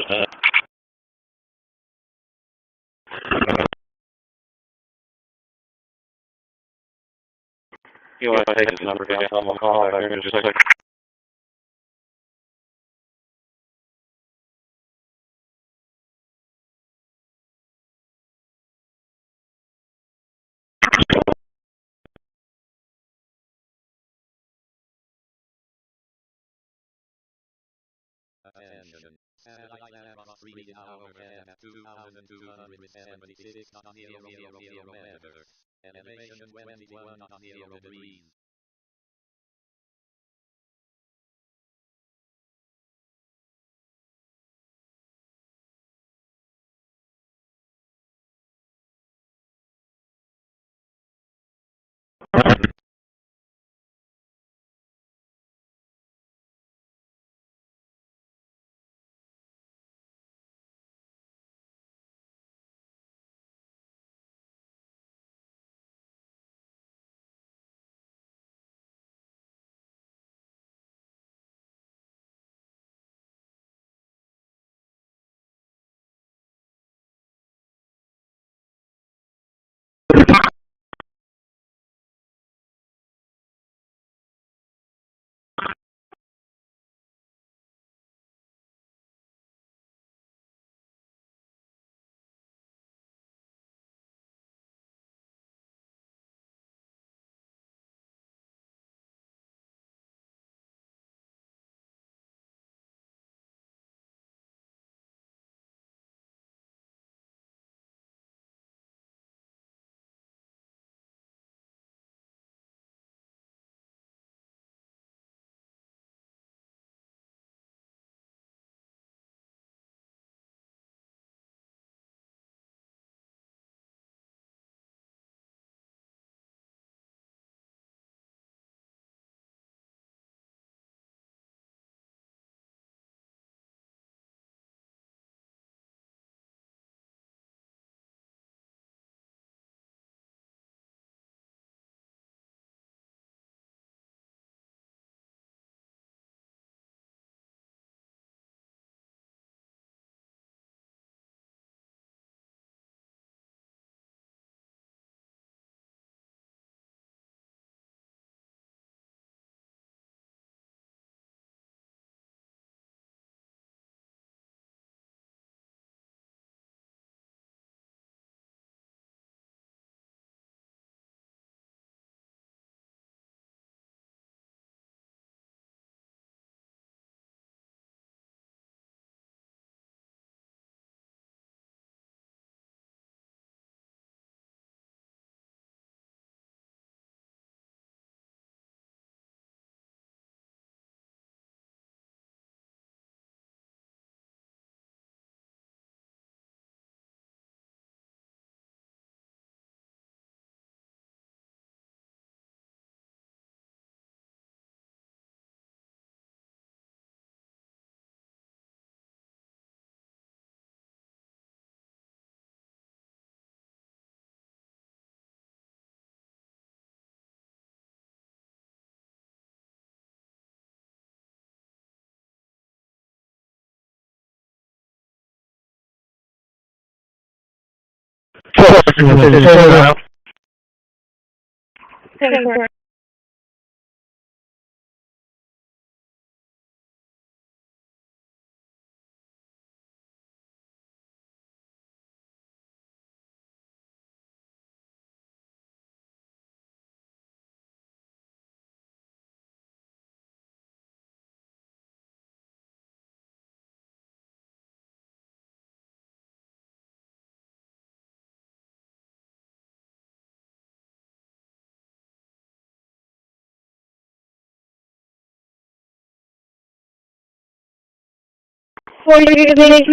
you want to take this number down, I'm going to call it here in just a second. Attention. Satellite atmosphere overhead at 2,276.000 meters. Elevation 21.0 degrees. For you to make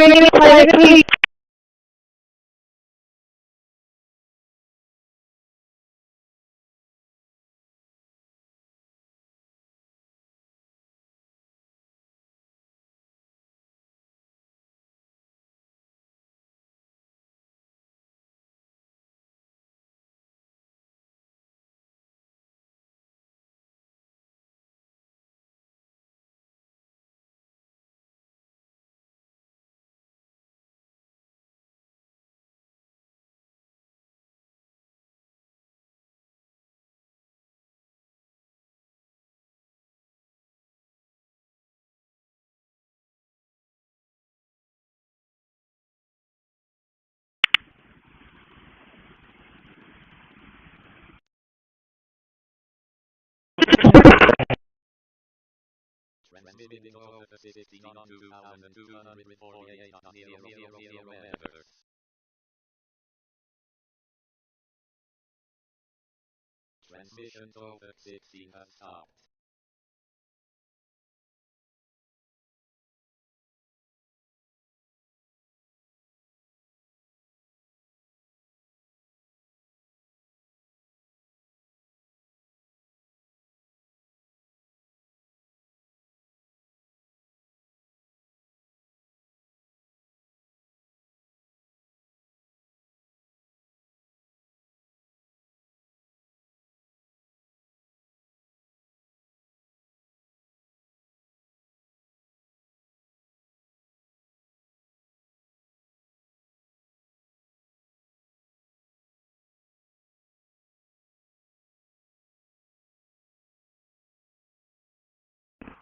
Transmitting over 60 on 2,248.000 megahertz. Transmission over 60 has stopped.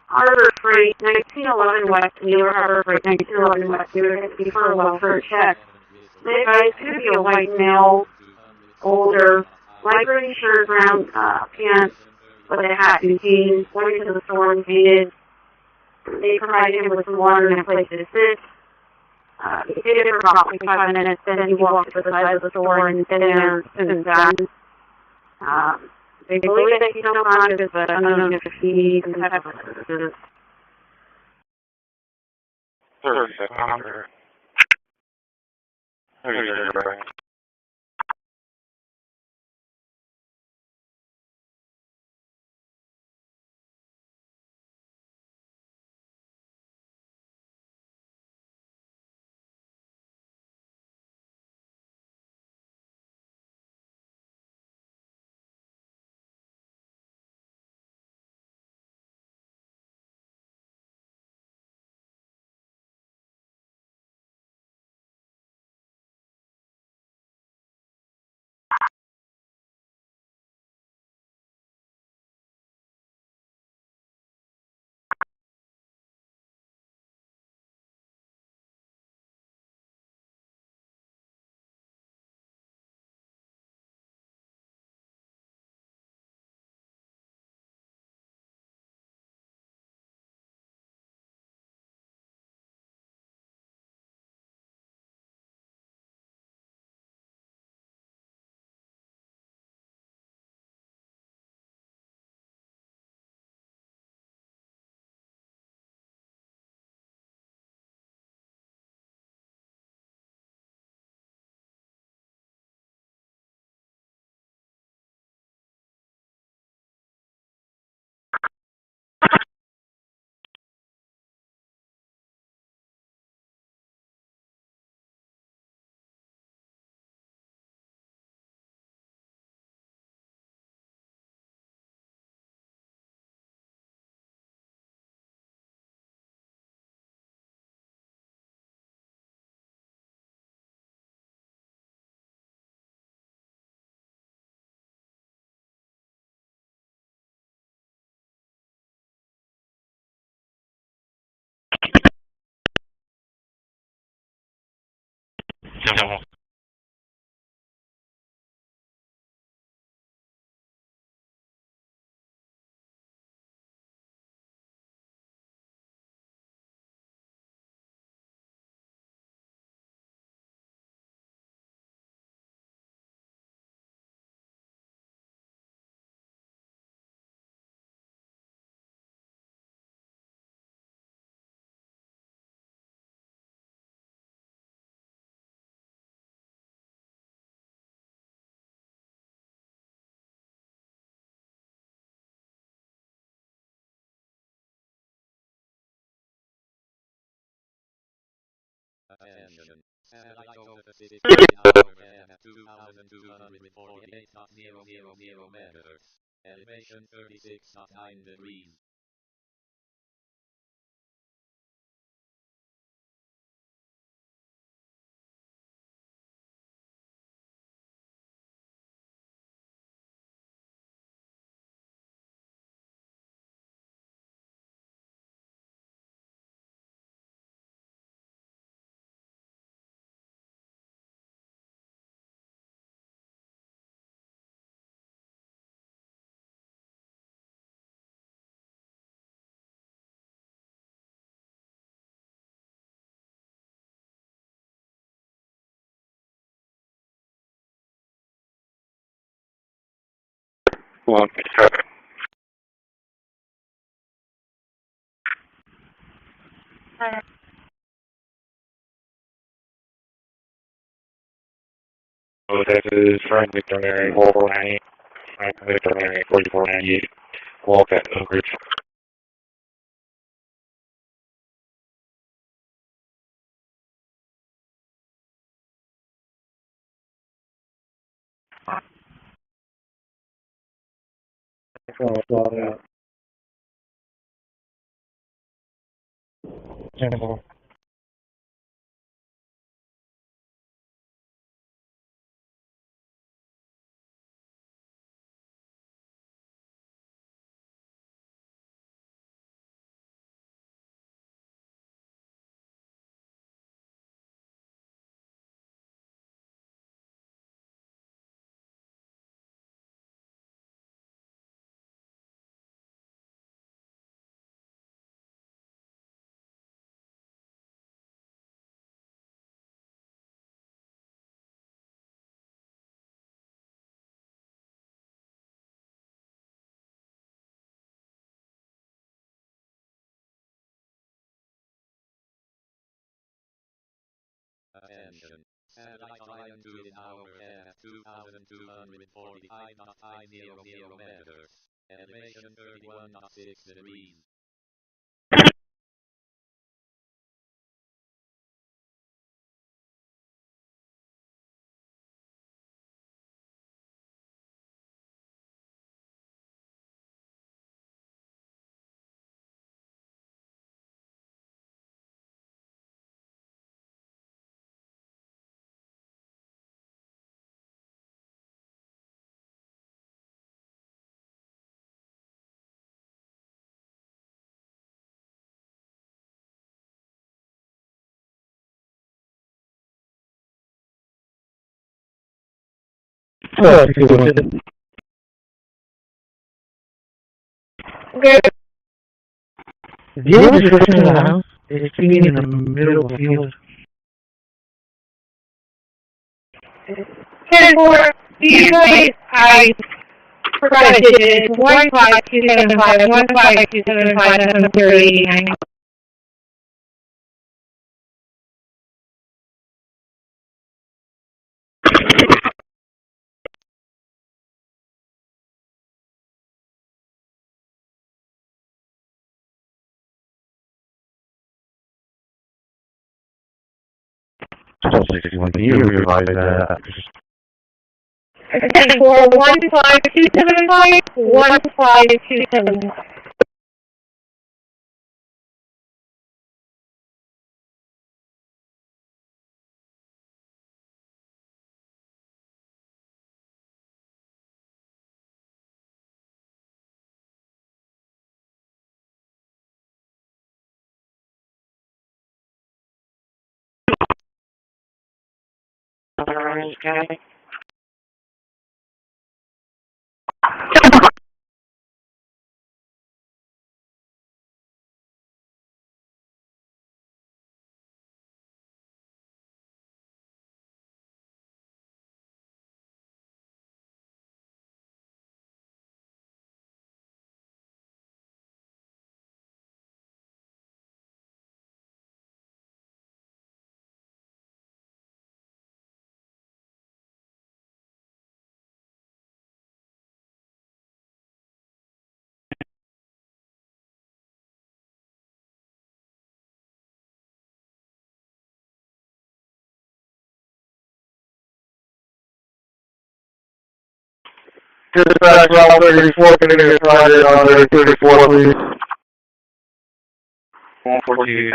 Harbor Freight, 1911 West, Mueller Harbor Freight, 1911 West, Mueller, 64 welfare check. The guy could be a white male, older, light green shirt, brown pants, with a hat and jeans, went into the store and painted. They provided him with some water and a place to sit. He did it for about 45 minutes, then he walked to the side of the store and been there since then. They believe that he's no conscious, but unknown if he needs some type of services. 30 seconds. Right. No. Attention. Satellite over 60 hour at 2,248.000 megahertz. Elevation 36.9 degrees. 157. Oh, Texas, Frank Victor Mary 4498, Frank Victor Mary 4498, walk at Oak Ridge. Attention. Satellite line to in hour at 2,245.500 meters. Elevation 31.6 degrees. Oh, I think it was it. Okay. The only description of the house is being in the middle of a field. 10-4, you guys, I forgot I did it. It's 15275, 15275, that's on 3089. Still 61, can you revise that? 10-4, 15275, 15275. Orange County. Dispatch route 34, can you get started on 34, please? 142,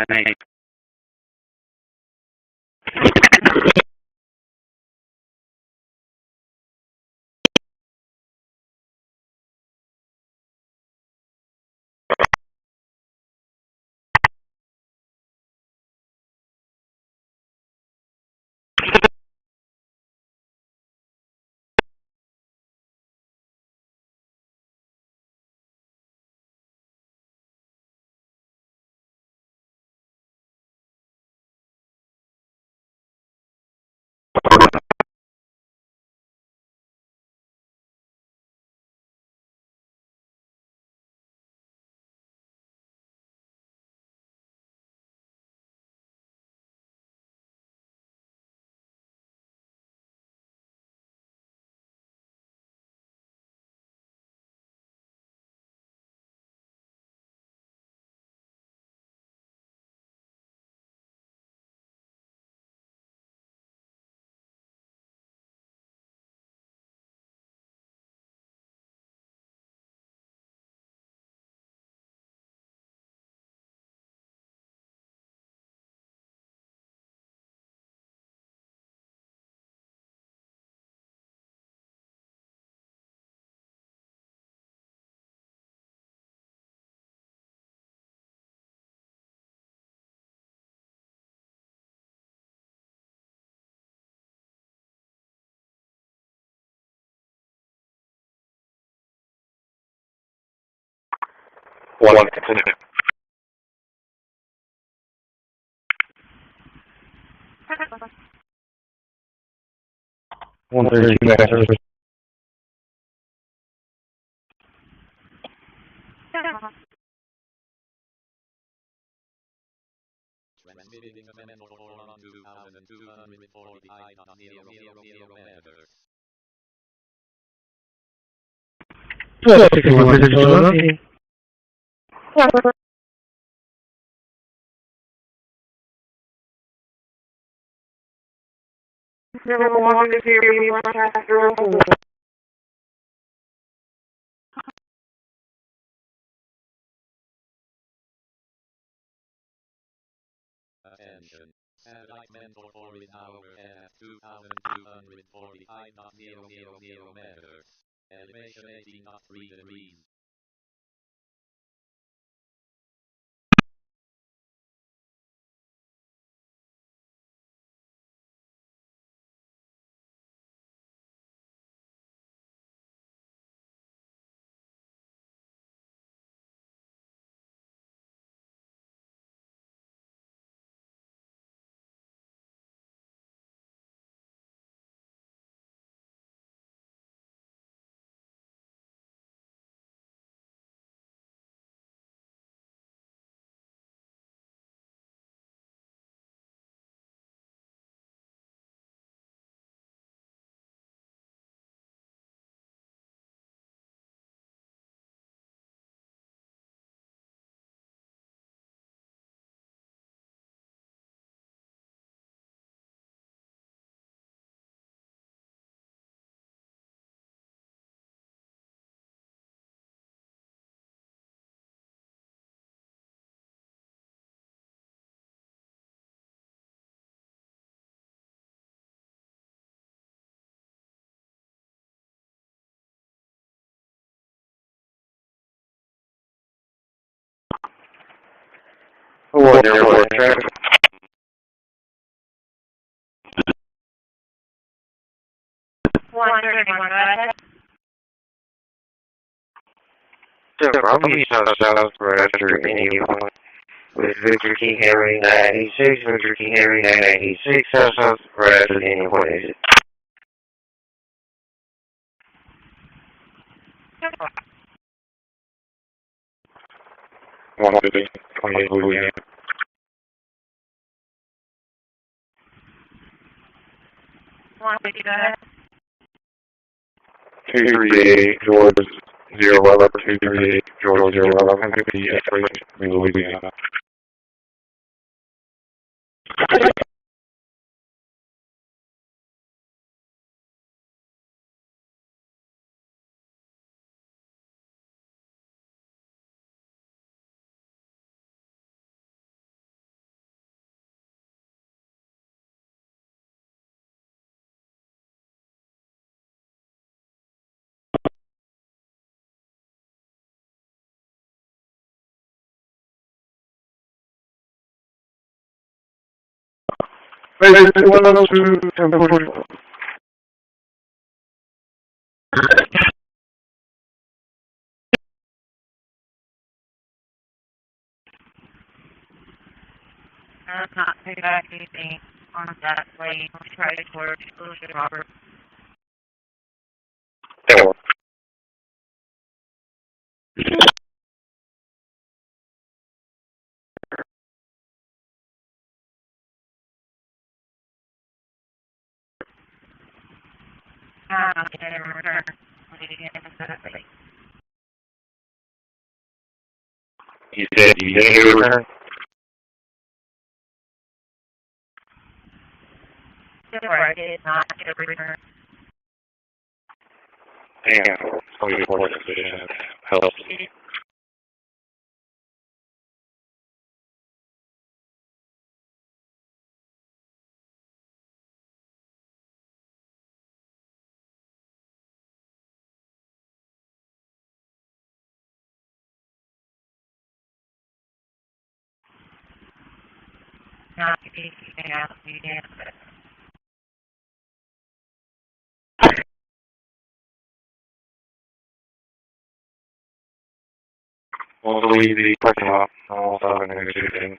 One continue. 132 back service. Transmitting a memo on 2240.000 meters. Never wanted to hear me broadcast girl. Attention. Satellite mental orbit hour at 2245.000 meters. Elevation 18.3 degrees. One airport traffic. Romney South after anyone with Victor King Harry 986, Victor King Harry 986, South after anyone exit. One 28 Louisiana. 238 George 011, 238 George 011, 50 X-ray, Louisiana. Hey, 102, 1044. Not pay back anything on that plane. We'll try to work with Robert. Four. I'll get it in return. You said you didn't get a return? Sure, I did not get a return. Damn, so you important to help. Not anything else we did. Also leave the parking lot. I'll stop and negotiate.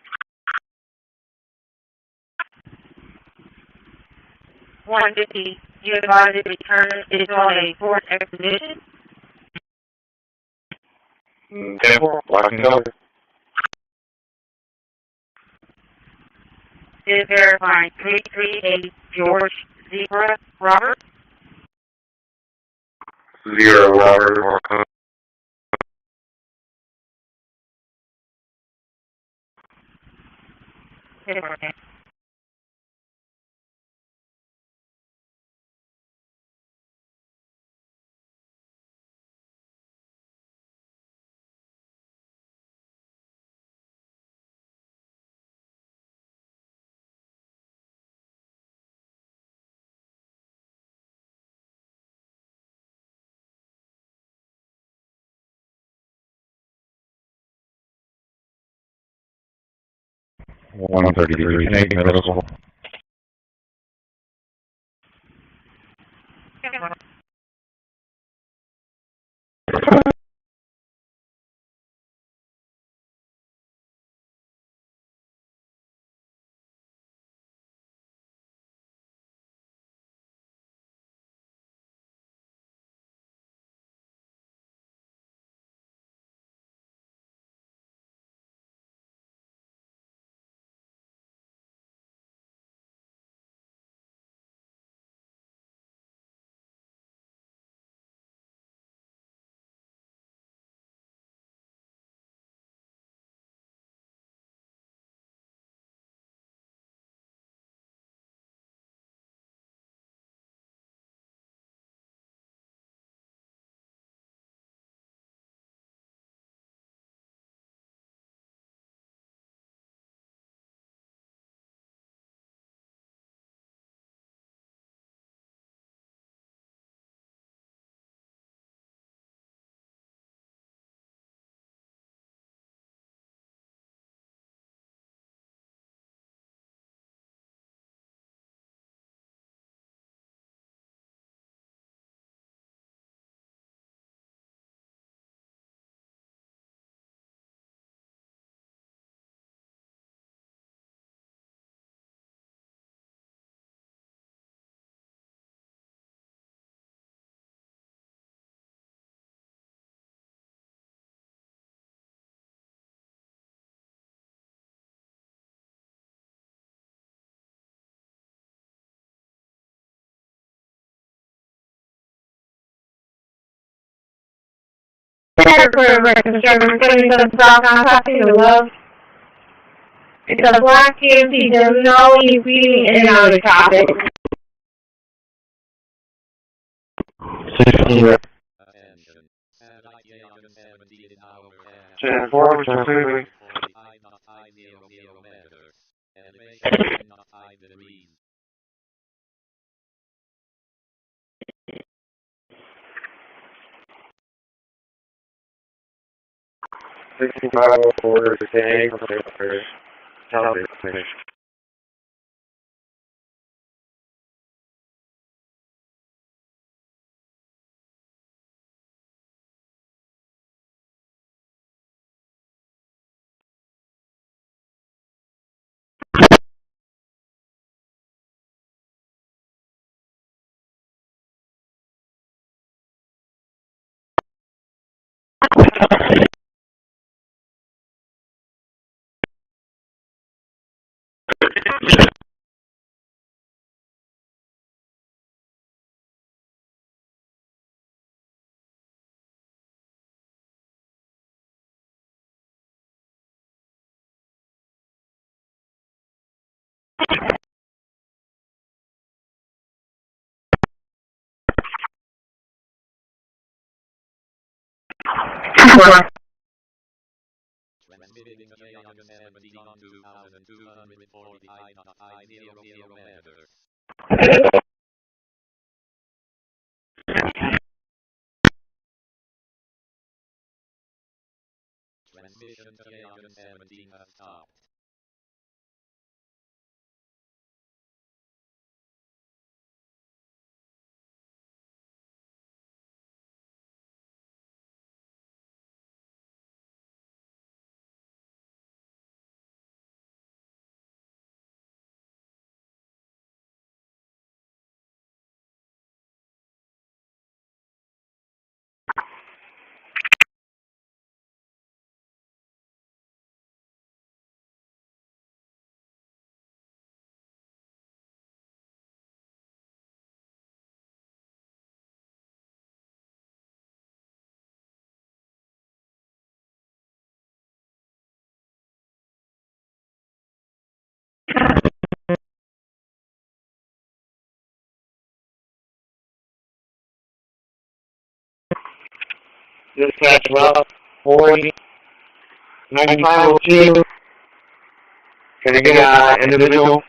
150, you advise the return is on a fourth expedition. 10-4, black and color. Is verifying 338 George Zebra Robert. 0 Robert or code. Okay. One 33, Canadian Middle. It's a black GMC, there's no reading in and out of traffic. 60. 10-4, return safely. 6504 to 10 for South Finish. Transmitting J170 on 2240 meters. Transmission to J170 has stopped. Dispatch left 40, 9502. Can I get an individual?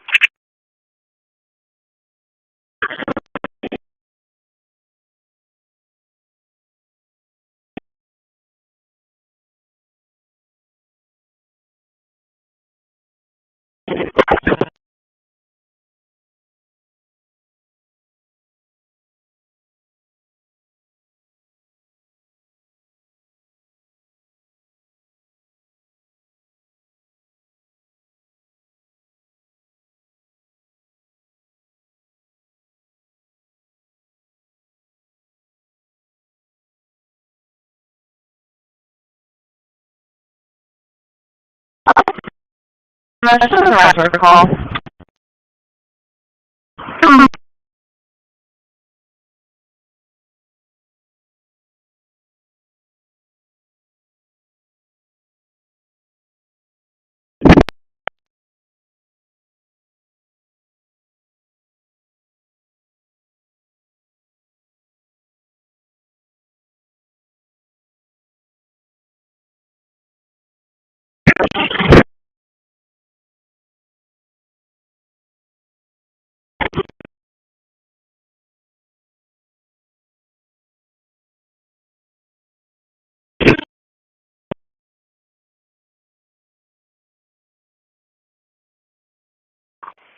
Supervisor call.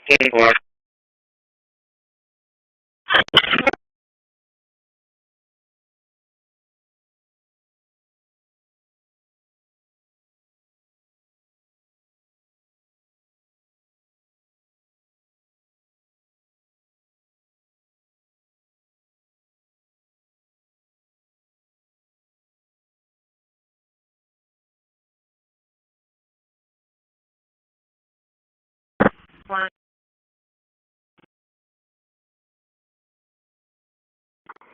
Take one. One.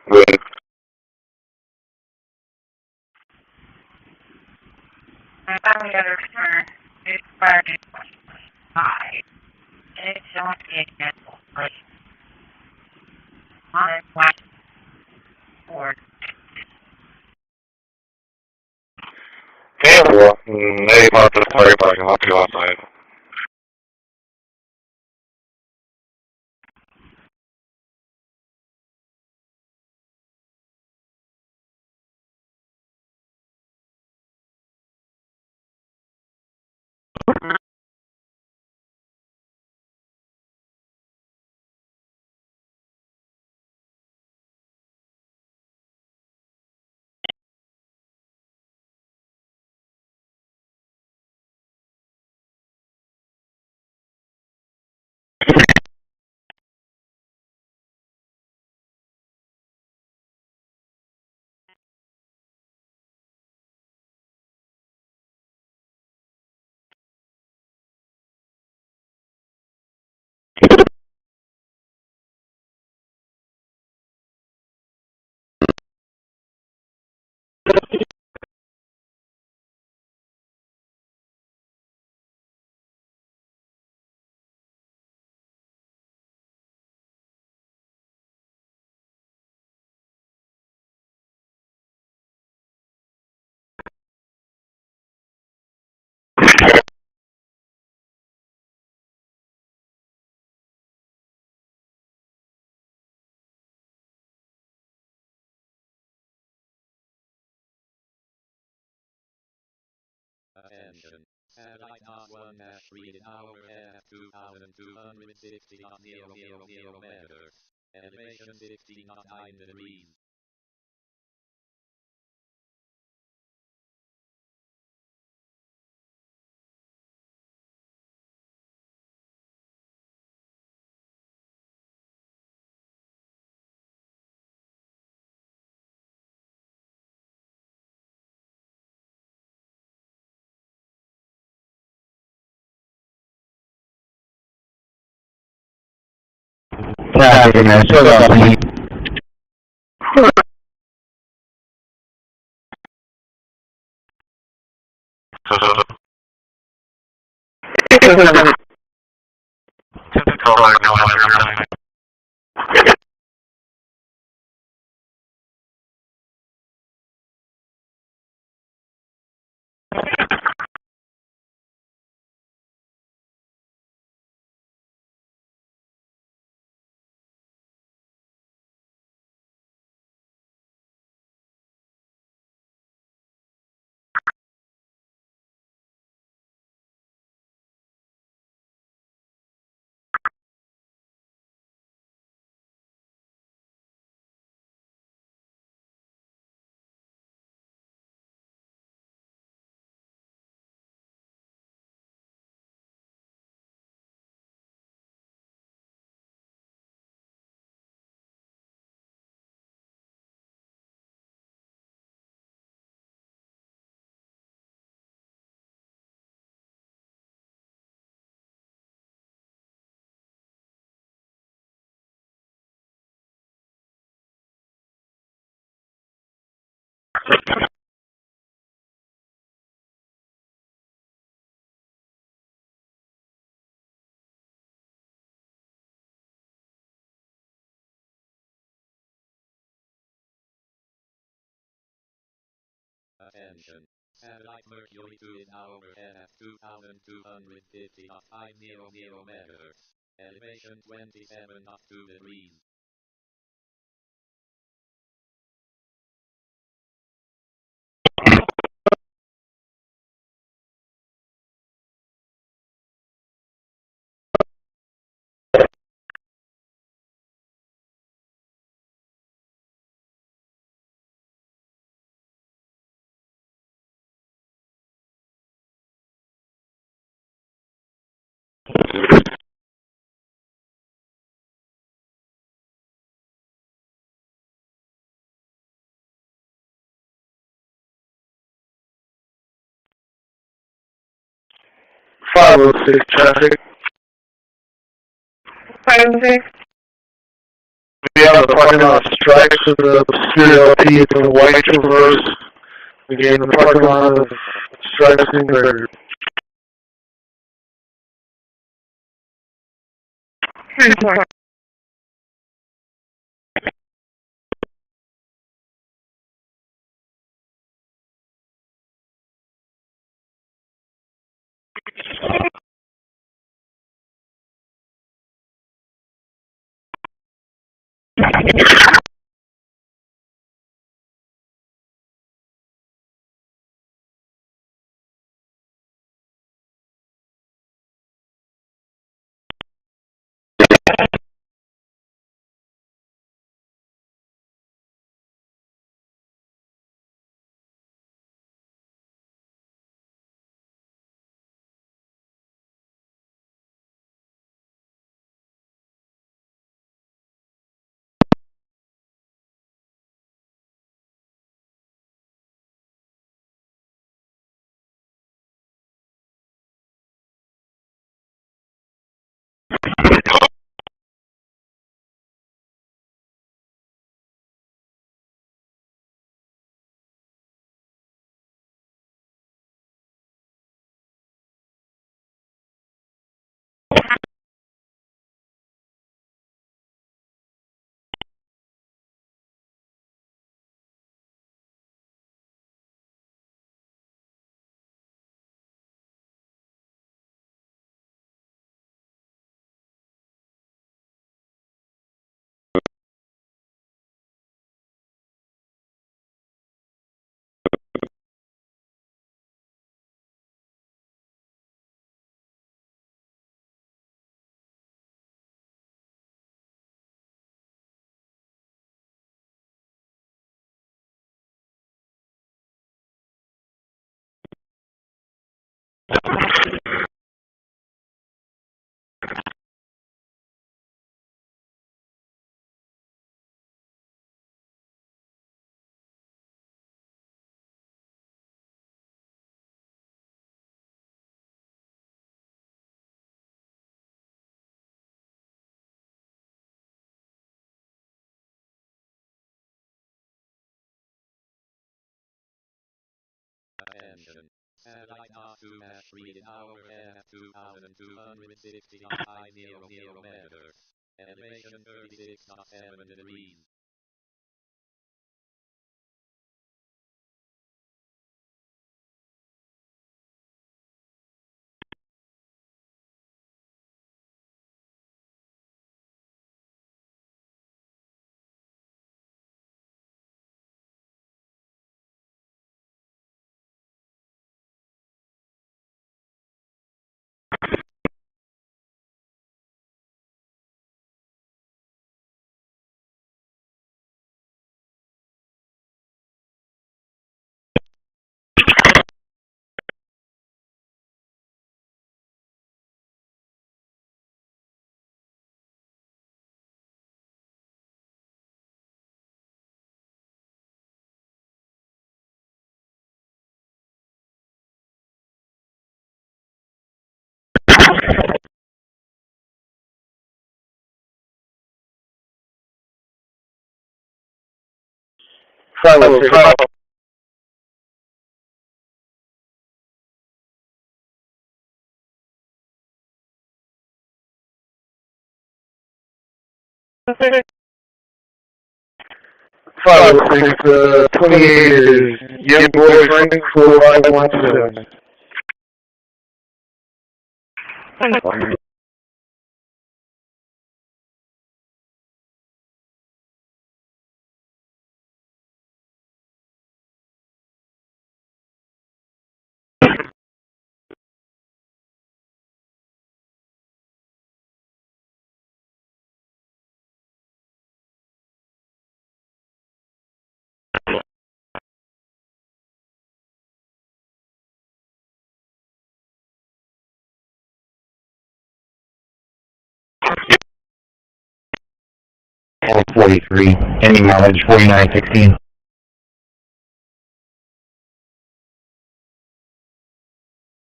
Good. I finally got a return. It's expired in 2025. And it's showing a cancel rate. On its way. Or Okay, well, they parked the party parking lot to outside. Attention. Satellite not 1 read in hour F 2260.000 meters. Elevation 16.9 degrees. Traffic, man, shut up, please. Attention. Satellite Mercury 2 is now overhead at 2,250.500 megahertz. Elevation 27.2 degrees. Five oh six traffic. 506. We have the parking lot stripes with the Spirit LP, it's a white traverse. Again, the parking lot of stripes and burger. 10-4. Attention. Satellite Ashmore is now overhead at 2,260.500 megahertz. Elevation 36.7 degrees. Five oh six. 506, 28 is young boy Frank 4517. And 43, any mileage 4916.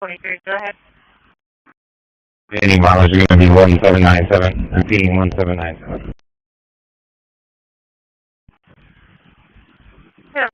43, go ahead. Any mileage is going to be 1797, repeating 1797. Yeah.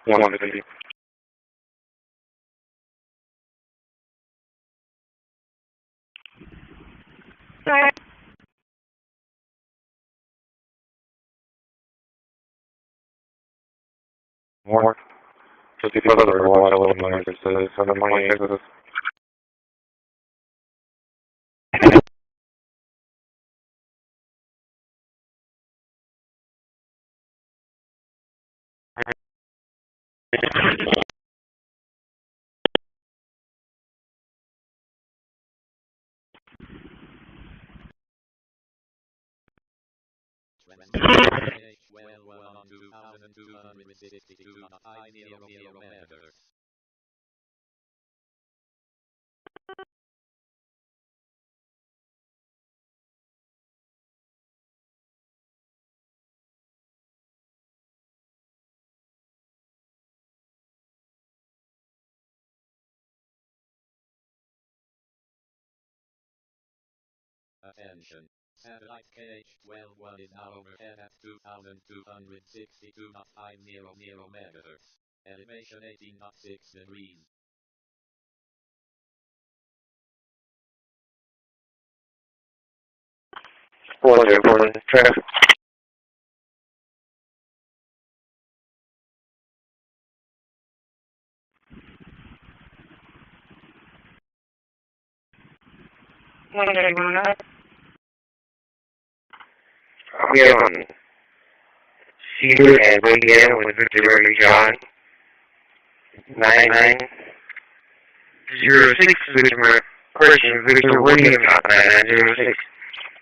Wonderful. Sorry. More. Just because of the watch a little more, just some of my exes. Attention. Satellite KH-12 is now overhead at 2,262.500 megahertz. Elevation 18.6 degrees. For traffic. We are on Cedar and Indiana with Victor John 9906 Victor Christian Victor William John 9906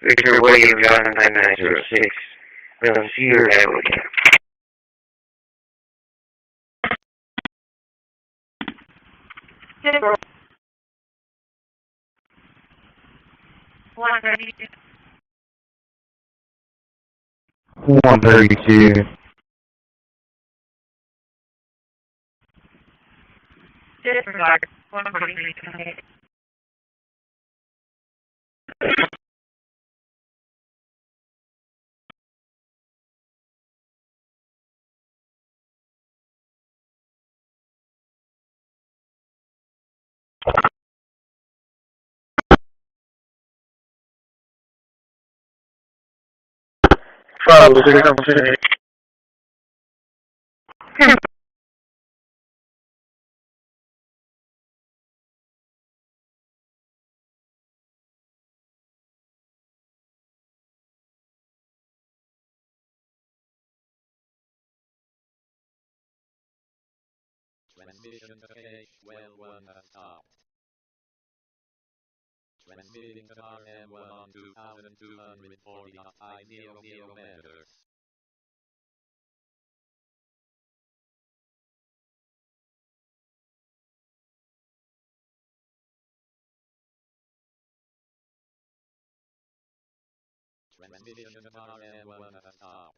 Victor William John 9906 we're on Cedar and Indiana. Zero. 132. 132. Disregard. 143. Probably. Transmission to KH-12-1 has stopped. Transmitting to RM1 on 2240.500 meters. Transmission to RM1 has stopped.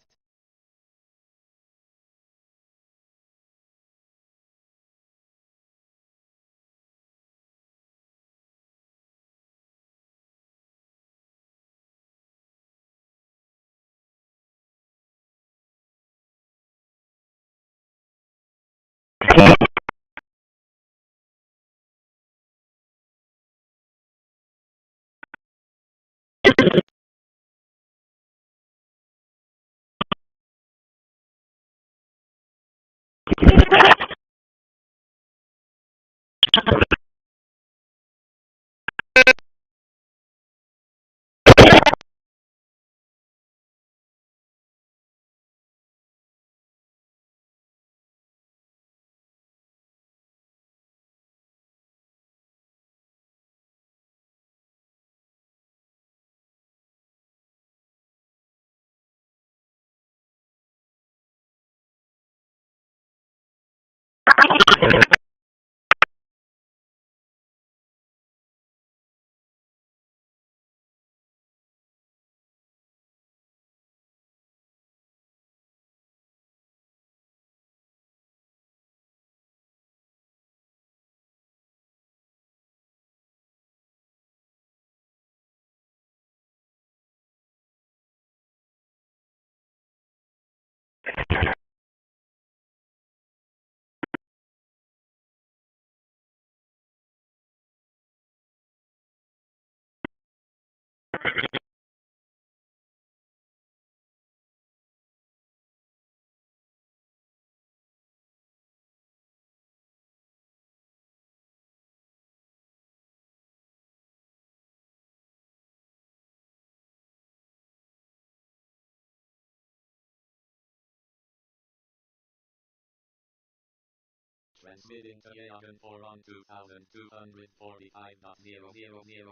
Transmitting to Yagan 4 on 2245.000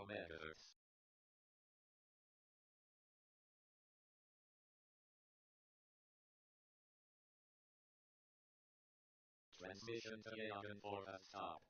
meters. Transmission to Yagan 4 has stopped.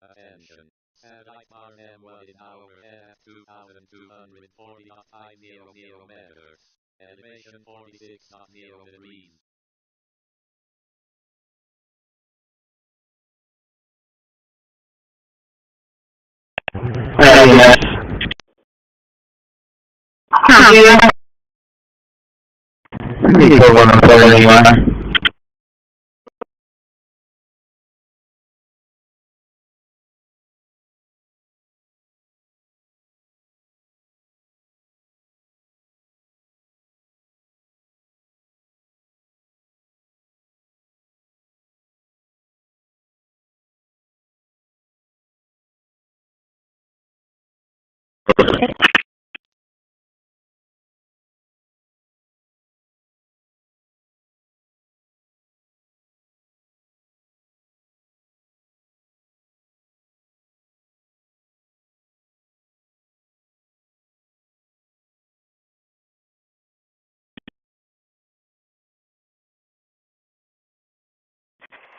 Attention. Satellite RM1 in overhead 2240.500 meters. Elevation 46.0 degrees. Yes. Yeah. You go on the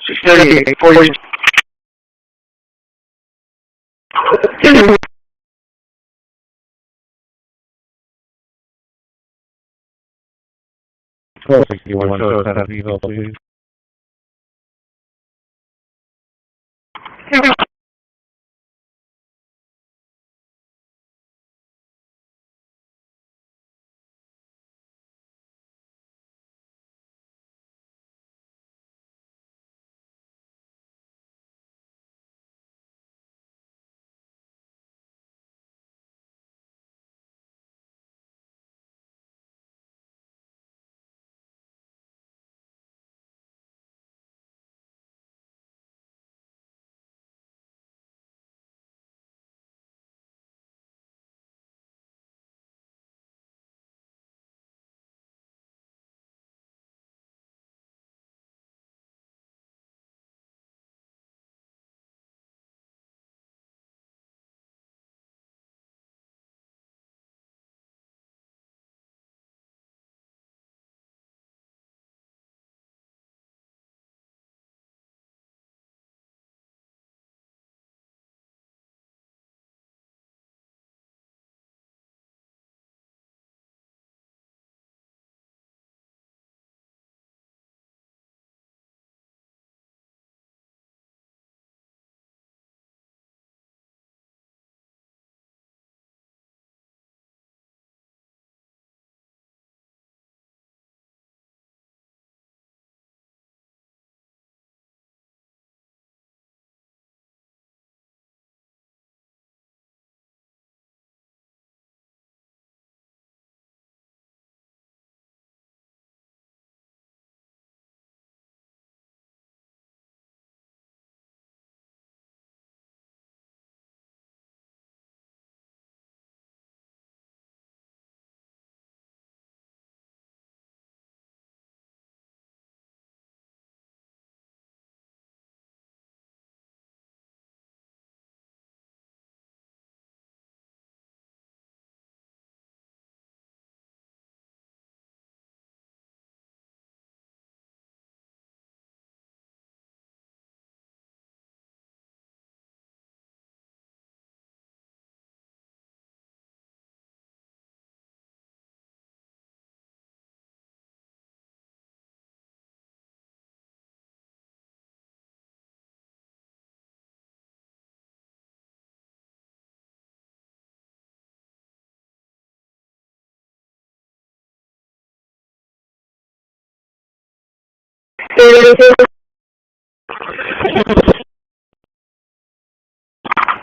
638, 40. Twelve 61, show us how to eval, please.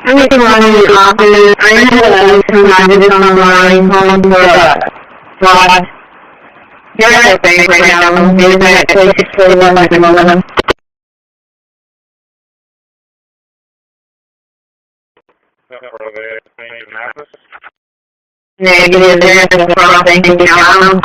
I'm making one in the office. I know that I was reminded on the line calling for fraud. You're at the bank right now. You're at 2641 at the moment. Negative, they're at the fraud bank account.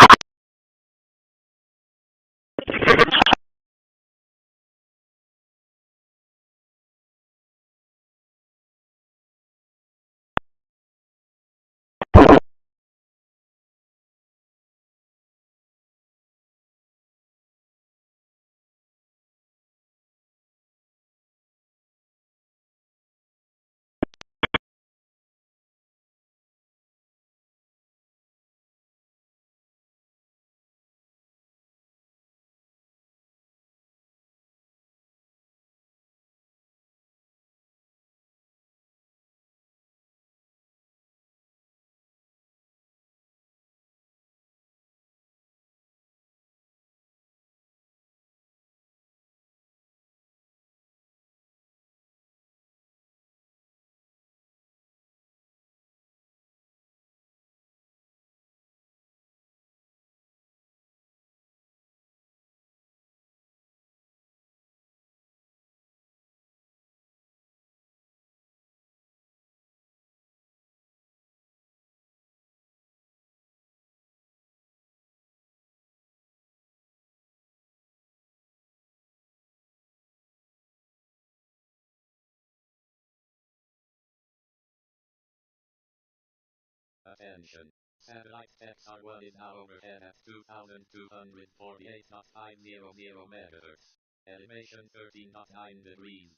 Attention. Satellite XR1 is now overhead at 2,248.500 megahertz. Elevation 13.9 degrees.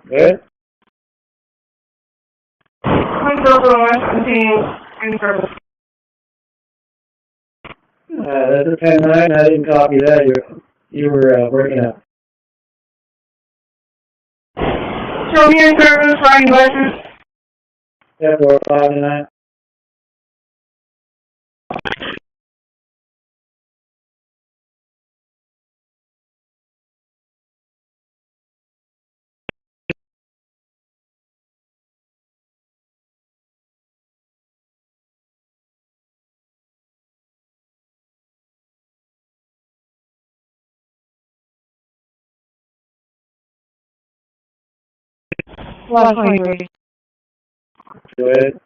Good. That's a 10-9. I didn't copy that. You were breaking up. Show me your service line buttons. Yeah, 4, 5, 9. Last language. Good.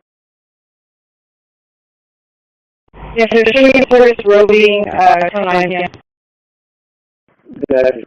Yes, there's showing your service roving, 9 p.m. Good.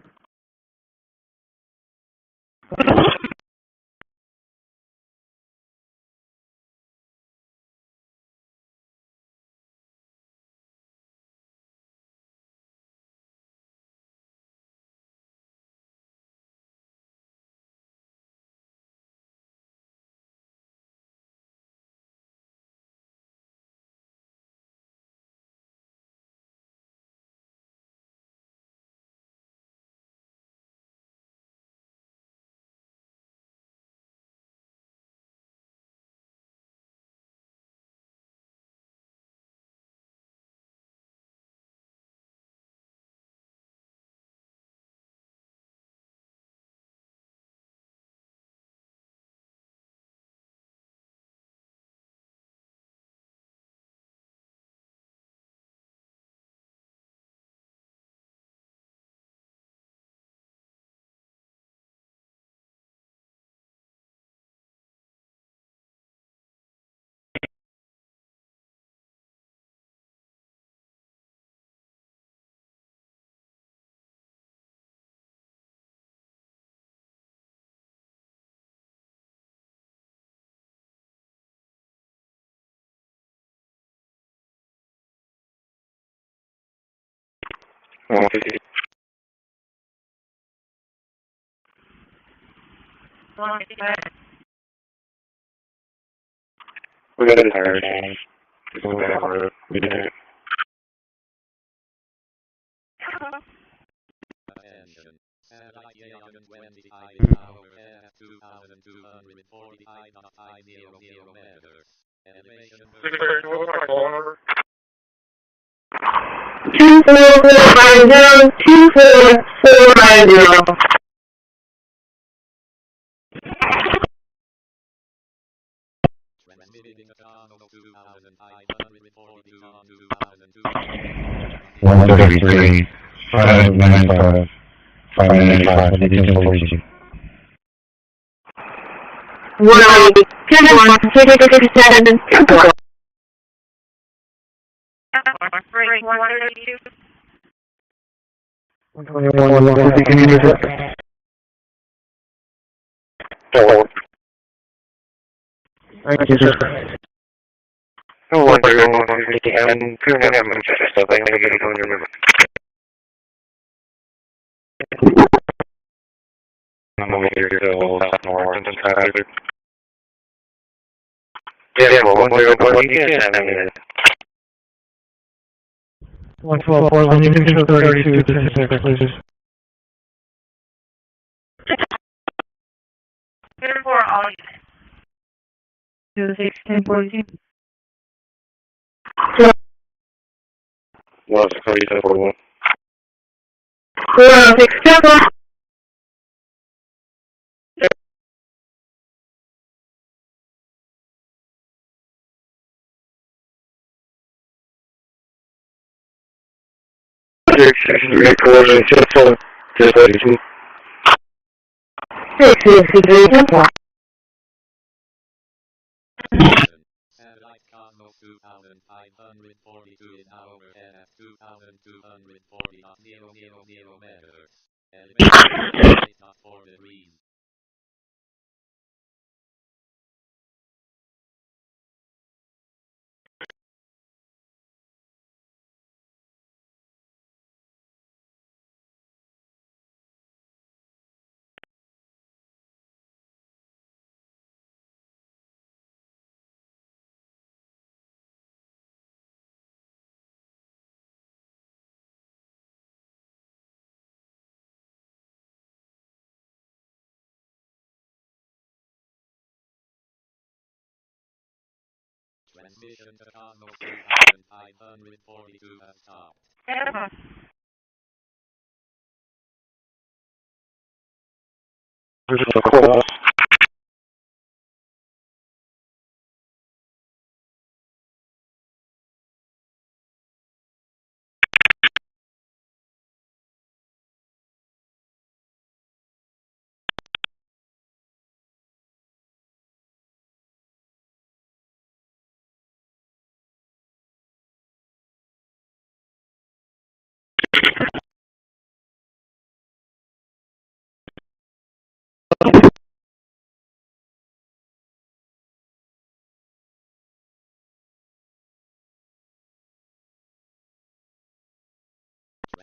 Okay. We got a tire change. We did it. Attention. Satellite 1125 hour at 2,245.500 meters. Elevation 24450, 24450. Transmitting a channel 2,542 on 2,200. 133, 595, 595, information. 108, 10-1, 667, Break 132. 121, 150, can you use it? Thank you, sir. Oh, 150, I'm going to have much stuff. I gotta get it on your river. I'm over here to old Ashmore and Hazard. Yeah, well, 101, you guys have any 112, 432, please. Good for all units. 26, 1042. Well, it's 3741. 406, 10-1. Recording, just 32. 663, 10-1. Satellite Cosmos 2542 in hour and 2240.000 meters. Elevation 8.4 degrees. Transmission to Cosmos 2542 has stopped.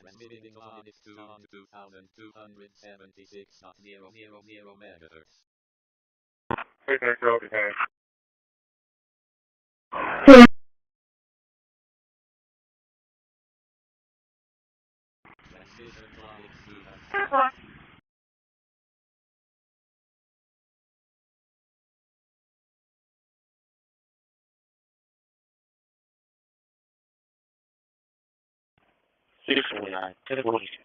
Transmitting line is 2276.000 meters. Okay. Transition line is 649. 1042.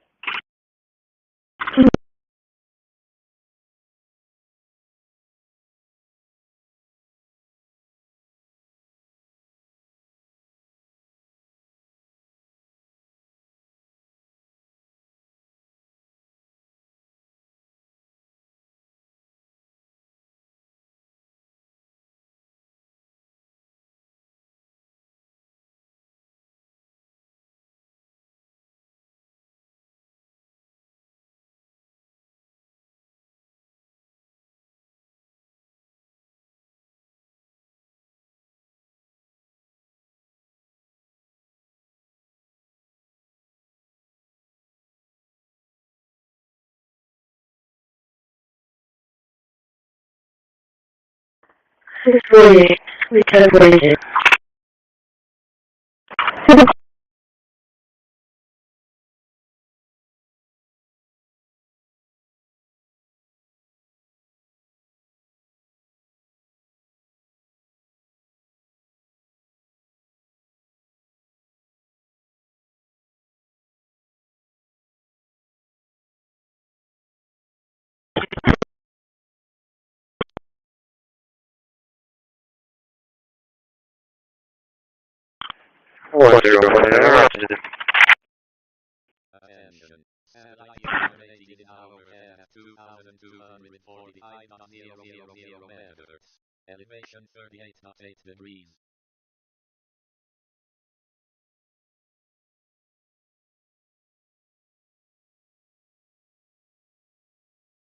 We can wait it. Attention. Satellite illuminated in hour and 2245.000 meters. Elevation 38.8 degrees.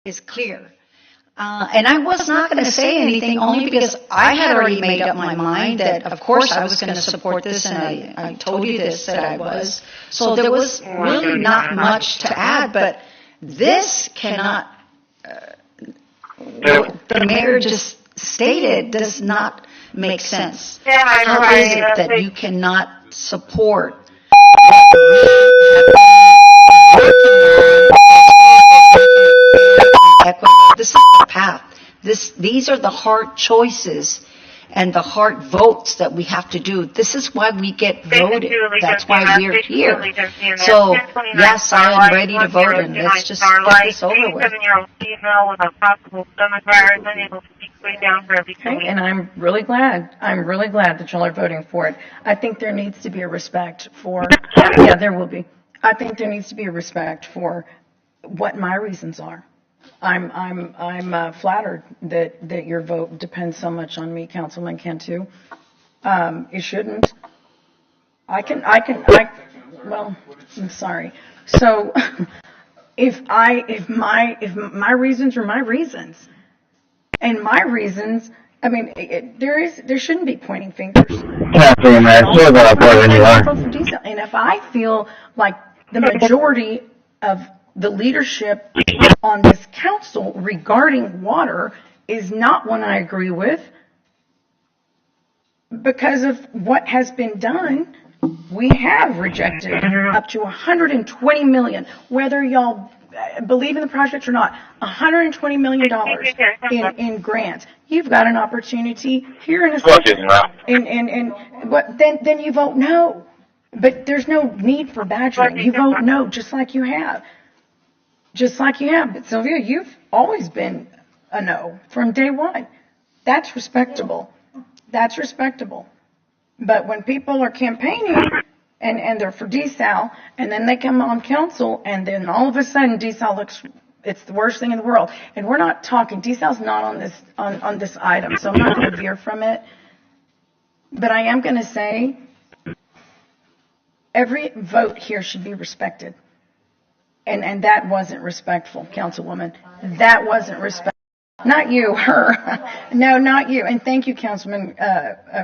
Is clear. And I was not going to say anything only because I had already made up my mind that, of course, I was going to support this, and I told you this, that I was. So there was really not much to add, but this cannot, what the mayor just stated does not make sense. How is it that you cannot support what we have been working on equitable? This is the path. These are the hard choices and the hard votes that we have to do. This is why we get voted. That's why we're here. So, yes, I am ready to vote, and let's just get this over with. Okay, and I'm really glad that y'all are voting for it. I think there needs to be a respect for, yeah, there will be. I think there needs to be a respect for what my reasons are. I'm flattered that your vote depends so much on me, Councilman Cantu. It shouldn't. Well, I'm sorry. So if my reasons are my reasons, and my reasons, I mean, there shouldn't be pointing fingers. Councilman, I still got a part anymore. And if I feel like the majority of the leadership on this council regarding water is not one I agree with, because of what has been done, we have rejected up to $120 million, whether y'all believe in the project or not, $120 million in grants. You've got an opportunity here in a second, then you vote no. But there's no need for badgering. You vote no, just like you have. But Sylvia, you've always been a no from day one. That's respectable. But when people are campaigning and they're for desal, and then they come on council, and then all of a sudden desal looks, it's the worst thing in the world. And we're not talking, desal's not on this item, so I'm not going to veer from it. But I am going to say every vote here should be respected. And that wasn't respectful, Councilwoman. That wasn't respectful. Not you, her. No, not you. And thank you, Councilman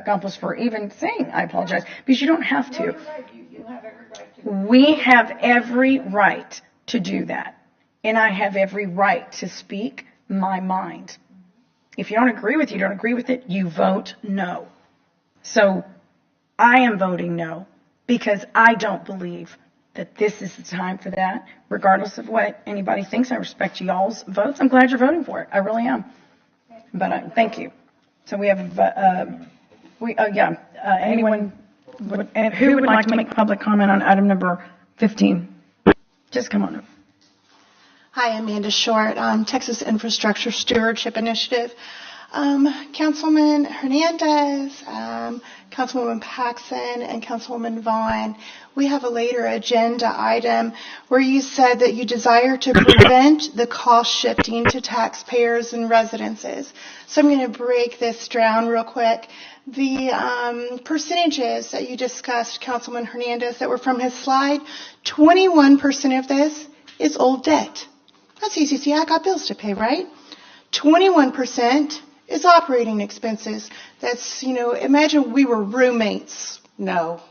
Campos, for even saying I apologize, because you don't have to. We have every right to do that. And I have every right to speak my mind. If you don't agree with it, you don't agree with it, you vote no. So I am voting no, because I don't believe that this is the time for that, regardless of what anybody thinks. I respect y'all's votes. I'm glad you're voting for it. I really am. But thank you. So we have, anyone who would like to make public comment on item number 15? Just come on up. Hi, Amanda Short, Texas Infrastructure Stewardship Initiative. Councilman Hernandez, Councilwoman Paxson, and Councilwoman Vaughn, we have a later agenda item where you said that you desire to prevent the cost shifting to taxpayers and residences. So I'm going to break this down real quick. The percentages that you discussed, Councilman Hernandez, that were from his slide, 21% of this is old debt. That's easy. See, I got bills to pay, right? 21% is operating expenses. That's, imagine we were roommates. No.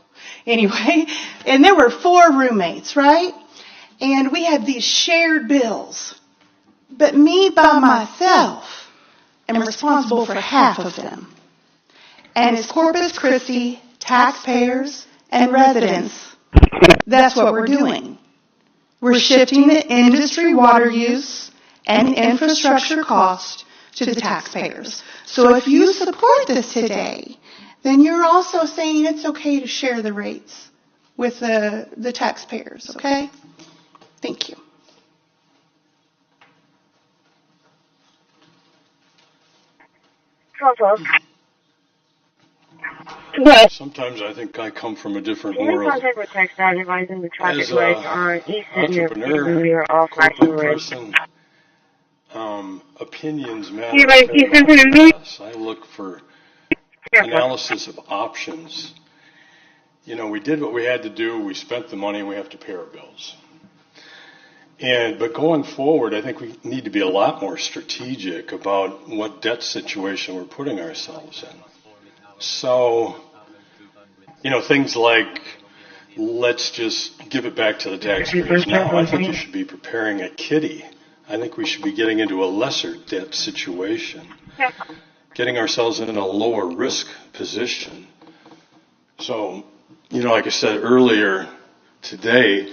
Anyway, and there were 4 roommates, right? And we had these shared bills. But me by myself am responsible for half of them. And it's Corpus Christi, taxpayers, and residents. That's what we're doing. We're shifting the industry water use and infrastructure cost to the taxpayers. So if you support this today, then you're also saying it's okay to share the rates with the taxpayers, okay? Thank you. Sometimes I think I come from a different world. As an entrepreneur, corporate person, opinions matter. I look for analysis of options. We did what we had to do. We spent the money. We have to pay our bills. But going forward, I think we need to be a lot more strategic about what debt situation we're putting ourselves in. So, things like, let's just give it back to the taxpayers now. I think you should be preparing a kitty. I think we should be getting into a lesser debt situation, getting ourselves in a lower risk position. So, like I said earlier today,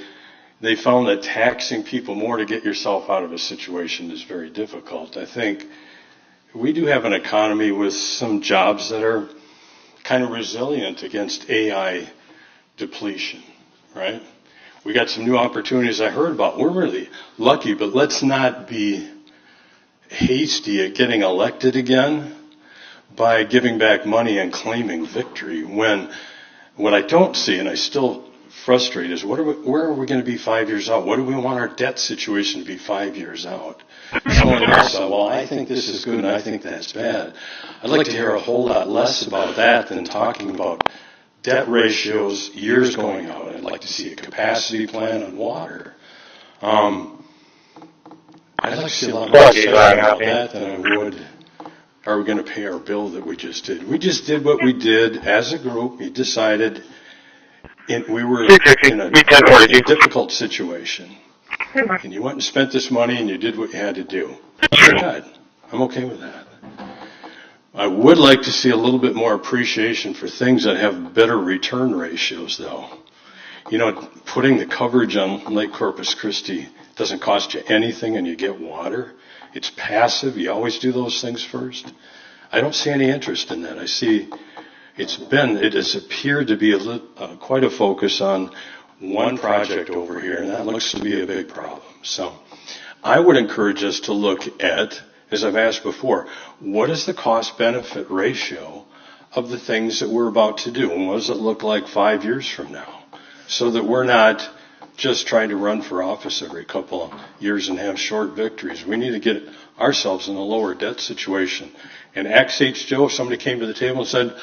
they found that taxing people more to get yourself out of a situation is very difficult. I think we do have an economy with some jobs that are kind of resilient against AI depletion, right? We got some new opportunities I heard about. We're really lucky, but let's not be hasty at getting elected again by giving back money and claiming victory, when what I don't see, and I still frustrated is where are we going to be 5 years out? What do we want our debt situation to be 5 years out? Someone else said, well, I think this is good and I think that's bad. I'd like to hear a whole lot less about that than talking about debt ratios years going out. I'd like to see a capacity plan on water. I'd like to see a lot more about that than I would, are we going to pay our bill that we just did? We just did what we did as a group. We decided we were in a difficult situation. And you went and spent this money and you did what you had to do. Good. I'm okay with that. I would like to see a little bit more appreciation for things that have better return ratios, though. You know, putting the coverage on Lake Corpus Christi doesn't cost you anything and you get water. It's passive. You always do those things first. I don't see any interest in that. I see it has appeared to be quite a focus on one project over here, and that looks to be a big problem. So I would encourage us to look at, as I've asked before, what is the cost-benefit ratio of the things that we're about to do, and what does it look like 5 years from now, so that we're not just trying to run for office every couple of years and have short victories. We need to get ourselves in a lower debt situation. And XH Joe, if somebody came to the table and said,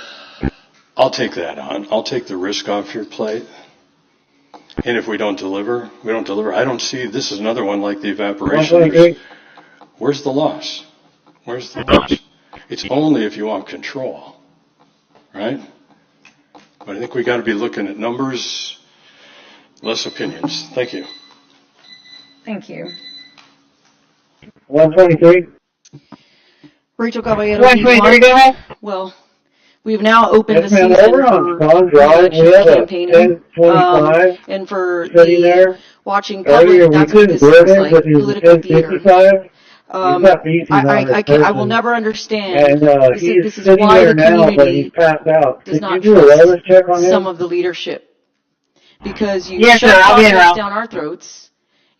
I'll take that on. I'll take the risk off your plate. And if we don't deliver, we don't deliver. I don't see, this is another one like the evaporation. Where's the loss? Where's the loss? It's only if you want control, right? But I think we got to be looking at numbers, less opinions. Thank you. Thank you. 123. Rachel Caballero. 123, go ahead. Well, we've now opened the Yes, ma'am. season Over on for Spawn Drive, we have a campaigning, 1025 and for sitting the there. watching Earlier, public, that's we what couldn't this looks board it, like, but it was political theater. 1055. I will never understand. And This is sitting why there the now, but he's community passed out. does Could not you do a wellness check on trust him? some of the leadership. Because you Yes, shove sir, I'll be projects around. down our throats,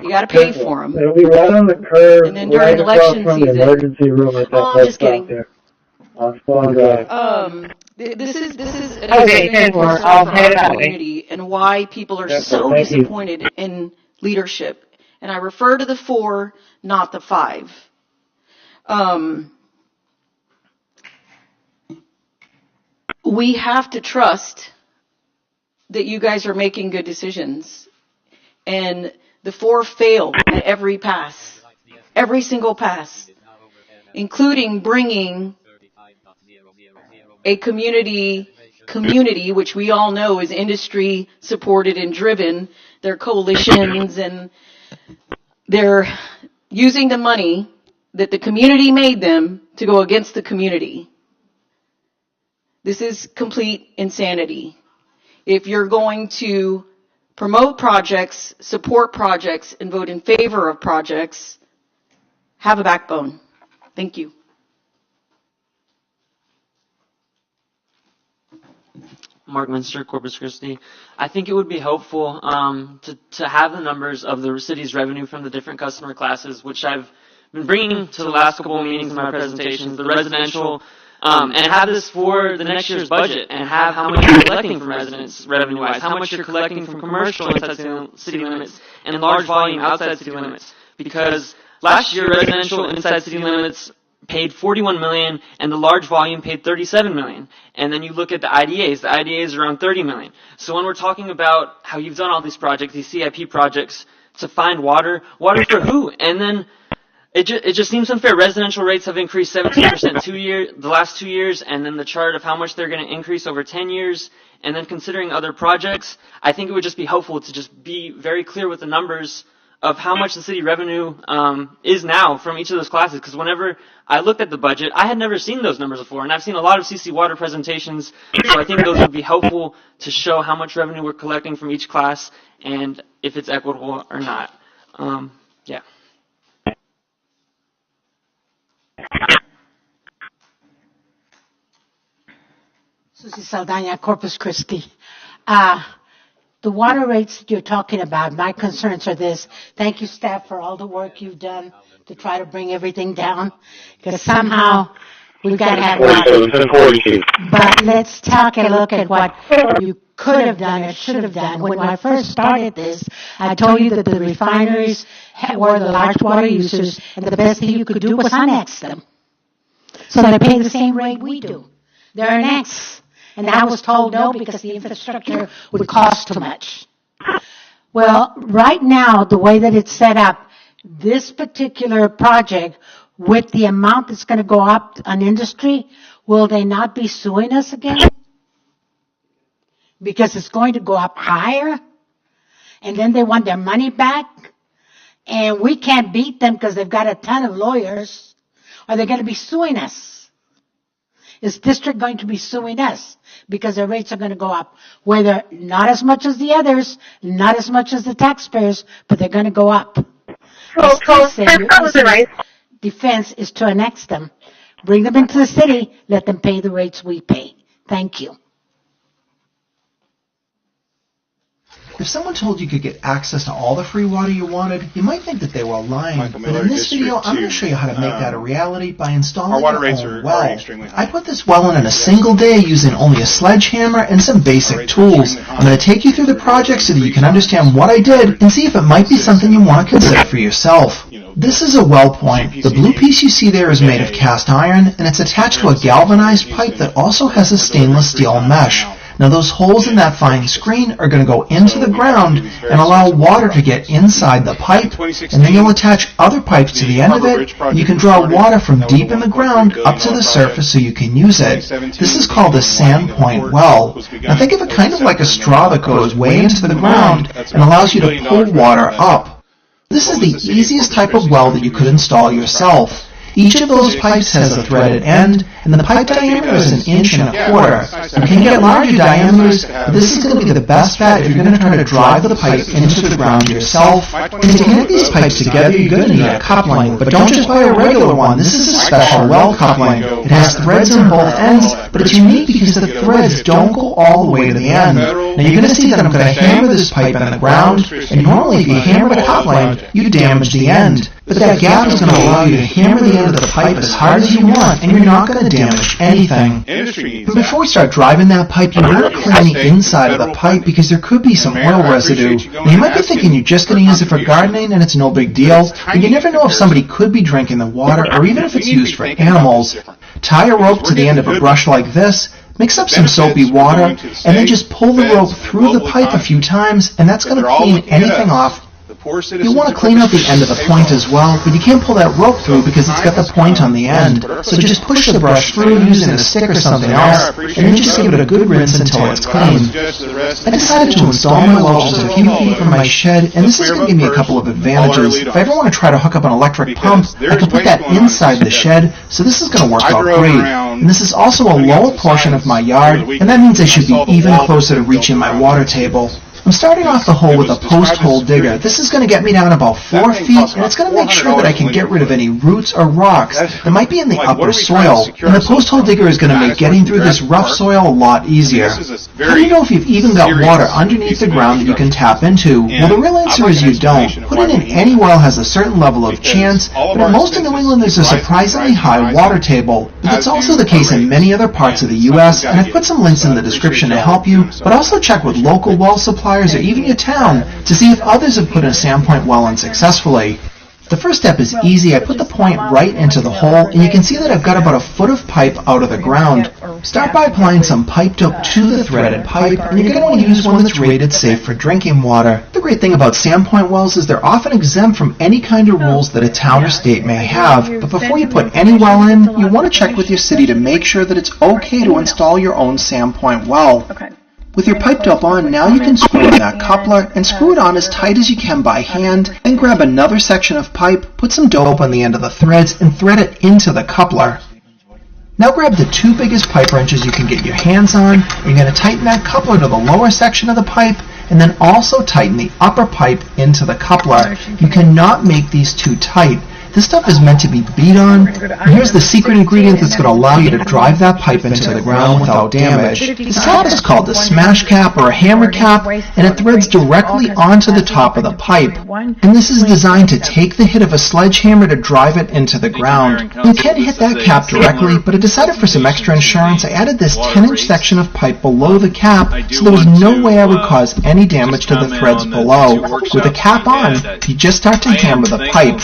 you got to pay for them. It'll be right on the curve, And then during right across election from the season, emergency room at that I'm place just kidding. out there. On Spawn Drive. This is an Okay, extreme for concern I'll for head our out. community and why people are Yes, sir, so thank you. disappointed in leadership. And I refer to the 4, not the 5. We have to trust that you guys are making good decisions. And the 4 fail at every pass, every single pass, including bringing a community, which we all know is industry supported and driven. They're coalitions and they're using the money that the community made them to go against the community. This is complete insanity. If you're going to promote projects, support projects, and vote in favor of projects, have a backbone. Thank you. Mark Minster, Corpus Christi. I think it would be helpful to have the numbers of the city's revenue from the different customer classes, which I've been bringing to the last couple of meetings in my presentations, the residential, and have this for the next year's budget, and have how much you're collecting from residents revenue-wise, how much you're collecting from commercial inside city limits, and large volume outside city limits. Because last year, residential inside city limits paid $41 million, and the large volume paid $37 million. And then you look at the IDAs are around $30 million. So when we're talking about how you've done all these projects, these CIP projects, to find water for who? And then it just seems unfair. Residential rates have increased 17% the last 2 years, and then the chart of how much they're going to increase over 10 years. And then considering other projects, I think it would just be helpful to just be very clear with the numbers of how much the city revenue is now from each of those classes. Because whenever I looked at the budget, I had never seen those numbers before. And I've seen a lot of CC Water presentations, so I think those would be helpful to show how much revenue we're collecting from each class and if it's equitable or not. Yeah. Susie Saldana, Corpus Christi. The water rates that you're talking about, my concerns are this. Thank you, staff, for all the work you've done to try to bring everything down. Because somehow We've got to have water. But let's take a look at what you could have done or should have done. When I first started this, I told you that the refineries were the large water users, and the best thing you could do was annex them. So they pay the same rate we do. They're annexed. And I was told no because the infrastructure would cost too much. Well, right now, the way that it's set up, this particular project, with the amount that's going to go up on industry, will they not be suing us again? Because it's going to go up higher, and then they want their money back, and we can't beat them because they've got a ton of lawyers, or they're going to be suing us. Is district going to be suing us because their rates are going to go up? Whether not as much as the others, not as much as the taxpayers, but they're going to go up. Defense is to annex them. Bring them into the city, let them pay the rates we pay. Thank you. If someone told you could get access to all the free water you wanted, you might think that they were lying. But in this video, I'm going to show you how to make that a reality by installing your own well. I put this well in a single day using only a sledgehammer and some basic tools. I'm going to take you through the project so that you can understand what I did and see if it might be something you want to consider for yourself. This is a well point. The blue piece you see there is made of cast iron, and it's attached to a galvanized pipe that also has a stainless steel mesh. Now those holes in that fine screen are going to go into the ground and allow water to get inside the pipe, and then you'll attach other pipes to the end of it, and you can draw water from deep in the ground up to the surface so you can use it. This is called a sand point well. Now think of it kind of like a straw that goes way into the ground and allows you to pull water up. This is the easiest type of well that you could install yourself. Each of those pipes has a threaded end, and the pipe diameter is 1.25 inches. You can get larger diameters, but this is going to be the best bet if you're going to try to drive the pipe into the ground yourself. And to connect these pipes together, you're going to need a coupling, but don't just buy a regular one. This is a special well coupling. It has threads on both ends, but it's unique because the threads don't go all the way to the end. Now you're going to see that I'm going to hammer this pipe in the ground, and normally if you hammer a coupling, you damage the end. But that gap is going to allow you to hammer the end of the pipe as hard as you want, and you're not going to damage anything. But before we start driving that pipe, you want to clean the inside of the pipe because there could be some oil residue. Now you might be thinking you're just going to use it for gardening and it's no big deal, but you never know if somebody could be drinking the water or even if it's used for animals. Tie a rope to the end of a brush like this, mix up some soapy water, and then just pull the rope through the pipe a few times, and that's going to clean anything off. You want to clean out the end of the point as well, but you can't pull that rope through because it's got the point on the end. So just push the brush through using a stick or something else, and then just give it a good rinse until it's clean. I decided to install my well just a few feet from my shed, and this is going to give me a couple of advantages. If I ever want to try to hook up an electric pump, I can put that inside the shed, so this is going to work out great. And this is also a lower portion of my yard, and that means I should be even closer to reaching my water table. I'm starting off the hole with a post hole digger. This is going to get me down about 4 feet, and it's going to make sure that I can get rid of any roots or rocks that might be in the upper soil. And the post hole digger is going to make getting through this rough soil a lot easier. How do you know if you've even got water underneath the ground that you can tap into? Well, the real answer is you don't. Putting in any well has a certain level of chance, but in most of New England there's a surprisingly high water table. But that's also the case in many other parts of the U.S., and I've put some links in the description to help you, but also check with local well suppliers or even your town to see if others have put a sandpoint well in successfully. The first step is easy. I put the point right into the hole, and you can see that I've got about 1 foot of pipe out of the ground. Start by applying some pipe dope to the threaded pipe, and you're going to want to use one that's rated safe for drinking water. The great thing about sandpoint wells is they're often exempt from any kind of rules that a town or state may have, but before you put any well in, you want to check with your city to make sure that it's okay to install your own sandpoint well. With your pipe dope on, now you can screw in that coupler and screw it on as tight as you can by hand, then grab another section of pipe, put some dope on the end of the threads, and thread it into the coupler. Now grab the 2 biggest pipe wrenches you can get your hands on, and you're going to tighten that coupler to the lower section of the pipe, and then also tighten the upper pipe into the coupler. You cannot make these too tight. This stuff is meant to be beat on. And here's the secret ingredient that's going to allow you to drive that pipe into the ground without damage. This cap is called a smash cap or a hammer cap, and it threads directly onto the top of the pipe. And this is designed to take the hit of a sledgehammer to drive it into the ground. You can hit that cap directly, but I decided for some extra insurance I added this 10-inch section of pipe below the cap, so there was no way I would cause any damage to the threads below. With the cap on, you just start to hammer the pipe.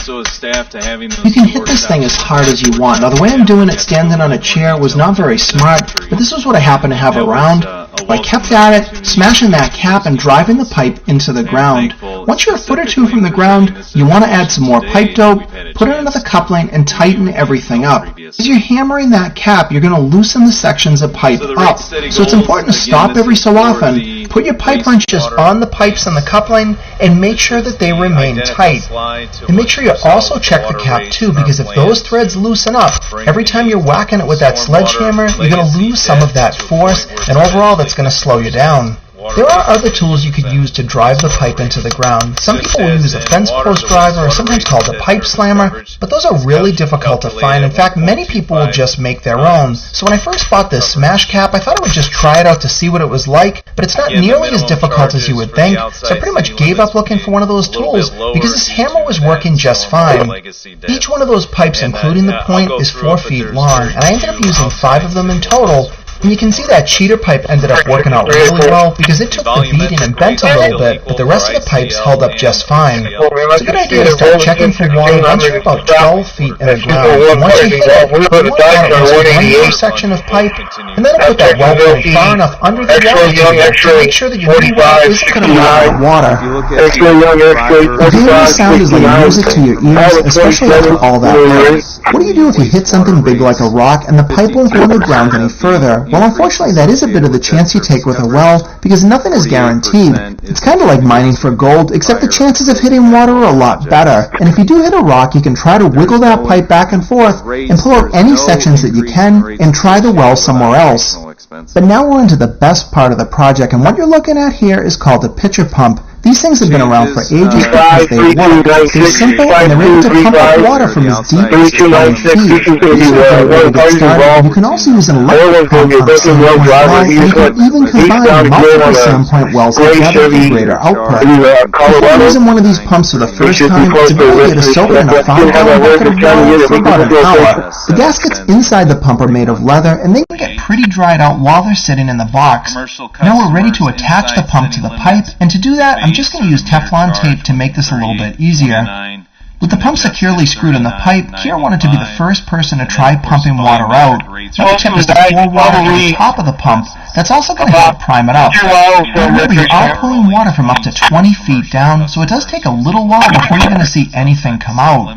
You can hit this thing as hard as you want. Now the way I'm doing it standing on a chair was not very smart, but this was what I happened to have around. I kept at it, smashing that cap and driving the pipe into the ground. Once you're a foot or two from the ground, you want to add some more pipe dope, put it under the coupling, and tighten everything up. As you're hammering that cap, you're going to loosen the sections of pipe up. So it's important to stop every so often, put your pipe wrenches on the pipes and the coupling, and make sure that they remain tight. And make sure you also check the cap too, because if those threads loosen up, every time you're whacking it with that sledgehammer, you're going to lose some of that force, and overall that's going to slow you down. There are other tools you could use to drive the pipe into the ground. Some people will use a fence post driver, sometimes called a pipe slammer, but those are really difficult to find. In fact, many people will just make their own. So when I first bought this smash cap, I thought I would just try it out to see what it was like, but it's not nearly as difficult as you would think, so I pretty much gave up looking for one of those tools because this hammer was working just fine. Each one of those pipes, including the point, is 4 feet long, and I ended up using 5 of them in total. And you can see that cheater pipe ended up working out really well because it took the beating and bent a little bit, but the rest of the pipes held up just fine. It's a good idea to start checking for water once you're about 12 feet in the ground. And once you hit it, you want to add at least one more section of pipe, and then put that well point far enough under the water to make sure that your new well isn't going to run out of water. The daily sound is like music to your ears, especially after all that work. What do you do if you hit something big like a rock and the pipe won't go underground any further? Well, unfortunately, that is a bit of the chance you take with a well, because nothing is guaranteed. It's kind of like mining for gold, except the chances of hitting water are a lot better. And if you do hit a rock, you can try to wiggle that pipe back and forth and pull out any sections that you can and try the well somewhere else. But now we're into the best part of the project, and what you're looking at here is called a pitcher pump. These things have been around for ages because they work. They're simple and they're able to pump up water from as deep as 20 feet. These are a great way to get started. You can also use an electric pump on a sand point well, and you can even combine multiple sand point wells together for greater output. If you're using one of these pumps for the first time, it's a good idea to soak it in a 5-gallon bucket of water for about an hour. The gaskets inside the pump are made of leather, and they can get pretty dried out while they're sitting in the box. Now we're ready to attach the pump to the pipe, and to do that, I'm just going to use Teflon tape to make this a little bit easier. With the pump securely screwed in the pipe, Kier wanted to be the first person to try pumping water out. Another tip is to pour water to the top of the pump. That's also going to help prime it up. Remember, you are pulling water from up to 20 feet down, so it does take a little while before you're going to see anything come out.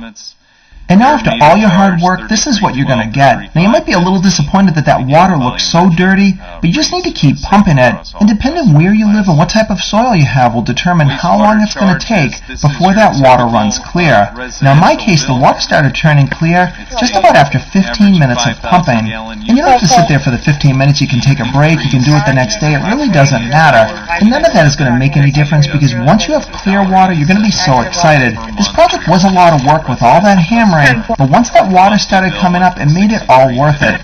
And now after all your hard work, this is what you're going to get. Now you might be a little disappointed that that water looks so dirty, but you just need to keep pumping it. And depending where you live and what type of soil you have will determine how long it's going to take before that water runs clear. Now in my case, the water started turning clear just about after 15 minutes of pumping. And you don't have to sit there for the 15 minutes. You can take a break, you can do it the next day. It really doesn't matter. And none of that is going to make any difference because once you have clear water, you're going to be so excited. This project was a lot of work with all that hammering, but once that water started coming up, it made it all worth it.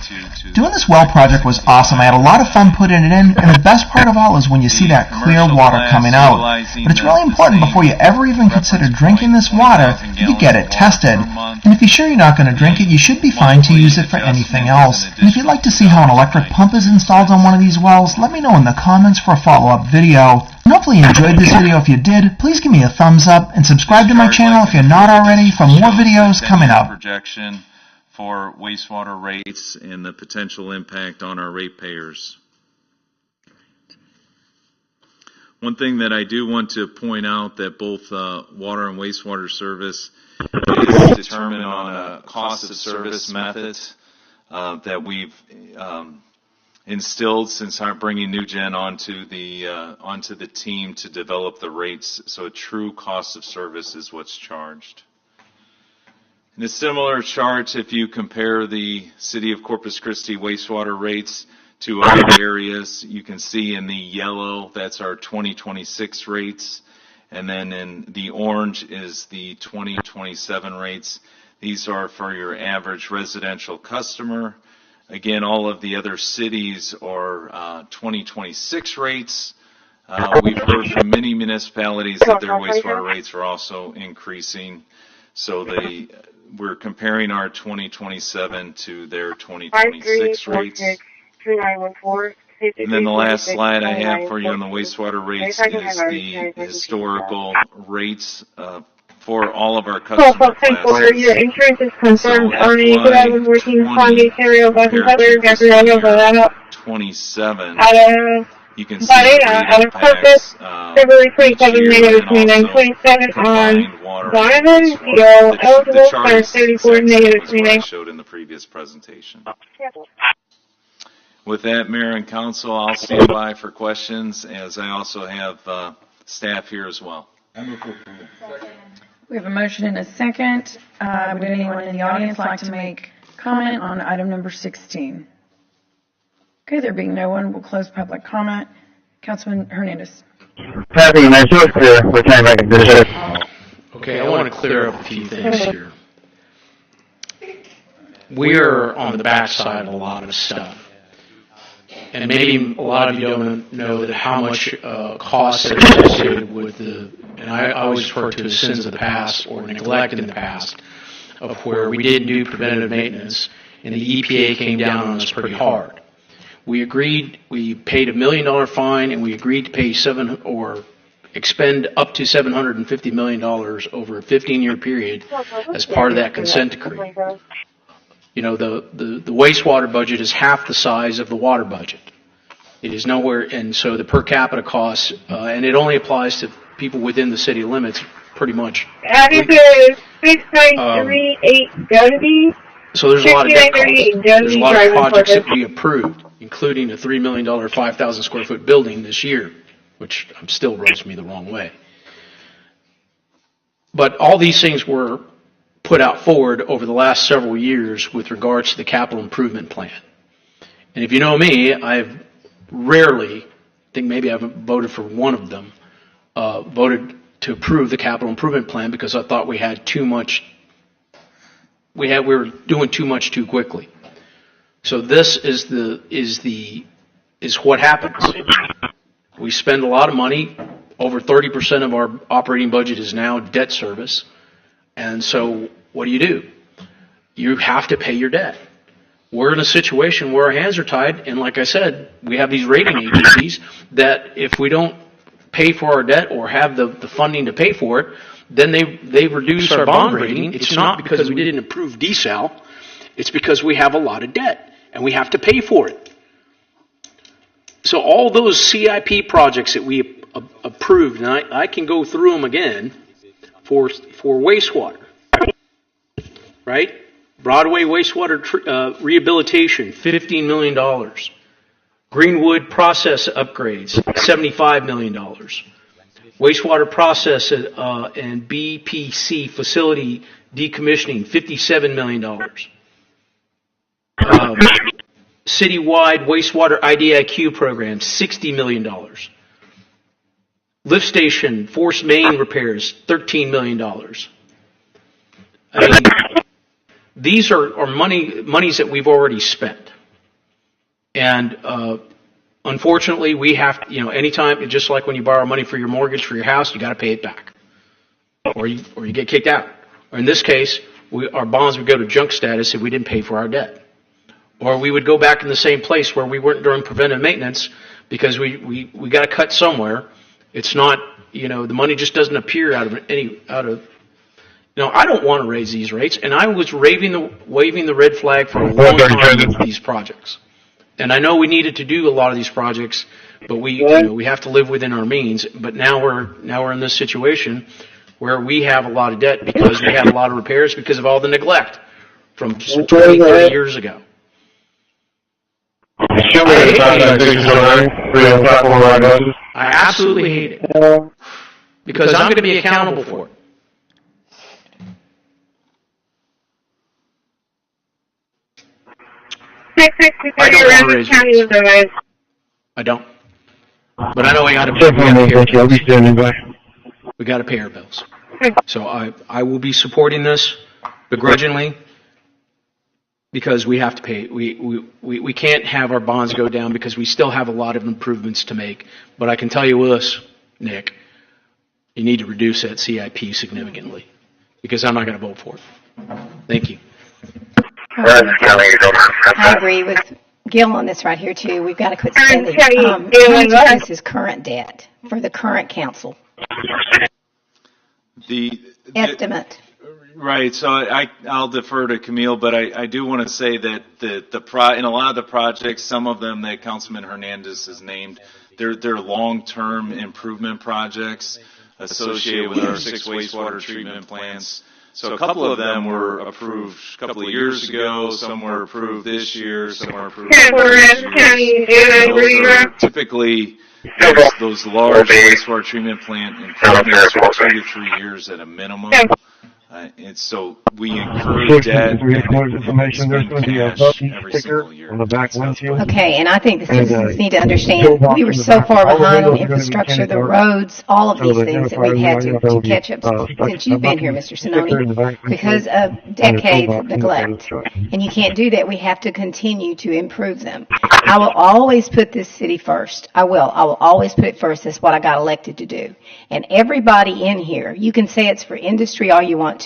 Doing this well project was awesome. I had a lot of fun putting it in, and the best part of all is when you see that clear water coming out. But it's really important before you ever even consider drinking this water, you get it tested. And if you're sure you're not going to drink it, you should be fine to use it for anything else. And if you'd like to see how an electric pump is installed on one of these wells, let me know in the comments for a follow-up video. And hopefully you enjoyed this video. If you did, please give me a thumbs up and subscribe to my channel if you're not already for more videos coming up. Projection for wastewater rates and the potential impact on our ratepayers. One thing that I do want to point out that both water and wastewater service is determined on a cost of service method that we've instilled since I'm bringing NewGen onto the team to develop the rates. So a true cost of service is what's charged. In a similar chart, if you compare the City of Corpus Christi wastewater rates to other areas, you can see in the yellow, that's our 2026 rates, and then in the orange is the 2027 rates. These are for your average residential customer. Again, all of the other cities are 2026 rates. We've heard from many municipalities that their wastewater rates are also increasing. So we're comparing our 2027 to their 2026 rates. And then the last slide I have for you on the wastewater rates is the historical rates for all of our customer classes. Your insurance is confirmed on a good I was working on the Ontario Gabriel 27. You can see out of Corpus, February 27, negative 29.7 on Donovan, you're eligible for 34, negative 29. Showed in the previous presentation. With that, Mayor and Council, I'll stand by for questions, as I also have staff here as well. We have a motion and a second. Would anyone in the audience like to make comment on item number 16? Okay, there being no one, we'll close public comment. Councilman Hernandez. Okay, I want to clear up a few things here. We're on the backside of a lot of stuff. And maybe a lot of you don't know that how much costs are associated with and I always refer to as sins of the past or neglect in the past, of where we didn't do preventative maintenance and the EPA came down on us pretty hard. We paid $1 million fine, and we agreed to pay expend up to $750 million over a 15-year period as part of that consent decree. You know, the wastewater budget is half the size of the water budget. It is nowhere, and so the per capita costs, and it only applies to people within the city limits, pretty much. That is a 6.38 Dundee. So there's a lot of debt costs. There's a lot of projects that we approved, including a $3 million, 5,000 square foot building this year, which still rubs me the wrong way. But all these things were put out forward over the last several years with regards to the capital improvement plan. And if you know me, I've rarely, I think maybe I've voted for one of them, voted to approve the capital improvement plan because I thought we had too much. We were doing too much too quickly. So this is what happens. We spend a lot of money. Over 30% of our operating budget is now debt service. And so what do? You have to pay your debt. We're in a situation where our hands are tied, and like I said, we have these rating agencies that if we don't pay for our debt or have the funding to pay for it, then they reduce our bond rating. It's not because we didn't approve desal. It's because we have a lot of debt, and we have to pay for it. So all those CIP projects that we approved, and I can go through them again for wastewater, right? Broadway wastewater rehabilitation, $15 million. Greenwood process upgrades, $75 million. Wastewater process and BPC facility decommissioning, $57 million. Citywide wastewater IDIQ program, $60 million. Lift station, force main repairs, $13 million. I mean, these are monies that we've already spent. And unfortunately, we have, anytime, just like when you borrow money for your mortgage for your house, you got to pay it back, or you get kicked out. Or in this case, our bonds would go to junk status if we didn't pay for our debt, or we would go back in the same place where we weren't doing preventive maintenance because we got to cut somewhere. It's not, the money just doesn't appear out of. I don't want to raise these rates, and I was waving the red flag for a long time with these projects. And I know we needed to do a lot of these projects, but we have to live within our means. But now we're in this situation where we have a lot of debt because we had a lot of repairs because of all the neglect from 20, 30 years ago. I absolutely hate it because I'm going to be accountable for it. I don't want to raise rates. I don't. But I know we got to pay our bills. So I will be supporting this. begrudgingly, because we have to pay. We can't have our bonds go down because we still have a lot of improvements to make. But I can tell you this, Nick, you need to reduce that CIP significantly, because I'm not going to vote for it. Thank you. I agree with Gil on this right here too. We've got to quit spending. This is current debt for the current council. The estimate. Right. So I'll defer to Camille, but I do want to say that in a lot of the projects, some of them that Councilman Hernandez has named, they're long-term improvement projects associated with our 6 wastewater treatment plants. So a couple of them were approved a couple of years ago. Some were approved this year. Some were approved this year. Those are typically those large wastewater treatment plant improvements for 2 to 3 years at a minimum. And so we incur debt and spend cash every single year. Okay, and I think the citizens need to understand we were so far behind on infrastructure, the roads, all of these things that we've had to catch up since you've been here, Mr. Sinoni, because of decades of neglect. And you can't do that. We have to continue to improve them. I will always put this city first. I will always put it first. That's what I got elected to do. And everybody in here, you can say it's for industry all you want to.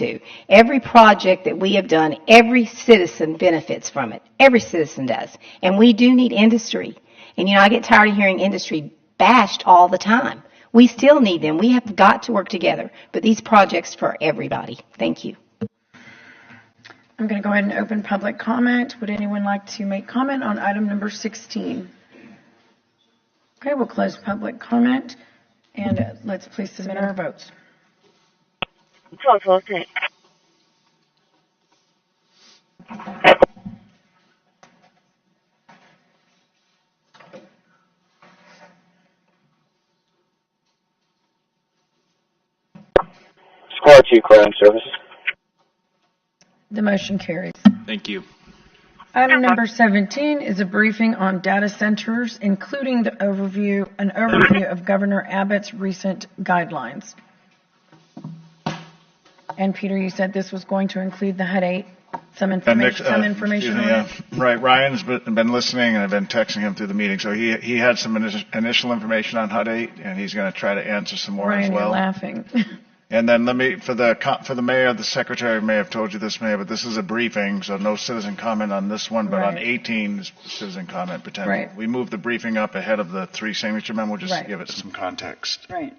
Every project that we have done, every citizen benefits from it. Every citizen does. And we do need industry. And, I get tired of hearing industry bashed all the time. We still need them. We have got to work together. But these projects for everybody. Thank you. I'm going to go ahead and open public comment. Would anyone like to make comment on item number 16? Okay, we'll close public comment. And let's please submit our votes. Squad 2, Crime Services. The motion carries. Thank you. Item number 17 is a briefing on data centers, including an overview of Governor Abbott's recent guidelines. And Peter, you said this was going to include the HUD 8, some information on it. Right, Ryan's been listening, and I've been texting him through the meeting. So he had some initial information on HUD 8, and he's going to try to answer some more Ryan, as well. You're laughing. And then for the mayor, the secretary may have told you this, Mayor, but this is a briefing, so no citizen comment on this one, but on 18 is citizen comment potential. Right. We moved the briefing up ahead of the 3 signature memo just to give it some context. Right.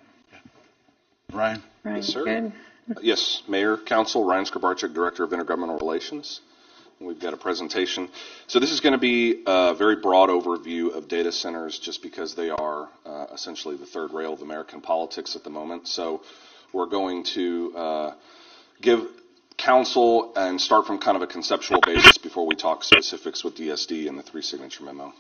Ryan? Yes, sir. Good. Yes, Mayor, Council, Ryan Skrabarczyk, Director of Intergovernmental Relations. We've got a presentation. So this is going to be a very broad overview of data centers just because they are essentially the third rail of American politics at the moment. So we're going to give counsel and start from kind of a conceptual basis before we talk specifics with DSD and the 3 signature memo.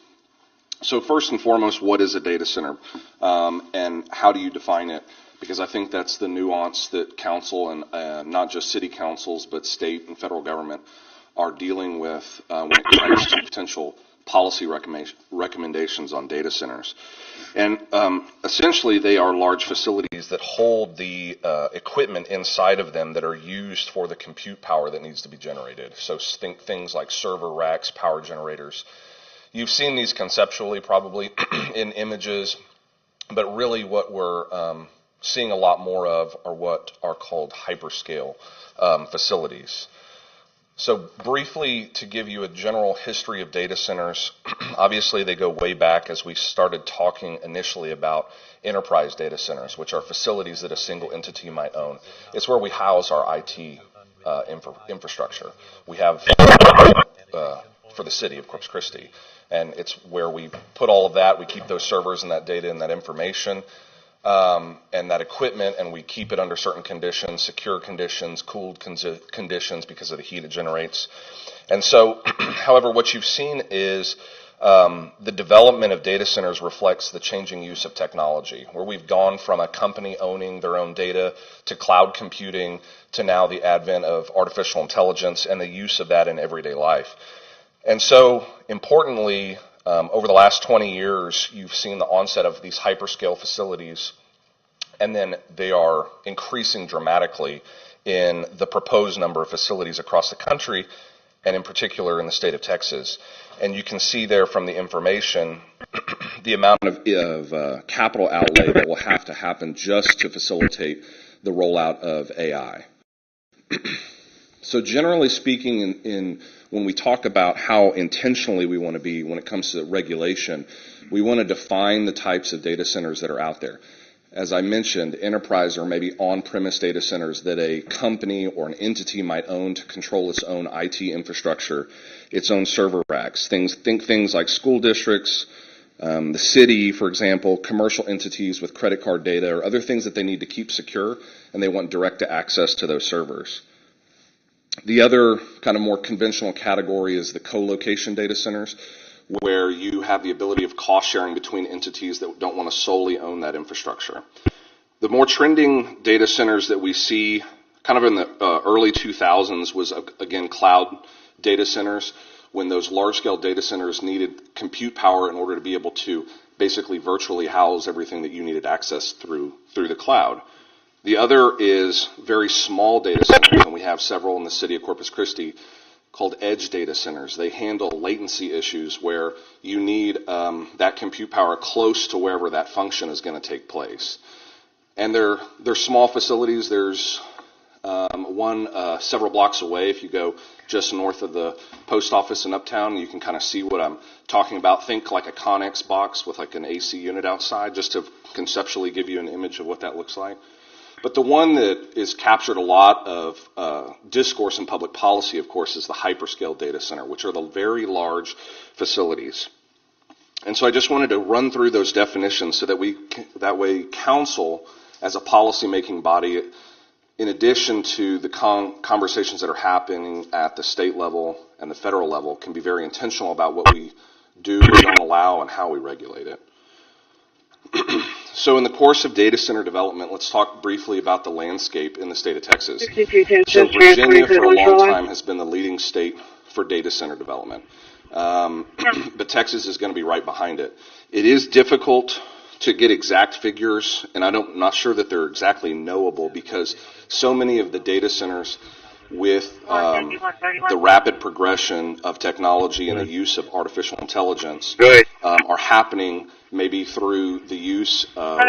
So first and foremost, what is a data center and how do you define it? Because I think that's the nuance that council and not just city councils, but state and federal government are dealing with when it comes to potential policy recommendations on data centers. And essentially, they are large facilities that hold the equipment inside of them that are used for the compute power that needs to be generated. So think things like server racks, power generators. You've seen these conceptually probably in images, but really what we're seeing a lot more of are what are called hyperscale facilities. So briefly, to give you a general history of data centers, obviously they go way back as we started talking initially about enterprise data centers, which are facilities that a single entity might own. It's where we house our IT infrastructure. We have for the city of Corpus Christi, and it's where we put all of that. We keep those servers and that data and that information. And that equipment, and we keep it under certain conditions, secure conditions, cooled conditions because of the heat it generates. And so, however, what you've seen is the development of data centers reflects the changing use of technology, where we've gone from a company owning their own data to cloud computing to now the advent of artificial intelligence and the use of that in everyday life. And so, importantly, over the last 20 years, you've seen the onset of these hyperscale facilities, and then they are increasing dramatically in the proposed number of facilities across the country, and in particular in the state of Texas. And you can see there from the information the amount of capital outlay that will have to happen just to facilitate the rollout of AI. So generally speaking, when we talk about how intentionally we want to be when it comes to regulation, we want to define the types of data centers that are out there. As I mentioned, enterprise or maybe on-premise data centers that a company or an entity might own to control its own IT infrastructure, its own server racks. Think things like school districts, the city, for example, commercial entities with credit card data or other things that they need to keep secure, and they want direct access to those servers. The other kind of more conventional category is the co-location data centers, where you have the ability of cost sharing between entities that don't want to solely own that infrastructure. The more trending data centers that we see kind of in the early 2000s was, again, cloud data centers, when those large-scale data centers needed compute power in order to be able to basically virtually house everything that you needed access through the cloud. The other is very small data centers, and we have several in the city of Corpus Christi, called edge data centers. They handle latency issues where you need that compute power close to wherever that function is going to take place. And they're small facilities. There's one several blocks away. If you go just north of the post office in Uptown, you can kind of see what I'm talking about. Think like a Connex box with like an AC unit outside, just to conceptually give you an image of what that looks like. But the one that is captured a lot of discourse in public policy, of course, is the hyperscale data center, which are the very large facilities. And so I just wanted to run through those definitions so that way council, as a policy-making body, in addition to the conversations that are happening at the state level and the federal level, can be very intentional about what we do, we don't allow, and how we regulate it. So in the course of data center development, let's talk briefly about the landscape in the state of Texas. So Virginia for a long time has been the leading state for data center development. But Texas is going to be right behind it. It is difficult to get exact figures, and I'm not sure that they're exactly knowable, because so many of the data centers with the rapid progression of technology and the use of artificial intelligence are happening maybe through the use of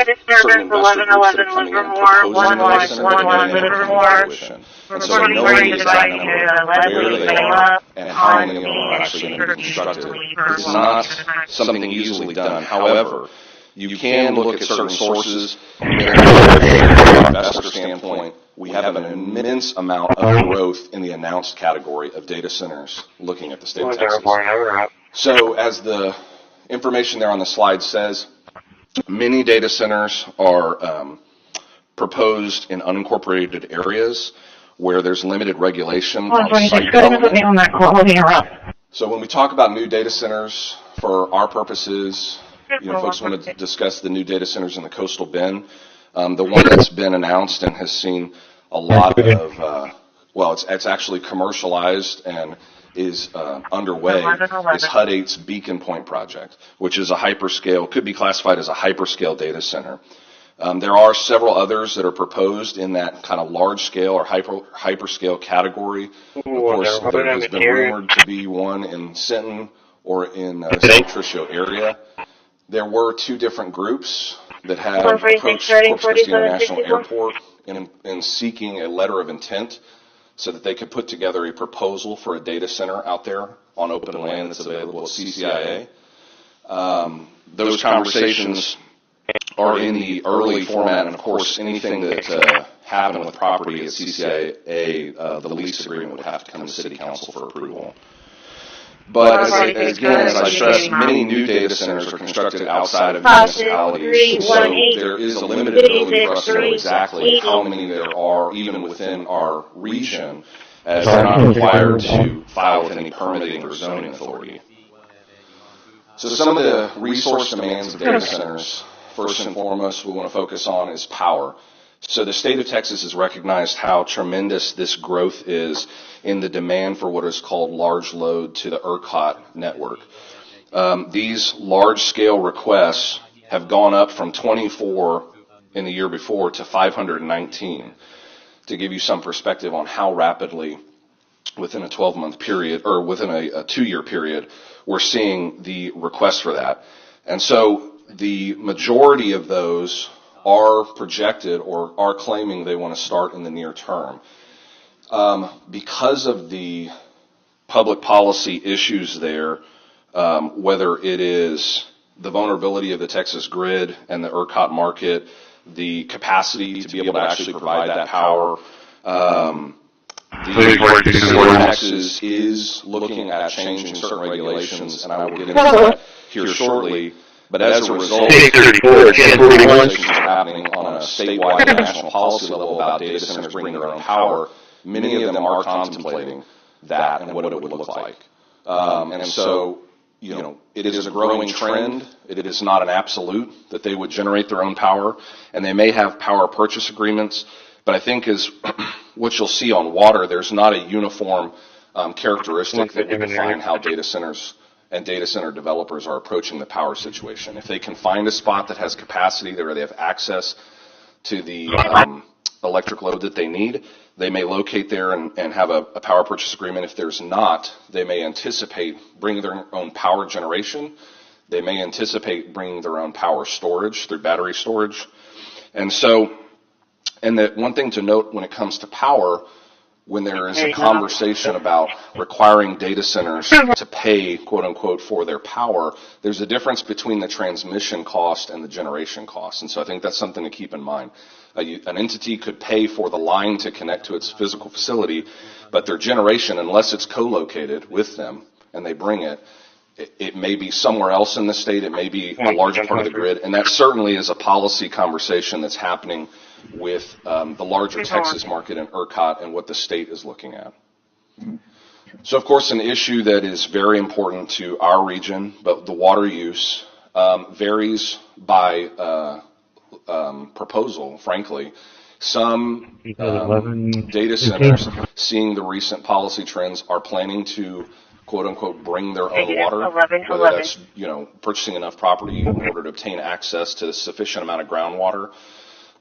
certain investor groups that are coming in and proposing data center and so no one is that number, where they are, and how many of them are actually going to be constructed. It's not something easily done. However, you can look at certain sources. From an investor standpoint, we have an immense amount of growth in the announced category of data centers looking at the state of Texas. So as the information there on the slide says, many data centers are proposed in unincorporated areas where there's limited regulation on site development. So when we talk about new data centers, for our purposes, folks want to discuss the new data centers in the coastal bend. The one that's been announced and has seen a lot of, it's actually commercialized and is underway, is HUD 8's Beacon Point project, which is a hyperscale, could be classified as a hyperscale data center. There are several others that are proposed in that kind of large scale or hyperscale category. Of course, there has been rumored to be one in Sinton or in the St. Tricio area. There were two different groups that had approached Corpus Christi International Airport in seeking a letter of intent so that they could put together a proposal for a data center out there on open land that's available at CCIA. Those conversations are in the early format, and of course anything that happened with property at CCIA, the lease agreement would have to come to City Council for approval. But as I stressed, many new data centers are constructed outside of municipalities, so there is a limited ability for us to know exactly how many there are, even within our region, as they're not required to file with any permitting or zoning authority. So some of the resource demands of data centers, first and foremost, we want to focus on is power. So the state of Texas has recognized how tremendous this growth is in the demand for what is called large load to the ERCOT network. These large-scale requests have gone up from 24 in the year before to 519. to give you some perspective on how rapidly within a 12-month period or within a 2-year period, we're seeing the request for that. And so the majority of those are projected or are claiming they want to start in the near term. Because of the public policy issues there, whether it is the vulnerability of the Texas grid and the ERCOT market, the capacity to be able to actually provide that power, the state of Texas is looking at changing certain regulations, and I will get into that here shortly. But as a result, conversations are happening on a statewide and national policy level about data centers bringing their own power. Many of them are contemplating that and what it would look like. And so, it is a growing trend. It is not an absolute that they would generate their own power, and they may have power purchase agreements. But I think is what you'll see on water, there's not a uniform characteristic that would define how data centers and data center developers are approaching the power situation. If they can find a spot that has capacity, where they have access to the electric load that they need, they may locate there and have a power purchase agreement. If there's not, they may anticipate bringing their own power generation. They may anticipate bringing their own power storage through battery storage. And so, and that one thing to note when it comes to power, when there is a conversation about requiring data centers to pay, quote unquote, for their power, there's a difference between the transmission cost and the generation cost. And so I think that's something to keep in mind. An entity could pay for the line to connect to its physical facility, but their generation, unless it's co-located with them and they bring it, it may be somewhere else in the state, it may be a larger part of the grid, and that certainly is a policy conversation that's happening with the larger Texas market and ERCOT and what the state is looking at. So, of course, an issue that is very important to our region, but the water use varies by proposal, frankly. Some data centers, seeing the recent policy trends, are planning to, quote unquote, bring their own water, whether that's, purchasing enough property in order to obtain access to a sufficient amount of groundwater.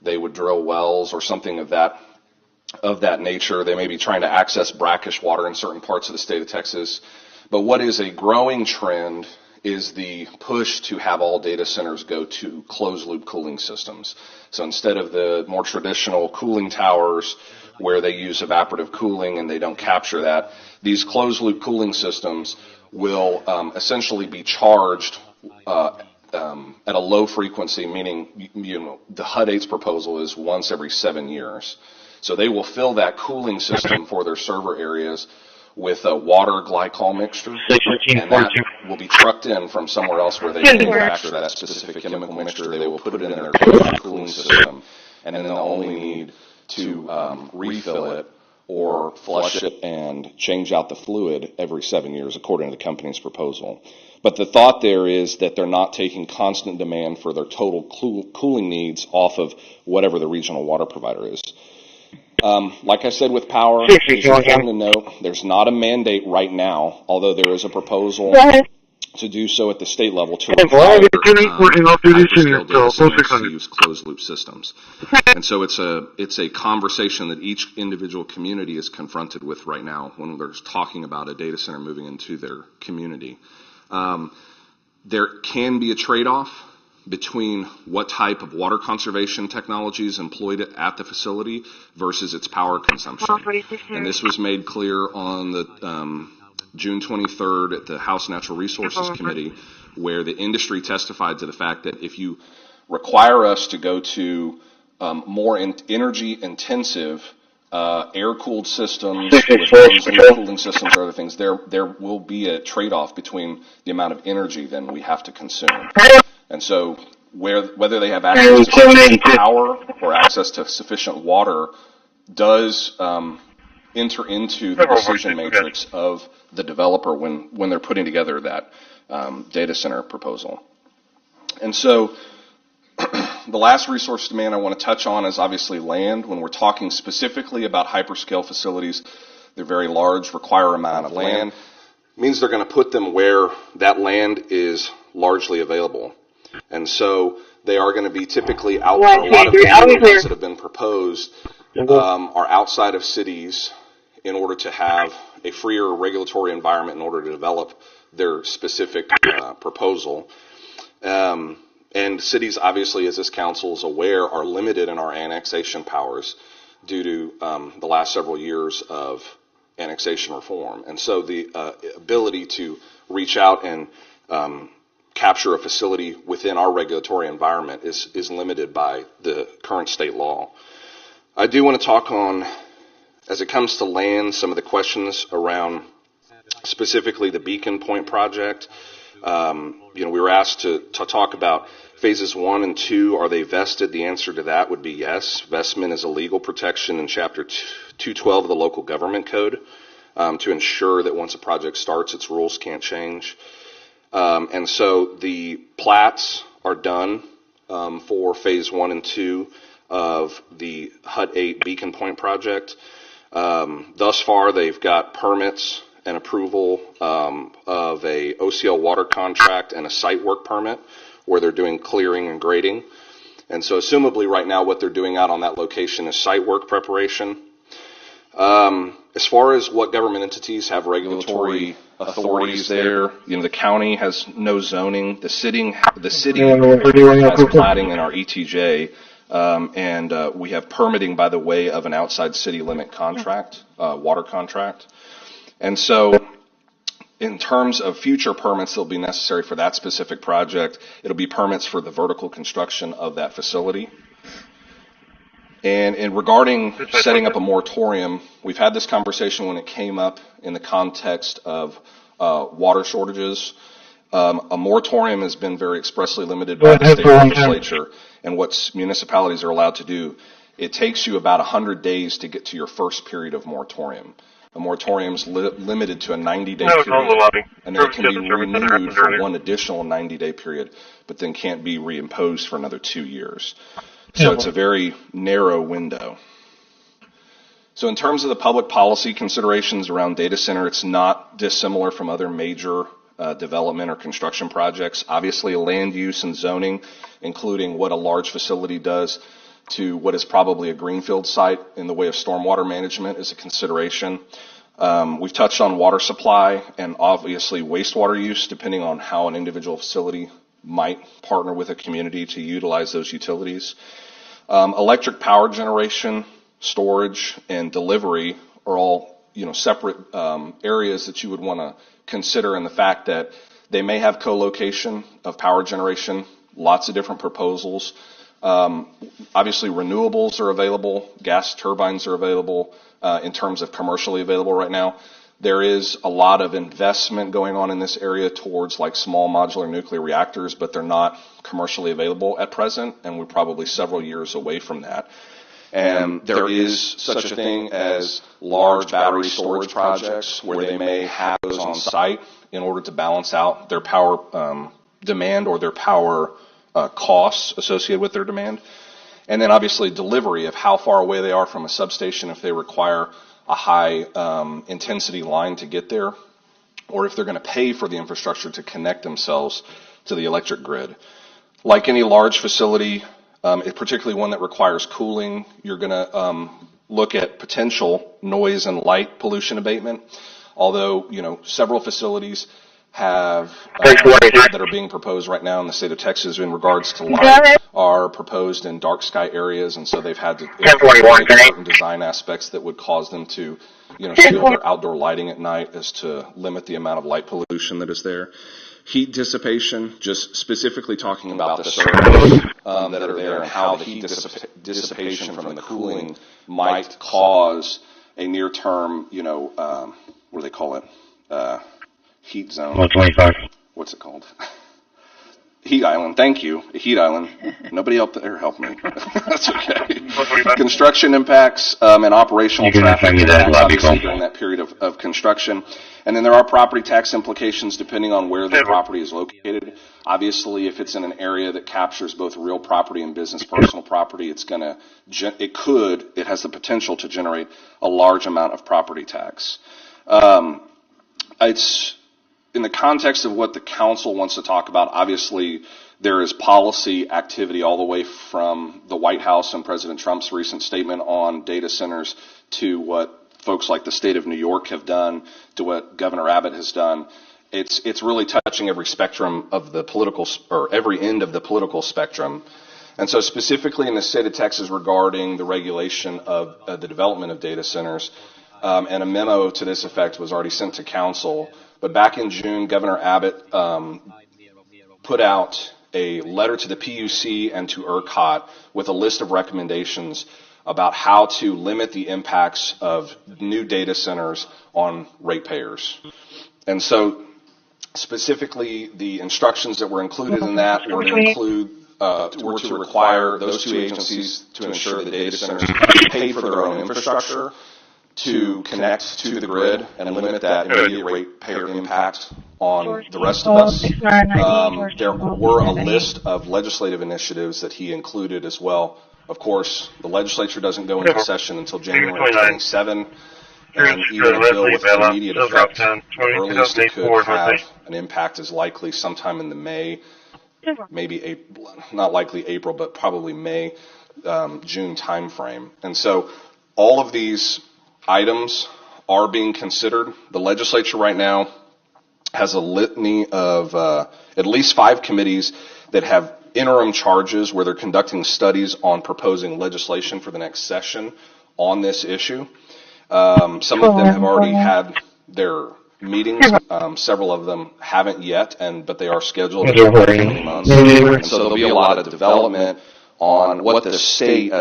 They would drill wells or something of that nature. They may be trying to access brackish water in certain parts of the state of Texas. But what is a growing trend is the push to have all data centers go to closed-loop cooling systems. So instead of the more traditional cooling towers where they use evaporative cooling and they don't capture that, these closed-loop cooling systems will essentially be charged at a low frequency, meaning the HUD 8's proposal is once every 7 years. So they will fill that cooling system for their server areas with a water glycol mixture, and that will be trucked in from somewhere else where they manufacture that specific chemical mixture. They will put it in their cooling system, and then they'll only need to refill it or flush it and change out the fluid every 7 years, according to the company's proposal. But the thought there is that they're not taking constant demand for their total cooling needs off of whatever the regional water provider is. Like I said with power, it's important to note there's not a mandate right now, although there is a proposal to do so at the state level to require hyperscale data centers to use closed-loop systems. And so it's a conversation that each individual community is confronted with right now when they're talking about a data center moving into their community. There can be a trade-off between what type of water conservation technology is employed at the facility versus its power consumption. And this was made clear on the June 23rd at the House Natural Resources Committee, where the industry testified to the fact that if you require us to go to more energy-intensive air-cooled systems with cooling systems or other things, there will be a trade-off between the amount of energy then we have to consume. And so whether they have access to sufficient power or access to sufficient water does enter into the decision matrix of the developer when they're putting together that data center proposal. And so the last resource demand I want to touch on is obviously land. When we're talking specifically about hyperscale facilities, they're very large, require an amount of land. It means they're going to put them where that land is largely available. And so they are going to be typically out there. A lot of the that have been proposed are outside of cities in order to have a freer regulatory environment in order to develop their specific proposal. And cities, obviously, as this council is aware, are limited in our annexation powers due to the last several years of annexation reform. And so the ability to reach out and capture a facility within our regulatory environment is limited by the current state law. I do want to talk on, as it comes to land, some of the questions around specifically the Beacon Point project. We were asked to talk about phases 1 and 2. Are they vested? The answer to that would be yes. Vestment is a legal protection in Chapter 212 of the Local Government Code to ensure that once a project starts, its rules can't change. And so the plats are done for phase 1 and 2 of the HUD 8 Beacon Point project. Thus far, they've got permits and approval of a OCL water contract and a site work permit where they're doing clearing and grading. And so assumably right now what they're doing out on that location is site work preparation. As far as what government entities have regulatory authorities there, the county has no zoning. The city has platting in our ETJ, and we have permitting by the way of an outside city limit contract, water contract. And so in terms of future permits that will be necessary for that specific project, it'll be permits for the vertical construction of that facility. And regarding setting up a moratorium, we've had this conversation when it came up in the context of water shortages. A moratorium has been very expressly limited by the state legislature and what municipalities are allowed to do. It takes you about 100 days to get to your first period of moratorium. A moratorium is limited to a 90-day period, and then it can be renewed for one additional 90-day period, but then can't be reimposed for another 2 years. So it's a very narrow window. So in terms of the public policy considerations around data center, it's not dissimilar from other major development or construction projects. Obviously, land use and zoning, including what a large facility does to what is probably a greenfield site in the way of stormwater management, is a consideration. We've touched on water supply and obviously wastewater use, depending on how an individual facility might partner with a community to utilize those utilities. Electric power generation, storage, and delivery are all separate areas that you would want to consider, in the fact that they may have co-location of power generation, lots of different proposals. Obviously, renewables are available, gas turbines are available in terms of commercially available right now. There is a lot of investment going on in this area towards like small modular nuclear reactors, but they're not commercially available at present, and we're probably several years away from that. And there is such a thing as large battery storage projects where they may have those on site in order to balance out their power demand or their power costs associated with their demand. And then obviously delivery of how far away they are from a substation, if they require a high intensity line to get there, or if they're going to pay for the infrastructure to connect themselves to the electric grid. Like any large facility, particularly one that requires cooling, you're going to look at potential noise and light pollution abatement. Although, several facilities have that are being proposed right now in the state of Texas in regards to light are proposed in dark sky areas, and so they've had to incorporate certain design aspects that would cause them to shield their outdoor lighting at night as to limit the amount of light pollution that is there. Heat dissipation, just specifically talking about the servers that are there and how the heat dissipation from the cooling might cause a near-term, what do they call it? Heat zone. 125. What's it called? Heat island. Thank you. A heat island. Nobody out there help me. That's okay. Construction impacts and operational traffic impacts, obviously during that period of construction. And then there are property tax implications depending on where the property is located. Obviously, if it's in an area that captures both real property and business personal property, it has the potential to generate a large amount of property tax. in the context of what the council wants to talk about, obviously there is policy activity all the way from the White House and President Trump's recent statement on data centers to what folks like the state of New York have done, to what Governor Abbott has done. It's really touching every spectrum of the political, or every end of the political spectrum. And so specifically in the state of Texas regarding the regulation of the development of data centers, and a memo to this effect was already sent to council. But back in June, Governor Abbott put out a letter to the PUC and to ERCOT with a list of recommendations about how to limit the impacts of new data centers on ratepayers. And so specifically the instructions that were included in that were to include were to require those two agencies to ensure that data centers pay for their own infrastructure, to connect to the grid and limit that immediate ratepayer impact on the rest of us. There were a list of legislative initiatives that he included as well. Of course, the legislature doesn't go into session until January 27, and even a bill with immediate effect, the earliest it could have an impact is likely sometime in the May, maybe April, not likely April, but probably May, June timeframe. And so all of these items are being considered. The legislature right now has a litany of at least 5 committees that have interim charges where they're conducting studies on proposing legislation for the next session on this issue. Some of them have already had their meetings. Several of them haven't yet, but they are scheduled in the coming months. And so there'll be a lot of development on what the state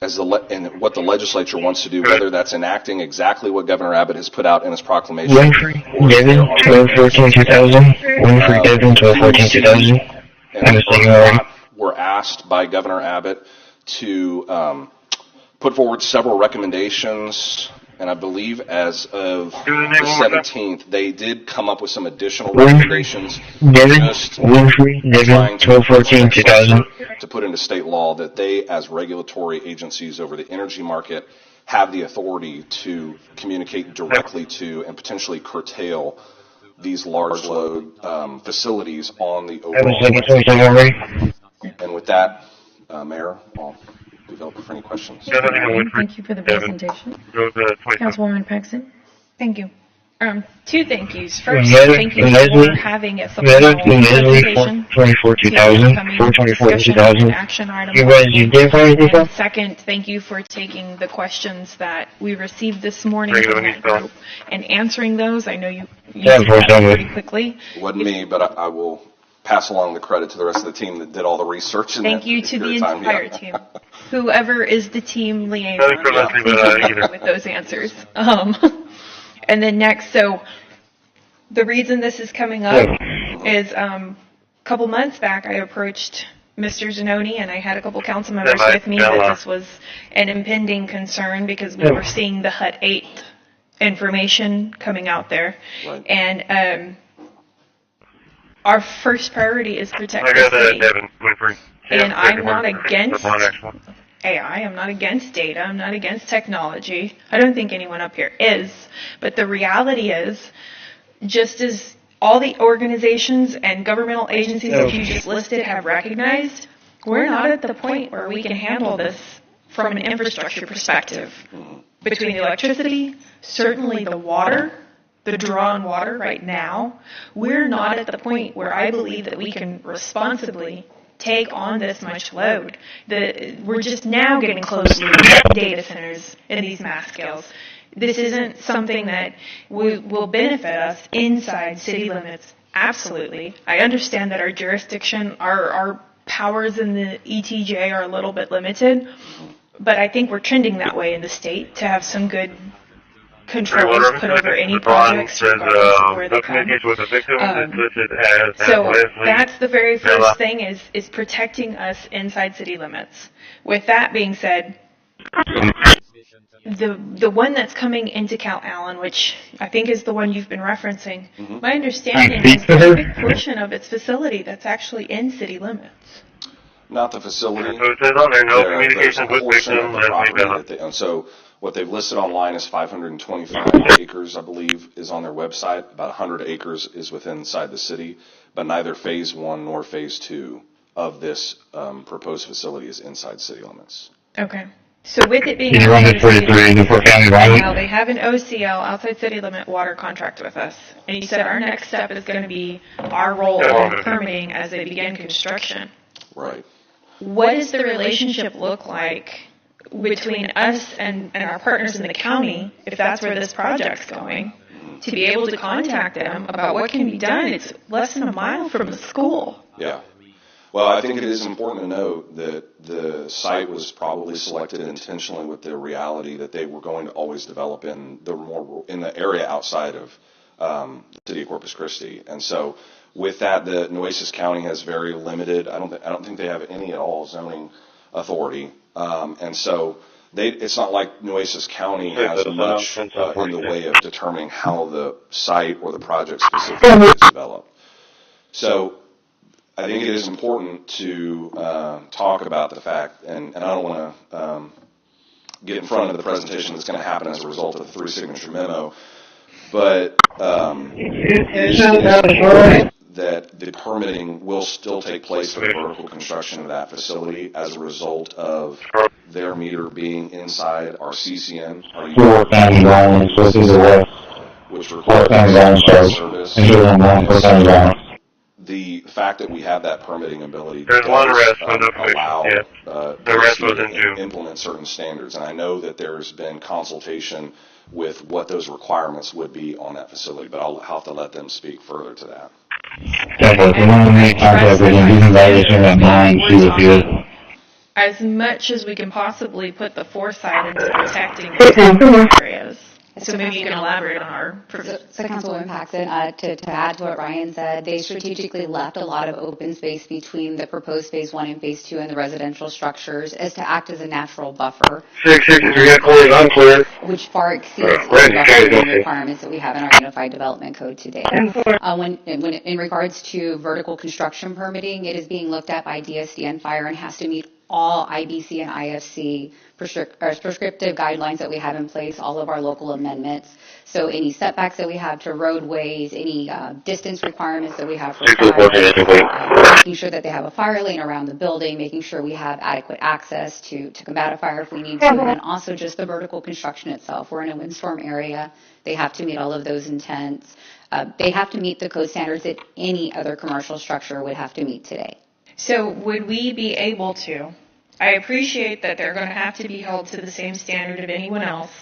and what the legislature wants to do, whether that's enacting exactly what Governor Abbott has put out in his proclamation. Devin, 12-14-2000. One for Devin, 12-14-2000. And were asked by Governor Abbott to put forward several recommendations, and I believe as of the 17th, they did come up with some additional recommendations just trying to put into state law that they, as regulatory agencies over the energy market, have the authority to communicate directly to and potentially curtail these large load facilities on the overall. And with that, Mayor, I'll leave it open for any questions. Thank you for the presentation. Councilwoman Paxton. Thank you. 2 thank yous. First, thank you for having a supplemental presentation to action item. And second, thank you for taking the questions that we received this morning from that group and answering those. I know you did that pretty quickly. It wasn't me, but I will pass along the credit to the rest of the team that did all the research. Thank you to the entire team. Whoever is the team liaison, with those answers. And then next, so the reason this is coming up is a couple months back I approached Mr. Zanoni, and I had a couple council members with me that this was an impending concern because we were seeing the HUT 8 information coming out there. Right. And our first priority is protect the city. And I'm not against AI, I'm not against data, I'm not against technology. I don't think anyone up here is. But the reality is, just as all the organizations and governmental agencies that you just listed have recognized, we're not at the point where we can handle this from an infrastructure perspective. Between the electricity, certainly the water, the draw on water right now, we're not at the point where I believe that we can responsibly take on this much load. We're just now getting close to data centers in these mass scales. This isn't something that will benefit us inside city limits. Absolutely. I understand that our jurisdiction, our powers in the ETJ are a little bit limited, but I think we're trending that way in the state to have some good controls put over any projects regardless of where they come. So that's the very first thing is protecting us inside city limits. With that being said, the one that's coming into Cal Allen, which I think is the one you've been referencing, my understanding is there's a big portion of its facility that's actually in city limits. Not the facility. So it says on there, no communications with portion victim of the as property rebound. that they own. So what they've listed online is 525 acres, I believe, is on their website. About 100 acres is inside the city, but neither phase 1 nor phase 2 of this proposed facility is inside city limits. Okay. So with it being Can you run this 43 Newport County right line? now, they have an OCL, outside city limit water contract with us. And you said our next step is going to be our role in permitting as they begin construction. Right. What does the relationship look like between us and our partners in the county, if that's where this project's going, to be able to contact them about what can be done? It's less than a mile from the school. Yeah. Well, I think it is important to note that the site was probably selected intentionally with the reality that they were going to always develop in the area outside of the city of Corpus Christi. And so with that, the Nueces County has very limited, I don't think they have any at all zoning authority. And so it's not like Nueces County has much in the way of determining how the site or the project specifically is developed. So I think it is important to talk about the fact, and I don't want to get in front of the presentation that's going to happen as a result of the 3-signature memo, but that the permitting will still take place for the vertical construction of that facility as a result of their meter being inside our CCN, Four county lines, so to the west. which Four county lines, service. and you're on line, four county lines. The fact that we have that permitting ability There's does one rest allow the rest was in June. implement certain standards, and I know that there's been consultation with what those requirements would be on that facility, but I'll have to let them speak further to that. Okay, we want to make contact with them, using violation at 9, she was here. As much as we can possibly put the foresight into protecting these areas. So maybe you can elaborate on our provision. So Councilwoman Paxton, to add to what Ryan said, they strategically left a lot of open space between the proposed phase 1 and phase 2 and the residential structures as to act as a natural buffer. 663 unclear. Which far exceeds the buffering requirements that we have in our Unified Development Code today. When in regards to vertical construction permitting, it is being looked at by DSD and Fire and has to meet all IBC and IFC prescriptive guidelines that we have in place, all of our local amendments. So any setbacks that we have to roadways, any distance requirements that we have for fire, making sure that they have a fire lane around the building, making sure we have adequate access to combat a fire if we need to, and then also just the vertical construction itself. We're in a windstorm area. They have to meet all of those intents. They have to meet the code standards that any other commercial structure would have to meet today. So would we be able to, I appreciate that they're going to have to be held to the same standard of anyone else.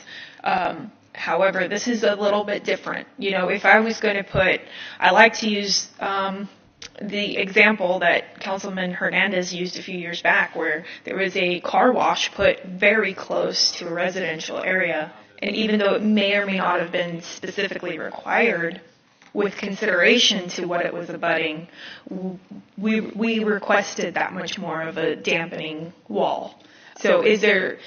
However, this is a little bit different. You know, if I was going to put, I like to use the example that Councilman Hernandez used a few years back where there was a car wash put very close to a residential area. And even though it may or may not have been specifically required, with consideration to what it was abutting, we requested that much more of a dampening wall. So is there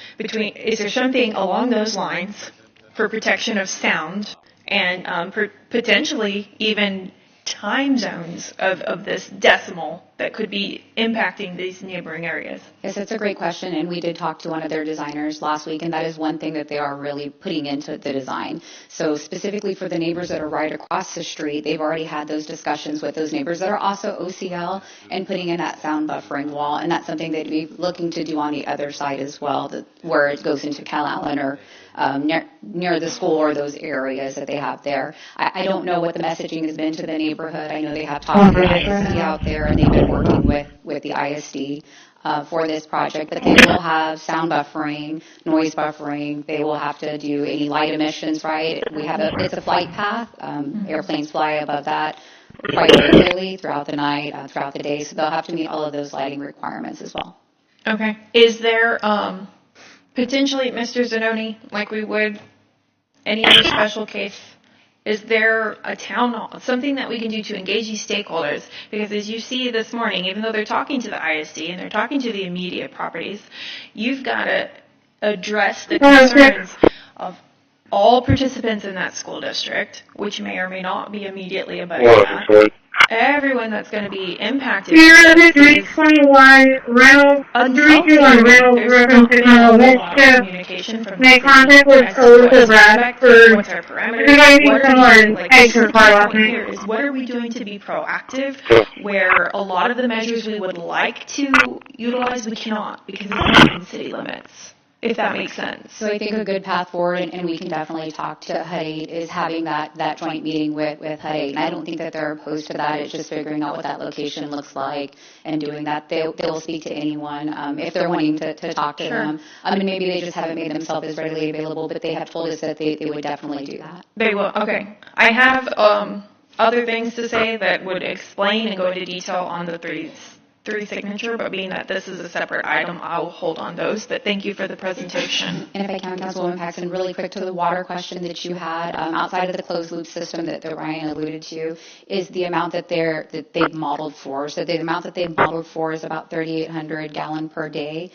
something along those lines for protection of sound and potentially even time zones of this decimal that could be impacting these neighboring areas? Yes, that's a great question, and we did talk to one of their designers last week, and that is one thing that they are really putting into the design. So specifically for the neighbors that are right across the street, they've already had those discussions with those neighbors that are also OCL and putting in that sound buffering wall, and that's something that we're looking to do on the other side as well, where it goes into Cal Allen or near the school or those areas that they have there. I don't know what the messaging has been to the neighborhood. I know they have talked to the ISD out there, and they've been working with the ISD for this project, but they will have sound buffering, noise buffering. They will have to do any light emissions, right? It's a flight path. Airplanes fly above that quite regularly throughout the night, throughout the day, so they'll have to meet all of those lighting requirements as well. Okay. Is there potentially, Mr. Zanoni, like we would any other special case, is there a town hall, something that we can do to engage these stakeholders? Because as you see this morning, even though they're talking to the ISD and they're talking to the immediate properties, you've got to address the concerns of all participants in that school district, which may or may not be immediately abutting that, everyone that's going to be impacted. Here is 321 Reynolds, 321 Reynolds communication from make contact with Code of Bradford regarding someone's extra car last night. Here is what are we doing to be proactive, where a lot of the measures we would like to utilize, we cannot because it's not in city limits, if that makes sense. So I think a good path forward, and we can definitely talk to HUD 8, is having that joint meeting with HUD 8. And I don't think that they're opposed to that. It's just figuring out what that location looks like and doing that. They'll speak to anyone if they're wanting to talk to them. And maybe they just haven't made themselves as readily available, but they have told us that they would definitely do that. They will. Okay. I have other things to say that would explain and go into detail on the three signature, but being that this is a separate item, I'll hold on those. But thank you for the presentation. And if I can, Councilwoman Paxton, really quick to the water question that you had, outside of the closed loop system that Ryan alluded to, is the amount that they've modeled for. So the amount that they've modeled for is about 3,800 gallon per day,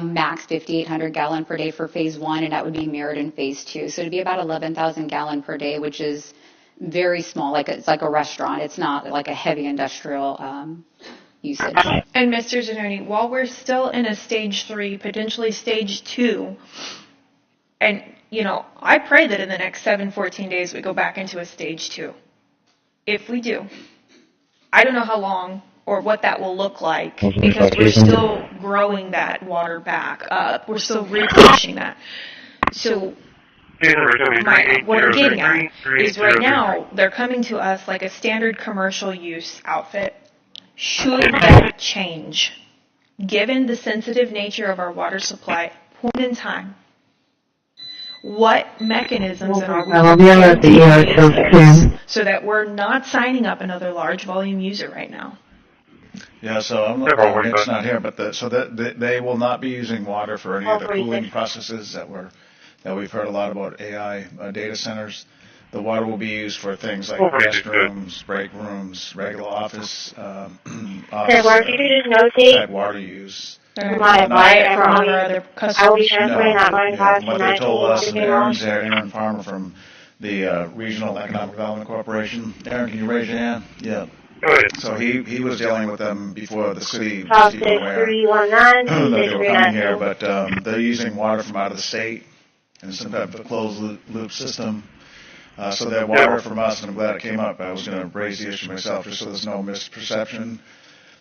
max 5,800 gallon per day for phase 1, and that would be mirrored in phase 2. So it'd be about 11,000 gallon per day, which is very small. It's like a restaurant. It's not like a heavy industrial usage. And Mr. Zanoni, while we're still in a stage 3, potentially stage 2, and, I pray that in the next 14 days we go back into a stage 2. If we do, I don't know how long or what that will look like because we're still growing that water back up. We're still replenishing that. So what I'm getting at is right now they're coming to us like a standard commercial use outfit. Should that change, given the sensitive nature of our water supply, point in time, what mechanisms are we so that we're not signing up another large volume user right now? Yeah, so Nick's not here, but they will not be using water for any of the cooling processes that we've heard a lot about AI data centers. The water will be used for things like restrooms, break rooms, regular office type water use. I will be transferring that line past what they told us, and Aaron Farmer from the Regional Economic Development Corporation. Aaron, can you raise your hand? Yeah. So he was dealing with them before the city was even aware that they were coming here, but they're using water from out of the state in some type of a closed loop system. So that water from us, and I'm glad it came up. I was going to raise the issue myself just so there's no misperception.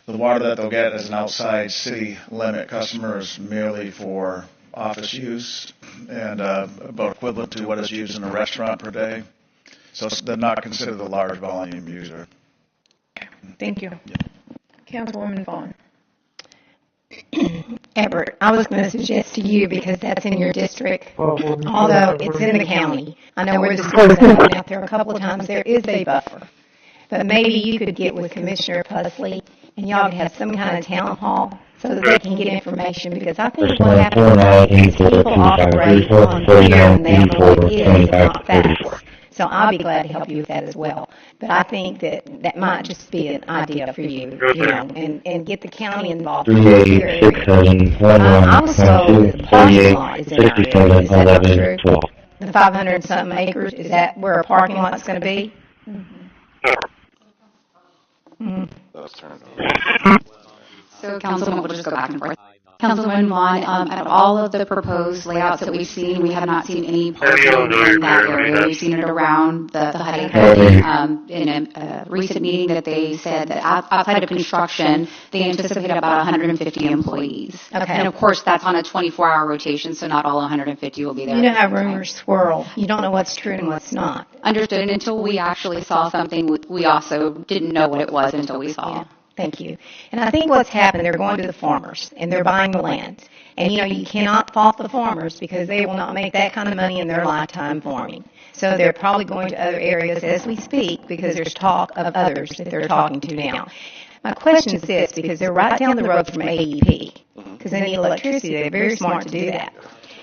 The water that they'll get as an outside city limit customer is merely for office use and about equivalent to what is used in a restaurant per day. So they're not considered a large volume user. Thank you. Yeah. Councilwoman Vaughn. Everett, I was going to suggest to you, because that's in your district, although it's in the county. I know where the schools have been out there a couple of times. There is a buffer. But maybe you could get with Commissioner Pusley and y'all could have some kind of town hall so that they can get information, because I think what happens is people operate on fear and they don't know what it is, it's not facts. So I'll be glad to help you with that as well. But I think that might just be an idea for you, and get the county involved. Also, the parking lot is in our area. Is that not true? The 500-something acres, is that where a parking lot is going to be? So, Councilwoman, we'll just go back and forth. Councilwoman Vaughn, at all of the proposed layouts that we've seen, we have not seen any parking in that area. We've seen it around the HUD building. In a recent meeting that they said that outside of construction, they anticipate about 150 employees. Okay. And, of course, that's on a 24-hour rotation, so not all 150 will be there. You know how rumors swirl. You don't know what's true and what's not. Understood. And until we actually saw something, we also didn't know what it was until we saw it. Thank you. And I think what's happened, they're going to the farmers, and they're buying the land. And, you cannot fault the farmers because they will not make that kind of money in their lifetime farming. So they're probably going to other areas as we speak because there's talk of others that they're talking to now. My question is this, because they're right down the road from AEP, because they need electricity. They're very smart to do that.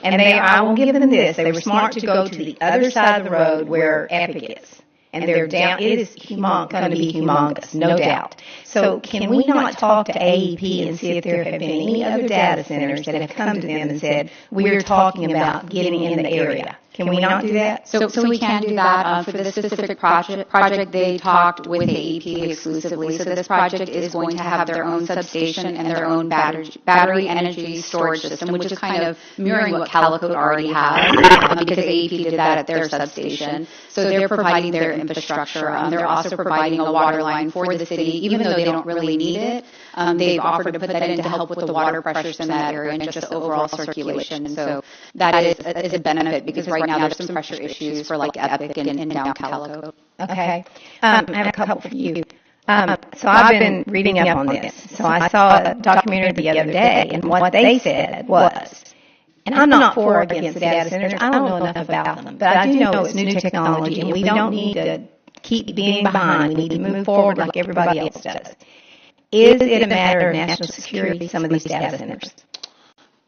And I will give them this, they were smart to go to the other side of the road where Epic is. And they're down, it is going to be humongous, no doubt. So can we not talk to AEP and see if there have been any other data centers that have come to them and said, we're talking about getting in the area? Can we not do that? So we can do that. For this specific project, they talked with AEP exclusively. So this project is going to have their own substation and their own battery energy storage system, which is kind of mirroring what Calico already has, because AEP did that at their substation. So they're providing their infrastructure. They're also providing a water line for the city, even though they don't really need it. They've offered to put that in to help with the water pressures in that area and just the overall circulation. So that is a benefit, because right now there's some pressure issues for like Epic and down Calico. Okay. I have a couple for you. So I've been reading up on this. So I saw a documentary the other day, and what they said was, and I'm not for or against the data centers. I don't know enough about them, but I do know it's new technology, and we don't need to keep being behind. We need to move forward like everybody else does. Is it a matter of national security, some of these data centers?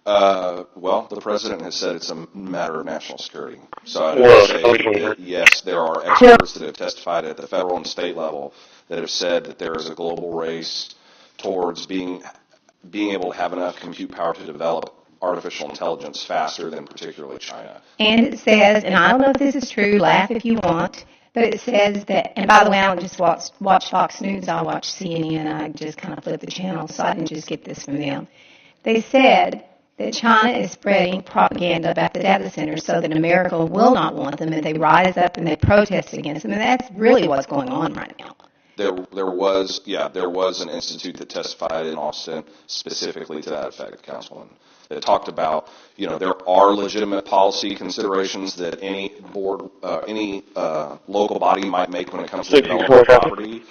Well, the president has said it's a matter of national security. So I would say that, yes, there are experts that have testified at the federal and state level that have said that there is a global race towards being able to have enough compute power to develop artificial intelligence faster than particularly China. And it says, and I don't know if this is true, laugh if you want, but it says that, and by the way, I don't just watch Fox News, I watch CNN, I just kind of flip the channel, so I didn't just get this from them. They said that China is spreading propaganda about the data centers so that America will not want them, and they rise up and they protest against them, and that's really what's going on right now. There was an institute that testified in Austin specifically to that effect, Councilman. It talked about, there are legitimate policy considerations that any board, any local body might make when it comes to developing property,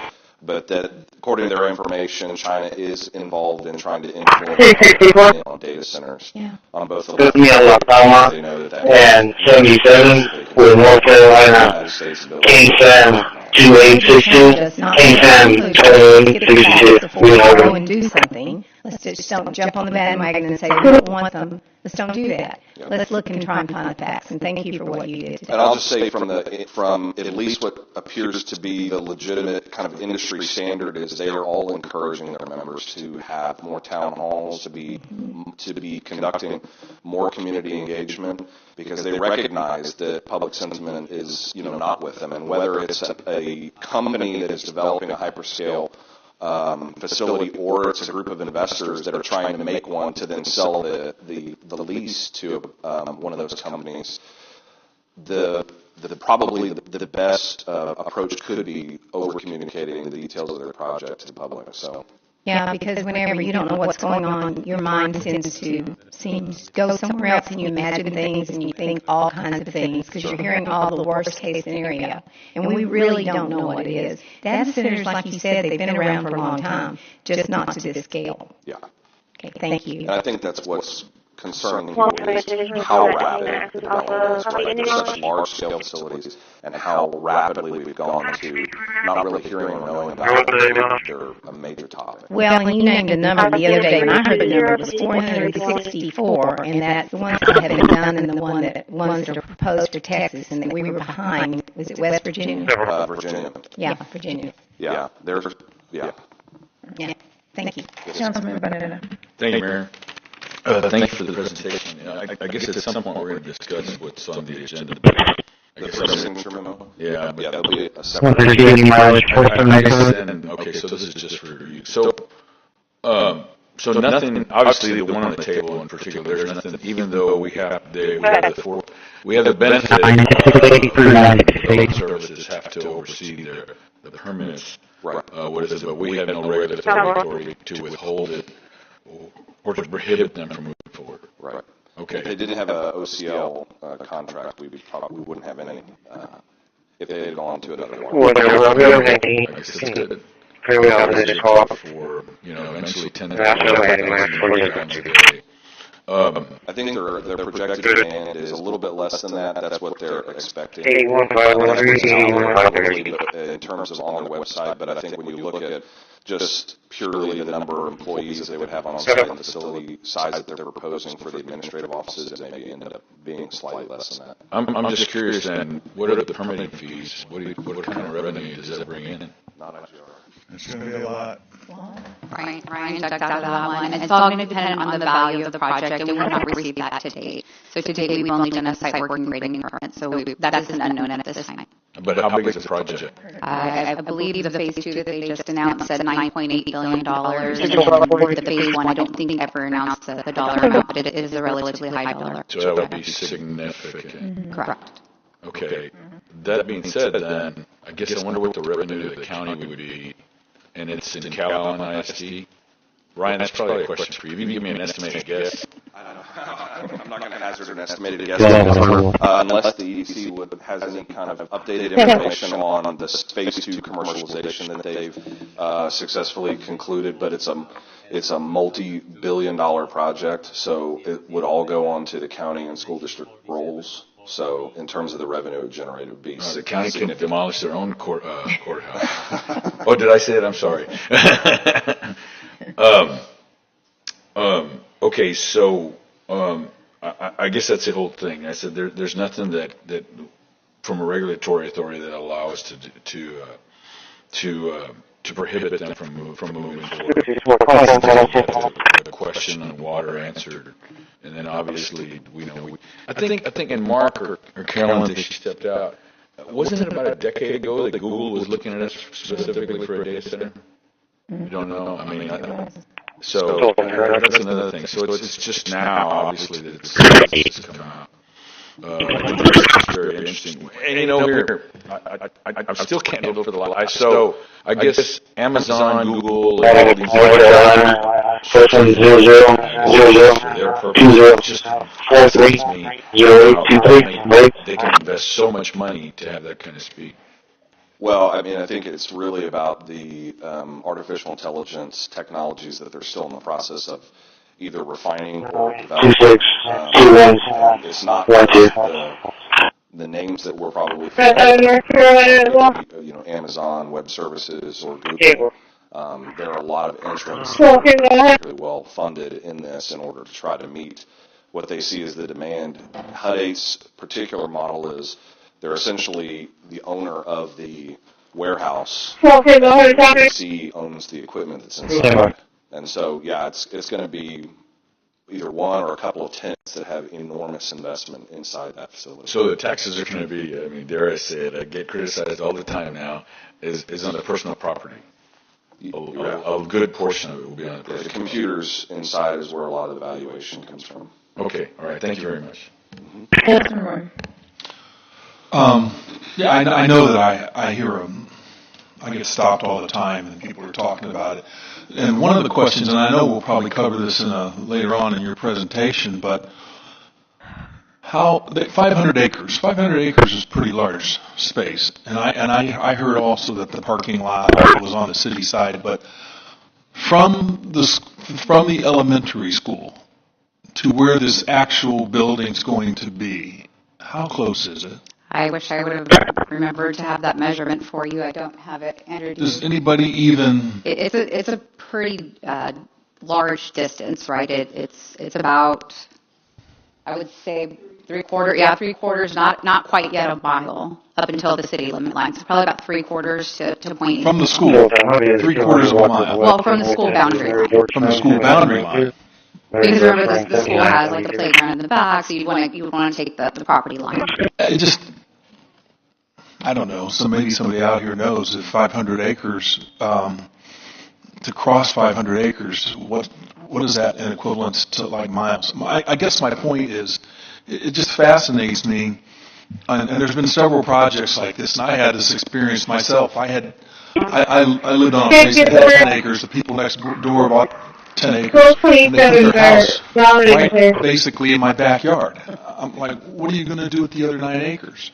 but that according to their information, China is involved in trying to influence on data centers on both the left and they know that and 77 with North Carolina, KSAM 2862, KSAM 2862. We go and do something. Let's just don't jump on the bandwagon and say we don't want them. Let's don't do that. Let's look and try and find the facts. And thank you for what you did today. And I'll just say from at least what appears to be the legitimate kind of industry standard is they are all encouraging their members to have more town halls, to be conducting more community engagement, because they recognize that public sentiment is not with them, and whether it's a company that is developing a hyperscale facility, or it's a group of investors that are trying to make one to then sell the lease to one of those companies. Probably the best approach could be over communicating the details of their project to the public. So. Yeah, because whenever you don't know what's going on, your mind tends to go somewhere else, and you imagine things and you think all kinds of things because you're hearing all the worst case scenario, and we really don't know what it is. Data centers, like you said, they've been around for a long time, just not to this scale. Yeah. Okay, thank you. And I think that's what's concerning people is how rapid the development is. Right? There's such large-scale facilities, and how rapidly we've gone to not really hearing or knowing about them. They're a major topic. Well, and you named a number the other day, and I heard the number was 464, and that's the ones that have been done and the ones that are proposed for Texas, and that we were behind. Was it West Virginia? Virginia. Yeah, Virginia. Yeah. Yeah. Thank you. Councilman Banana. Thank you, Mayor. Thank you for the presentation. I guess at some point we're going to discuss what's on the agenda. Yeah, that'll be a separate. Okay, so this is just for review. So nothing. Obviously, the one on the table in particular, there's nothing. Even though we have the benefit of services have to oversee the permits. Right. What is it? But we have no regulatory authority to withhold it or to prohibit them from moving forward. Right. Okay. If they didn't have a OCL contract, we wouldn't have any. If they had gone to another one. For eventually 10 I think their projected demand is a little bit less than that. That's what they're expecting in terms of on their website. But I think when you look at just purely the number of employees that they would have on site and facility size that they're proposing for the administrative offices, it maybe ended up being slightly less than that. I'm just curious then, what are the permitting fees? What kind of revenue does that bring in? not IGR. It's going to be a lot. Ryan ducked out of that one. It's all going to depend on the value of the project, and we have not received that to date. So to date, we've only done a site work and grading permit, so that is an unknown at this time. But how big is the project? I believe the phase 2 that they just announced said $9.8 billion. And the phase 1, I don't think ever announced the dollar amount, but it is a relatively high dollar. So that would be significant. Correct. Okay. That being said, then, I guess I wonder what the revenue to the county would be, and it's in Calhoun ISD. Ryan, that's probably a question for you. If you give me an estimated guess. I'm not going to hazard an estimated guess unless the EDC has any kind of updated information on the phase 2 commercialization that they've successfully concluded. But it's a multi-billion-dollar project, so it would all go on to the county and school district rolls. So in terms of the revenue generated, it would be the county can demolish their own courthouse. Oh, did I say it? I'm sorry. Okay, so I guess that's the whole thing. I said there's nothing that from a regulatory authority that allows to prohibit them from moving forward. The question on water answered, and then obviously I think in Mark or Carolyn, she stepped out. Wasn't it about a decade ago that Google was looking at us specifically for a data center? You don't know? I mean, so that's another thing. So it's just now, obviously, that it's come out. I think it's very interesting. And here, I still can't go for the life. So I guess Amazon, Google, and all these they can invest so much money to have that kind of speed. Well, I mean, I think it's really about the artificial intelligence technologies that they're still in the process of either refining or developing. It's not the names that we're probably Amazon Web Services or Google. There are a lot of entrants that are really well funded in this in order to try to meet what they see as the demand. HUD 8's particular model is they're essentially the owner of the warehouse. DC owns the equipment that's inside. And so, yeah, it's going to be either one or a couple of tenants that have enormous investment inside that facility. So the taxes are going to be, I mean, dare I say it, I get criticized all the time now, is on the personal property. A good portion of it will be on the personal property. The computers inside is where a lot of the valuation comes from. Okay, all right, thank you very much. Yeah, I know that I hear them. I get stopped all the time, and people are talking about it. And one of the questions, and I know we'll probably cover this later on in your presentation, but 500 acres. 500 acres is pretty large space, and I heard also that the parking lot was on the city side, but from the elementary school to where this actual building's going to be, how close is it? I wish I would have remembered to have that measurement for you. I don't have it entered. Does anybody even? It's a pretty large distance, right? It's about, I would say, three-quarters, not quite yet a mile up until the city limit line. So probably about three-quarters to point. From the school, three-quarters of a mile. Well, from the school boundary line. From the school boundary line. Because remember, the school has like the playground in the back, so you would want to take the property line. I don't know. So maybe somebody out here knows if 500 acres, to cross 500 acres, what is that in equivalence to like miles? I guess my point is, it just fascinates me. And there's been several projects like this, and I had this experience myself. I lived on a place that had 10 acres. The people next door bought 10 acres. And they put their house right basically in my backyard. I'm like, what are you going to do with the other 9 acres?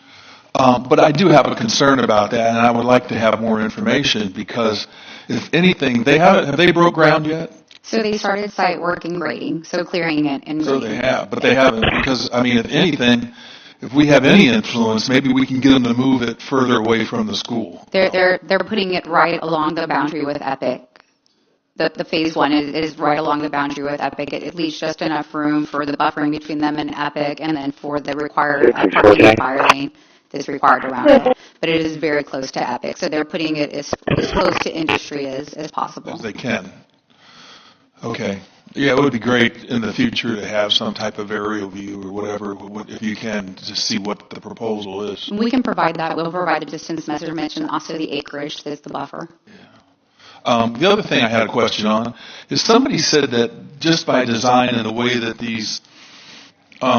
But I do have a concern about that, and I would like to have more information because, if anything, have they broke ground yet? So they started site work and grading, so clearing it and grading. So they have, but they haven't because, I mean, if anything, if we have any influence, maybe we can get them to move it further away from the school. They're putting it right along the boundary with Epic. The phase 1 is right along the boundary with Epic. It leaves just enough room for the buffering between them and Epic, and then for the required parking fire lane that's required around it. but it is very close to Epic. So they're putting it as close to industry as possible. As they can. Okay. Yeah, it would be great in the future to have some type of aerial view or whatever, if you can, to see what the proposal is. We can provide that. We'll provide a distance measurement and also the acreage that's the buffer. The other thing I had a question on is somebody said that just by design and the way that these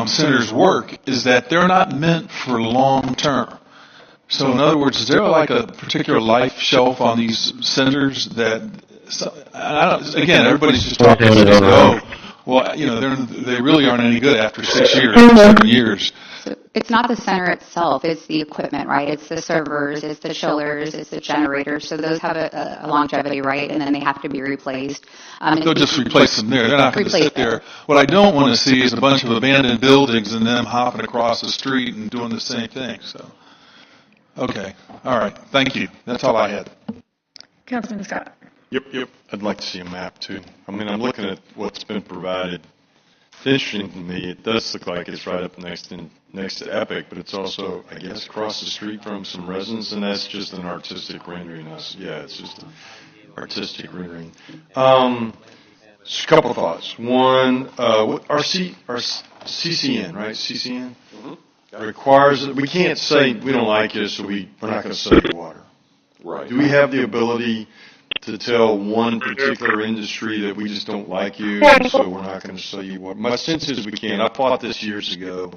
centers work is that they're not meant for long term. So in other words, is there like a particular life shelf on these centers that, again, everybody's just talking about, well, they really aren't any good after 6 years, 7 years. So it's not the center itself, it's the equipment, right? It's the servers, it's the chillers, it's the generators. So those have a longevity, right? And then they have to be replaced. They'll just replace them there. They're not going to sit there. What I don't want to see is a bunch of abandoned buildings and them hopping across the street and doing the same thing. So, okay. All right. Thank you. That's all I had. Councilman Scott. Yep. I'd like to see a map, too. I mean, I'm looking at what's been provided. It's interesting to me. It does look like it's right up next to Epic, but it's also, I guess, across the street from some residents, and that's just an artistic rendering. It's just an artistic rendering. Just a couple thoughts. One, our CCN, right? CCN requires that we can't say we don't like you, so we're not going to sell you water. Right. Do we have the ability to tell one particular industry that we just don't like you, so we're not going to sell you water? My sense is we can. I fought this years ago,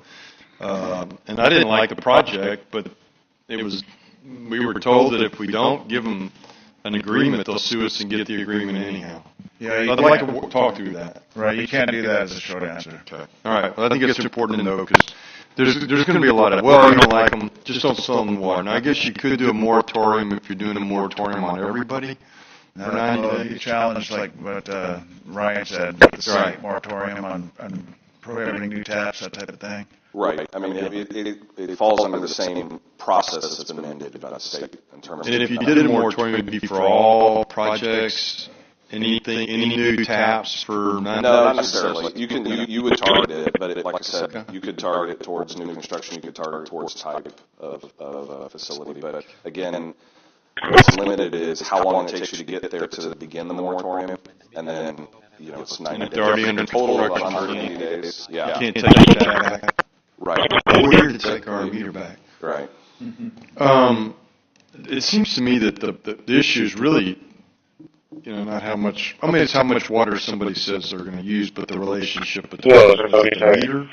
and I didn't like the project, but we were told that if we don't give them an agreement, they'll sue us and get the agreement anyhow. Yeah, I'd like to talk through that. Right, you can't do that as a short answer. Okay. All right. Well, I think it's important to know because there's going to be a lot of, well, you don't like them, just don't sell them water. Now, I guess you could do a moratorium if you're doing a moratorium on everybody. No, you challenge like what Ryan said, the moratorium on prohibiting new taps, that type of thing. Right. I mean, it falls under the same process that's been mandated by the state in terms of. And if you did a moratorium, it would be for all projects, any new taps for No, not necessarily. You would target it, but like I said, you could target it towards new construction. You could target it towards type of facility. But again, what's limited is how long it takes you to get there to begin the moratorium, and then it's 90 days. They're already under total of 180 days. Yeah. You can't take that back. Right. We're to take our meter back. Right. It seems to me that the issue is really, not how much. I mean, it's how much water somebody says they're going to use, but the relationship between the meter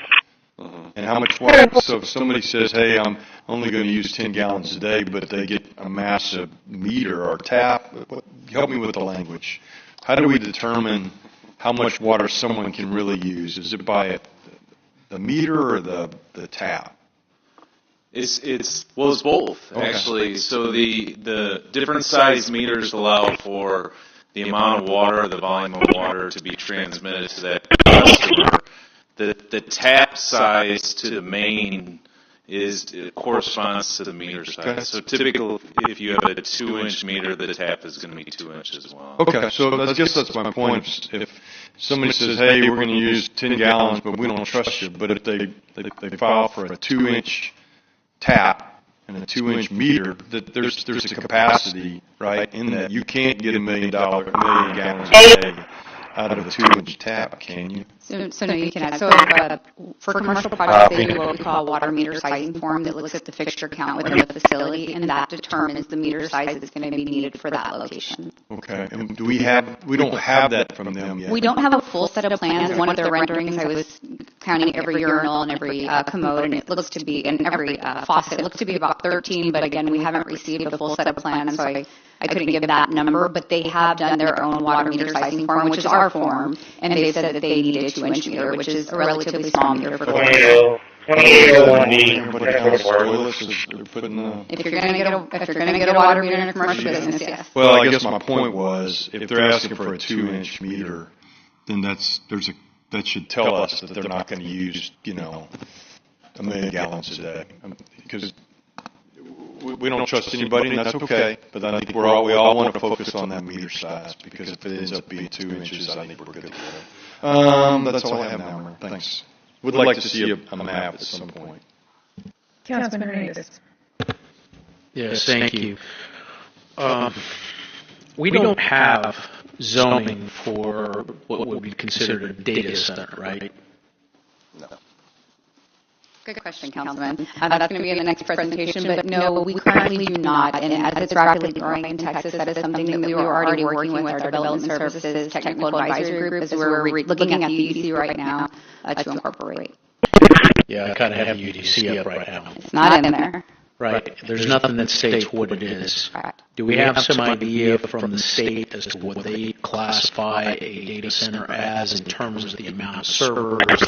and how much water. So if somebody says, "Hey, I'm only going to use 10 gallons a day," but they get a massive meter or tap, help me with the language. How do we determine how much water someone can really use? Is it by the meter or the tap? It's both, actually. So the different size meters allow for the amount of water, the volume of water to be transmitted to that customer. The tap size to the main corresponds to the meter size. So typically, if you have a 2-inch meter, the tap is going to be 2 inches as well. Okay, so I guess that's my point. If somebody says, "Hey, we're going to use 10 gallons, but we don't trust you," but if they file for a 2-inch tap and a 2-inch meter, that there's a capacity, right, in that you can't get $1 million gallons a day out of a 2-inch tap, can you? So no, you cannot. So for commercial projects, they do what we call a water meter sizing form that looks at the fixture count within the facility, and that determines the meter size that's going to be needed for that location. Okay. And we don't have that from them yet. We don't have a full set of plans. One of their renderings, I was counting every urinal and every commode, and it looks to be, and every faucet, it looks to be about 13, but again, we haven't received a full set of plans, so I couldn't give that number, but they have done their own water meter sizing form, which is our form, and they said that they needed a 2-inch meter, which is a relatively small meter for the If you're going to get a water meter in a commercial business, yes. Well, I guess my point was, if they're asking for a 2-inch meter, then that should tell us that they're not going to use, 1 million gallons a day, because we don't trust anybody, and that's okay. But I think we all want to focus on that meter size, because if it ends up being 2 inches, I think we're good to go. That's all I have now. Thanks. Would like to see a map at some point. Councilman Hernandez. Yes, thank you. We don't have zoning for what would be considered a data center, right? No. Good question, Councilman. That's going to be in the next presentation, but no, we currently do not. And as it's rapidly growing in Texas, that is something that we were already working with our development services technical advisory group as we're looking at the UDC right now to incorporate. Yeah, I kind of have the UDC up right now. It's not in there. Right. There's nothing that states what it is. Do we have some idea from the state as to what they classify a data center as in terms of the amount of servers,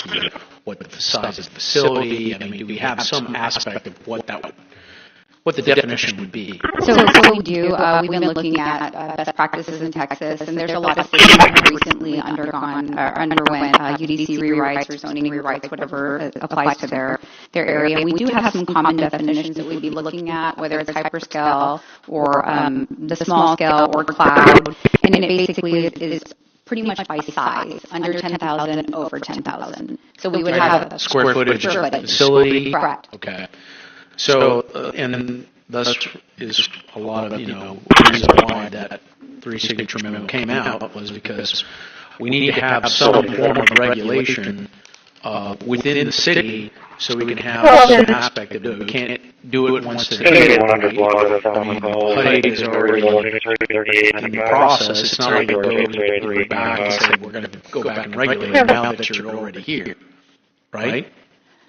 what the size of the facility? I mean, do we have some aspect of what the definition would be? So we do. We've been looking at best practices in Texas, and there's a lot of cities that have recently underwent UDC rewrites or zoning rewrites, whatever applies to their area. We do have some common definitions that we'd be looking at, whether it's hyperscale or the small scale or cloud, and it basically is pretty much by size, under 10,000, over 10,000. So we would have a square footage of facility. Correct. Okay. So, and thus is a lot of, reason why that 3-signature memo came out was because we need to have some form of regulation within the city so we can have some aspect of it. We can't do it once they're here. HUD is already in the process. It's not like it goes back and say we're going to go back and regulate it now that you're already here, right?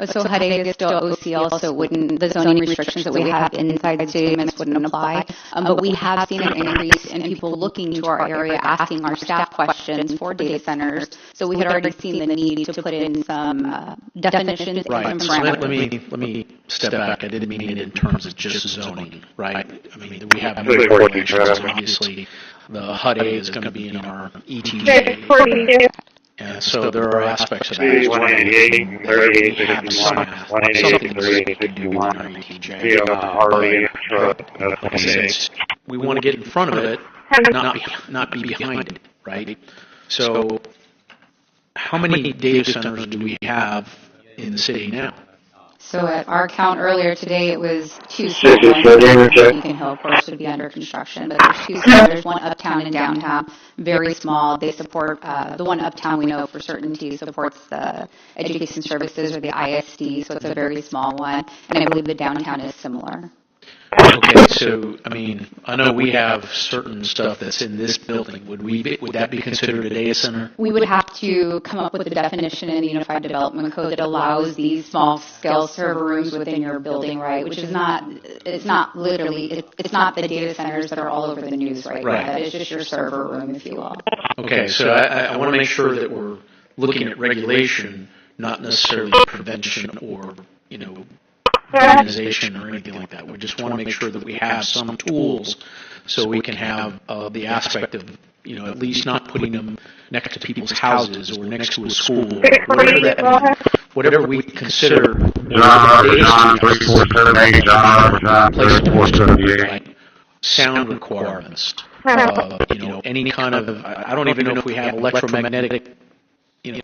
So HUD is still OCL, so the zoning restrictions that we have inside the city limits wouldn't apply. But we have seen an increase in people looking to our area, asking our staff questions for data centers. So we had already seen the need to put in some definitions and some parameters. Let me step back. I didn't mean it in terms of just zoning, right? I mean, we have new regulations, obviously. The HUD is going to be in our ETJ. And so there are aspects of that. We have something to do with our ETJ. We want to get in front of it, not be behind it, right? So how many data centers do we have in the city now? So at our count earlier today, it was 2 small ones. Beacon Hill, of course, would be under construction, but there's 2 small. There's one uptown and downtown, very small. They support, the one uptown we know for certainty supports the education services or the ISD, so it's a very small one. And I believe the downtown is similar. Okay, so, I mean, I know we have certain stuff that's in this building. Would that be considered a data center? We would have to come up with a definition in the Unified Development Code that allows these small-scale server rooms within your building, right? Which is not, it's not literally, it's not the data centers that are all over the news right now. It's just your server room, if you will. Okay, so I want to make sure that we're looking at regulation, not necessarily prevention or, organization or anything like that. We just want to make sure that we have some tools so we can have the aspect of, at least not putting them next to people's houses or next to a school or whatever that means. Whatever we consider sound requirements, any kind of, I don't even know if we have electromagnetic,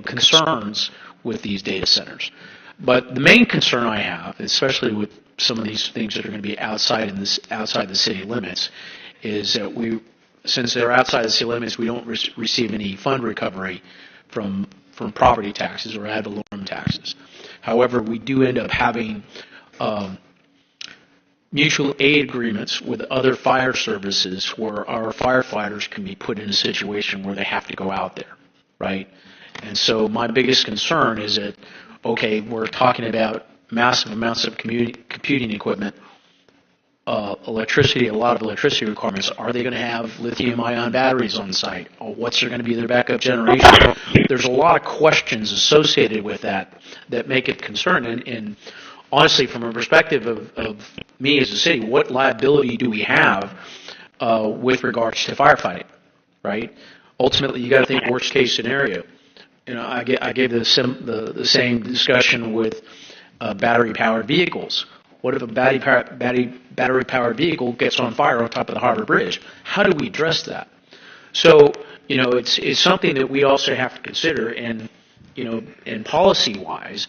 concerns with these data centers. But the main concern I have, especially with some of these things that are going to be outside the city limits, is that since they're outside the city limits, we don't receive any fund recovery from property taxes or ad valorem taxes. However, we do end up having mutual aid agreements with other fire services where our firefighters can be put in a situation where they have to go out there, right? And so my biggest concern is that, okay, we're talking about massive amounts of computing equipment, electricity, a lot of electricity requirements. Are they going to have lithium-ion batteries on site? Or what's going to be their backup generation? There's a lot of questions associated with that make it concerning. And honestly, from a perspective of me as a city, what liability do we have with regards to firefighting, right? Ultimately, you got to think worst case scenario. I gave the same discussion with battery-powered vehicles. What if a battery-powered vehicle gets on fire on top of the Harbor Bridge? How do we address that? So, it's something that we also have to consider, and policy-wise,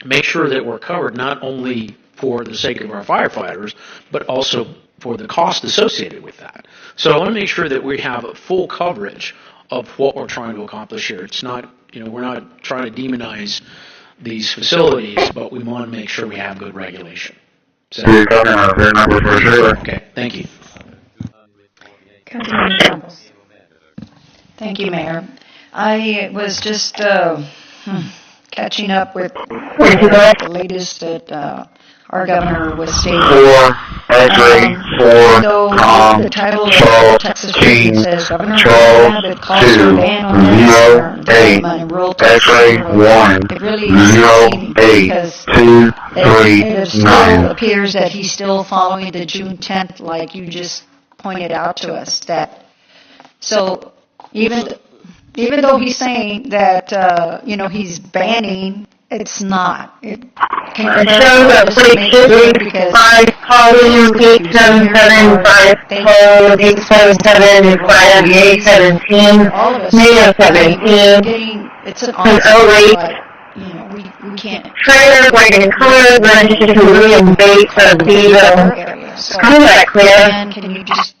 make sure that we're covered not only for the sake of our firefighters, but also for the cost associated with that. So I want to make sure that we have a full coverage of what we're trying to accomplish here. It's not, we're not trying to demonize these facilities, but we want to make sure we have good regulation. So, We're talking about a fair number for sure. okay, thank you. Councilman Campbell. Thank you, Mayor. I was just catching up with the latest that our governor was stating. Though the title of the Texas Tribune says Governor Abbott calls for a ban on development in rural Texas. It really is deceiving because it still appears that he's still following the June 10th, like you just pointed out to us. So even though he's saying that he's banning, it's not. It shows up 5 calling 877 877 5 17 May of 17. It's an but we can't. Trailer, white and colored, registered to William Bates of Beeville. Contact clear. Can you just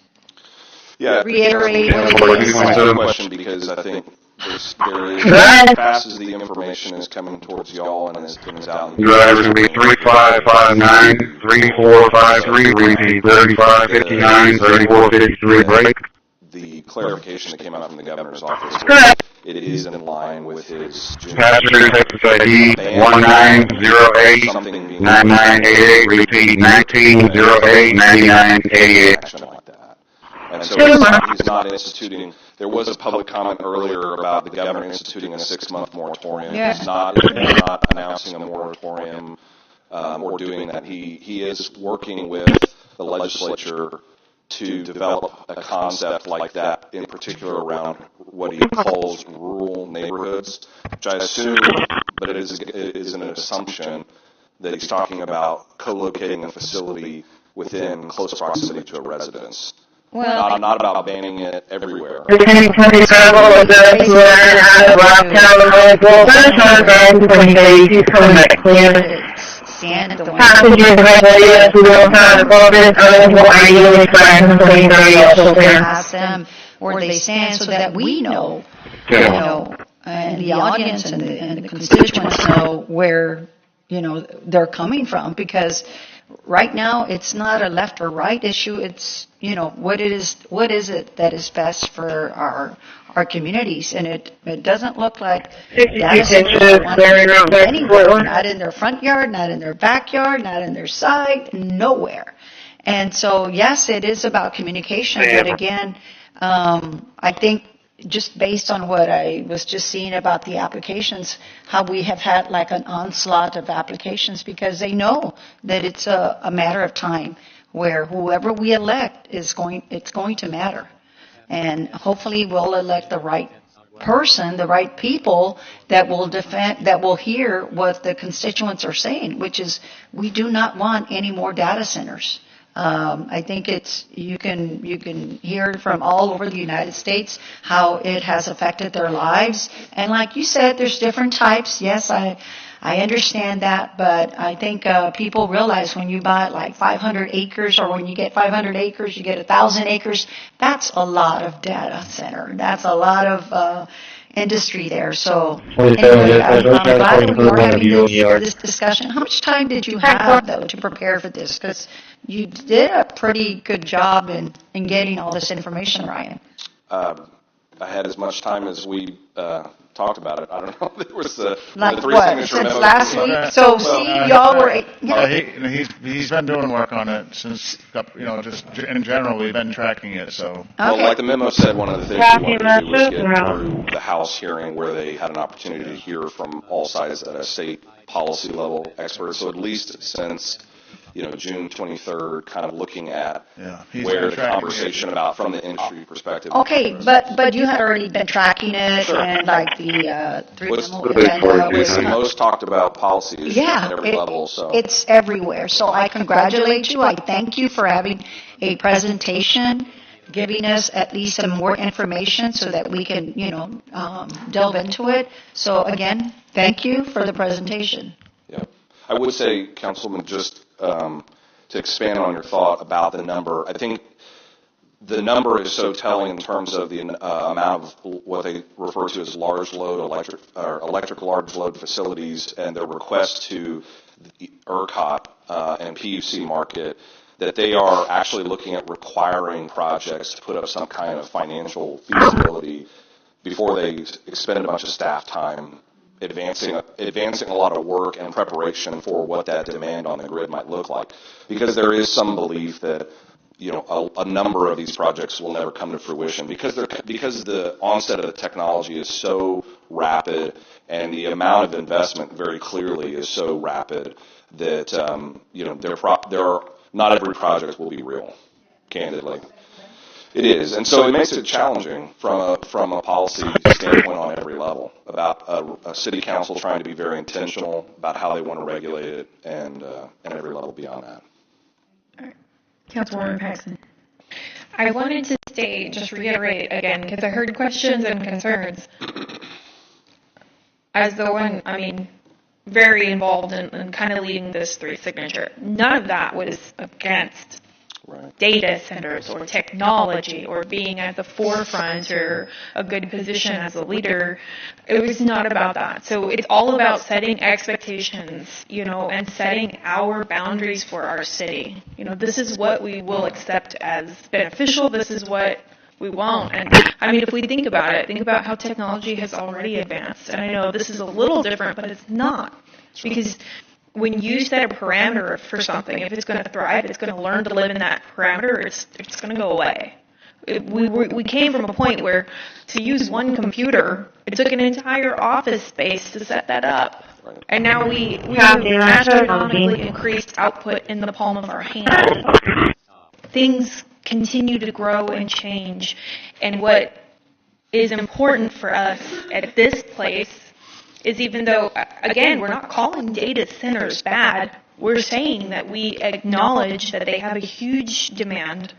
reiterate what it is? Question, because I think there is, as fast as the information is coming towards y'all and as it comes out. Driver's going to be 3559, 3453, repeat 3559, 3453, break. The clarification that came out from the governor's office, it is in line with his June. Passenger Texas ID 1908 9988, repeat 1908 9988. And so he's not instituting. There was a public comment earlier about the governor instituting a 6-month moratorium. He's not announcing a moratorium or doing that. He is working with the legislature to develop a concept like that, in particular around what he calls rural neighborhoods, which I assume, but it is an assumption that he's talking about co-locating a facility within close proximity to a residence. Well, not about banning it everywhere. Ask them where they stand so that we know, and the audience and the constituents know where, they're coming from, because right now it's not a left or right issue. It's, what is it that is best for our communities, and it doesn't look like that's anywhere, not in their front yard, not in their backyard, not in their side, nowhere. And so, yes, it is about communication, but again, I think just based on what I was just seeing about the applications, how we have had like an onslaught of applications, because they know that it's a matter of time where whoever we elect it's going to matter. And hopefully we'll elect the right person, the right people that will defend, that will hear what the constituents are saying, which is we do not want any more data centers. I think you can hear from all over the United States how it has affected their lives. And like you said, there's different types. Yes, I understand that, but I think people realize when you buy like 500 acres, or when you get 500 acres, you get 1,000 acres. That's a lot of data center. That's a lot of industry there. So anyway, I'm glad that we are having this discussion. How much time did you have, though, to prepare for this? Because you did a pretty good job in getting all this information, Ryan. I had as much time as we talked about it. I don't know. There was like what, since last week? So see, y'all were. He's been doing work on it since, just in general, we've been tracking it. So. Okay. Well, like the memo said, one of the things we wanted to do was get through the House hearing where they had an opportunity to hear from all sides at a state policy level experts. So at least since June 23rd, kind of looking at where the conversation about from the industry perspective. Okay, but you had already been tracking it, and like the the most talked about policy issues at every level. So it's everywhere. So I congratulate you. I thank you for having a presentation, giving us at least some more information so that we can, delve into it. So again, thank you for the presentation. Yeah, I would say, Councilman, just to expand on your thought about the number, I think the number is so telling in terms of the amount of what they refer to as large load electric large load facilities and their request to the ERCOT and PUC market, that they are actually looking at requiring projects to put up some kind of financial feasibility before they expend a bunch of staff time advancing a lot of work and preparation for what that demand on the grid might look like. Because there is some belief that a number of these projects will never come to fruition because the onset of the technology is so rapid and the amount of investment very clearly is so rapid that not every project will be real, candidly. It is, and so it makes it challenging from a policy standpoint on every level about a city council trying to be very intentional about how they want to regulate it and every level beyond that. Councilwoman Paxton. I wanted to just reiterate again, because I heard questions and concerns. As the one, very involved in kind of leading this 3 signature, none of that was against data centers or technology or being at the forefront or a good position as a leader. It was not about that. So it's all about setting expectations, and setting our boundaries for our city. This is what we will accept as beneficial. This is what we won't. And if we think about it, think about how technology has already advanced. And I know this is a little different, but it's not. Because when you set a parameter for something, if it's going to thrive, it's going to learn to live in that parameter, it's going to go away. We came from a point where to use one computer, it took an entire office space to set that up. And now we have astronomically increased output in the palm of our hand. Things continue to grow and change. And what is important for us at this place is, even though, again, we're not calling data centers bad, we're saying that we acknowledge that they have a huge demand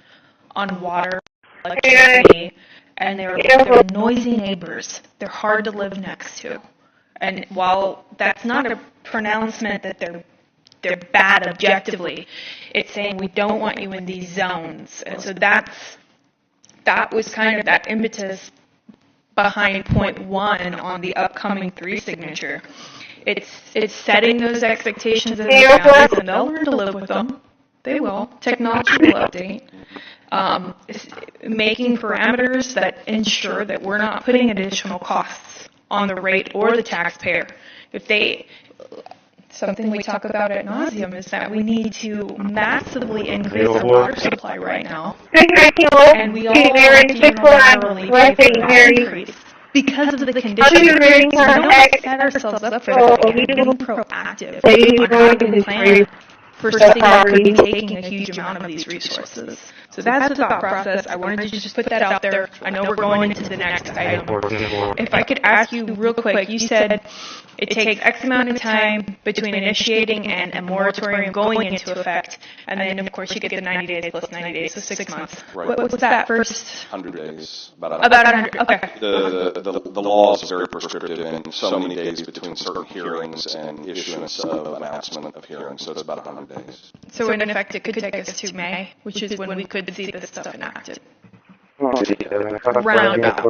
on water, electricity, and they're noisy neighbors. They're hard to live next to. And while that's not a pronouncement that they're bad objectively, it's saying we don't want you in these zones. And so that was kind of that impetus behind point 1 on the upcoming 3 signature. It's setting those expectations and boundaries, and they'll learn to live with them. They will. Technology will update. Making parameters that ensure that we're not putting additional costs on the rate or the taxpayer. Something we talk about ad nauseum is that we need to massively increase our water supply right now. And we all want to unilaterally pay for that increase because of the conditions. So we don't set ourselves up for that. We need to be proactive on how to plan for something that could be taking a huge amount of these resources. So that's the thought process. I wanted to just put that out there. I know we're going into the next item. If I could ask you real quick, you said it takes X amount of time between initiating and a moratorium going into effect, and then, of course, you get the 90 days plus 90 days, so 6 months. Right. What's that first? 100 days. About 100. Okay. The law is very prescriptive in so many days between certain hearings and issuance of announcement of hearings, so it's about 100 days. So in effect, it could take us to May, which is when we could see this stuff enacted. Roundabout.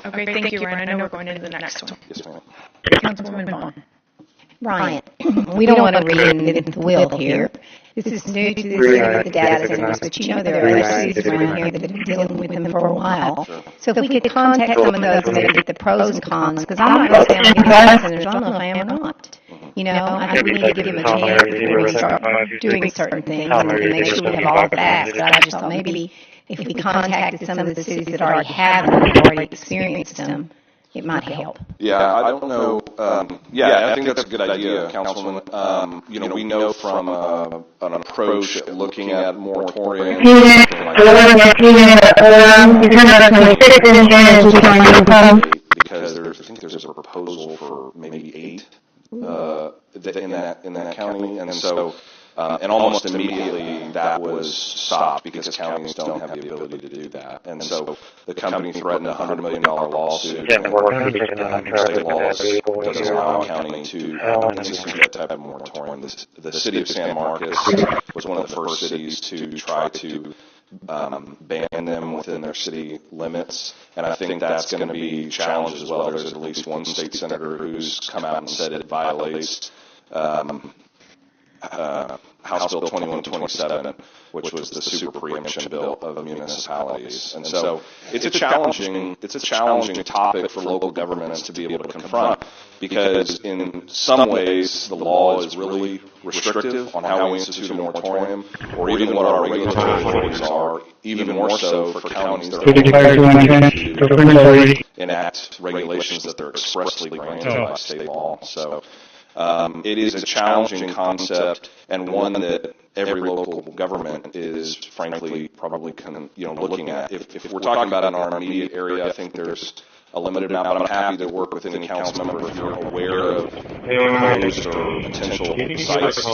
Okay, thank you, Ryan. I know we're going into the next one. Yes, ma'am. Councilwoman Vaughn. Ryan, we don't want to reinvent the wheel here. This is new to this area with the data centers, but there are other cities around here that have been dealing with them for a while. So if we could contact some of those and maybe get the pros and cons, because I'm not going to say I'm getting data centers, I don't know if I am or not. I think we need to give them a chance before we start doing certain things and make sure we have all the facts. But I just thought maybe if we contacted some of the cities that already have them, already experienced them, it might help. Yeah, I don't know. I think that's a good idea, Councilman. We know from an approach at looking at moratorium. Because I think there's a proposal for maybe 8 in that county, and so And almost immediately that was stopped because counties don't have the ability to do that. And so the company threatened a $100 million lawsuit. And state laws doesn't allow a county to institute that type of moratorium. The city of San Marcos was one of the first cities to try to ban them within their city limits, and I think that's going to be challenged as well. There's at least one state senator who's come out and said it violates House Bill 2127, which was the super preemption bill of municipalities. And so it's a challenging topic for local governments to be able to confront, because in some ways the law is really restrictive on how we institute a moratorium, or even what our regulatory authorities are, even more so for counties that are to enact regulations that they're expressly granted by state law. So it is a challenging concept, and one that every local government is frankly probably looking at. If we're talking about in our immediate area, I think there's a limited amount, but I'm happy to work with any council member if you're aware of proposed or potential sites,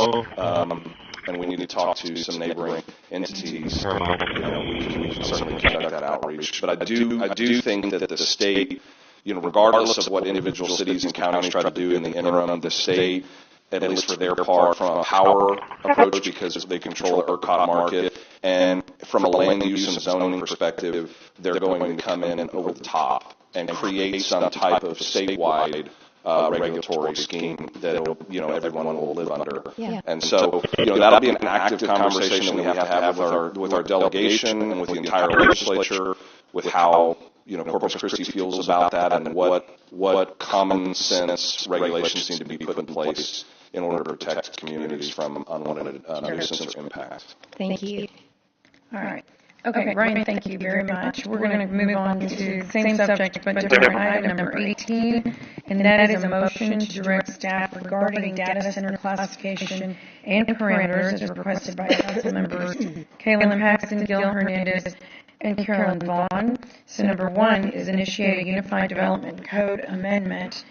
and we need to talk to some neighboring entities. We can certainly conduct that outreach. But I do think that the state, regardless of what individual cities and counties try to do in the interim, the state, at least for their part, from a power approach, because they control the ERCOT market, and from a land use and zoning perspective, they're going to come in and over the top and create some type of statewide regulatory scheme that everyone will live under. Yeah. And so that'll be an active conversation that we have to have with our delegation and with the entire legislature, with how Corpus Christi feels about that, and what common sense regulations need to be put in place in order to protect communities from unwanted nuisance or impact. Thank you. All right. Okay, Ryan, thank you very much. We're going to move on to the same subject, but different item number 18, and that is a motion to direct staff regarding data center classification and parameters as requested by council members Kaylin Paxton, Gil Hernandez, and Carolyn Vaughn. So number 1 is initiate a unified development code amendment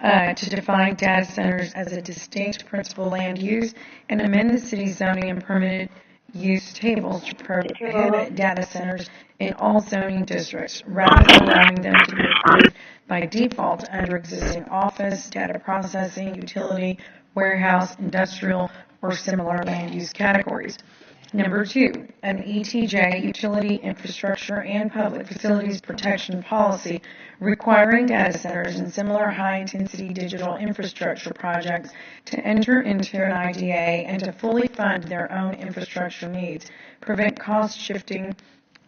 to define data centers as a distinct principal land use and amend the city's zoning and permitted use tables to prohibit data centers in all zoning districts, rather than allowing them to be approved by default under existing office, data processing, utility, warehouse, industrial, or similar land use categories. Number 2, an ETJ, Utility Infrastructure and Public Facilities Protection Policy, requiring data centers and similar high-intensity digital infrastructure projects to enter into an IDA and to fully fund their own infrastructure needs, prevent cost shifting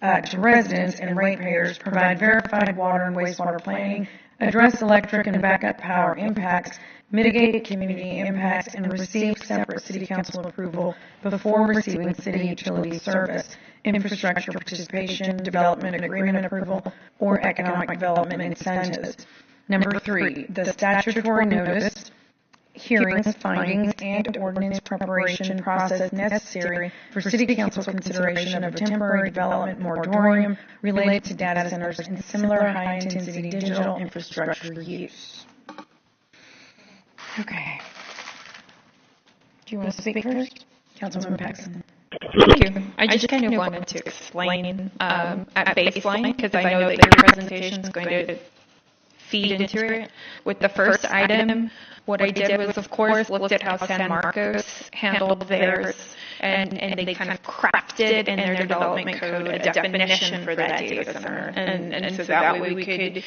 to residents and ratepayers, provide verified water and wastewater planning, address electric and backup power impacts, mitigate community impacts, and receive separate City Council approval before receiving city utility service, infrastructure participation, development agreement approval, or economic development incentives. Number 3, the statutory notice, hearings, findings, and ordinance preparation process necessary for City Council consideration of a temporary development moratorium related to data centers and similar high-intensity digital infrastructure use. Okay. Do you want to speak first? Councilwoman Paxton. Thank you. I just kind of wanted to explain at baseline, because I know that your presentation is going to feed into it. With the first item, what I did was, of course, looked at how San Marcos handled theirs, and they kind of crafted in their development code a definition for that data center. And so that way we could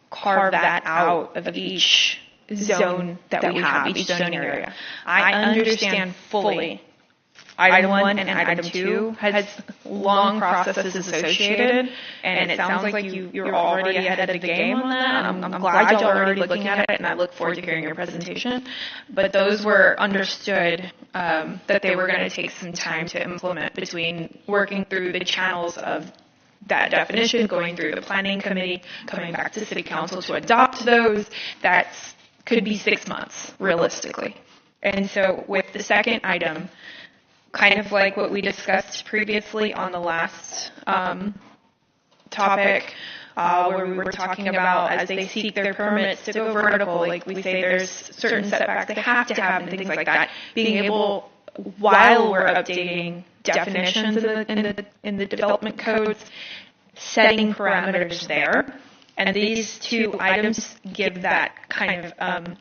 carve that out of each zone that we have, each zoning area. I understand fully item 1 and item 2 has long processes associated, and it sounds like you're already ahead of the game on that. I'm glad y'all are already looking at it, and I look forward to hearing your presentation. But those were understood that they were going to take some time to implement, between working through the channels of that definition, going through the planning committee, coming back to City Council to adopt those. That's could be 6 months, realistically. And so with the second item, kind of like what we discussed previously on the last topic, where we were talking about as they seek their permits to go vertical, like we say there's certain setbacks they have to have and things like that, being able while we're updating definitions in the development codes, setting parameters there. And these two items give that kind of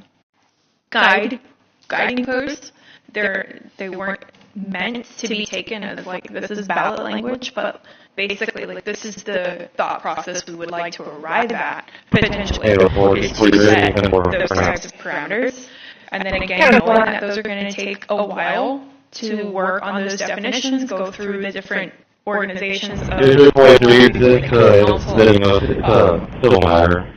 guiding post. They weren't meant to be taken as like this is ballot language, but basically like this is the thought process we would like to arrive at potentially is to set those types of parameters. And then again, knowing that those are going to take a while to work on those definitions, go through the different organizations of civil matter.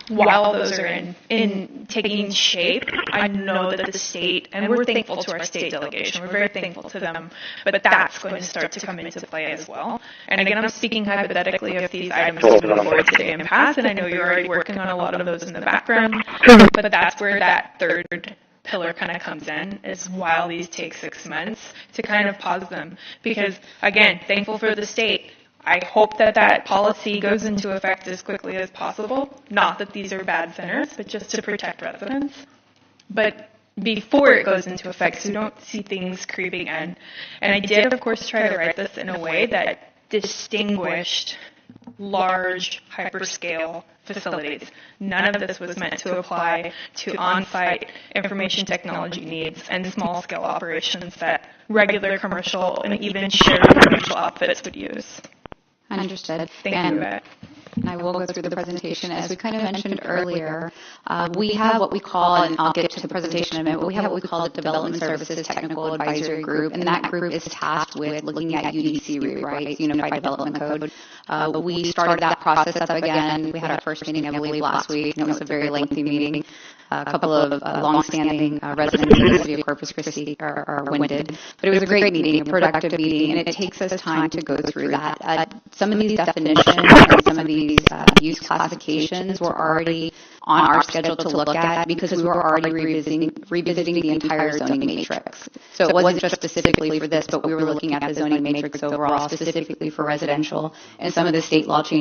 While those are in taking shape, I know that the state, and we're thankful to our state delegation, we're very thankful to them, but that's going to start to come into play as well. And again, I'm speaking hypothetically if these items move forward today and pass, and I know you're already working on a lot of those in the background, but that's where that third pillar kind of comes in, is while these take 6 months to kind of pause them. Because again, thankful for the state. I hope that policy goes into effect as quickly as possible. Not that these are bad centers, but just to protect residents. But before it goes into effect, so we don't see things creeping in. And I did, of course, try to write this in a way that distinguished large hyperscale facilities. None of this was meant to apply to on-site information technology needs and small-scale operations that regular commercial and even shared commercial outfits would use. Understood. Thank you, Yvette. And I will go through the presentation. As we kind of mentioned earlier, we have what we call, and I'll get to the presentation in a minute, but we have what we call the Development Services Technical Advisory Group, and that group is tasked with looking at UDC rewrites, Unified Development Code. We started that process up again. We had our first meeting, I believe, last week. It was a very lengthy meeting. A couple of longstanding residents in the city of Corpus Christi are winded. But it was a great meeting, a productive meeting, and it takes us time to go through that. Some of these definitions and some of these use classifications were already on our schedule to look at because we were already revisiting the entire zoning matrix. So it wasn't just specifically for this, but we were looking at the zoning matrix overall, specifically for residential, and some of the state law changes